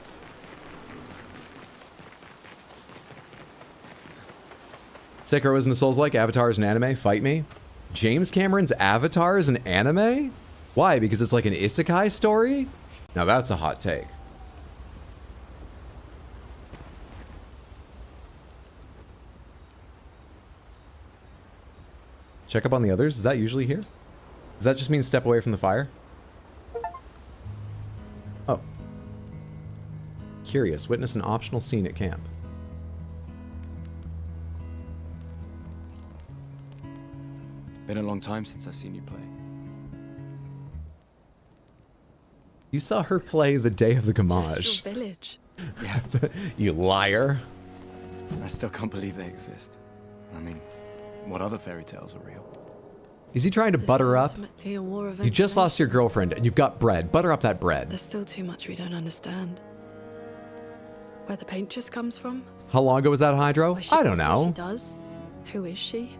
Sekiro isn't a Souls-like. Avatar is an anime. Fight me. James Cameron's Avatar is an anime? Why? Because it's like an isekai story? Now that's a hot take. Check up on the others. Is that usually here? Does that just mean step away from the fire? Oh. Curious. Witness an optional scene at camp. Been a long time since I've seen you play. You saw her play the day of the Gamage. Gestrel Village. Yeah. You liar. I still can't believe they exist. I mean, what other fairy tales are real? Is he trying to This butter is up? ultimately a war of You just lost your information. girlfriend and you've got bread. Butter up that bread. There's still too much we don't understand. Where the paintress comes from? How long ago was that, Hydro? Why she I don't does what she know. does? Who is she?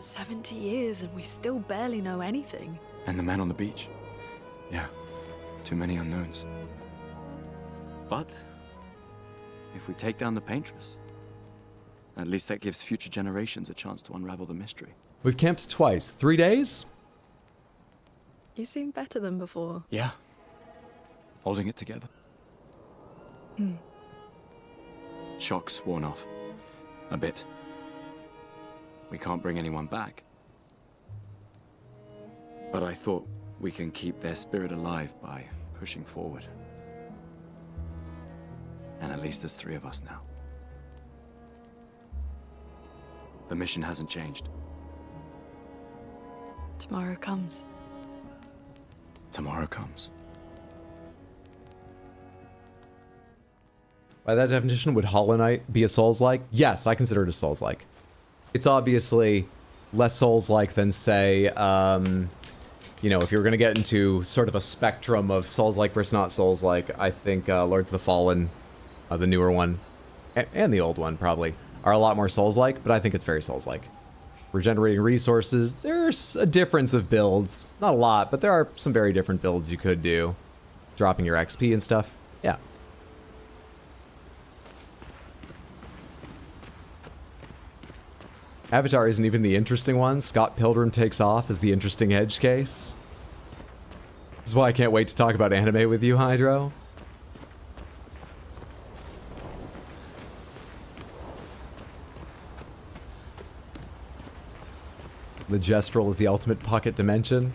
70 years and we still barely know anything. And the man on the beach. Yeah, too many unknowns. But if we take down the paintress, at least that gives future generations a chance to unravel the mystery. We've camped twice. 3 days? You seem better than before. Yeah, holding it together. Shock's worn off. A bit. We can't bring anyone back. But I thought we can keep their spirit alive by pushing forward. And at least there's 3 of us now. The mission hasn't changed. Tomorrow comes. Tomorrow comes. By that definition, would Hollow Knight be a Souls-like? Yes, I consider it a Souls-like. It's obviously less Souls-like than, say, you know, if you were going to get into sort of a spectrum of Souls-like versus not Souls-like, I think Lords of the Fallen, the newer one, and the old one probably, are a lot more Souls-like, but I think it's very Souls-like. Regenerating resources, there's a difference of builds. Not a lot, but there are some very different builds you could do. Dropping your XP and stuff. Yeah. Avatar isn't even the interesting one. Scott Pilgrim Takes Off is the interesting edge case. This is why I can't wait to talk about anime with you, Hydro. The Gestural is the ultimate pocket dimension.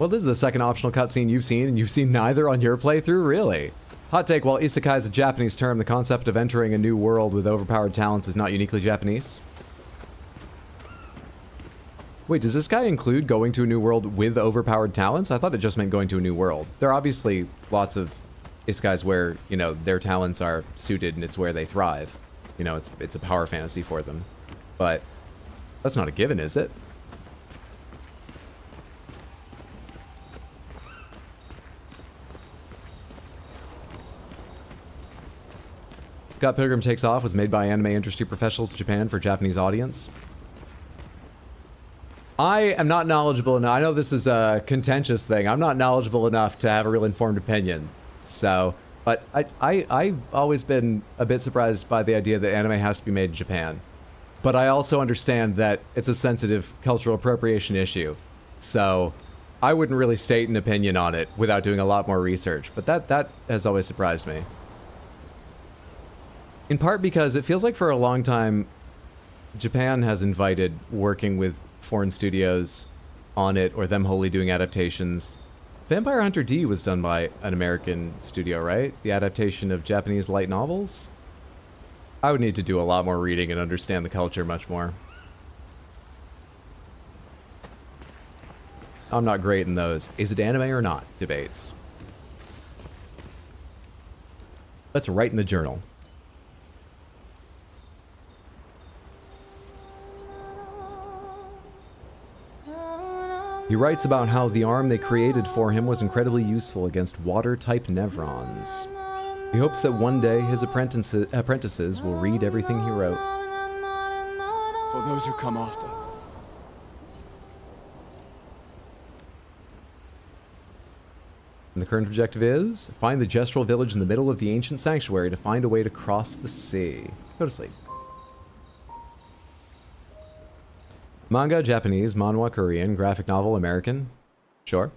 Well, this is the second optional cutscene you've seen, and you've seen neither on your playthrough? Really? Hot take, while isekai is a Japanese term, the concept of entering a new world with overpowered talents is not uniquely Japanese. Wait, does this guy include going to a new world with overpowered talents? I thought it just meant going to a new world. There are obviously lots of isekais where, you know, their talents are suited and it's where they thrive. You know, it's a power fantasy for them. But that's not a given, is it? Scott Pilgrim Takes Off was made by anime industry professionals in Japan for a Japanese audience. I am not knowledgeable enough. I know this is a contentious thing. I'm not knowledgeable enough to have a real informed opinion. So, but I've always been a bit surprised by the idea that anime has to be made in Japan. But I also understand that it's a sensitive cultural appropriation issue. So I wouldn't really state an opinion on it without doing a lot more research. But that has always surprised me. In part because it feels like for a long time, Japan has invited working with foreign studios on it, or them wholly doing adaptations. Vampire Hunter D was done by an American studio, right? The adaptation of Japanese light novels? I would need to do a lot more reading and understand the culture much more. I'm not great in those is it anime or not debates. Let's write in the journal. He writes about how the arm they created for him was incredibly useful against water-type nevrons. He hopes that one day his apprentices will read everything he wrote. For those who come after. And the current objective is find the Gestural village in the middle of the ancient sanctuary to find a way to cross the sea. Go to sleep. Manga, Japanese, manhwa, Korean, graphic novel, American. Sure.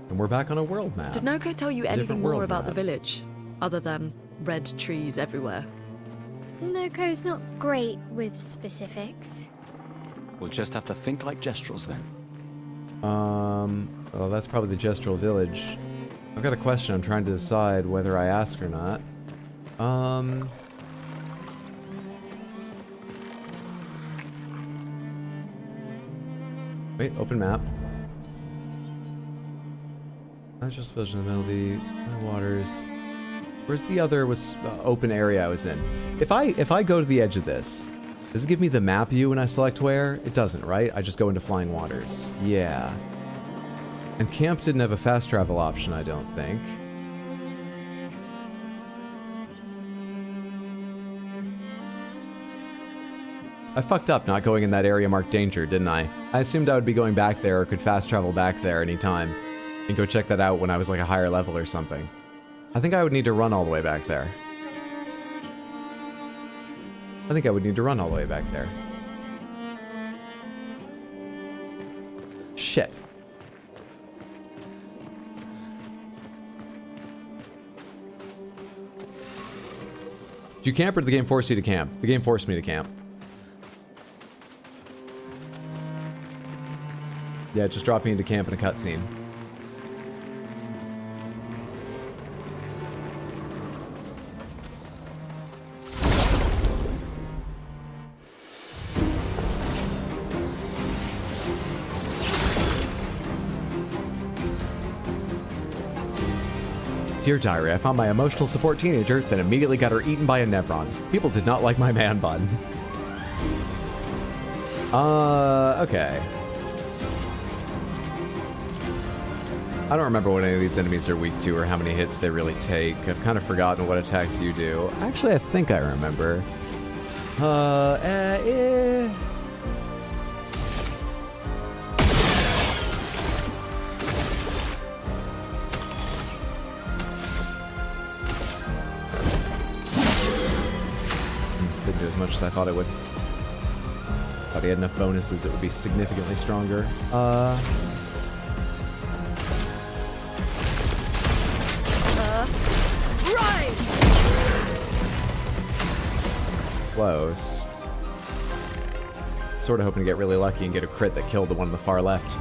And we're back on a world map. Did Noko tell you anything more about the map. village, other than red trees everywhere? Noko's not great with specifics. We'll just have to think like Gestrels then. Well, that's probably the Gestural village. I've got a question I'm trying to decide whether I ask or not. Wait, open map. That's just village in the middle of the waters. Where's the other open area I was in? If I go to the edge of this, does it give me the map view when I select where? It doesn't, right? I just go into flying waters. Yeah. And camp didn't have a fast travel option, I don't think. I fucked up not going in that area marked danger, didn't I? I assumed I would be going back there or could fast travel back there anytime and go check that out when I was like a higher level or something. I think I would need to run all the way back there. Shit. Did you camp or did the game force you to camp? The game forced me to camp. Yeah, just drop me into camp in a cutscene. Dear Diary, I found my emotional support teenager, then immediately got her eaten by a Nevron. People did not like my man bun. Okay. I don't remember what any of these enemies are weak to or how many hits they really take. I've kind of forgotten what attacks you do. Actually, I think I remember. Didn't do as much as I thought it would. Thought he had enough bonuses, it would be significantly stronger. Close. Sort of hoping to get really lucky and get a crit that killed the one on the far left.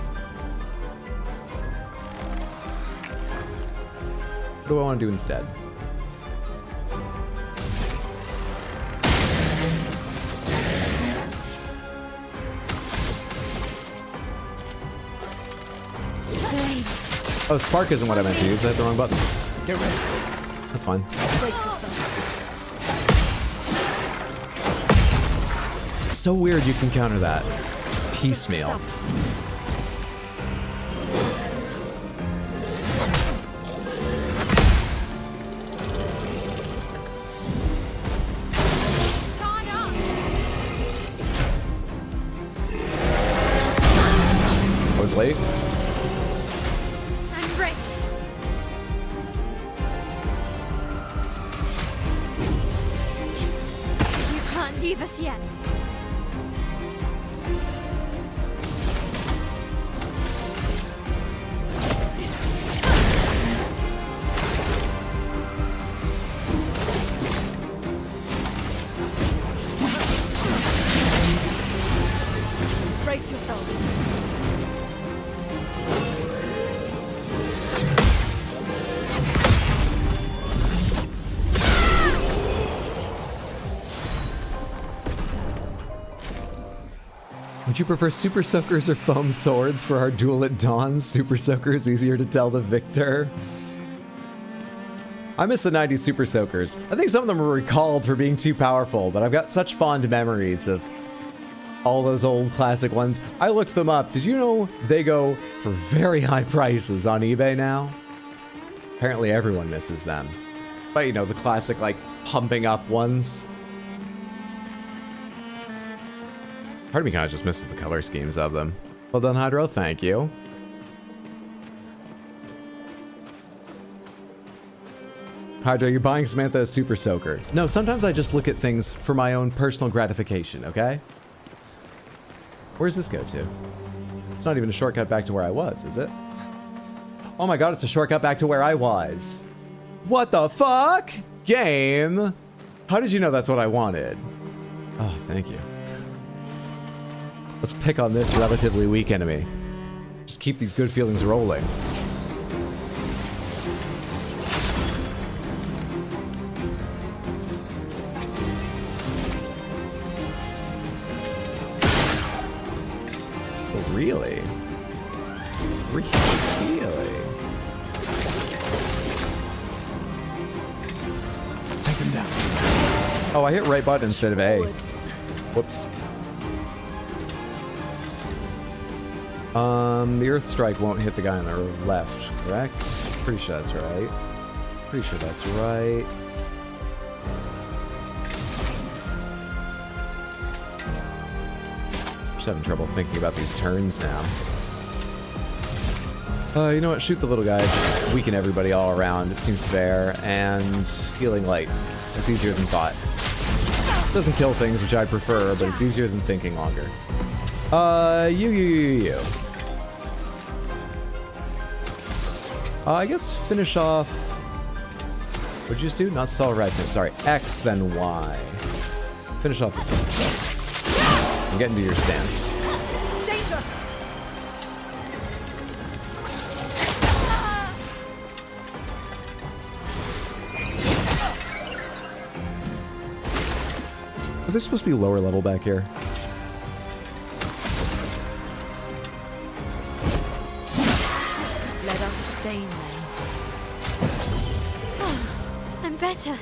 What do I want to do instead? Oh, Spark isn't what I meant to use. I hit the wrong button. Get ready. That's fine. Brace yourself. So weird you can counter that. Piecemeal. I was late. I'm ready. You can't leave us yet. Brace yourselves. Would you prefer Super Soakers or Foam Swords for our duel at dawn? Super Soakers easier to tell the victor. I miss the 90s Super Soakers. I think some of them were recalled for being too powerful, but I've got such fond memories of all those old classic ones. I looked them up. Did you know they go for very high prices on eBay now? Apparently everyone misses them. But you know, the classic like pumping up ones. Part of me kind of just misses the color schemes of them. Well done, Hydro. Thank you. Hydro, you're buying Samantha a Super Soaker. No, sometimes I just look at things for my own personal gratification, okay? Where's this go to? It's not even a shortcut back to where I was, is it? Oh my god, it's a shortcut back to where I was. What the fuck? Game? How did you know that's what I wanted? Oh, thank you. Let's pick on this relatively weak enemy. Just keep these good feelings rolling. Oh, really? Really? Take him down. Oh, I hit right button instead of A. Whoops. The Earth Strike won't hit the guy on the left, correct? Pretty sure that's right. Pretty sure that's right. Just having trouble thinking about these turns now. You know what? Shoot the little guy. Weaken everybody all around. It seems fair. And healing light. It's easier than thought. Doesn't kill things, which I prefer, but it's easier than thinking longer. You. I guess finish off. What'd you just do? Not stall right. Sorry. X, then Y. Finish off this one. And get into your stance. Danger! they supposed to be lower level back here? Let us stain them. Oh, I'm better.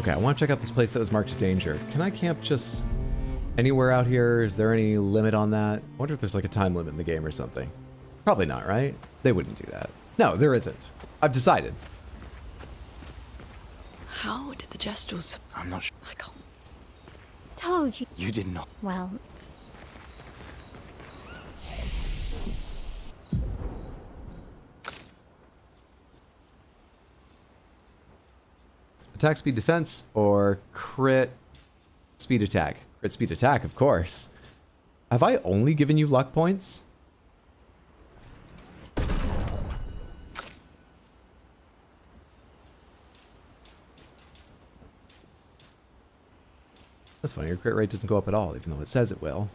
Okay, I want to check out this place that was marked danger. Can I camp just anywhere out here? Is there any limit on that? I wonder if there's like a time limit in the game or something. Probably not, right? They wouldn't do that. No, there isn't. I've decided. How did the Gestrels? I'm not sure. I can't. Told you. You did not. Well, Attack speed defense or crit speed attack? Crit speed attack, of course. Have I only given you luck points? That's funny, your crit rate doesn't go up at all, even though it says it will.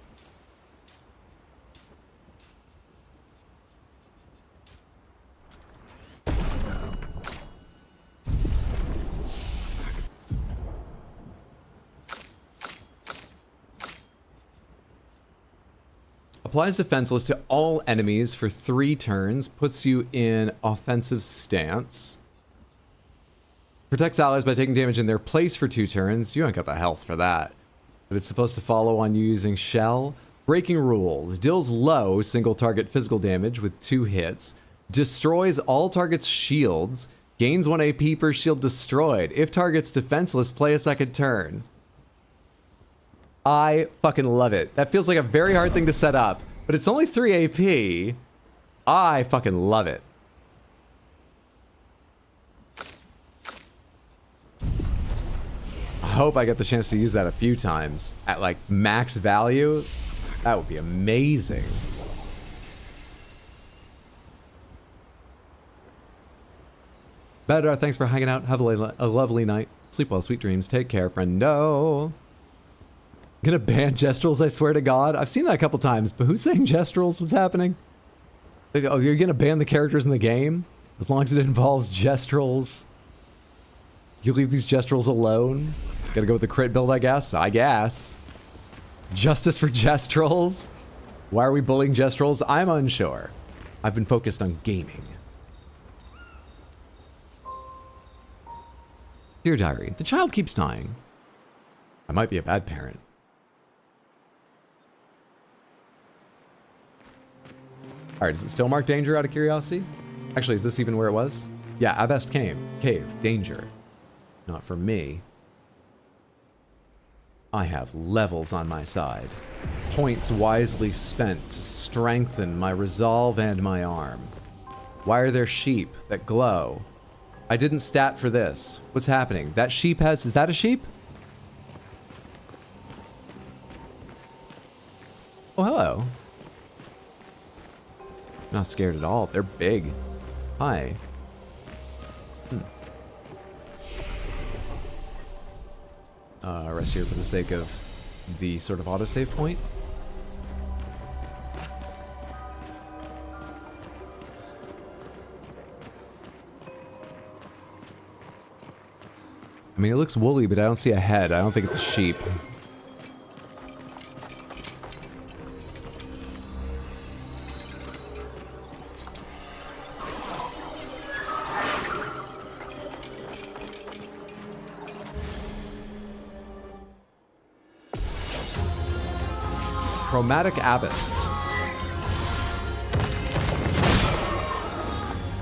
Applies defenseless to all enemies for 3 turns, puts you in offensive stance. Protects allies by taking damage in their place for 2 turns. You don't got the health for that. But it's supposed to follow on you using shell. Breaking rules. Deals low single target physical damage with 2 hits. Destroys all targets' shields. Gains 1 AP per shield destroyed. If target's defenseless, play a second turn. I fucking love it. That feels like a very hard thing to set up, but it's only 3 AP. I fucking love it. I hope I get the chance to use that a few times at like max value. That would be amazing. Bedar, thanks for hanging out. Have a lovely night. Sleep well, sweet dreams. Take care, friendo. Gonna ban Gestrels, I swear to God. I've seen that a couple times, but who's saying Gestrels? What's happening? Like, oh, you're gonna ban the characters in the game? As long as it involves Gestrels. You leave these Gestrels alone? Gotta go with the crit build, I guess? I guess. Justice for Gestrels? Why are we bullying Gestrels? I'm unsure. I've been focused on gaming. Dear Diary, the child keeps dying. I might be a bad parent. Alright, is it still marked danger out of curiosity? Actually, is this even where it was? Yeah, Avest Cave, danger. Not for me. I have levels on my side. Points wisely spent to strengthen my resolve and my arm. Why are there sheep that glow? I didn't stat for this. What's happening? That sheep has... Is that a sheep? Oh, hello. Not scared at all. They're big. Hi. Rest here for the sake of the sort of autosave point. I mean, it looks woolly, but I don't see a head. I don't think it's a sheep. Chromatic Abyss.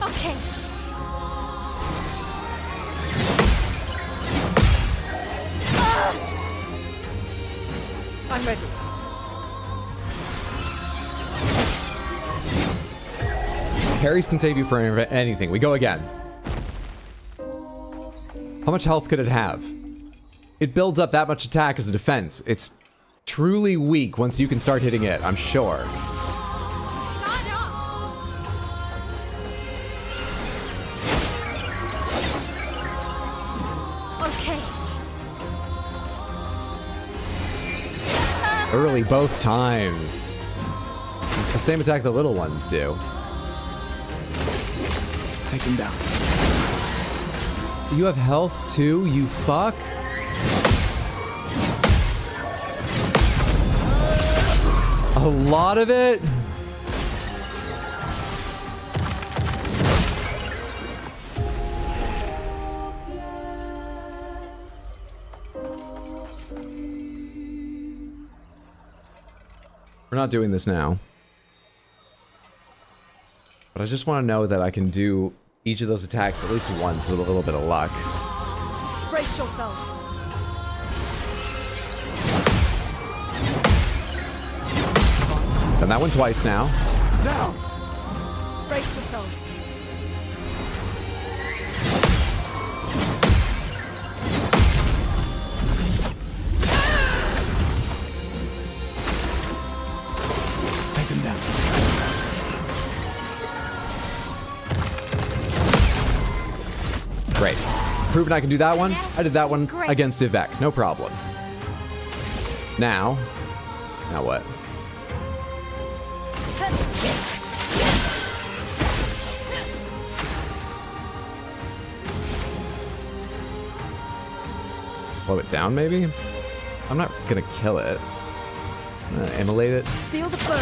okay. I'm ready. Parries can save you for anything. We go again. How much health could it have? It builds up that much attack as a defense. It's truly weak once you can start hitting it, I'm sure. Okay. Early both times. It's the same attack the little ones do. Take him down. You have health too, you fuck? A lot of it? We're not doing this now. But I just want to know that I can do each of those attacks at least once with a little bit of luck. Brace yourselves. Done that one twice now. Down! Brace yourselves. Take him down. Great. Proven I can do that one. Yes, I did that one great. against Vivek. No problem. Now what? Slow it down, maybe? I'm not gonna kill it. I'm gonna immolate it. Feel the burn.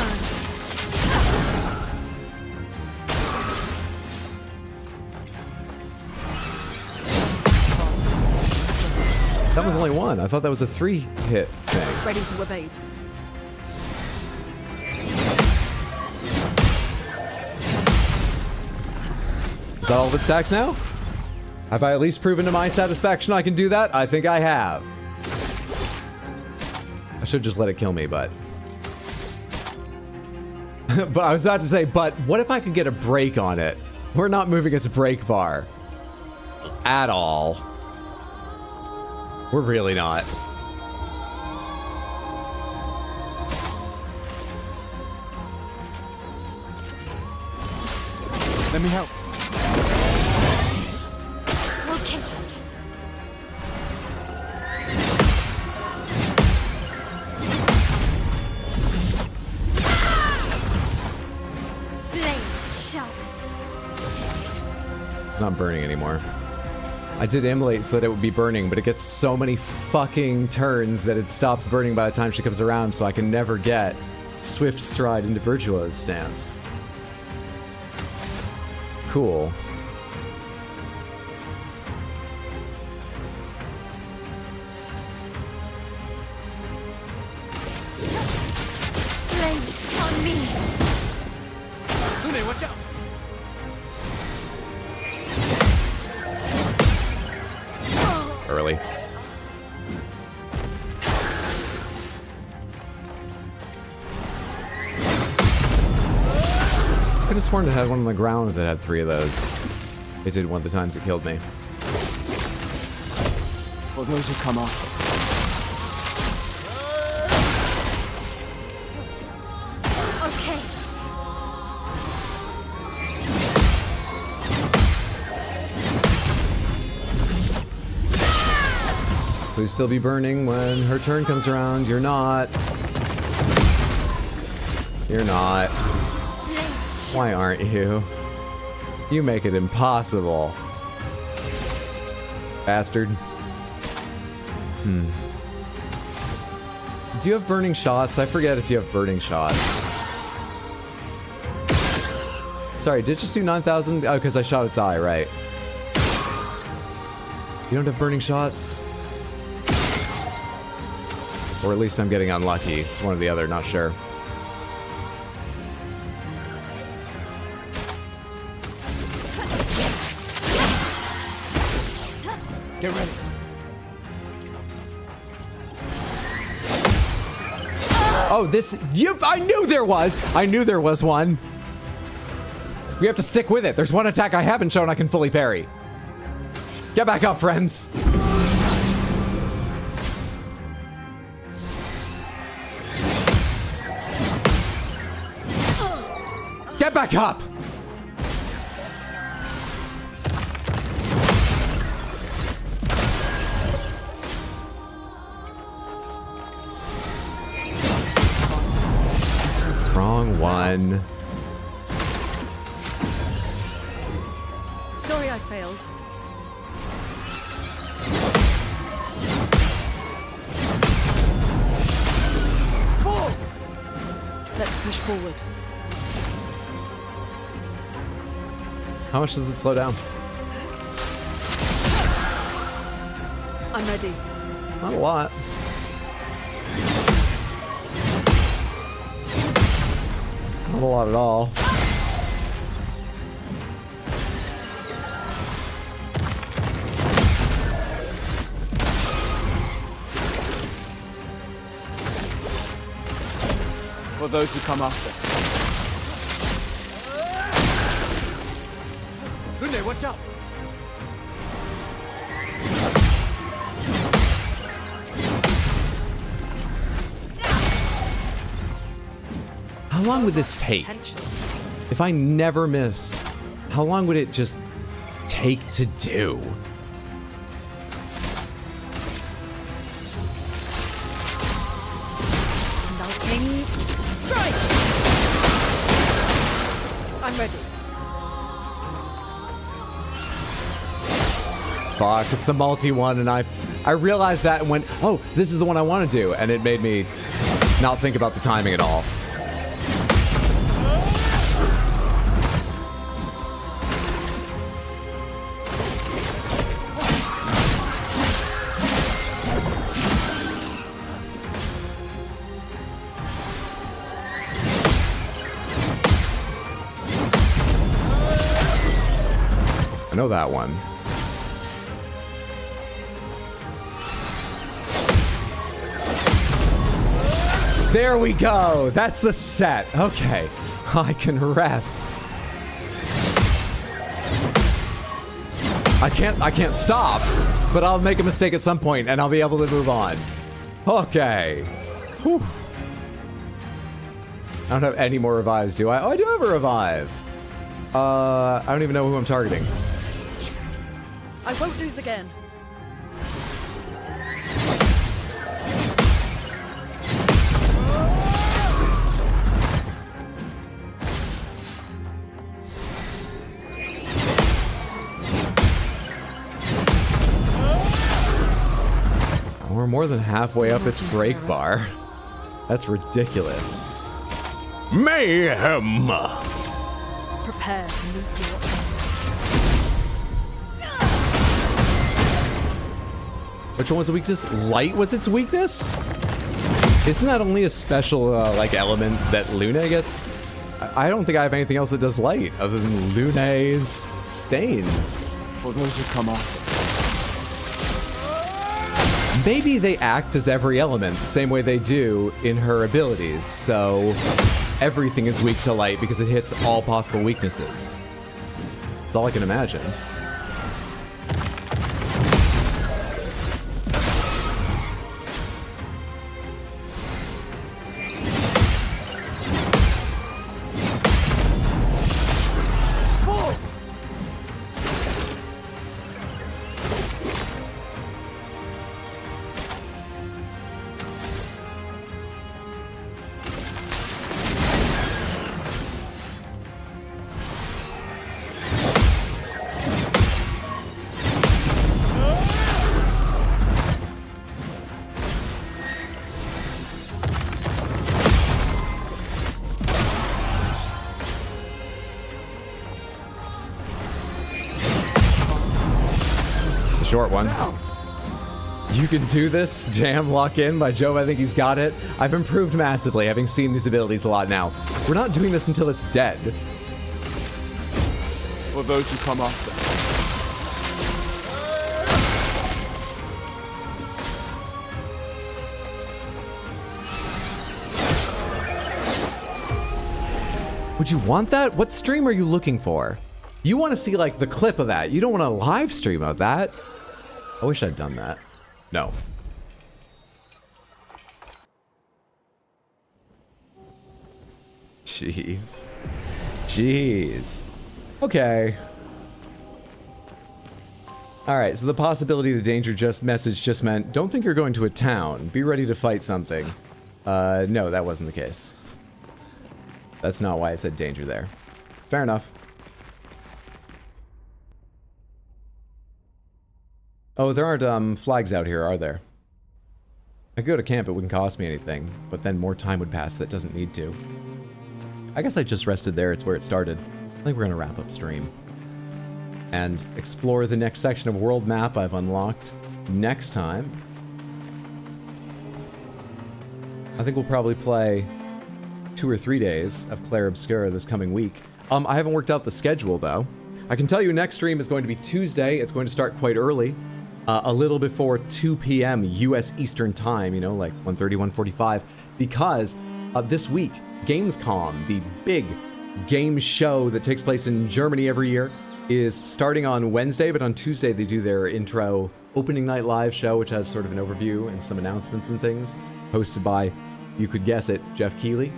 That was only one. I thought that was a 3-hit thing. Ready to evade. Is that all of its stacks now? Have I at least proven to my satisfaction I can do that? I think I have. I should just let it kill me, but... but I was about to say, but what if I could get a break on it? We're not moving its break bar. At all. We're really not. Let me help. Okay. Blades sharp. It's not burning anymore. I did immolate so that it would be burning, but it gets so many fucking turns that it stops burning by the time she comes around, so I can never get Swift Stride into Virtuo's stance. Cool. Blades on me. Lune, watch out! Early. I could have sworn it had one on the ground that had 3 of those. It did one of the times it killed me. For those who come after. Okay. Please still be burning when her turn comes around. You're not. You're not. Blades Why aren't you? You make it impossible. Bastard. Do you have burning shots? I forget if you have burning shots. Sorry, did it just do 9,000? Oh, because I shot its eye, right. You don't have burning shots? Or at least I'm getting unlucky. It's one or the other, not sure. Get ready. Oh, this... I knew there was! I knew there was one. We have to stick with it. There's one attack I haven't shown I can fully parry. Get back up, friends. Get back up! one. Sorry I failed. Let's push forward. How much does it slow down? I'm ready. Not a lot. Not a lot at all. For those who come after. Lune, watch out! How long would this take? If I never missed, how long would it just take to do? Lightning strike! I'm ready. Fuck, it's the multi one, and I realized that and went, oh, this is the one I want to do, and it made me not think about the timing at all. I know that one. There we go. That's the set. Okay. I can rest. I can't stop, but I'll make a mistake at some point and I'll be able to move on. Okay. Whew. I don't have any more revives, do I? Oh, I do have a revive. I don't even know who I'm targeting. I won't lose again. We're more than halfway up its break bar. That's ridiculous. Mayhem! Prepare to meet your end. Which one was the weakness? Light was its weakness? Isn't that only a special, like, element that Lune gets? I don't think I have anything else that does light other than Lune's stains. For those who come after. Maybe they act as every element, the same way they do in her abilities, so everything is weak to light because it hits all possible weaknesses. That's all I can imagine. Short one. You can do this? Damn, lock in. By Jove, I think he's got it. I've improved massively, having seen these abilities a lot now. We're not doing this until it's dead. For those who come after. Would you want that? What stream are you looking for? You want to see, like, the clip of that. You don't want a live stream of that. I wish I'd done that. No. Jeez. Jeez. Okay. Alright, so the possibility the danger message just meant, don't think you're going to a town. Be ready to fight something. No, that wasn't the case. That's not why I said danger there. Fair enough. Oh, there aren't flags out here, are there? I could go to camp, it wouldn't cost me anything, but then more time would pass that doesn't need to. I guess I just rested there, it's where it started. I think we're gonna wrap up stream. And explore the next section of world map I've unlocked next time. I think we'll probably play 2 or 3 days of Clair Obscur this coming week. I haven't worked out the schedule though. I can tell you next stream is going to be Tuesday. It's going to start quite early. A little before 2 p.m. US Eastern Time, you know, like 1:30, 1:45, because this week, Gamescom, the big game show that takes place in Germany every year, is starting on Wednesday, but on Tuesday they do their intro opening night live show, which has sort of an overview and some announcements and things, hosted by, you could guess it, Jeff Keighley.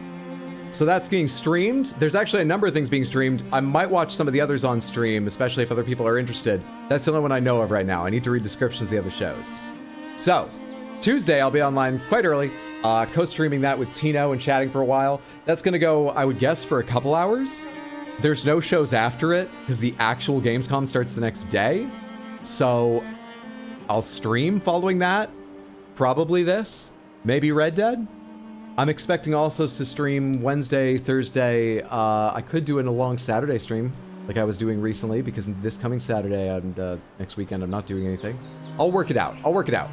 So that's being streamed. There's actually a number of things being streamed. I might watch some of the others on stream, especially if other people are interested. That's the only one I know of right now. I need to read descriptions of the other shows. So, Tuesday I'll be online quite early, co-streaming that with Tino and chatting for a while. That's gonna go, I would guess, for a couple hours. There's no shows after it, because the actual Gamescom starts the next day. So, I'll stream following that. Probably this. Maybe Red Dead. I'm expecting also to stream Wednesday, Thursday. I could do a long Saturday stream, like I was doing recently, because this coming Saturday and next weekend I'm not doing anything. I'll work it out. I'll work it out.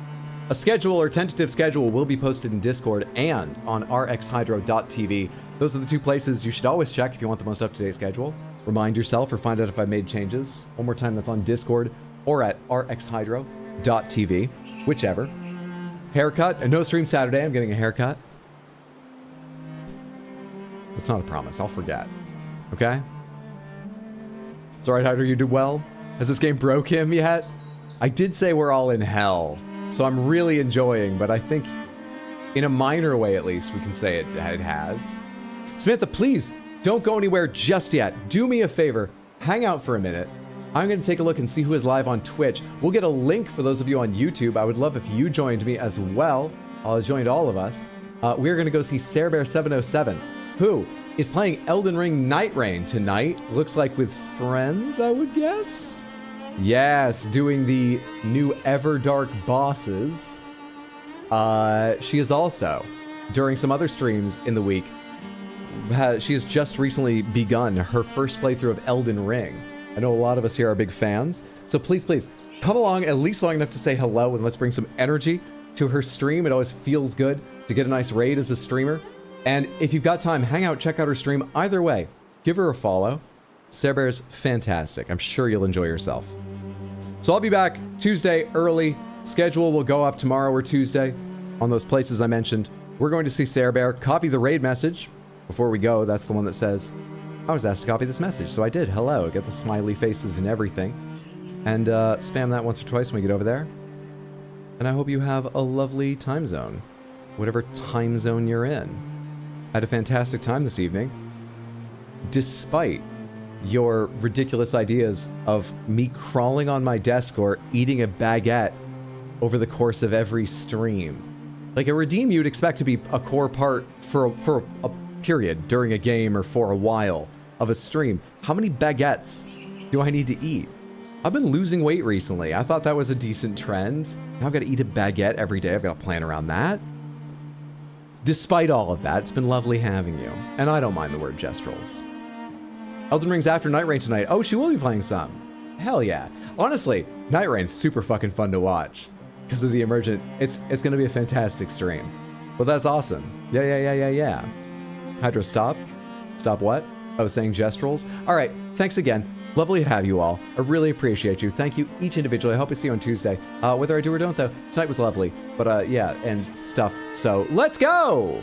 A schedule or tentative schedule will be posted in Discord and on rxhydro.tv. Those are the 2 places you should always check if you want the most up-to-date schedule. Remind yourself or find out if I made changes. One more time, that's on Discord or at rxhydro.tv, whichever. Haircut, no stream Saturday. I'm getting a haircut. That's not a promise. I'll forget. Okay? It's alright, Hydro, you did well. Has this game broke him yet? I did say we're all in hell, so I'm really enjoying, but I think in a minor way at least we can say it has. Samantha, please don't go anywhere just yet. Do me a favor. Hang out for a minute. I'm going to take a look and see who is live on Twitch. We'll get a link for those of you on YouTube. I would love if you joined me as well. I'll join all of us. We're going to go see SareBear707. Who is playing Elden Ring Night Rain tonight. Looks like with friends, I would guess? Yes, doing the new Everdark bosses. She is also, during some other streams in the week, she has just recently begun her first playthrough of Elden Ring. I know a lot of us here are big fans, so please, please, come along at least long enough to say hello and let's bring some energy to her stream. It always feels good to get a nice raid as a streamer. And if you've got time, hang out, check out her stream. Either way, give her a follow. SareBear's fantastic. I'm sure you'll enjoy yourself. So I'll be back Tuesday early. Schedule will go up tomorrow or Tuesday on those places I mentioned. We're going to see SareBear. Copy the raid message before we go. That's the one that says, I was asked to copy this message, so I did. Hello. Get the smiley faces and everything. And spam that once or twice when we get over there. And I hope you have a lovely time zone, whatever time zone you're in. I had a fantastic time this evening, despite your ridiculous ideas of me crawling on my desk or eating a baguette over the course of every stream. Like a redeem you'd expect to be a core part for a period during a game or for a while of a stream. How many baguettes do I need to eat? I've been losing weight recently. I thought that was a decent trend. Now I've got to eat a baguette every day. I've got to plan around that. Despite all of that, it's been lovely having you. And I don't mind the word gestrels. Elden Ring's after Night Rain tonight. Oh, she will be playing some. Hell yeah. Honestly, Night Rain's super fucking fun to watch. Because of the emergent, it's going to be a fantastic stream. Well, that's awesome. Yeah. Hydro, stop. Stop what? Oh, saying gestrels? All right, thanks again. Lovely to have you all. I really appreciate you. Thank you each individually. I hope I see you on Tuesday. Whether I do or don't, though, tonight was lovely. But yeah, and stuff. So let's go!